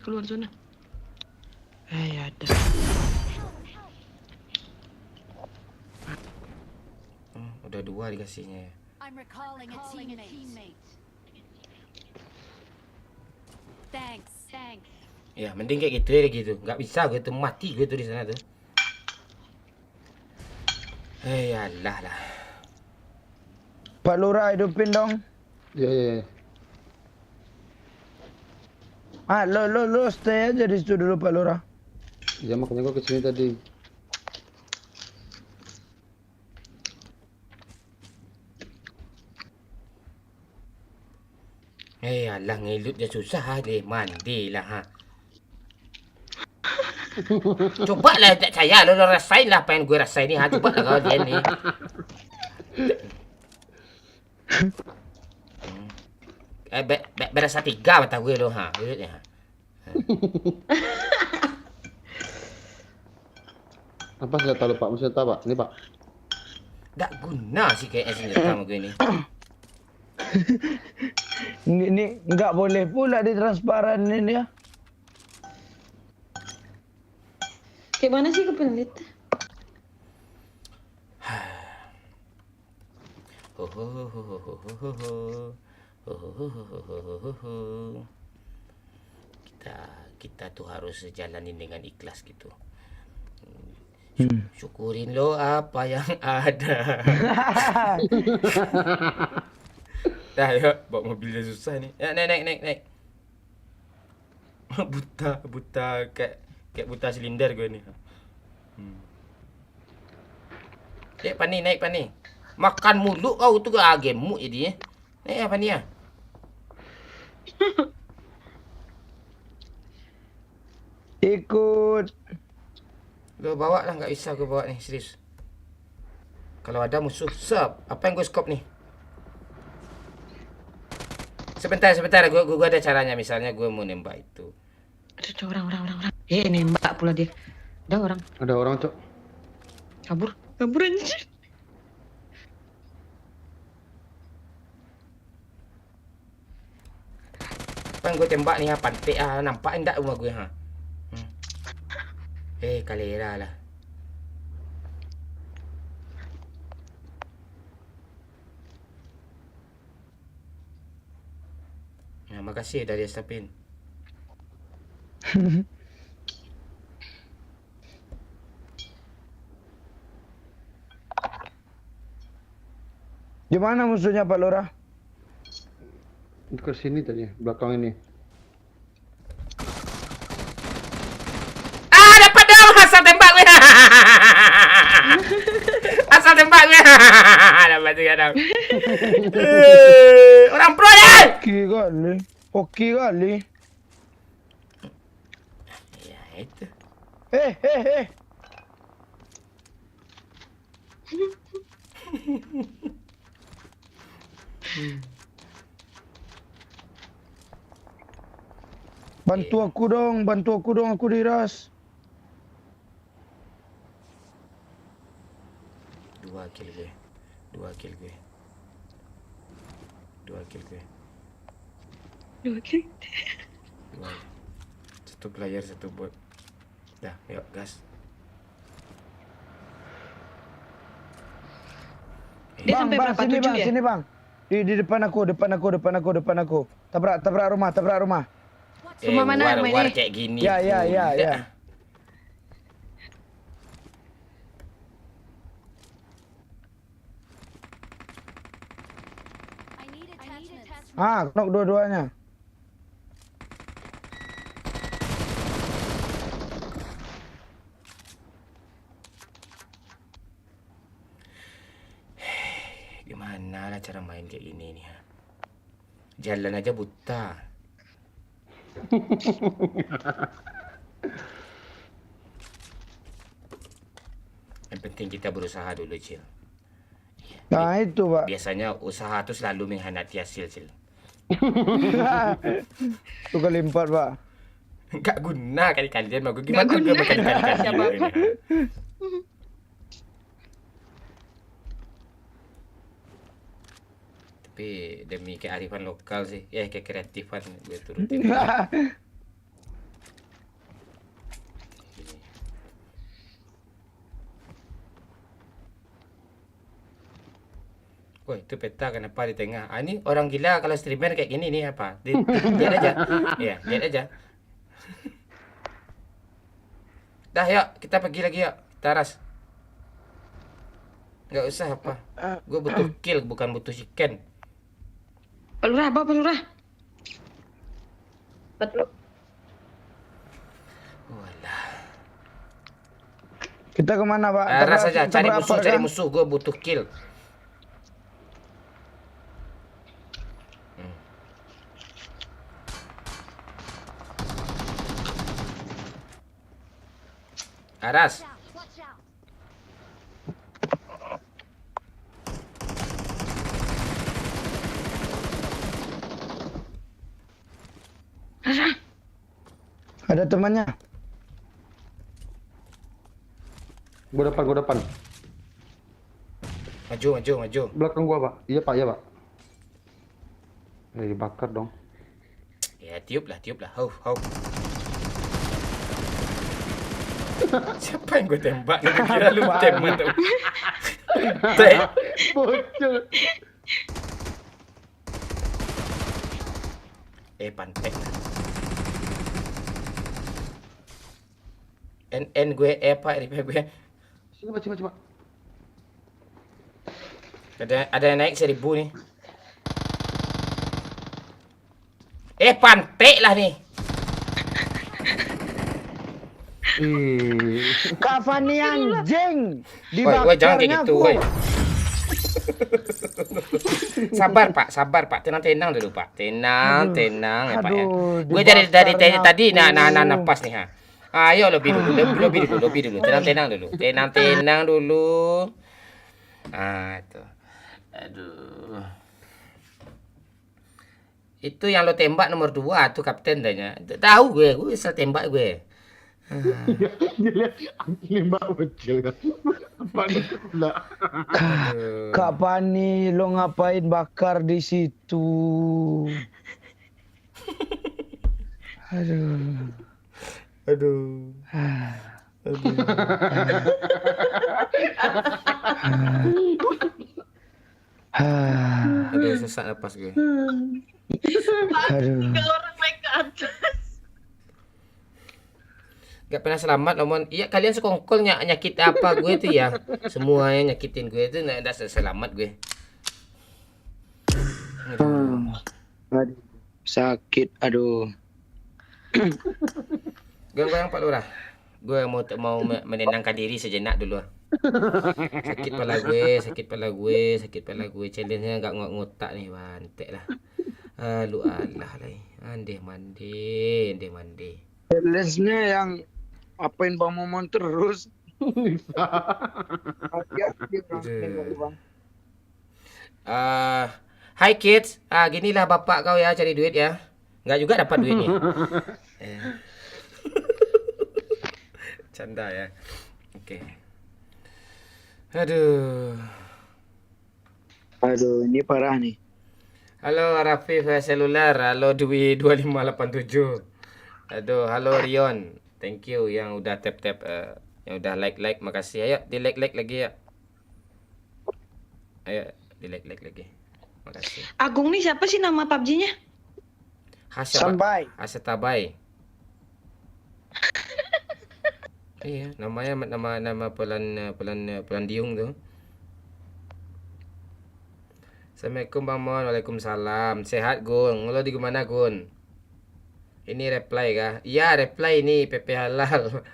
J: Keluar zona. Ada.
A: Udah 2 dikasihnya ya.
G: I'm recalling a teammate. Thanks.
A: Ya, mending kayak gitu ya gitu. Nggak bisa gue tuh mati gue tuh di sana tuh. Alah lah.
B: Pak Lurah hidupin dong.
K: Iya.
B: Lo stay aja di situ dulu Pak Lurah.
K: Ya makanya gue kesini tadi.
A: Alah ngelut dia susah deh, mandilah ha. Coba lah tak saya lo rasain lah apa yang gue rasain ni ha. Coba lah kau dia ni. berasa 3 mata gue lo ha. Maksudnya.
K: Apa senjata lu Pak? Maksudnya Pak? Ini Pak.
A: Nggak guna sih kayaknya senjata sama gue ini.
B: Ini nggak boleh pula di transparan ini ya.
J: Kayak mana sih kepelit?
A: Kita tuh harus jalanin dengan ikhlas gitu. Syukurin lo apa yang ada. Dah yuk, bawa mobilnya susah nih. Ya, naik. Buta kayak buta silinder gue nih. Naik Pani. Makan mulu kau tuh gak gemuk jadi. Naik apa nih ya?
B: Ikut.
A: Lo bawa lah, nggak bisa gue bawa nih, serius. Kalau ada musuh, apa yang gue skop nih? Sebentar, gue ada caranya. Misalnya gue mau nembak itu.
J: Ada orang. Nembak pula dia. Ada orang,
K: Cok.
J: kabur anjir.
A: Apa yang gue tembak nih, pantik nampak enggak rumah gue ha? Kalera lah. Nah, makasih dari Estapin.
B: Di mana musuhnya Pak Lurah?
K: Ke sini tadi, belakang ini.
A: Dapat dong, asal tembak gue. Dapat juga dong. Orang pro deh.
B: Oke kali.
A: Ya itu.
B: Bantu aku dong, aku diras.
A: 2 kill gue. 2 kill. 1 player, 1 bot. Dah, yuk gas.
J: Dia sampai berapa? 7 ya?
B: Sini bang. Di depan aku. Tabrak rumah.
J: Rumah mana yang
A: war
J: ini?
A: kayak gini.
B: Ya. Knock dua-duanya.
A: Gimana lah cara main kayak gini nih? Jalan aja buta. Yang penting kita berusaha dulu, Cil.
B: Nah itu Pak.
A: Biasanya usaha tuh selalu mengkhianati hasil, Cil.
B: Itu kali 4 Pak.
A: Nggak guna kali-kalian mah gue gimana gue berkali-kali
J: Siapa?
A: Tapi demi kearifan lokal sih, kekreatifan gue turutin. Wah itu peta kenapa di tengah? Ini orang gila kalau streamer kayak gini nih apa? Lihat aja. Iya, lihat aja. Dah yuk, kita pergi lagi yuk. Taras. Nggak usah apa. Gue butuh kill, bukan butuh chicken.
J: Pak Lurah, bawa Pak Lurah. Betul.
A: Walah.
B: Kita kemana Pak?
A: Taras aja, cari musuh. Gue butuh kill. Aras.
B: Ada temannya.
K: Gua depan.
A: Maju.
K: Belakang gua, Pak. Iya, Pak, dibakar dong.
A: Ya, tiup lah. Hau. Siapa yang gue tembak? Gue kira lu tembak tuh.
K: Bocil.
A: Pantek. N gue apa RP gue?
K: Coba.
A: Ada yang naik 1000 nih. Pantek lah nih.
B: Kak Fani anjing.
A: Woi, jangan kayak
B: Dibakarnya
A: gitu,
B: gua.
A: woi. Sabar, Pak. Tenang dulu, Pak. Tenang ya, Pak ya.
B: Aduh,
A: Gue dari
B: dibakarnya
A: tadi
B: aku.
A: napas nih, ha. Ayo lebih dulu. Tenang dulu. Itu. Aduh. Itu yang lo tembak nomor 2 tuh kapten tanya. Tahu gue bisa tembak gue.
K: Dilihat nembak bocil kan. Apa nih pula?
B: Kak Fani, lo ngapain bakar di situ? Aduh.
A: Aduh, sesak napas gue.
B: Aduh.
J: Tiga orang naik ke atas.
A: Gak pernah selamat nomor. Iya, kalian sekongkol nyakit apa gue tuh ya. Semuanya nyakitin gue itu enggak selamat gue.
B: Aduh. Sakit, aduh.
A: Goyang Pak Lurah. Gue mau menenangkan diri sejenak dulu. Sakit pala gue. Challenge-nya enggak ngotak nih, bantek lah. Lu alah lah. Ande mandi.
B: Challenge-nya yang apain Bang Momon terus.
A: Hi kids, ginilah bapak kau ya cari duit ya. Enggak juga dapat duitnya. Canda ya. Oke. Aduh,
B: ini parah nih.
A: halo Rafif seluler, halo Dwi 2587. Aduh, halo Rion. Thank you yang udah tap yang udah like, makasih. Ayo di like lagi ya. Ayo di like lagi. Makasih.
J: Agung nih siapa sih nama PUBG-nya?
A: Hasetabai. Iya, namanya nama pelan diung tuh. Assalamualaikum Bang Mon. Waalaikumsalam. Sehat Gun. Lo di mana Gun? Ini reply kah? Iya, reply ini PP Halal.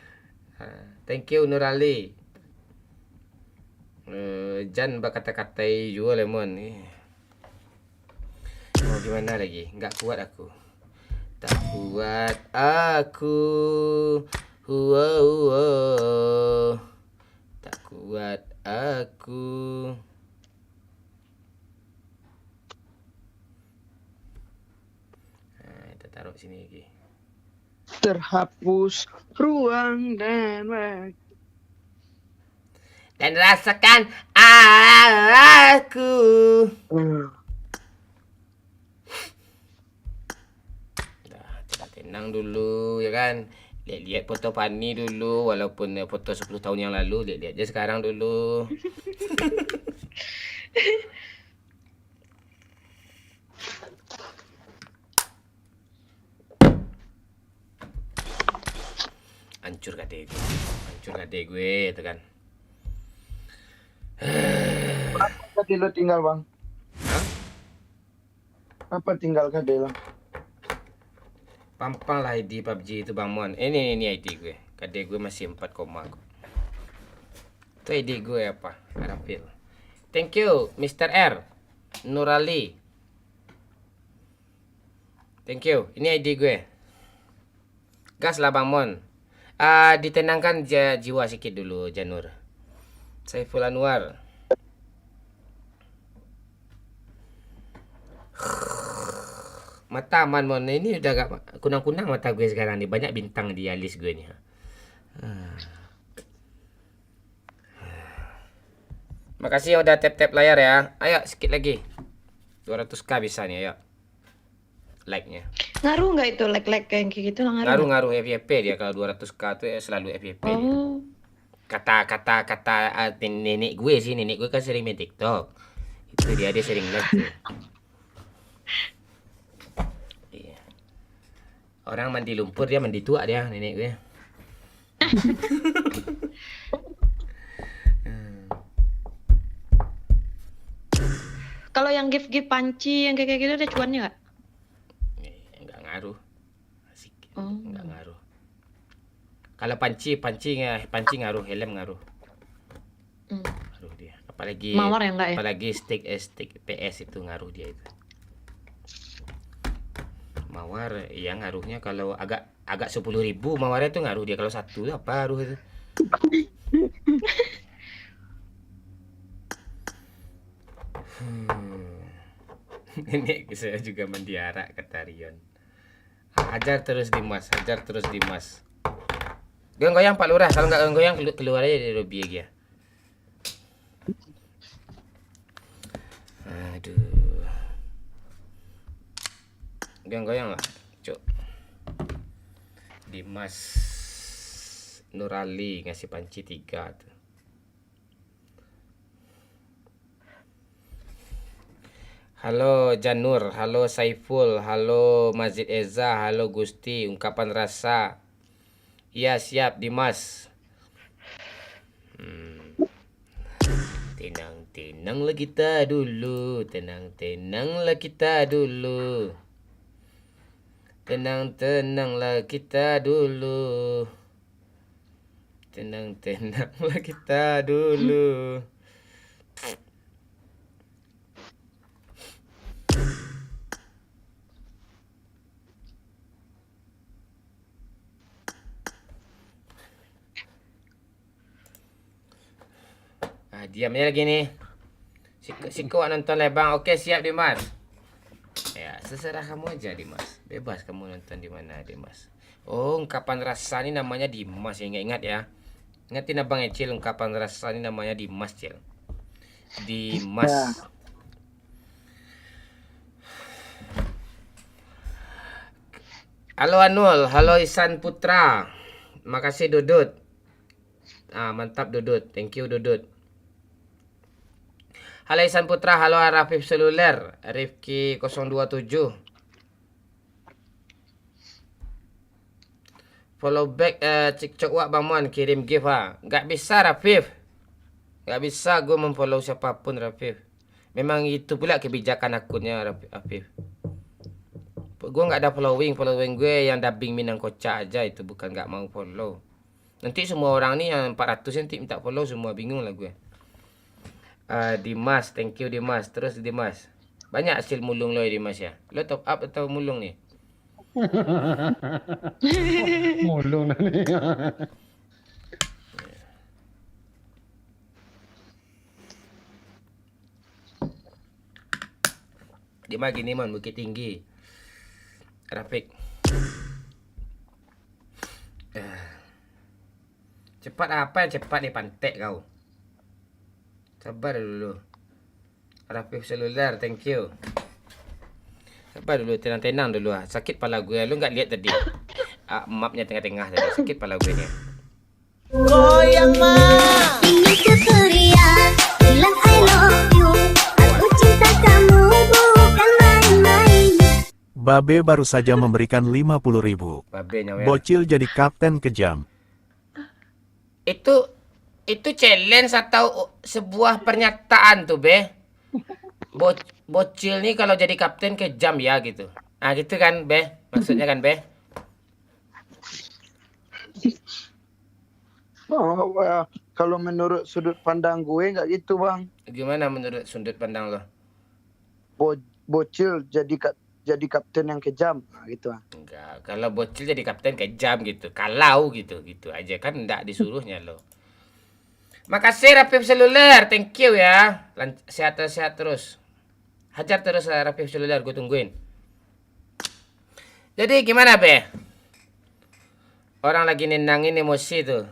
A: Thank you Nurali. Jan berkata-katai juga lemon nih. Mau gimana lagi? Nggak kuat aku. Tak kuat aku. Tak kuat aku. Kita taruh sini lagi.
B: Terhapus ruang dan waktu.
A: Dan rasakan aku. Tenang dulu ya kan. Lihat foto Fani dulu, walaupun foto 10 tahun yang lalu, lihat aja sekarang dulu. Hancur kade gue itu kan.
B: Tadi lo tinggal Bang?
A: Hah?
B: Apa tinggal kade lo?
A: Pampang lah ID PUBG itu Bang Mon. Ini ID gue. KD gue masih 4 koma. Itu ID gue apa? Arafil. Thank you Mr. R. Nurali. Thank you. Ini ID gue. Gas lah Bang Mon. Ditenangkan jiwa sedikit dulu Janur. Saiful Anwar. Mata aman mon. Ini udah agak kunang-kunang mata gue sekarang nih. Banyak bintang di alis gue nih. Makasih yang udah tap-tap layar ya. Ayo sedikit lagi. 200k bisa nih, ayo. Like-nya.
J: Ngaruh nggak itu like kayak gitu lah ngaruh?
A: Ngaruh FYP dia kalau 200k tuh selalu FYP dia.
J: Oh.
A: Kata nenek gue sih, nenek gue kan sering main TikTok. Itu dia sering like tuh. Iya. Orang mandi lumpur dia mandi tua dia nenek gue.
J: Kalau yang gift panci yang kayak gitu ada cuannya nggak?
A: Enggak ngaruh. Asik.
J: Oh.
A: Enggak ngaruh. Kalau panci ngaruh, helm ngaruh. Ngaruh dia. Apalagi
J: Mawar ya enggak ya?
A: Apalagi stick PS itu ngaruh dia itu. Mawar ya ngaruhnya kalau agak 10.000 mawarnya itu ngaruh dia, kalau satu itu apa ngaruh itu. Ini saya juga mendiara kata Rion. Hajar terus Dimas, hajar terus Dimas. Goyang Pak Lurah, kalau nggak goyang keluar aja dari lobby ya. Aduh. Goyang lah, cuk. Dimas Nurali ngasih panci 3 tuh. Halo Janur, halo Saiful, halo Mazid Eza, halo Gusti, ungkapan rasa. Iya siap Dimas. Tenang-tenanglah kita dulu, tenang-tenanglah kita dulu. Tenang-tenanglah kita dulu. Tenang-tenanglah kita dulu. Diamnya lagi nih. Siko nonton lebang. Oke, siap Dimas. Ya, seserah kamu aja Dimas. Bebas kamu nonton di mana Dimas. Oh, ungkapan rasa ini namanya Dimas ya, ingat ya. Ingatin Abang Ecil, ungkapan rasa ini namanya Dimas, Cil. Dimas. Halo Anul, halo Isan Putra. Makasih Dudut. Mantap Dudut. Thank you Dudut. Halo Isan Putra, halo Rafif Seluler, Rifki 027. Follow back Cikcok Wak Bang Mon, kirim gift Gak bisa Rafif. Gak bisa gue memfollow siapapun Rafif. Memang itu pula kebijakan akunnya Rafif. Gue gak ada following gue yang dubbing Minang Kocak aja, itu bukan gak mau follow. Nanti semua orang nih yang 400 nanti minta follow semua, bingung lah gue. Dimas, thank you Dimas. Terus Dimas, banyak hasil mulung lo ya Dimas ya. Lo top up atau mulung nih?
K: Mulung nih.
A: Dimas gini man, Bukit Tinggi. Rafik. Cepat apa yang cepat nih, pantek kau. Sabar dulu. Rafif Seluler, thank you. Sabar dulu, tenang-tenang dulu. Sakit pala gue, lu nggak lihat tadi? Mapnya tengah-tengah tadi, sakit pala gue nih.
G: Goyang mah. Ini ceria, bilang I love you. Aku cinta kamu bukan main-main.
H: Babe baru saja memberikan 50.000.
A: Babe nyawer.
H: Bocil jadi kapten kejam.
A: Itu challenge atau sebuah pernyataan tuh, Be? Bocil nih kalau jadi kapten kejam ya gitu. Gitu kan, Be? Maksudnya kan, Be?
C: Kalau menurut sudut pandang gue nggak gitu bang.
A: Gimana menurut sudut pandang lo?
C: Bocil jadi kapten yang kejam, gitu bang.
A: Enggak, kalau bocil jadi kapten kejam gitu. Kalau gitu aja kan enggak disuruhnya lo. Makasih Rafif Seluler, thank you ya. Sehat terus. Hajar terus Rafif Seluler, gue tungguin. Jadi gimana, Be? Orang lagi nenangin emosi tuh.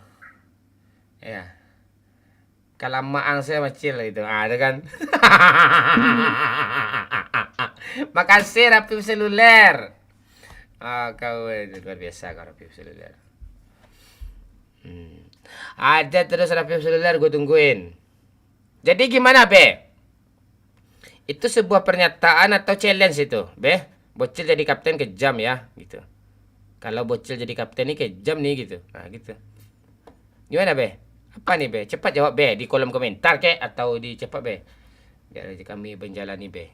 A: Ya. Kalau maang saya macil itu. Itu kan. Makasih Rapip Seluler. Kau luar biasa kau Rapip Seluler. Ada terus Rapip Seluler gue tungguin. Jadi gimana, Be? Itu sebuah pernyataan atau challenge itu, Be? Bocil jadi kapten kejam ya, gitu. Kalau Bocil jadi kapten ini kejam nih gitu. Nah, gitu. Gimana, Be? Apa nih, Be? Cepat jawab, Be, di kolom komentar kek atau di cepat, Be. Biar kami menjalani, Be.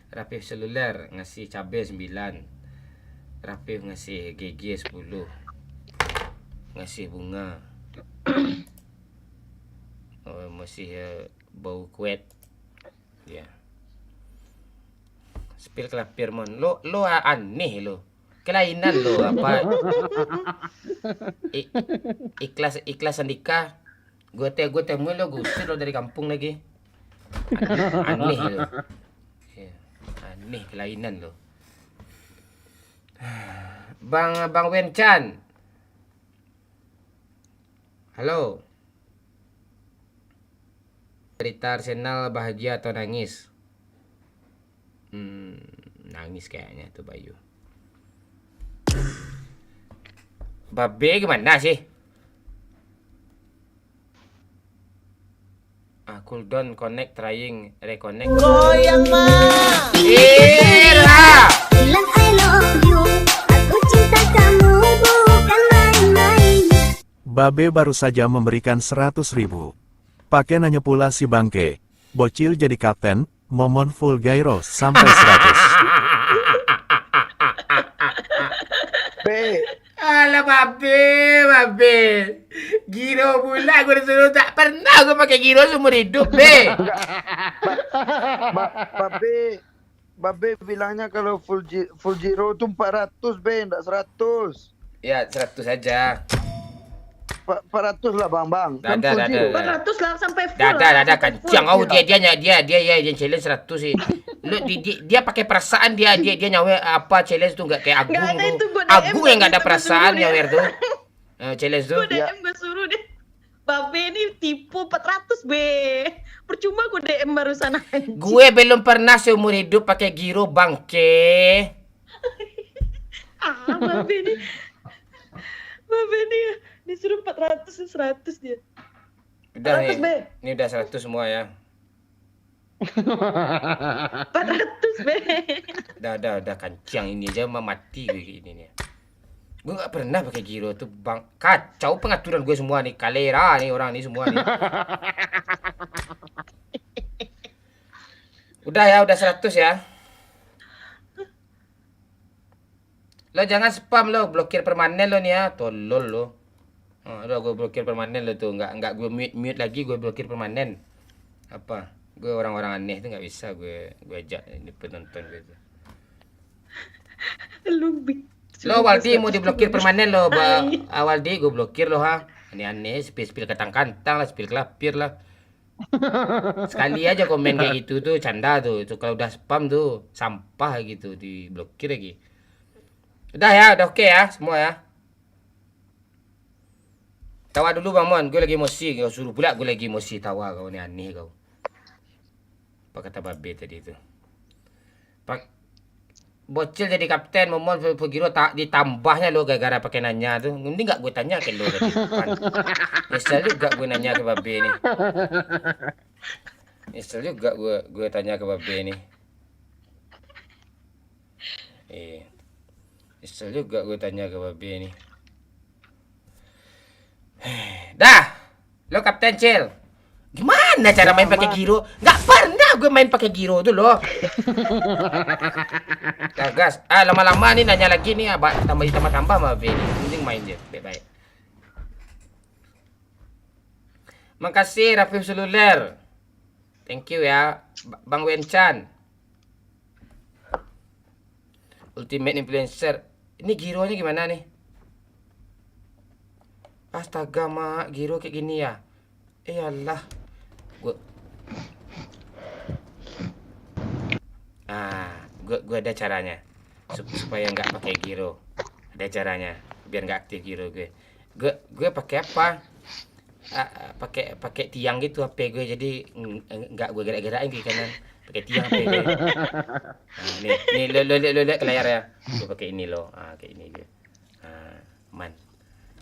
A: Rapip Seluler ngasih cabai 9. Rapip ngasih GG 10. Ngasih bunga. Masih bau kuet. Ya. Spill kelapir mon. Lo aneh lo. Kelainan lo apa? Ikhlas Andika. Gue temu lo gusir lo dari kampung lagi. Aneh lo. Ya. Aneh kelainan lo. Bang Wenchan. Halo. Cerita Arsenal bahagia atau nangis? Nangis kayaknya tuh Bayu. Babe gimana sih? Cooldown connect trying reconnect.
G: Goyang mah.
A: Ira.
G: Bilang I love you. Aku cinta kamu bukan main-main.
H: Babe baru saja memberikan 100.000. Pakai nanya pula si bangke. Bocil jadi kapten, momon full gyro sampai 100.
B: Be,
A: Alah babe. Giro pula gue disuruh tak pernah gue pakai giro seumur hidup, Be.
C: Babe bilangnya kalau full giro itu 400 Be, enggak 100.
A: Ya, 100 saja.
C: 400 lah Bang. Kan
A: Dah.
C: full giro.
J: 400 lah sampai full.
A: Dah kencang. Oh dia yang challenge 100 sih. Lu dia pakai perasaan dia nyawer apa challenge tuh enggak kayak Agung
J: Nggak ada itu,
A: tuh.
J: gua DM
A: Agung yang enggak ada
J: gua
A: perasaan
J: suruh dia.
A: nyawer tuh. Challenge tuh.
J: Gue DM gue suruh deh. Babe ini tipu 400 Be. Percuma gue DM barusan aja.
A: Gue belum pernah seumur hidup pakai giro bangke.
J: Babe ini disuruh 400 100 dia.
A: Udah
J: 100, Be.
A: Ini udah 100 semua ya.
J: 400 Be.
A: Udah kancang ini aja mati gue kayak ini nih. Gue gak pernah pakai giro tuh bang. Kacau pengaturan gue semua nih. Kalera nih orang nih semua nih. Udah 100 ya. Lo jangan spam lo, blokir permanen lo nih ya. Tolol lo. Udah gue blokir permanen lo tuh. Enggak gue mute lagi, gue blokir permanen. Apa? Gue orang-orang aneh tuh nggak bisa gue ajak ini penonton gitu. Lo Waldi mau diblokir permanen lo, Waldi gue blokir lo ha. Aneh-aneh, spill kantang-kantang lah, spill kelapir lah. Sekali aja komen kayak gitu tuh canda tuh. Itu kalau udah spam tuh sampah gitu diblokir lagi. Udah oke ya semua ya. Tawa dulu Bang Mon, gue lagi emosi. Kau suruh pula gue lagi emosi tawa kau ni aneh kau. Apa kata babe tadi itu? Bocil jadi kapten, Momon Pugiro tak ditambahnya lo gara-gara pakai nanya tuh. Ini nggak gue tanya ke lo tadi depan. Nyesel juga gue nanya ke babe ini. Nyesel juga gue tanya ke babe ini. Nyesel juga gue tanya ke babe ini. Dah, lo kapten Cil. Gimana cara main pakai giro? Nggak pernah gue main pakai giro tuh loh. Gas. Lama-lama nih nanya lagi nih, tambah mah ini. Mending main dia, baik. Makasih Rapip Seluler. Thank you ya, Bang Wenchan. Ultimate Influencer. Ini gironya gimana nih? Astaga, mak, giro kayak gini ya. Allah. Gue ada caranya supaya nggak pakai giro. Ada caranya biar nggak aktif giro gue. Gue pakai apa? Pakai tiang gitu HP gue, jadi nggak gue gerak-gerakin ke kanan. Pakai tiang HP gue. Nih lo lihat ke layar ya. Gue pakai ini lo. Kayak ini gue. Man.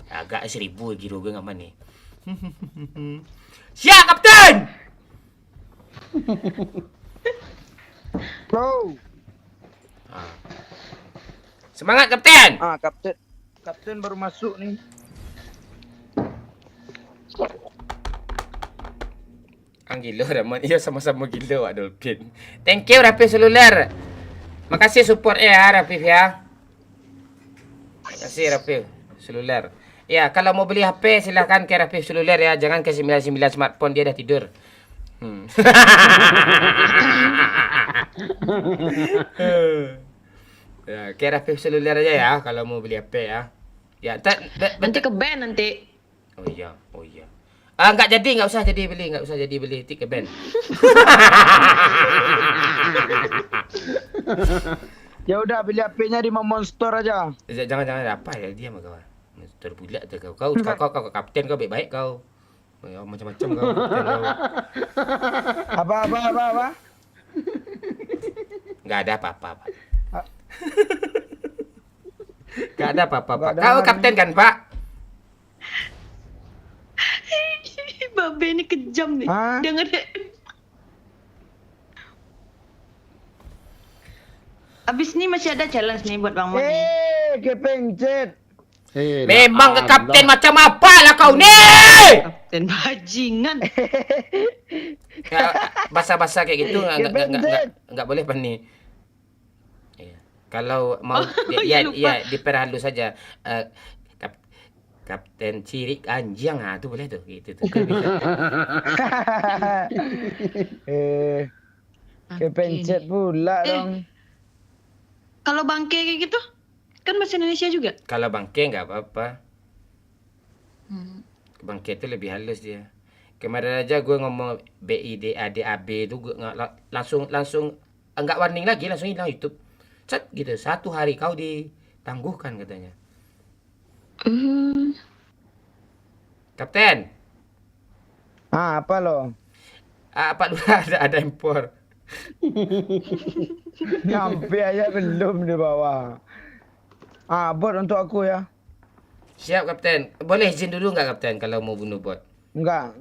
A: Agak 1000 giro gue nggak nih. Siap, Kapten!
C: Bro.
A: Semangat, Kapten!
C: Kapten baru masuk nih.
A: Gila Rahman. Iya sama-sama gila Wak Dolphin. Thank you Rafif Seluler. Makasih support ya Rafif ya. Makasih Rafif Seluler. Ya, kalau mau beli HP silahkan ke Rafif Seluler ya. Jangan ke 99 smartphone, dia dah tidur. Ya, ke Rafif Seluler aja ya kalau mau beli HP ya. Ya,
J: Nanti ke band nanti.
A: Oh iya. Nggak usah jadi beli tik ke band.
C: Ya udah beli HP-nya di Momon Store aja.
A: Jangan apa ya dia mah kawan. Terbulat tuh kau kapten kau baik-baik kau. Macam-macam kau.
C: Apa?
A: Nggak ada apa-apa, Pak. Nggak ada apa-apa, Pak. Kau kapten kan, Pak?
J: Babe ini kejam nih. Dengar deh. Abis ini masih ada challenge nih buat Bang Mon nih.
C: Kepencet.
A: Memang ke kapten macam apa lah kau nih?
J: Kapten bajingan.
A: Basa-basa kayak gitu nggak boleh Pak nih. Kalau mau ya diperhalus saja. Kapten Cirik Anjing tuh boleh tuh gitu tuh.
B: Kepencet pula dong.
J: Kalau bangke kayak gitu kan bahasa Indonesia juga.
A: Kalau bangke nggak apa-apa. Bangke itu lebih halus dia. Kemarin aja gue ngomong BIDADAB itu gue langsung enggak warning lagi, langsung hilang YouTube. Cet gitu. 1 hari kau ditangguhkan katanya. Kapten.
B: Apa lo?
A: Apa dulu ada impor.
B: Nyampe aja belum di bawah. Bot untuk aku ya.
A: Siap Kapten. Boleh izin dulu nggak Kapten kalau mau bunuh bot?
B: Enggak.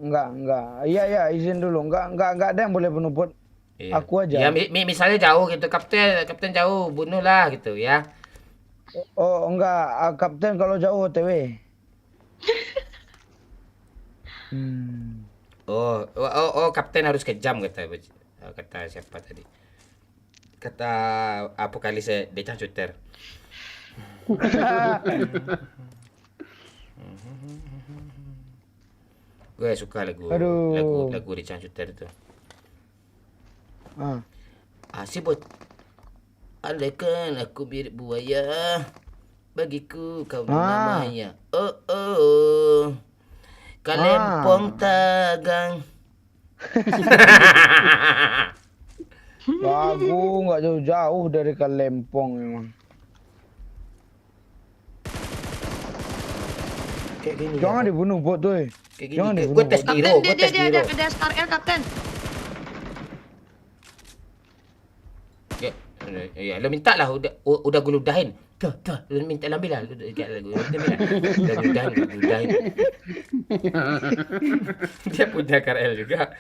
B: Iya izin dulu. Enggak ada yang boleh bunuh bot.
A: Iya.
B: Aku aja.
A: Ya misalnya jauh gitu Kapten jauh bunuhlah gitu ya.
B: Oh enggak, Kapten kalau jauh OTW.
A: Oh, Kapten harus kejam kata siapa tadi? Kata Apokalis Decan Shooter. Gue suka lagu Decan Shooter itu. Buat andaikan aku mirip buaya, bagiku kau namanya. Kalempong Tagang.
B: Aku nggak jauh-jauh dari Kalempong memang.
A: Kayak gini.
B: Jangan dibunuh bot tuh.
A: Jangan dibunuh. Gue tes hero,
J: Dia Star L Kapten.
A: Ya, lo minta lah udah gue ludahin. Tuh, lu minta ambil lah. Udah ludahin. Dia punya KRL juga.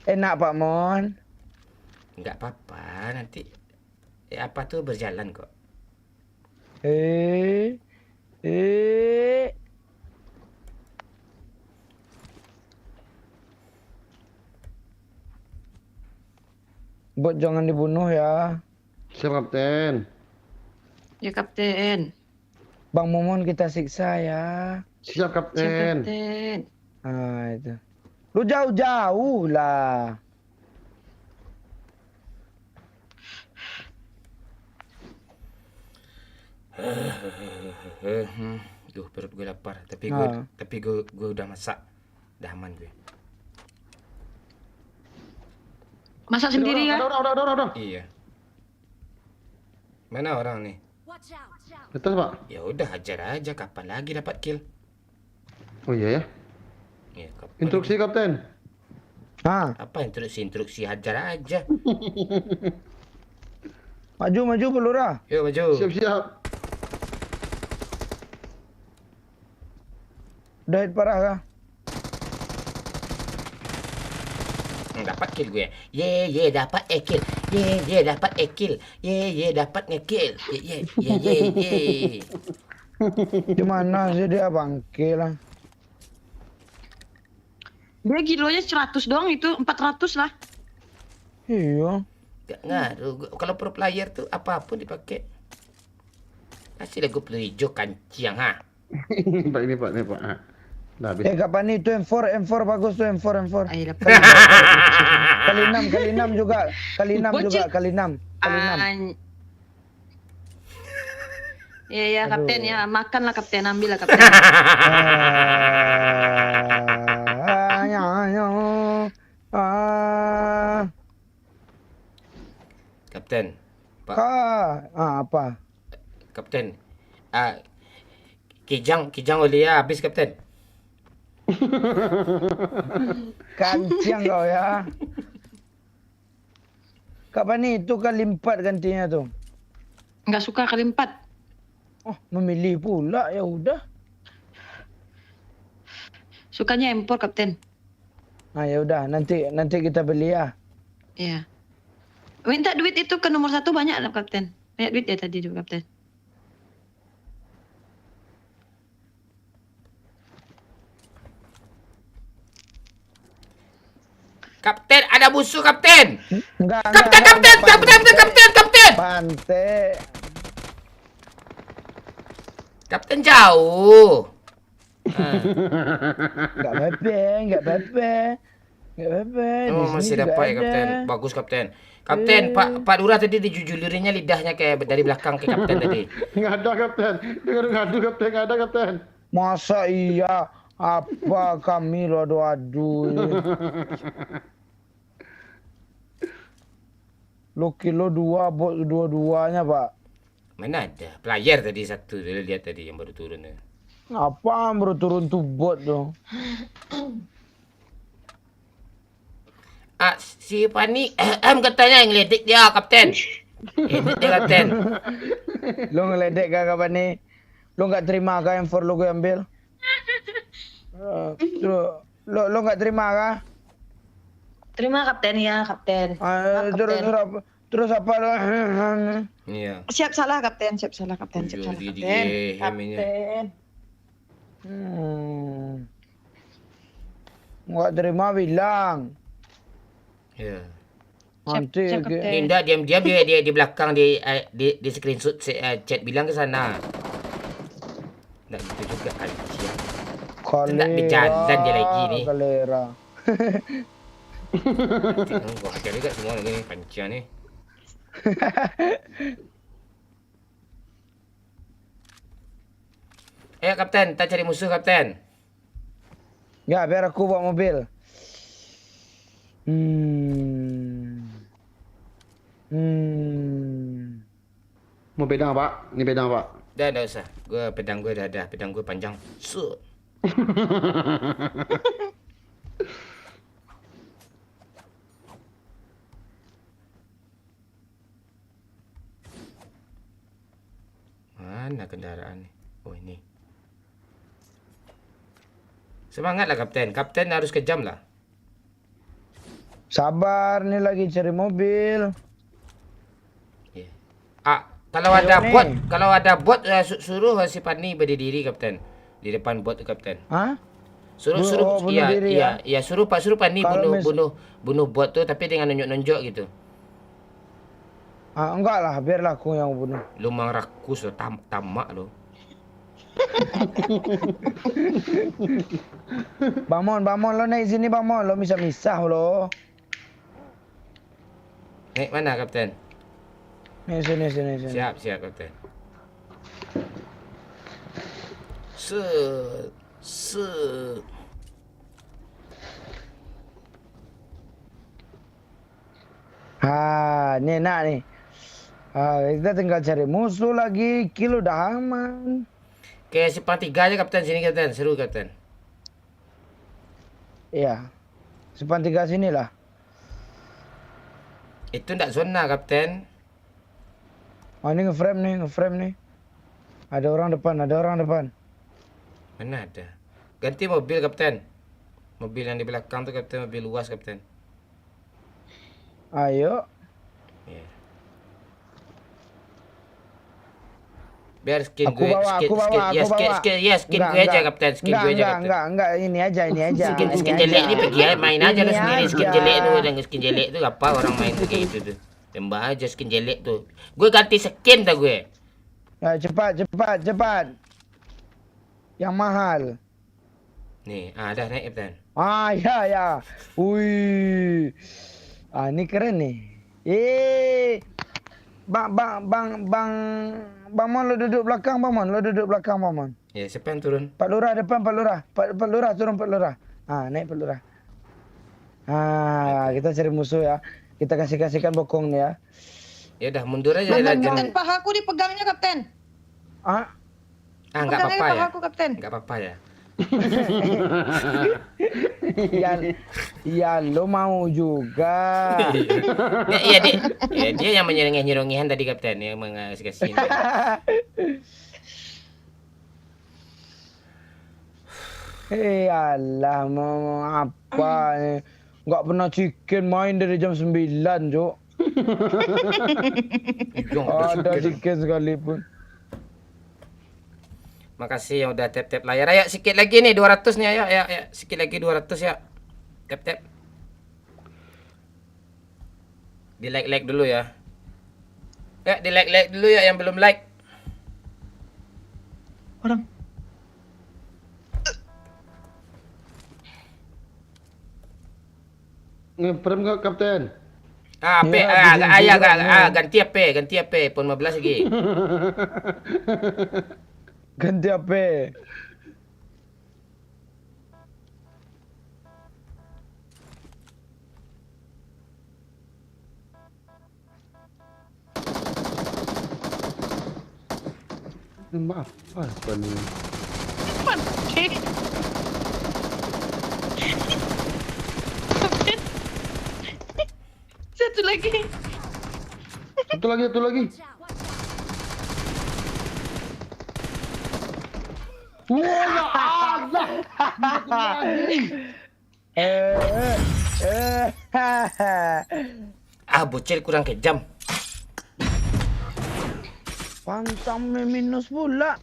B: Enak Pak Mon.
A: Enggak apa-apa, nanti apa tuh berjalan kok. Bot jangan dibunuh ya.
K: Siap Kapten.
J: Ya Kapten.
B: Bang Momon kita siksa ya.
K: Siap Kapten.
B: Itu. Lu jauh-jauh lah.
A: Duh, perut gue lapar. Tapi gue udah masak. Dah aman gue.
J: Masak sendiri kan?
K: Udah.
A: Iya. Mana orang nih?
K: Atas, Pak.
A: Ya udah hajar aja, kapan lagi dapat kill?
K: Oh iya ya.
A: Ya, kapan
K: Instruksi, Kapten.
B: Ha,
A: Apa instruksi hajar aja.
B: maju pelura.
A: Yuk maju.
K: Siap-siap.
B: Udah hit parah kah?
A: Dapat kill gue. Ye dapat kill. Ye dapat kill. Ye dapat ngekill. Ye.
B: Di mana sih dia bangke lah.
J: Dia kilonya 100 doang, itu 400 lah.
B: Iya.
A: Gak ngaruh. Kalau pro player tuh apapun dipakai. Kasih lagu peluru hijau kanciang ha.
K: Pak ini Pak. Ah. Dah habis.
B: Kapan itu M4 bagus tuh M4.
J: Ayo dapat.
B: Kali 6 juga. Kali 6 juga. Kali 6.
J: Iya,
B: Aduh.
J: Kapten ya. Makanlah Kapten, ambil lah Kapten.
A: Kapten. Pak
B: Apa?
A: Kapten. Kijang oli ya habis Kapten.
B: Kanciang kau ya. Kapan itu kali 4 gantinya tuh?
J: Nggak suka kali 4.
B: Oh, memilih pula ya udah.
J: Sukanya impor Kapten.
B: Nah ya udah, nanti kita beli ya.
J: Iya. Minta duit itu ke nomor 1 banyak lah Kapten. Banyak duit ya tadi tuh Kapten.
A: Kapten, ada musuh Kapten.
B: Enggak.
A: Kapten.
B: Pantai.
A: Kapten jauh.
B: Enggak apa-apa.
A: Oh, masih dapat ya Kapten. Bagus Kapten. Kapten, Pak Lurah tadi dijujulirinya lidahnya kayak dari belakang ke Kapten tadi.
K: Nggak ada, Kapten. Dengar ngadu, Kapten. Nggak ada, Kapten.
B: Masa iya? Apa kami lo adu. Lo kilo 2 bot dua-duanya, Pak.
A: Mana ada? Player tadi satu. Dia lihat tadi yang baru turun.
B: Apa baru turun tuh bot tuh?
A: Si Pani katanya yang ngeledik dia Kapten. Edit dia Kapten.
B: Lo ngeledek kah kapan nih? Lo nggak terima kah M4 lo gue ambil? Lo nggak terima kah?
J: Terima Kapten ya Kapten.
B: Terus apa lo?
A: Iya.
J: Siap salah Kapten. Kapten.
B: Nggak terima bilang.
A: Ya.
B: Nanti
J: Siap, Kapten.
A: Linda diam-diam dia di belakang di screenshot chat bilang ke sana. Nggak gitu juga kan. Nak berjalan dia lagi ni.
B: Kalera.
A: Gua hajar juga semua lagi ni pancing ni. Kapten, kita cari musuh Kapten.
B: Ya, biar aku bawa mobil.
K: Mau pedang, Pak? Ini pedang, Pak.
A: Dah usah. Pedang gue dah ada. Pedang gue panjang. Mana kendaraan ni? Oh ini. Semangatlah Kapten. Kapten harus kejam lah.
B: Sabar, nih lagi cari mobil.
A: Kalau ada bot, suruh si Pani berdiri Kapten. Di depan bot Kapten.
B: Hah?
A: Suruh
B: bunuh diri, ya?
A: suruh Pani bunuh bot tu tapi dengan nunjuk-nunjuk gitu.
B: Enggak lah, biarlah aku yang bunuh.
A: Lu mang rakus lo, tamak lo.
B: Bangun lo naik sini bangun lo misah lo.
A: Naik mana Kapten?
B: Nih sini.
A: Siap Kapten.
B: Ini enak nih. Kita tinggal cari musuh lagi. Kill udah aman.
A: Oke, simpang 3 aja Kapten, sini Kapten. Seru Kapten.
B: Iya. Simpang 3 sini lah.
A: Itu ndak zona Kapten.
B: Ini ngeframe nih. Ada orang depan.
A: Mana ada? Ganti mobil Kapten. Mobil yang di belakang tuh Kapten, mobil luas Kapten.
B: Ayo.
A: Ya. Biar skin
B: Aku bawa.
A: Skin gue aja Kapten, skin gue aja Kapten.
B: Enggak, ini aja.
A: Skin jelek ini pergi aja, main aja lu
B: Ini
A: sendiri
B: aja.
A: skin jelek tuh, dan skin jelek tuh apa orang main tuh kayak gitu tuh. Tembak aja skin jelek tuh. Gue ganti skin dah gue.
B: Ya, cepat. Yang mahal.
A: Nih, dah naik Kapten.
B: Ya. Wih. Ini keren nih. Bang Mon, lo duduk belakang Bang Mon.
A: Ya, siapa yang turun?
B: Pak Lurah depan, Pak Lurah turun Pak Lurah. Naik Pak Lurah. Kita cari musuh ya. Kita kasihkan bokong nih ya.
A: Ya udah mundur aja.
J: Kapten, pahaku dipegangnya Kapten.
A: Enggak apa-apa ya.
J: Pahaku Kapten.
A: Enggak apa-apa ya.
B: Ya lo mau juga.
A: Dia yang menyerongeh-nyerongihan tadi Kapten, yang mengasih-kasih.
B: Alah, mau apa nih? Nggak pernah chicken main dari jam 9, Cuk. Ada chicken sekalipun.
A: Makasih yang udah tap-tap layar. Ayo sikit lagi nih 200 nih, ayo. Sikit lagi 200 ya. Tap-tap. Di like dulu ya. Di like dulu ya yang belum like.
J: Orang.
K: Ngeframe nggak Kapten?
A: Ganti apa? Pon 15 lagi.
B: Ganti apa?
K: Maaf, apa nih?
J: Satu lagi.
K: Satu lagi. Wah, Allah!
A: Bocil kurang kejam.
B: Pantamnya minus pula.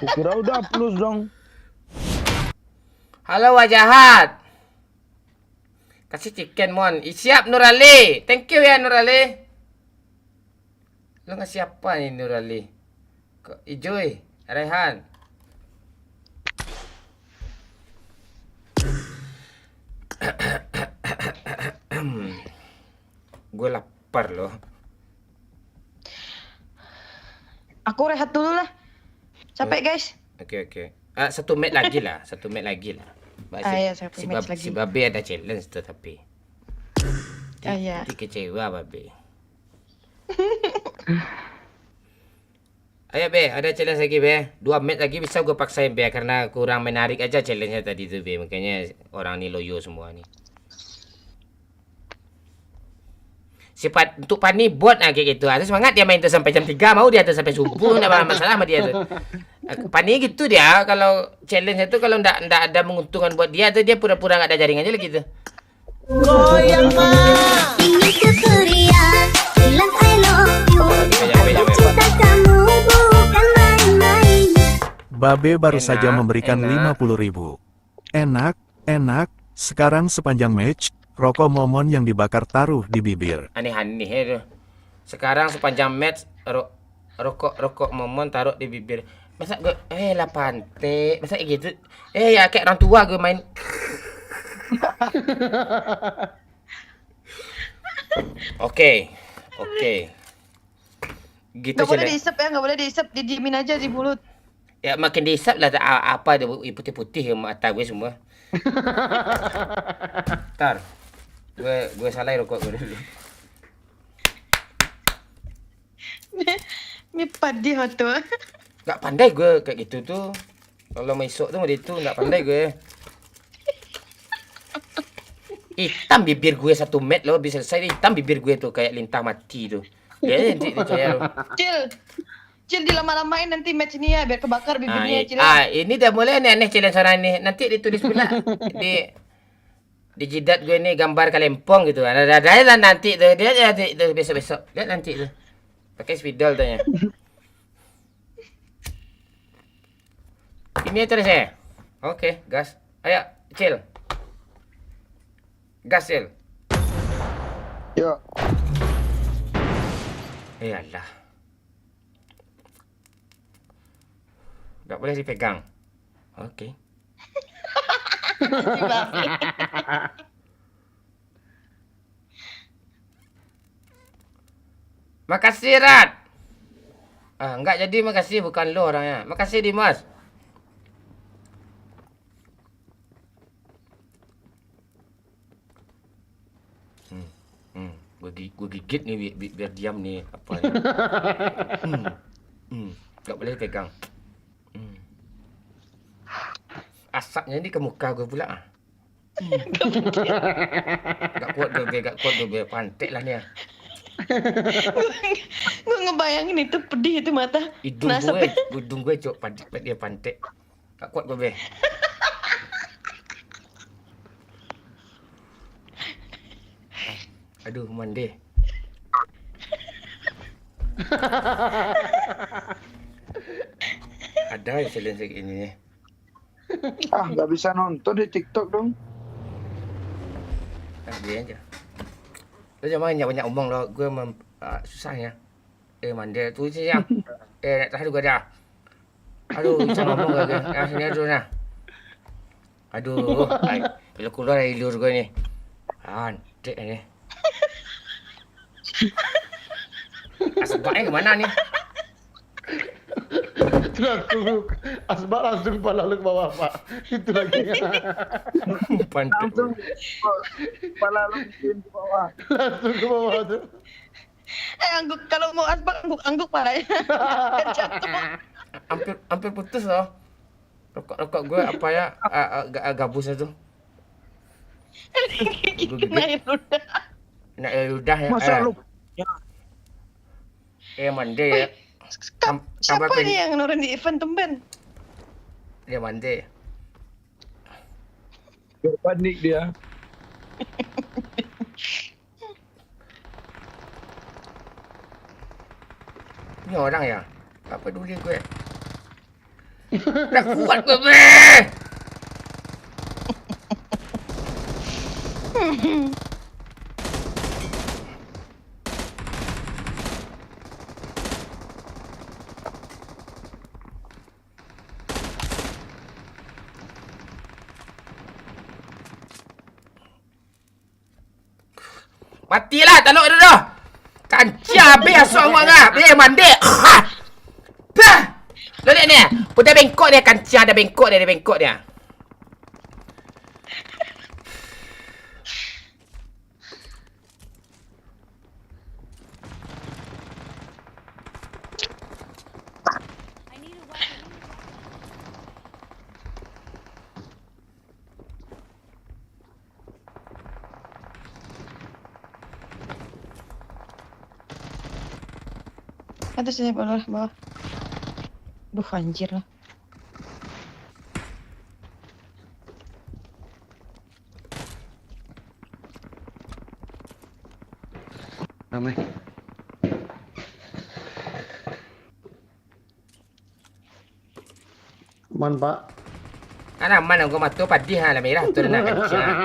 B: Kukira udah plus dong.
A: Halo wajahat. Kasih chicken Mon. Siap Nurali. Thank you ya Nurali. Lo ngasih apa nih Nurali? Kok Ijoy, Rehan. Gue lapar loh.
J: Aku rehat dulu lah. Capek guys.
A: Oke. 1 match lagi lah. 1 match lagi lah.
J: Ya, 1 match lagi.
A: Si Babe ada challenge tuh tapi.
J: Ya.
A: Nanti kecewa Babe. Ayo Be, ada challenge lagi Be. 2 match lagi bisa gue paksain Be, karena kurang menarik aja challenge-nya tadi tuh Be. Makanya orang ni loyo semua ni. Sifat untuk Pani bot kayak gitu. Ada semangat dia main tuh sampai jam 3, mau dia tuh sampai subuh, enggak masalah sama dia tuh. Pani gitu dia, kalau challenge itu kalau enggak ada menguntungkan buat dia tuh dia pura-pura enggak ada jaringannya lagi gitu.
G: Goyang mah. Ingin ku teriak, bilang I love you. Aku cinta kamu bukan main-main.
H: Babe baru saja memberikan 50.000. Enak. Sekarang sepanjang match, rokok Momon yang dibakar taruh di bibir.
A: Aneh-aneh itu. Sekarang sepanjang match rokok Momon taruh di bibir. Masa gue lah pantai. Masa gitu. Ya kayak orang tua gue main. Oke. Gitu
J: Nggak boleh diisep ya, nggak boleh diisep, didiemin aja di mulut.
A: Ya makin diisap lah apa ada putih-putih mata gue semua. Ntar, gue salahin rokok gue dulu.
J: Mi padi hoto.
A: Gak pandai gue kayak gitu tuh. Kalau mesok tuh itu nggak pandai gue. Hitam bibir gue 1 met loh, bisa selesai hitam bibir gue tuh kayak lintah mati tuh. Ya nanti dicaya lo.
J: Cil dilama-lamain nanti match ini ya biar kebakar bibirnya Cil.
A: Ini udah mulai aneh-aneh challenge orang ini. Nanti ditulis pula di jidat gue nih gambar kalempong gitu. Ada lah nanti tuh. Dia nanti tuh besok-besok. Lihat nanti tuh. Pakai spidol tuh ya. Ini terus ya. Oke, gas. Ayo, Cil. Gas, Cil.
C: Yo.
A: Iyalah. Gak boleh dipegang. Oke. Makasih, Rat. Enggak jadi makasih, bukan lo orangnya. Makasih, Dimas. Gue gigit nih biar diam nih apa ya. Gak boleh pegang. Asapnya ini ke muka gue pula. Gak kuat gue pantek lah nih ya.
J: Gue ngebayangin itu pedih itu mata.
A: Hidung gue cok dia pantek. Gak kuat gue be. Aduh, mandi. Ada yang challenge kayak gini nih.
C: Nggak bisa nonton di TikTok dong.
A: Dia aja. Lu jangan banyak omong lo, gue susahnya. Mandi tu sih ya. Nak tahu gue dah. Aduh, bisa ngomong gue. Sini aduh nah. Aduh, bila keluar dari lur gue nih. Antek ni. Asbaknya kemana nih?
K: Asbak langsung kepala lu ke bawah, Pak. Itu lagi.
C: Langsung kepala lu ke bawah.
K: Langsung ke bawah tuh.
J: Angguk kalau mau asbak angguk parahnya.
A: Hampir putus loh. Rokok gue apa ya gabus itu. Kena air ludah ya.
C: Masa lu?
A: Mandi ya.
J: Siapa nih yang nurun di event tumben?
A: Dia mandi.
C: Biar panik dia.
A: Ini orang ya? Tak peduli gue. Dah kuat gue be. Matilah, tak nak dah. Kancah habis asal orang ah. Be mandi. Bah. Lo lihat ni. Udah bengkok dia kancah, dah bengkok dia.
J: Atas sini bawah. Duh anjir lah.
K: Ramai. Man, Pak.
A: Ana mana gua matu padi ha la merah tu nak kancah.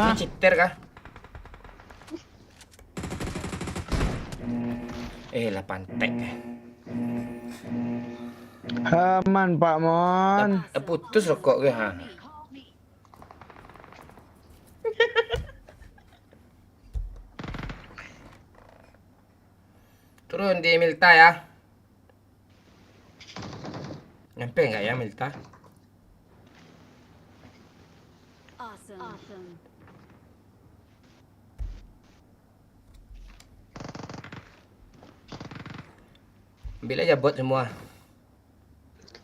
A: Ini cheater kah? Lah pantek.
B: Aman Pak Mon.
A: Putus rokok gue ha. Turun di Milta ya. Nyampe nggak ya Milta? Ambil aja bot semua.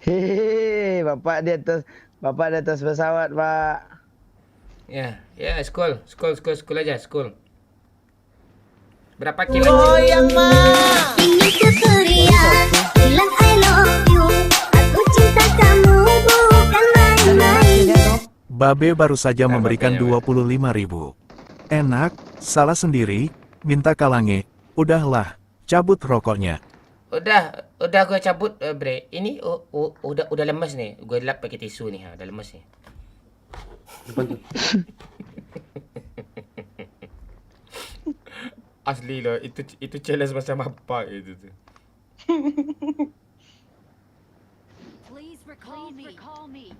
B: Hehehe, bapak di atas pesawat, Pak.
A: Ya, school aja, school. Berapa kilo? Goyang mah.
G: Ingin ku teriak, bilang I love you. Aku cinta kamu bukan main-main.
H: Babe baru saja memberikan 25.000. Enak, salah sendiri, minta kalange. Udahlah, cabut rokoknya.
A: Udah gue cabut, Bre. Ini udah lemas nih. Gue lap pakai tisu nih, udah lemas nih. Asli loh, itu challenge macam apa itu tuh.
G: Please recall me.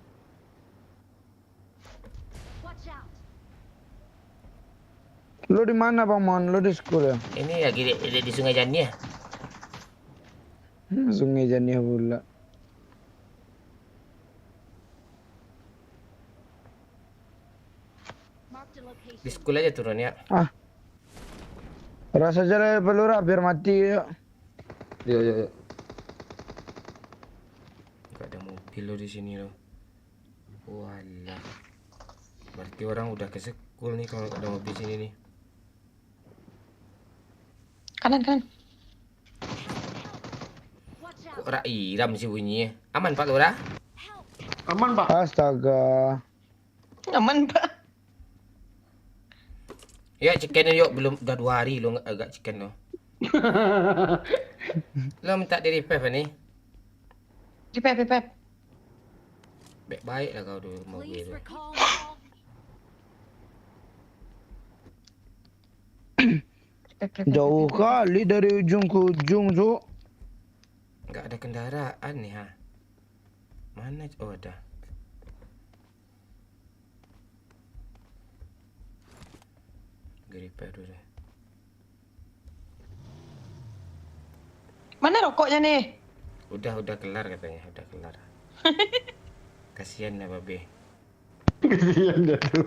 G: Watch out.
B: Lo di mana Bang Mon? Lo di school ya?
A: Ini lagi di Sungai Jani ya.
B: Sungai Jani pula.
A: Di sekolah aja turun ya.
B: Rasa jalan pelura biar mati yuk.
K: Iya.
A: Gak ada mobil lo di sini lo. Walah. Berarti orang udah ke sekolah nih kalau gak ada mobil sini nih.
J: Kanan.
A: Kok rak iram sih bunyinya? Aman Pak Lurah?
K: Aman, Pak.
B: Astaga.
J: Aman, Pak.
A: Ya chicken yuk, belum udah 2 hari lo agak chicken lo. Lo minta di revive nih?
J: Revive.
A: Baik lah kau dulu mau gue tu.
B: Jauh kali dari ujung ke ujung, Cuk.
A: Gak ada kendaraan nih ha. Mana? Oh ada. Gue repair dulu.
J: Mana rokoknya nih?
A: Udah kelar katanya, udah kelar. Kasihan lah Babe.
K: Kasihan dah tu.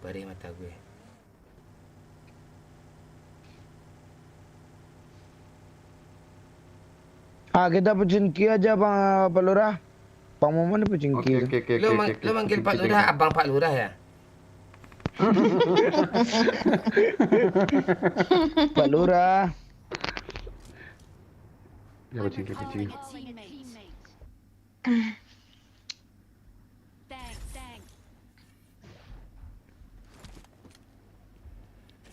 A: Perih mata gue.
B: Kita pecingki aja Bang Pak Lurah. Bang Momon pecingki.
K: Oke.
A: Lo manggil Pak Lurah, Abang Pak Lurah ya?
B: Pak Lurah.
K: Ya kucing.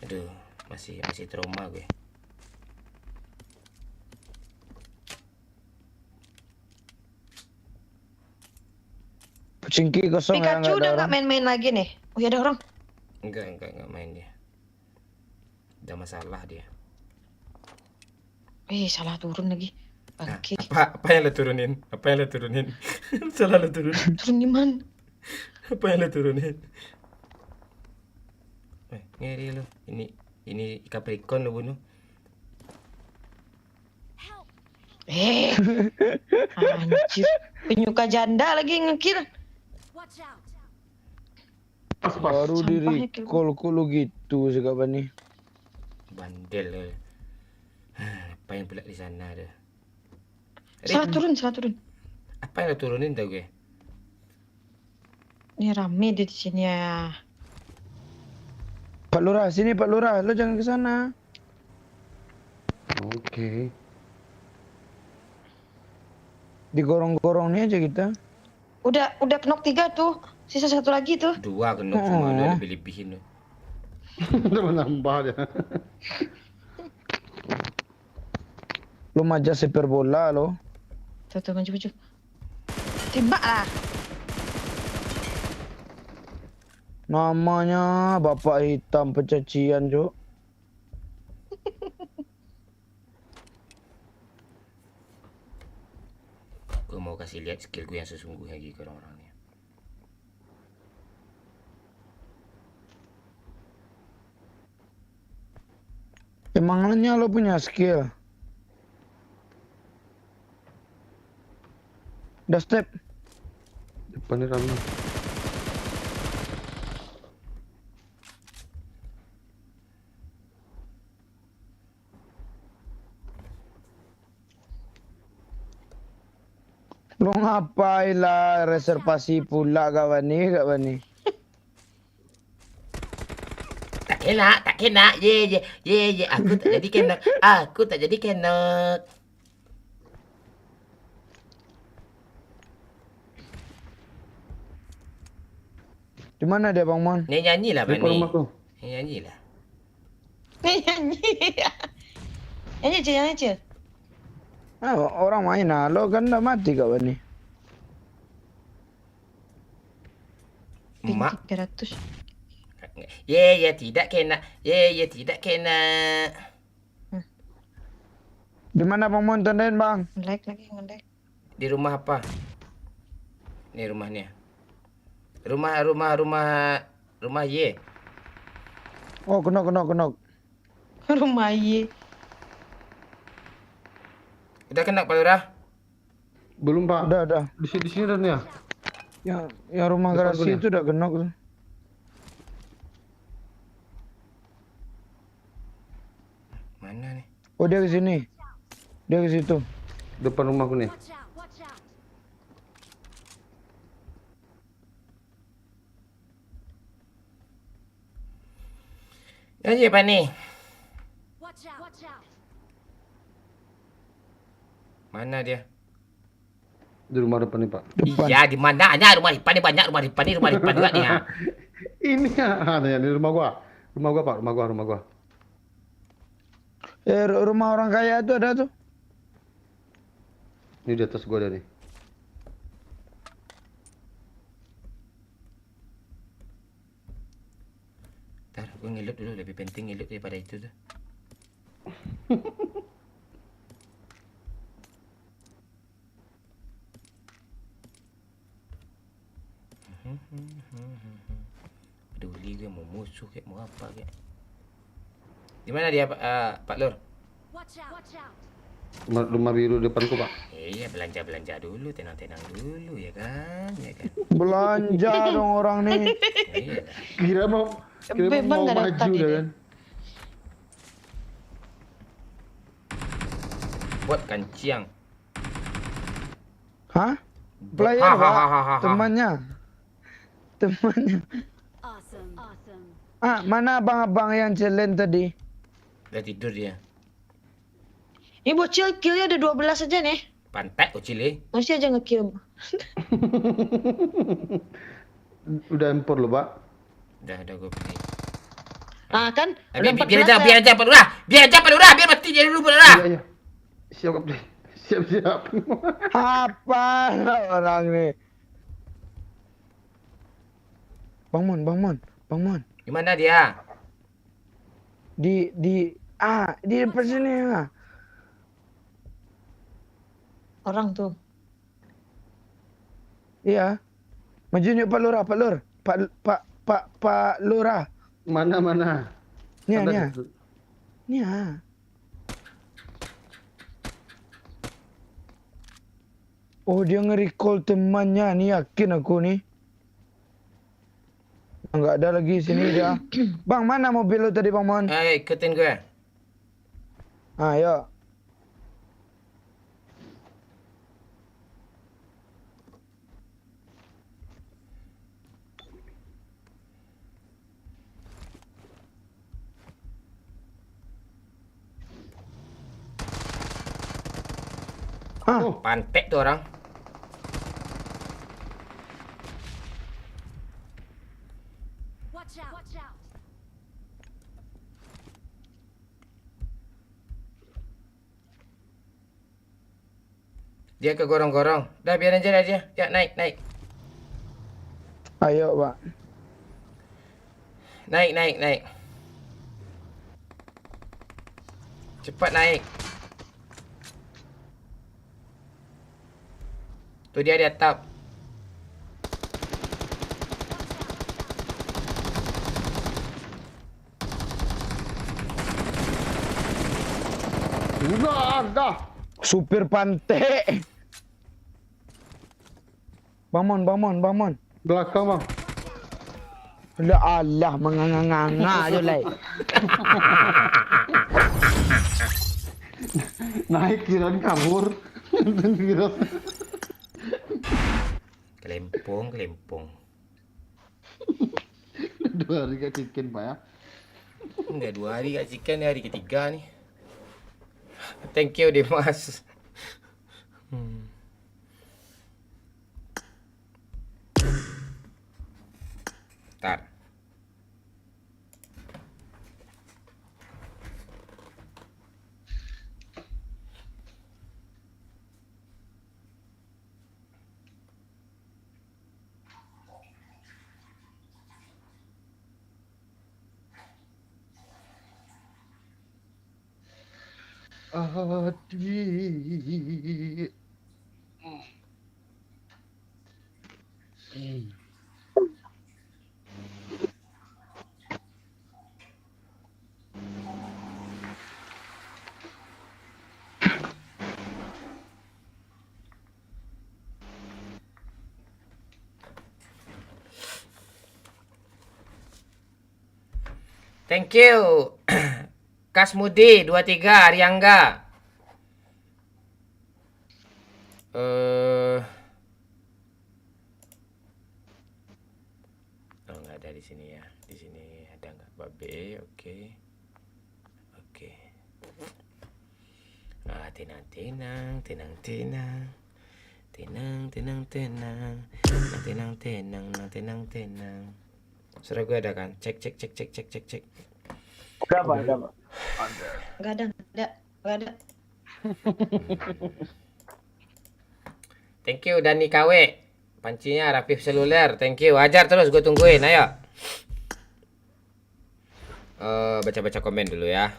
A: Aduh, masih trauma gue.
B: Pecingki kosong ya,
J: Pikachu udah
B: ada
J: nggak
B: orang.
J: main-main lagi nih. Oh ya ada orang.
A: Enggak main dia. Udah masalah dia.
J: Salah turun lagi.
A: Nah,
J: Bangke.
A: apa yang lo turunin? Salah lo turunin.
J: Turun di mana?
A: Apa yang lo turunin? Ngeri lo. Ini Capricorn lo bunuh.
J: Anjir. Penyuka janda lagi ngekill.
B: Baru
J: Sampahnya
B: diri kol gitu sekarang nih.
A: Bandel lo. Apa yang pula di sana ada?
J: Salah turun.
A: Apa yang lo turunin tau gue?
J: Ini rame di sini ya.
B: Pak Lurah, sini Pak Lurah, lo jangan ke sana.
K: Oke.
B: Digorong-gorong nih aja kita.
J: Udah knock 3 tuh. Sisa 1 lagi tuh.
A: 2 kena semua lo lebih-lebihin lo.
K: Udah menambah dia.
B: Lo maja seper bola lo.
J: Tuh maju. Tembak lah.
B: Namanya Bapak Hitam Pencacian, Cuk.
A: Gue mau kasih lihat skill gue yang sesungguhnya lagi ke orang-orang ni.
B: Emangnya lo punya skill? Udah step.
K: Depan ni ramai.
B: Lo ngapain lah reservasi pula kawan ni, kawan ni?
A: Tak kena. Ye. Aku tak jadi kenak.
B: Di mana dia Bang Mon?
A: Ni nyanyilah Bang
K: Depan
A: ni.
K: rumah tu.
A: Ni nyanyilah.
J: Nyanyi je.
B: Ah, orang main lah. Lo kan dah mati kawan ni.
A: Mak.
J: 300.
A: Ye, tidak kena.
B: Di mana Bang Mon tandain Bang?
J: Nge-lag.
A: Di rumah apa? Ni rumahnya. Rumah Ye.
B: Oh, kenok.
J: Rumah ye.
A: Udah kena Pak Lurah?
K: Belum Pak.
B: Udah.
K: Di sini dah ni ya.
B: Yang rumah
K: Depan
B: garasi
K: gua ni.
B: itu udah kenok tu.
A: Mana ni?
B: Oh, dia ke sini. Dia ke situ.
K: Depan rumah aku ni.
A: Nyanyi Pak ni. Mana dia?
K: Di rumah depan ni Pak.
B: Depan.
A: Iya, di mananya rumah Ipan ni banyak rumah Ipan juga ni ha.
K: Ini ya, di rumah gua. Rumah gua Pak, rumah gua.
B: Rumah orang kaya tu ada tu.
K: Ini di atas gua ada nih.
A: Ntar gue ngelut dulu, lebih penting ngelut daripada itu tuh. Peduli gue mau musuh kayak mau apa kayak. Di mana dia Pak Lur?
K: Rumah biru depanku Pak.
A: Iya, belanja dulu, tenang dulu ya kan.
B: Belanja dong orang ni.
A: Iya.
K: Kira mau
J: Bang, nggak ada
K: maju
J: tadi
K: dah
J: dia.
K: kan.
A: Buat kanciang.
B: Hah? Player Pak. Temannya. Mana abang-abang yang challenge tadi?
A: Udah tidur dia.
J: Ini bocil killnya ada 12 aja nih.
A: Pantai kecil eh.
J: Masih aja nge-kill.
K: Udah impor loh Pak.
A: Udah gue pergi.
J: Ah kan? Udah 14
A: Biar
J: ya.
A: aja Pak Lurah. Biar mati dia dulu Pak Lurah.
K: Iya. Siap Kapten. Siap.
B: Apa orang ni? Bang Mon.
A: Di mana dia?
B: Di depan sini ha.
J: Orang tuh.
B: Iya. Maju nyuk Pak Lurah. Pak Lurah.
K: Mana?
B: Ni
K: Ada
B: ha.
K: di-
B: Ni ha. Oh, dia nge-recall temannya ni, yakin aku ni. Enggak ada lagi sini dia. Bang, mana mobil lu tadi Bang Mon?
A: Ikutin gue.
B: Ayo.
A: Pantek tuh orang. Dia ke gorong-gorong. Dah biarin aja dia. Ya naik.
B: Ayo, Pak.
A: Naik. Cepat naik. Tu dia di atap.
K: Udah ada.
B: Supir pantai. Bangun.
K: Belakang bang.
B: Allah menganga-nganga aja lah.
K: Naik kirain kabur. Kira.
A: Kelempong.
K: 2 hari gak chicken pak ya.
A: Udah 2 hari gak chicken, hari ketiga nih. Thank you Dimas. Ntar.
K: Adik.
A: Thank you. Kasmudi 23 Ariangga. Oh, nggak ada di sini ya. Di sini ada nggak Babe? Oke. Ah, tenang. Suara gue ada kan? Cek.
I: Udah Pak.
J: Nggak ada.
A: Thank you Dani KW. Pancinya Rafif seluler. Thank you. Ajar terus, gue tungguin. Ayo. Baca komen dulu ya.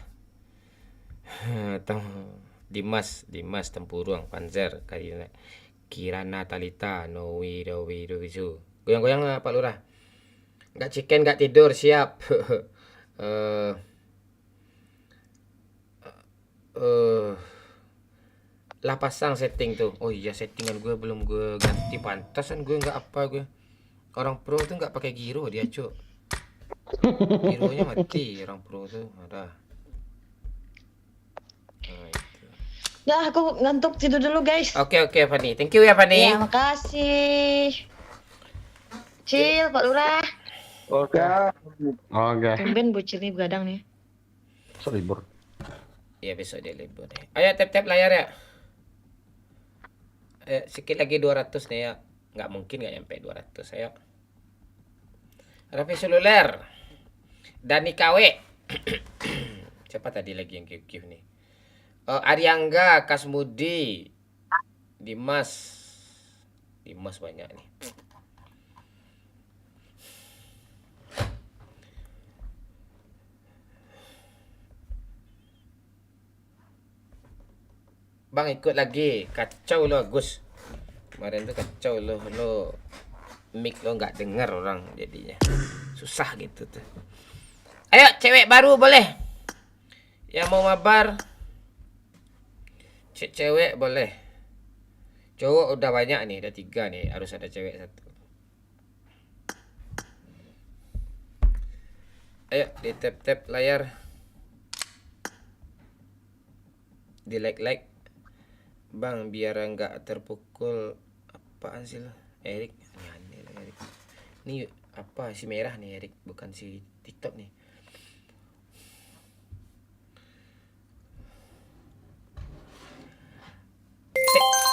A: Dimas Tempurung, Panzer, Kirana Talita, Nowi Wisu. Goyang-goyang Pak Lurah. Nggak chicken, nggak tidur, siap. Lah pasang setting tuh. Oh iya, settingan gue belum gue ganti. Pantasan gue nggak apa gue. Orang pro tuh nggak pakai giro dia, Cuk. Gironya mati orang pro tuh. Ada. Nah, itu.
J: Ya, aku ngantuk, tidur dulu guys.
A: Oke, Fani. Thank you ya, Fani.
J: Ya, makasih. Cil, Pak Lurah.
I: Oke.
J: Tumben bocil nih begadang nih.
K: Libur.
A: Iya, besok dia libur deh. Ayo tap layar ya. Sikit lagi 200 nih ya. Nggak mungkin nggak nyampe 200. Ayo. Raffi seluler. Dani KW. Siapa tadi lagi yang kiu nih? Ariangga, Kasmudi, Dimas banyak nih. Bang ikut lagi, kacau lo Agus. Kemarin tuh kacau lo mic lo nggak dengar orang jadinya. Susah gitu tuh. Ayo cewek baru boleh. Yang mau mabar. Cewek boleh. Cowok udah banyak nih, ada 3 nih, harus ada cewek 1. Ayo di tap layar. Di like. Bang biar enggak terpukul. Apaan sih lo? Erik. Ini apa si merah nih Erik, bukan si TikTok nih.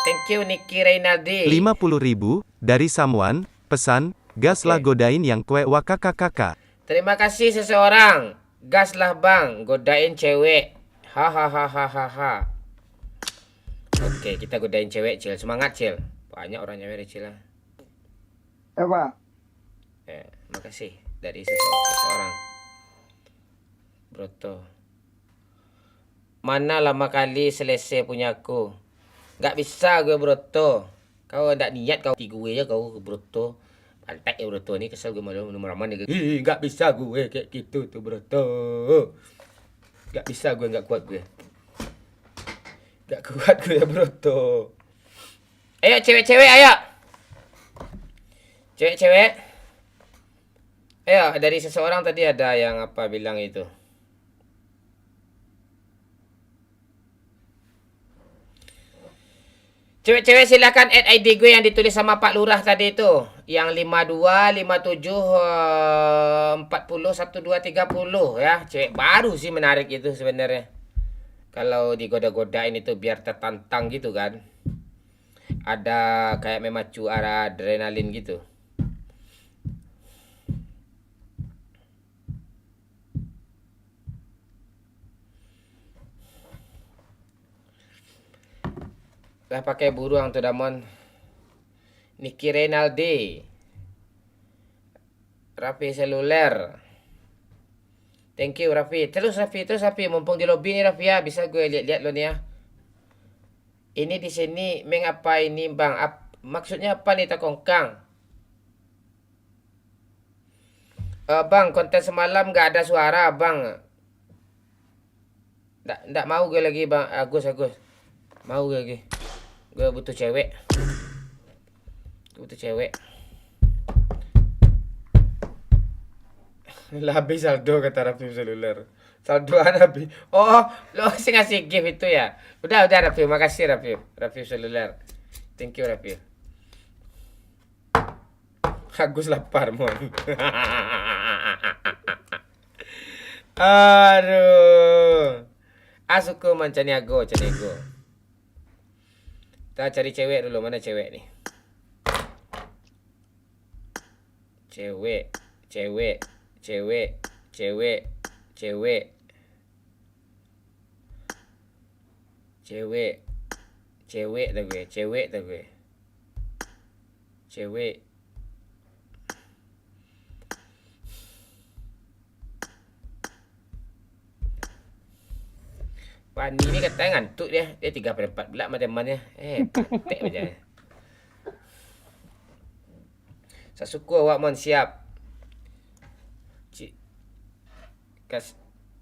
A: Thank you Niki Reynaldi.
H: 50.000 dari Samuan, pesan, gaslah godain yang kue wakakakaka.
A: Terima kasih seseorang. Gaslah bang, godain cewek. Hahaha. Oke, kita godain cewek, Cil. Semangat, Cil. Banyak orang cewek, Cil.
C: Pak.
A: Makasih. dari seseorang. Broto. Mana lama kali selesai punya aku. Gak bisa gue Broto. Kau ndak niat kau gue ya kau Broto. Pantai ya Broto nih kesel gue malu nomor aman dia. Gak bisa gue kayak gitu tuh Broto. Gak bisa gue, gak kuat gue. Gak kuat gue ya Broto. Ayo cewek-cewek ayo. Cewek-cewek. Ayo dari seseorang tadi ada yang apa bilang itu. Cewek-cewek silakan add ID gue yang ditulis sama Pak Lurah tadi itu. Yang 52 57 40 12 30 ya. Cewek baru sih menarik itu sebenarnya. Kalau digoda-godain itu biar tertantang gitu kan. Ada kayak memacu arah adrenalin gitu. Lah pakai buruang tuh Damon. Niki Renaldi. Raffi seluler. Thank you Raffi. Terus Raffi. Mumpung di lobby nih Raffi ya. Bisa gue lihat-lihat lo nih ya. Ini di sini mengapa ini bang? Maksudnya apa nih Takongkang? Bang, konten semalam gak ada suara bang. Nggak mau gue lagi bang. Agus. Mau gue lagi. Gue butuh cewek. Lah habis saldo kata Raffi seluler. Saldoan habis. Oh, lo sih ngasih gift itu ya. Udah Raffi, makasih Raffi. Raffi seluler. Thank you Raffi. Agus lapar mon. Aduh. Asuku mancaniago, canego. Kita cari cewek dulu, mana cewek nih? Cewek dah gue. Cewek. Wani ni katanya ngantuk dia. Dia 3/4 pula teman-temannya. Patek aja. Sasuku awak mon siap.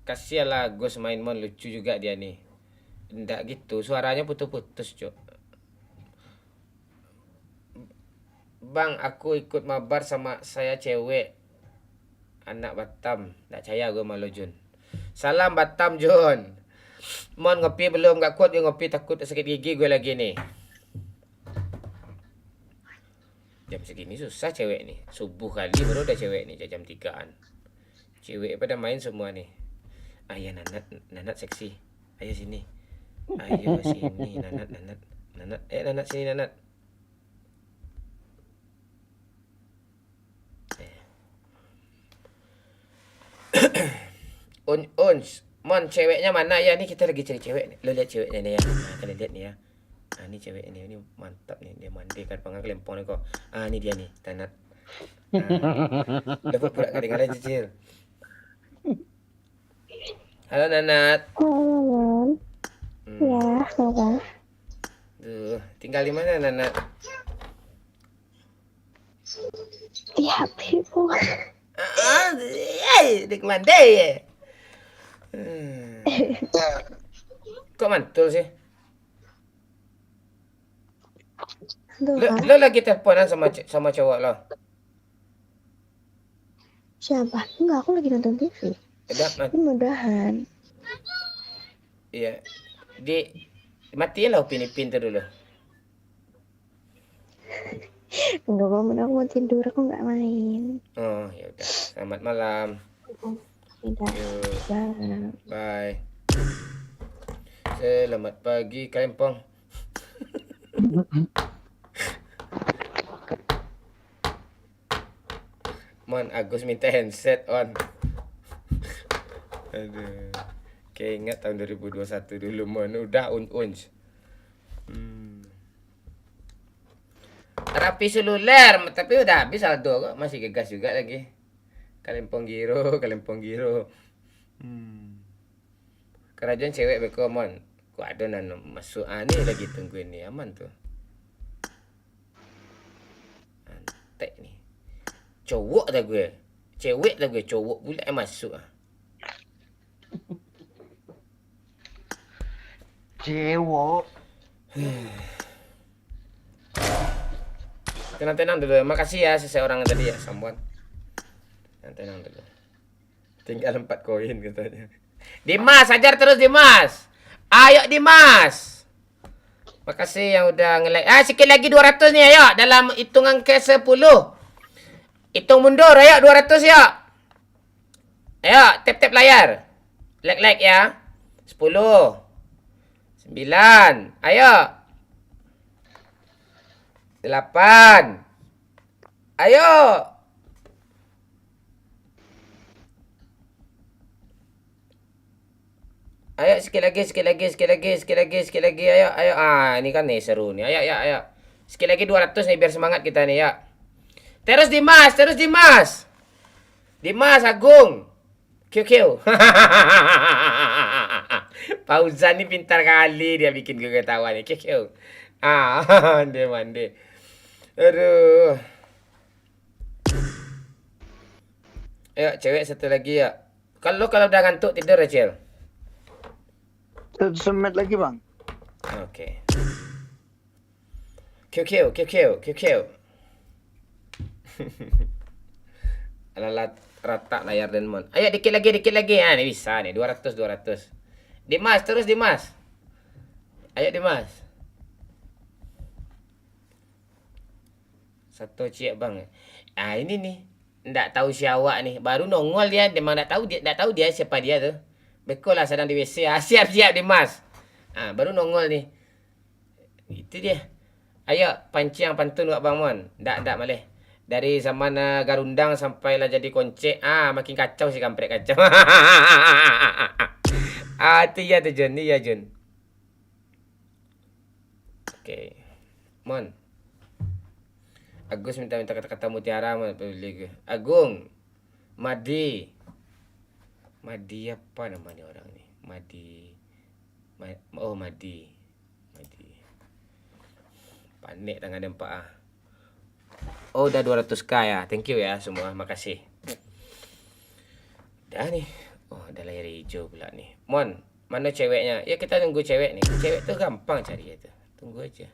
A: Kasihanlah Gus main mon, lucu juga dia nih. Ndak gitu, suaranya putus-putus, Cuk. Bang, aku ikut mabar sama saya cewek. Anak Batam. Ndak percaya gue malu Jun. Salam Batam Jun. Mon ngopi belum? Gak kuat gue ngopi, takut sakit gigi gue lagi nih. Jam segini susah cewek nih. Subuh kali baru ada cewek nih, jam 3-an. Cewek pada main semua nih. Ayah Nanat seksi. Ayo sini. Ayo sini Nanat. Nanat sini Nanat. Uns. Mon, ceweknya mana ya? Nih kita lagi cari cewek nih. Lo lihat ceweknya nih ya. Nah, kalian lihat nih ya. Nah, ini cewek ini mantap nih. Dia mandi kan pengen kelempong nih kok. Ini dia nih, Tanat. Dapat pula kedengaran cicil. Halo Nanat.
E: Halo, Ya, kenapa?
A: Duh, tinggal di mana Nanat?
E: Di HP po.
A: Di Mandai ya. Kok mantul sih? Lo lagi teleponan sama cowok lo?
E: Siapa? Enggak, aku lagi nonton TV. Mudah-mudahan.
A: Iya. Matiin lah Upin Ipin dulu.
E: Enggak bangun, aku mau tidur, aku nggak main.
A: Oh, ya udah. Selamat malam. Bye. Selamat pagi, Kalempong. Mon, Agus minta handset on. Aduh. Kayak ingat tahun 2021 dulu, Mon. Udah uns. Rapi seluler, tapi udah habis saldo kok. Masih gegas juga lagi. Kalempong Giro. Kerajaan cewek beko mon. Ku ada nano masuk ni lagi tungguin ni aman tuh. Antek ni. Cowok dah gue. Cewek dah gue, cowok pula yang masuk ah.
C: Cewek.
A: Tenang dulu. Makasih ya seseorang tadi ya, Sambuan. Tenang dulu. Tinggal 4 koin katanya. Dimas, ajar terus Dimas. Ayo Dimas. Makasih yang udah nge-like. Sikit lagi 200 nih ayo. Dalam hitungan ke 10. Hitung mundur ayo 200 ya. Ayo tap-tap layar. Like ya. 10. 9. Ayo. 8. Ayo. Ayo sikit lagi. Ayo. Ini kan nih seru nih. Ayo. Sikit lagi 200 nih biar semangat kita nih ya. Terus Dimas. Dimas Agung. QQ. Fauzan ni pintar kali dia bikin gue ketawa nih. QQ. Mande. Aduh. Ayo cewek satu lagi ya. Kalau udah ngantuk tidur Rachel.
C: 1 menit lagi bang.
A: Oke. QQ. Alalat rata layar dan mon. Ayo dikit lagi. Ini bisa nih 200. Dimas, terus Dimas. Ayo Dimas. Satu cik bang. Ini nih. Nggak tahu siapa nih. Baru nongol dia. Memang nggak tahu dia siapa dia tuh. Bekol lah sedang di WC. Siap Dimas. Baru nongol nih. Itu dia. Ayo pancing yang pantun buat Bang Mon. Nggak maleh. Dari zaman garundang sampailah jadi koncek. Makin kacau si kampret kacau. Itu ya tuh Jun. Iya Jun. Oke. Mon. Agus minta kata-kata mutiara Mon. Agung. Madi apa namanya orang nih? Madi. Panik tangan dempak udah 200k ya. Thank you ya semua. Makasih. Dah nih. Ada layar hijau pula nih. Mon, mana ceweknya? Ya kita tunggu cewek nih. Cewek tuh gampang cari itu. Tunggu aja.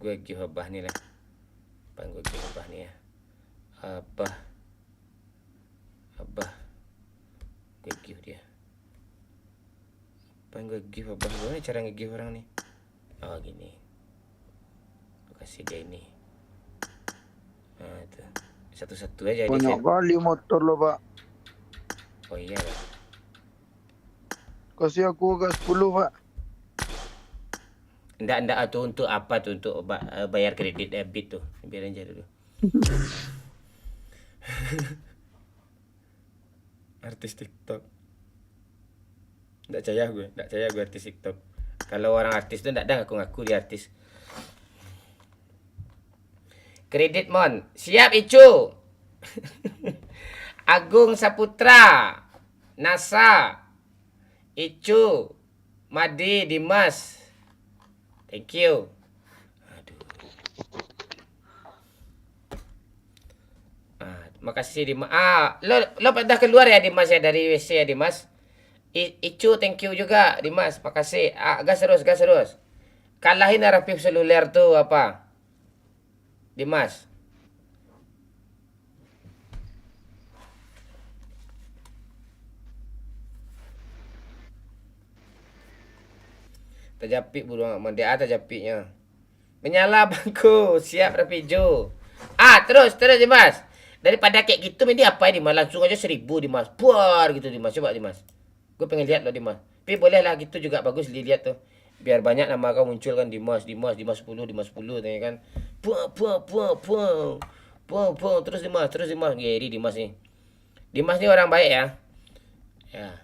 A: Gue give abah nih lah. Gue give abah nih ya. Abah. Gue give dia. Gue give abah. Gimana cara nge-give orang nih? Gini. Gue kasih dia ini. Itu. Satu-satu aja.
C: Banyak kali motor lo pak.
A: Oh iya lah.
C: Kasih aku agak 10 pak.
A: Nggak tuh untuk apa tuh? Untuk bayar kredit debit tuh. Biarin aja dulu. Artis TikTok. Nggak percaya gue artis TikTok. Kalau orang artis tuh nggak ada ngaku dia artis. Kredit Mon. Siap Icu. Agung Saputra. Nasa. Icu. Madi. Dimas. Thank you. Aduh. Makasih Dimas. Lo dah keluar ya Dimas ya dari WC ya Dimas. Icu thank you juga Dimas. Makasih. Gas terus. Kalahin Rafif seluler tuh apa? Dimas. Terjapit burung dia terjapitnya. Menyala bangku. Siap Rapijo. Terus Dimas. Daripada kayak gitu ini apa ya Dimas? Langsung aja 1000 Dimas. Buar gitu Dimas. Coba Dimas. Gue pengen lihat loh Dimas. Tapi boleh lah gitu juga bagus dilihat tuh. Biar banyak nama kau muncul kan Dimas 10 tanya kan. Puang. Terus Dimas. Geri Dimas nih. Dimas nih orang baik ya. Ya.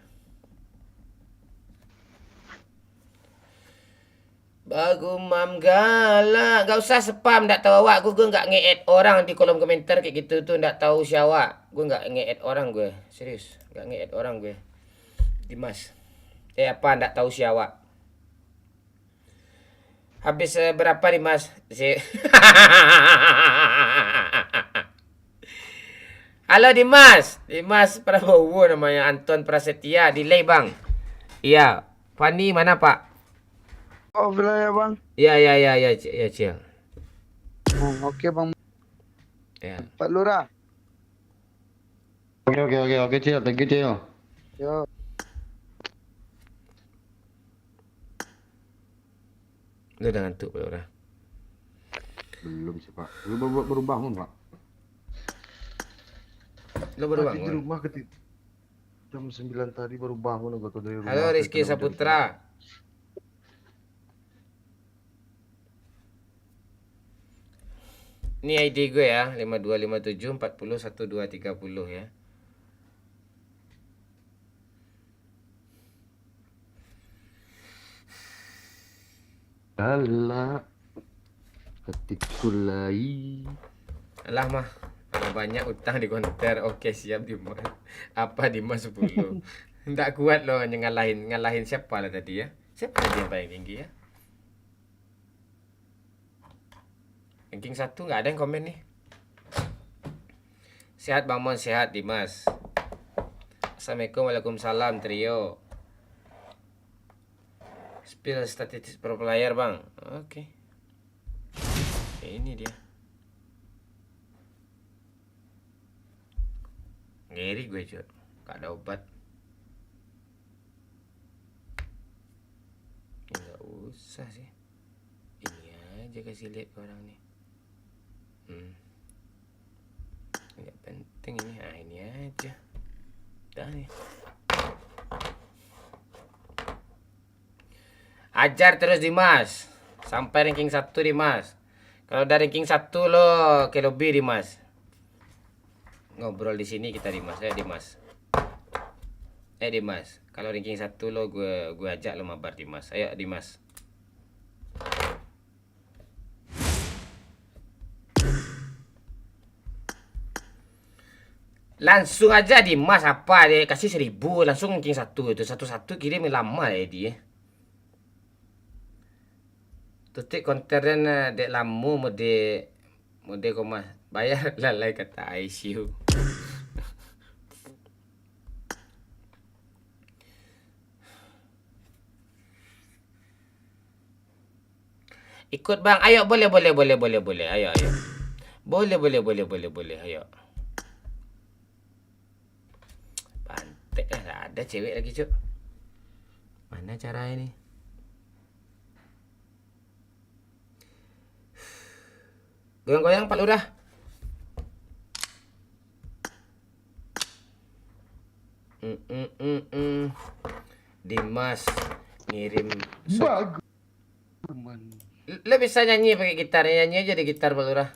A: Bagumam galak. Gak usah spam, ndak tahu awak. Gue nggak nge-add orang di kolom komentar kayak gitu tuh, ndak tahu siapa. Gue nggak nge-add orang gue. Serius, nggak nge-add orang gue. Dimas. Apa ndak tahu siapa. Habis berapa Dimas? Halo Dimas. Dimas Prabowo namanya, Anton Prasetya. Delay bang. Iya. Fani mana pak?
C: Oh, wilayah bang.
A: Ya, Cil.
C: Oh, oke bang.
A: Ya.
C: Pak Lurah.
F: Oke, Cil. Thank you, Cil.
C: Yo.
A: Lu udah ngantuk Pak Lurah?
K: Belum sih Pak. Baru bangun Pak.
A: Lu baru
K: Tadi di
A: bangun?
K: rumah jam 9 tadi baru bangun gua tuh dari rumah.
A: Halo Rizky Saputra. Ini ID gue ya, 5257 40 1230 ya.
K: Alah. Ketik sulai.
A: Alah mah, banyak utang di konter. Oke, siap Dimas. Apa Dimas 10? Nggak kuat loh ngalahin siapa lah tadi ya? Siapa tadi yang paling tinggi ya? Ranking 1 nggak ada yang komen nih. Sehat Bang Mon, sehat Dimas. Assalamualaikum, waalaikumsalam trio. Spill statistik pro player bang. Oke. Ini dia. Ngeri gue cuy. Gak ada obat. Nggak usah sih. Ini aja kasih lihat ke orang nih. Nggak penting ini. Ah ini aja. Dah nih. Ajar terus Dimas. Sampai ranking 1 Dimas. Kalau udah ranking 1 lo ke lobby Dimas. Ngobrol di sini kita Dimas. Dimas. Dimas. Kalau ranking 1 lo gue ajak lo mabar Dimas. Ayo Dimas. Langsung aja Dimas apa dia kasih 1000 langsung ranking 1 itu. Satu-satu kirim lama ya dia. Tutik konten dek lamu mode koma bayar lalai kata ICU. Ikut bang, ayo boleh. Ayo. Boleh. Ayo. Pantek lah, ada cewek lagi cuk. Mana cara ini? Goyang-goyang Pak Lurah. Dimas ngirim.
K: Bagus.
A: Lo bisa nyanyi pakai gitar, nyanyi aja di gitar Pak Lurah.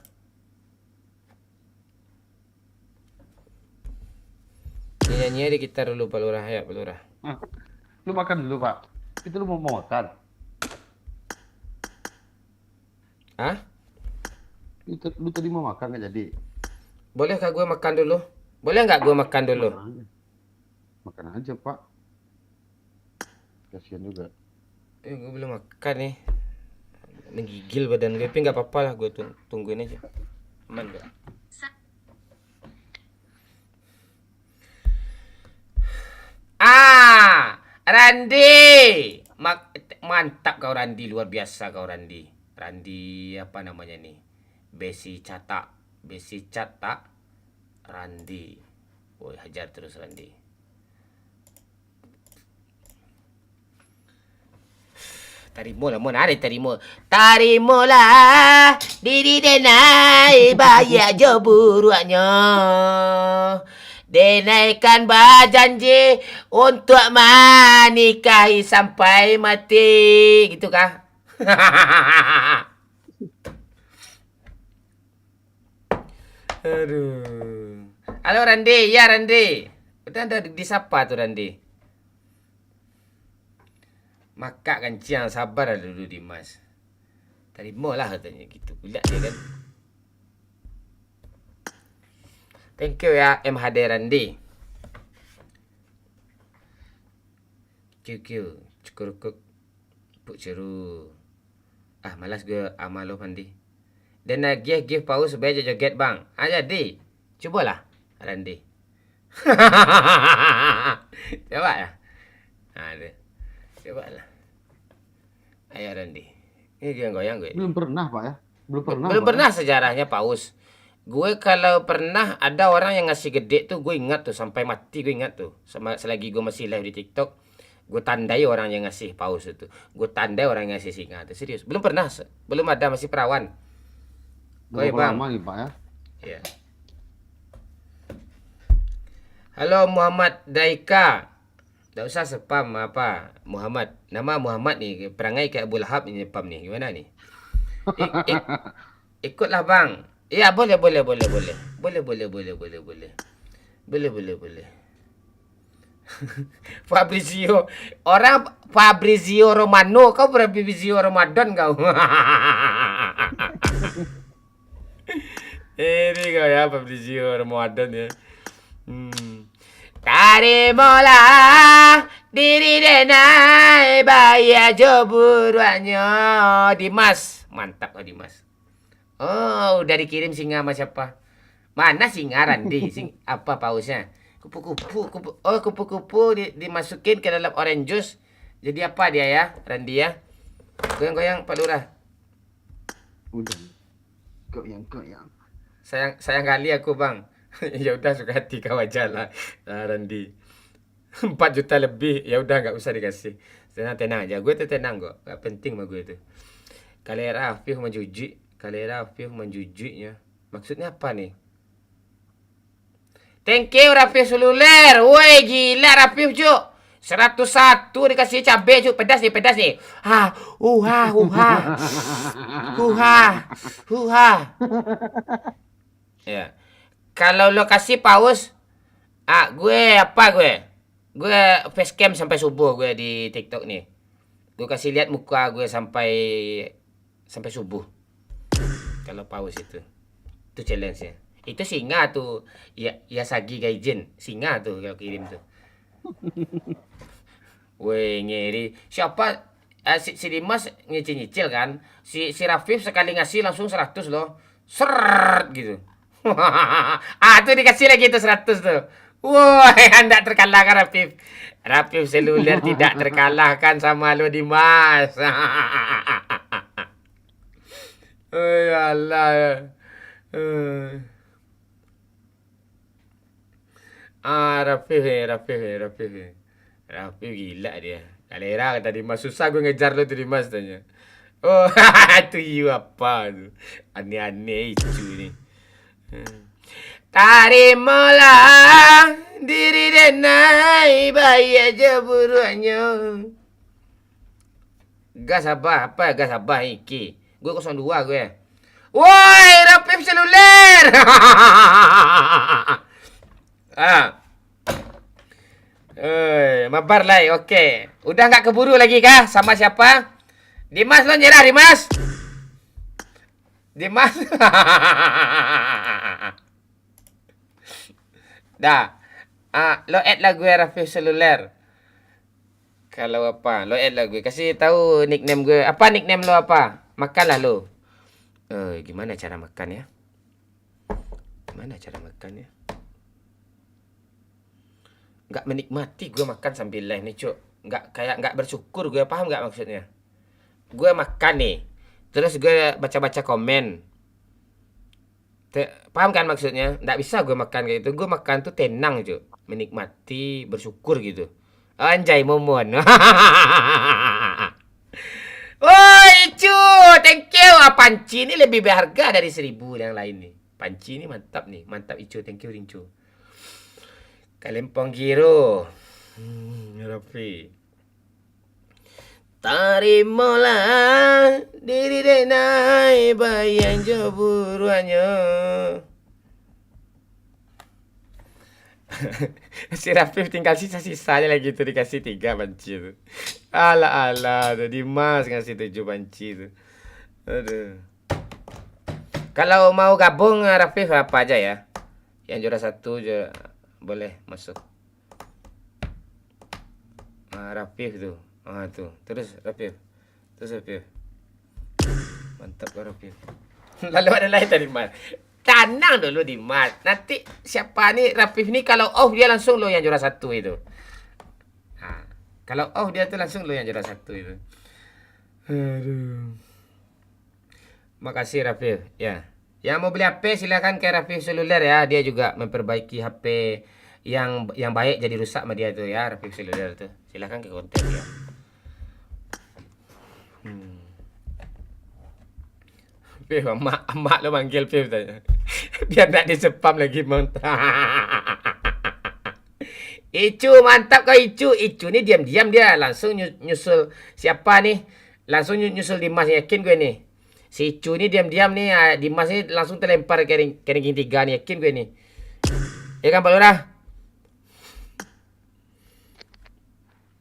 A: Nyanyi aja di gitar dulu Pak Lurah ya Pak Lurah.
K: Lu makan dulu Pak. Itu lu mau makan.
A: Hah?
K: Lu tadi mau makan nggak jadi?
A: Boleh kah gue makan dulu? Boleh nggak gue makan dulu?
K: Makan aja Pak. Kasian juga.
A: Gue belum makan nih. Menggigil badan gue, tapi nggak apa-apa lah, gue tungguin aja. Aman gak? Randi! Mantap kau Randi, luar biasa kau Randi. Randi apa namanya nih? Besi Catak Randi. Woi, hajar terus Randi. Tarimo lah, mana ada tarimo? Tarimo lah, diri denai bayar jo buruannya. Denaikan berjanji untuk menikahi sampai mati, gitu kah? Aduh. Halo Randi, ya Randi. Udah ada disapa tuh Randi. Makak kancing sabar lah dulu Dimas. Terimalah katanya gitu pula dia kan. Thank you ya M Haderandi. QQ cukurukuk puk ceru. Malas gue amal lo mandi. Dan give paus supaya joget bang. Jadi cubalah Randi. Coba lah. Ada. Coba lah. Ayo Randi. Ini dia goyang gue.
K: Belum pernah Pak ya.
A: Belum pernah sejarahnya paus. Gue kalau pernah ada orang yang ngasih gede tuh gue ingat tuh sampai mati gue ingat tuh. Sama selagi gue masih live di TikTok. Gue tandai orang yang ngasih paus itu. Gue tandai orang yang ngasih singa itu. Serius. Belum pernah. Belum ada. Masih perawan.
K: Belum lama nih Pak ya.
A: Iya. Halo Muhammad Daika. Tak usah spam apa. Muhammad. Nama Muhammad nih. Perangai kayak Abu Lahab ni spam nih. Gimana nih? Ikutlah bang. Ya boleh. Boleh. Fabrizio. Orang Fabrizio Romano. Kau Fabrizio Ramadan kau. Ini kau ya Fabrizio Ramadan ya. Tarimalah diri denai bayar joburannya. Dimas. Mantap kau Dimas. Oh udah dikirim singa sama siapa? Mana singa Randi? Apa pausnya? Kupu-kupu. Oh kupu-kupu dimasukin ke dalam orange juice. Jadi apa dia ya Randi ya? Goyang-goyang Pak Lurah.
K: Udah. Goyang.
A: Sayang kali aku bang. Ya udah suka hati kau aja lah Randi. 4 juta lebih. Ya udah nggak usah dikasih. Tenang aja. Gue tuh tenang kok. Gak penting sama gue tuh. Kalera Afif menjujiknya. Maksudnya apa nih? Thank you Rafif Sululer. Woi gila Rafif cuk. 101 dikasih cabai cuk. Pedas nih. Ya. Kalau lo kasih paus, gue facecam sampai subuh gue di TikTok nih. Gue kasih lihat muka gue sampai subuh. Kalau paus itu challenge-nya. Itu singa tuh. Ya Sagi Gaijin. Singa tuh kalau kirim tuh. Weh ngeri. Siapa si Dimas nyicil kan? Si Rafif sekali ngasih langsung 100 loh. Seret gitu. Tuh dikasih lagi tuh 100 tuh. Wah, anda terkalahkan Rafif. Rafif Seluler tidak terkalahkan sama lo Dimas. Ya Allah. Rafif gila dia. Kalera kata Dimas, susah gue ngejar lo tuh Dimas tanya. Oh, itu you apa tuh? Aneh-aneh itu nih. Tarimalah diri denai bayar jeburannya. Gas apa iki? Gue 02 gue. Woi, Rafif Seluler. Mabar lah, oke. Udah nggak keburu lagi kah? Sama siapa? Dimas lo nyerah Dimas. Dah. Lo add lah gue Rafif Seluler. Kalau apa? Lo add lah gue. Kasih tahu nickname gue. Apa nickname lo apa? Makanlah lo. Gimana cara makan ya? Nggak menikmati gue makan sambil live nih cuk. Nggak bersyukur gue. Paham nggak maksudnya? Gue makan nih. Terus gue baca-baca komen. Paham kan maksudnya? Nggak bisa gue makan kayak gitu. Gue makan tuh tenang cuk. Menikmati, bersyukur gitu. Anjay momon. Woi cu, thank you. Panci ini lebih berharga dari 1000 yang lain nih. Panci ini mantap nih. Mantap Icu, thank you Rincu. Kalempong Giro. Rafi. Tarimalah diri denai bayang jeburannya. Si Rafif tinggal sisa-sisanya lagi tuh dikasih 3 panci tuh. Ala tuh Dimas ngasih 7 panci tuh. Aduh. Kalau mau gabung Rafif apa aja ya? Yang juara 1 juara boleh masuk. Rafif tuh. Tuh. Terus Rafif. Mantap kau Rafif. Lalu ada lain tadi Mas. Tenang dulu Dimas. Nanti siapa nih Rafif nih kalau dia langsung lo yang juara 1 itu. Kalau dia tuh langsung lo yang juara 1 itu. Aduh. Makasih Rafif. Ya. Yang mau beli HP silakan ke Rafif Seluler ya. Dia juga memperbaiki HP yang baik jadi rusak sama dia itu ya, Rafif Seluler tuh. Silakan ke kontak ya. Pip, emak lo manggil Pip tanya. Biar tak disepam lagi Icu mantap kau Icu. Icu nih diam-diam dia langsung nyusul siapa nih? Langsung nyusul Dimas, yakin gue nih. Si Icu nih diam-diam nih, Dimas nih langsung terlempar ke ranking 3 nih, yakin gue nih. Ya kan Pak Lurah?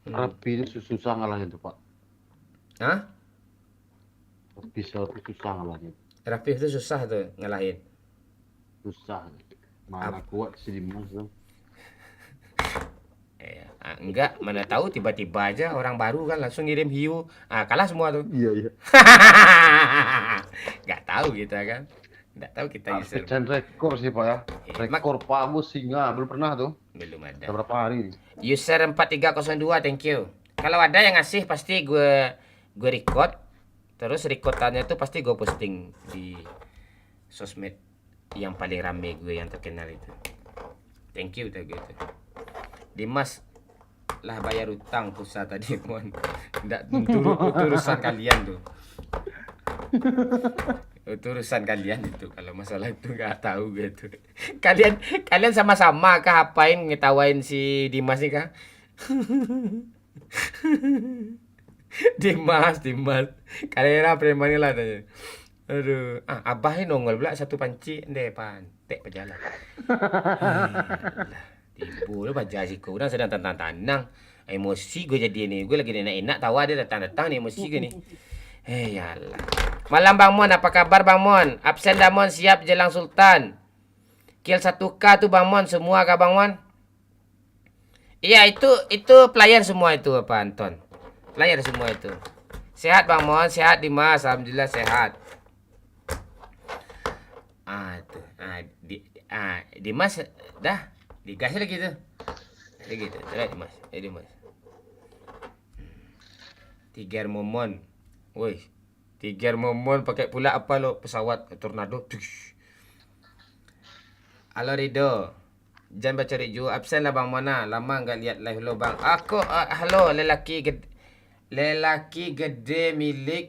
K: Rapi itu susah ngalahnya tuh Pak.
A: Hah?
K: Bisa susah ngalahnya.
A: Rafif itu susah tuh ngalahin.
K: Susah. Mana kuat si Dimas tuh.
A: Enggak, mana tahu tiba-tiba aja orang baru kan langsung ngirim hiu. Kalah semua tuh.
K: Iya.
A: Enggak tahu kita kan. Enggak tahu kita user.
K: Pecahan rekor sih Pak ya. Rekor Pamus singa belum pernah tuh.
A: Belum ada.
K: Berapa hari?
A: User 4302, thank you. Kalau ada yang ngasih pasti gue record. Terus recordannya tuh pasti gue posting di sosmed yang paling rame gue yang terkenal itu. Thank you tuh gitu. Dimas lah bayar utang pulsa tadi mon. Enggak urusan kalian tuh. Urusan kalian itu kalau masalah itu nggak tahu gitu. Kalian sama-sama kah apain ngetawain si Dimas nih kah? Dimas. Kalian apa yang mana lah tanya. Aduh, abah ini nongol pula 1 panci depan. Tek berjalan. Tibu lu baca sih kau sedang tantang-tantang. Emosi gue jadi ini. Gue lagi enak-enak tawa dia datang-datang nih emosi gue nih. Yalah. Malam Bang Mon, apa kabar Bang Mon? Absen dah Mon, siap jelang Sultan. Kill 1K tuh Bang Mon, semua kah Bang Mon? Iya, itu player semua itu apa Anton? Player semua itu. Sehat Bang Mon, sehat Dimas, alhamdulillah sehat. Dimas dah digas lagi tuh. Gitu. Terus Dimas. Tiger Momon. Woi. Tiger Momon pakai pula apa lo pesawat tornado. Halo Rido. Jangan baca review. Absen lah Bang Mona. Lama enggak lihat live lo Bang. Aku halo lelaki gede milik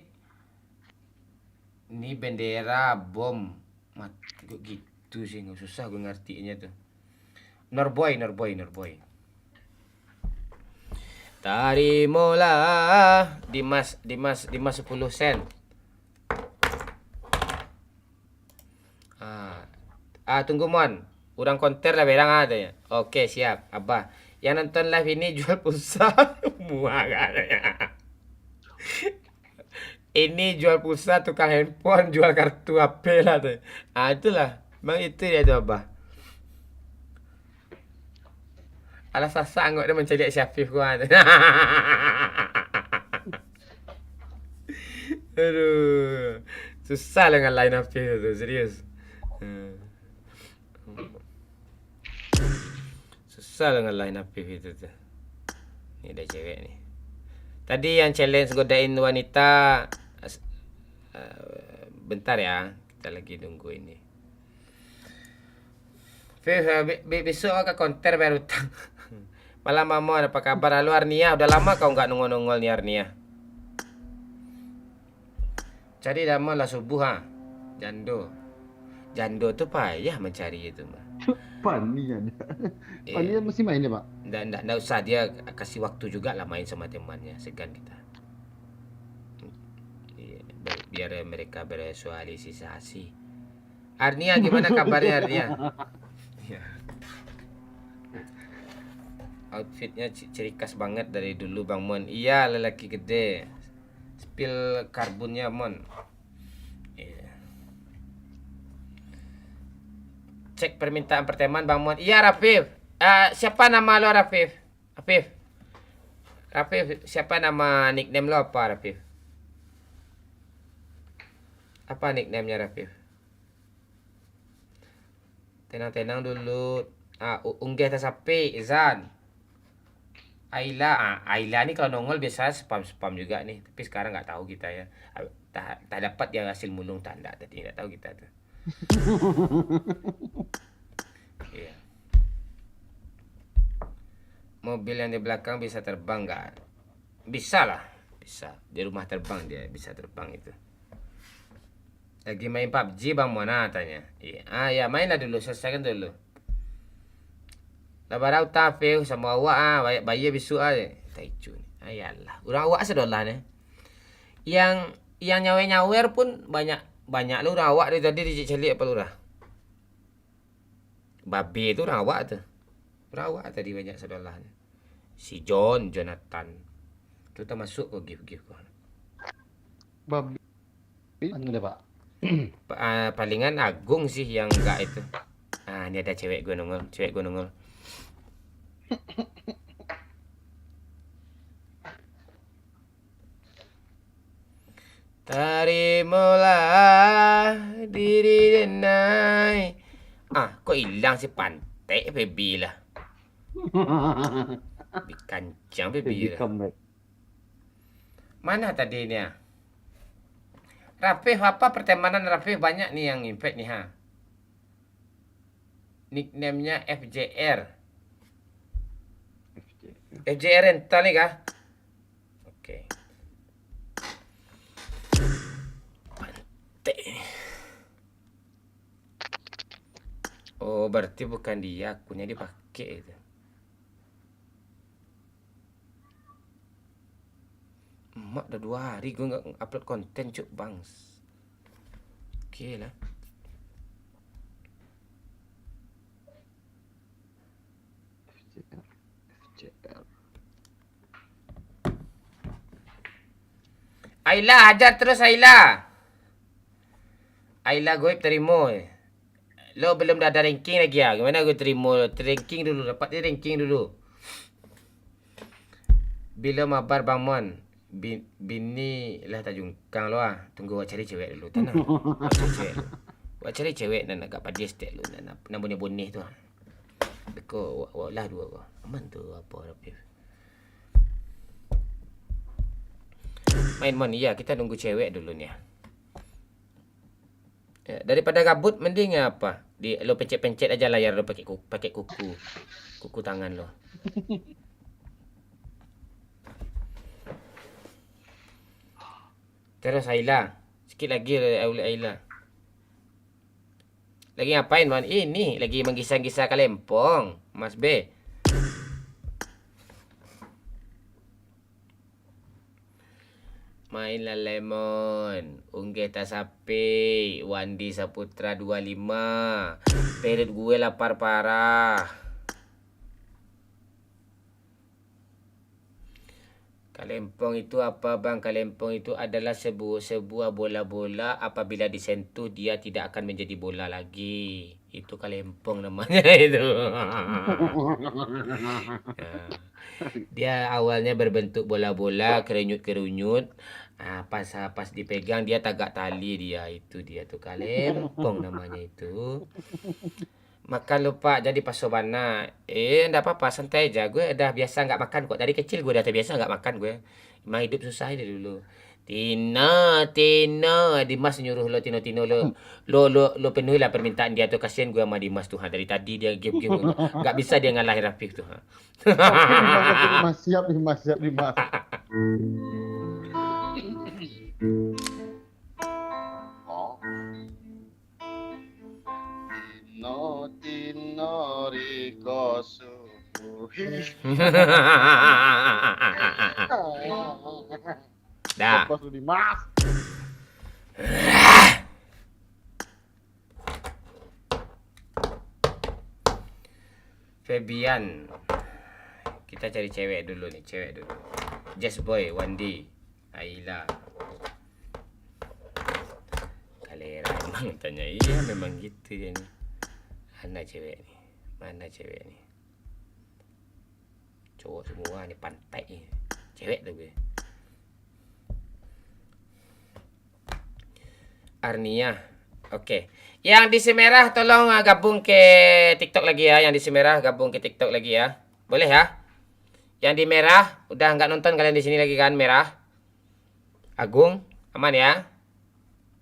A: ini bendera bom. Mati kok gitu sih, nggak susah gue ngertinya tuh. Norboy. Tarimola Dimas 10 sen. Tunggu Mon. Urang konter lah berang ada ya. Oke, siap. Abah. Yang nonton live ini jual pulsa semua katanya. Ini jual pulsa, tukang handphone, jual kartu HP lah tuh. Itulah. Bang itu dia tuh Abah. Alah sasak kok dia mencari Syafif gua. Aduh. Susah lah ngalahin Hafif tu, serius. Susah lah ngalahin Hafif itu tuh. Ni dah cewek ni. Tadi yang challenge godain wanita bentar ya. Kita lagi nunggu ini. Besok ke konter bayar utang. Malam Mamon, apa kabar? Halo Arnia, udah lama kau nggak nongol-nongol nih Arnia. Cari damai lah subuh ha. Jando tuh payah mencari itu mah.
K: Panian. Panian masih main ya Pak?
A: Nggak usah, dia kasih waktu juga lah main sama temannya, segan kita. Biar mereka bersosialisasi. Arnia gimana kabarnya Arnia? Outfitnya ciri khas banget dari dulu Bang Mon. Iya, lelaki gede. Spill karbonnya Mon. Iya. Cek permintaan pertemuan Bang Mon. Iya Rafif. Siapa nama lo Rafif? Rafif, siapa nama nickname lo apa Rafif? Apa nickname-nya Rafif? Tenang-tenang dulu. Unggah sapi Izan. Aila nih kalau nongol biasa spam juga nih, tapi sekarang nggak tahu kita ya. Tak dapat yang hasil mulung tanda tadi nggak tahu kita tuh. Iya. Mobil yang di belakang bisa terbang nggak? Bisa lah, bisa. Di rumah terbang dia bisa terbang itu. Lagi main PUBG Bang Mona tanya. Iya. Ya mainlah dulu, selesaikan dulu. Labarau tafeu sama awak bayi bisu taicu ni. Ayalah. Urang awak sedolah ni. Yang nyawer pun banyak lu urang awak dia tadi diceli apa lurah. Babe tu urang awak tu. Urang awak tadi banyak sedolah ni. Si Jonathan. Tu termasuk kau gift kau.
K: Babi. Anu dah, Pak.
A: Palingan Agung sih yang enggak itu. Ini ada cewek gue nongol. Terimalah diri denai. Kok hilang si pantai baby lah. Kancang baby lah. Mana tadi ni Rafif, apa pertemanan Rafif banyak nih yang impact nih Nickname-nya FJR. FJR rental nih kah? Oke. Pantai. Oh, berarti bukan dia, akunnya dipakai itu. Mak udah 2 hari gue nggak upload konten cuk bangs. Oke lah. Aila, hajar terus Aila. Aila gue terima. Lo belum ada ranking lagi ya. Gimana gue terima? Ranking dulu, dapat dia ranking dulu. Bila mabar Bang Mon, bini lah tak jungkang lo Tunggu awak cari cewek dulu. Tenang. Awak cari cewek dan agak padis tak lu. Nak bonih tu. Beko awak lah 2 kau. Aman tu apa Rafif. Main Mon, iya kita nunggu cewek dulu nih ya, daripada gabut mending apa? Lo pencet-pencet aja layar lo pakai kuku tangan lo. Terus Aila, sikit lagi Aila. Lagi ngapain Mon? Ini lagi menggisah-gisah Kalempong, Mas B. Mainlah Lemon, Unggah sapi, Wandi Saputra 25. Perut gue lapar parah. Kalempong itu apa Bang? Kalempong itu adalah sebuah bola-bola, apabila disentuh dia tidak akan menjadi bola lagi. Itu kalempong namanya itu. Dia awalnya berbentuk bola-bola, kerunyut-kerunyut. Pas dipegang dia tagak tali dia. Itu dia tuh kalempong namanya itu. Makan lupa jadi pasobana. Enggak apa-apa, santai aja. Gue udah biasa nggak makan kok. Dari kecil gue udah terbiasa nggak makan gue. Emang hidup susah dari dulu. Tina, Dimas nyuruh lo Tino lo penuhilah permintaan dia tuh. Kasihan gue sama Dimas tuh. Dari tadi dia game nggak bisa dia ngalahin Rafif tuh.
K: Mas siap Dimas. Tino Riko subuhi.
A: Dah.
K: Dimas.
A: Febian. Kita cari cewek dulu nih, Just Boy, Wandi, Aila. Kalera emang tanya, iya memang gitu ya nih. Mana cewek nih? Cowok semua nih pantai nih. Cewek tuh gue. Arnia. Oke. Yang di Semerah tolong gabung ke TikTok lagi ya. Yang di Semerah gabung ke TikTok lagi ya. Boleh ya? Yang di merah udah nggak nonton kalian di sini lagi kan, merah. Agung, aman ya?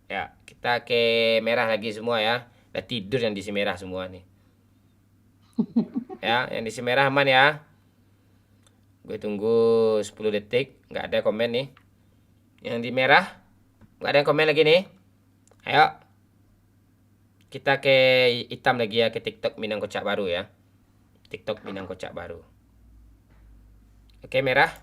A: Ya, kita ke merah lagi semua ya. Udah tidur yang di Semerah semua nih. Ya, yang di Semerah aman ya. Gue tunggu 10 detik, nggak ada komen nih. Yang di merah nggak ada yang komen lagi nih. Ayo. Kita ke hitam lagi ya, ke TikTok Minang Kocak Baru ya. TikTok Minang Kocak Baru. Oke, merah.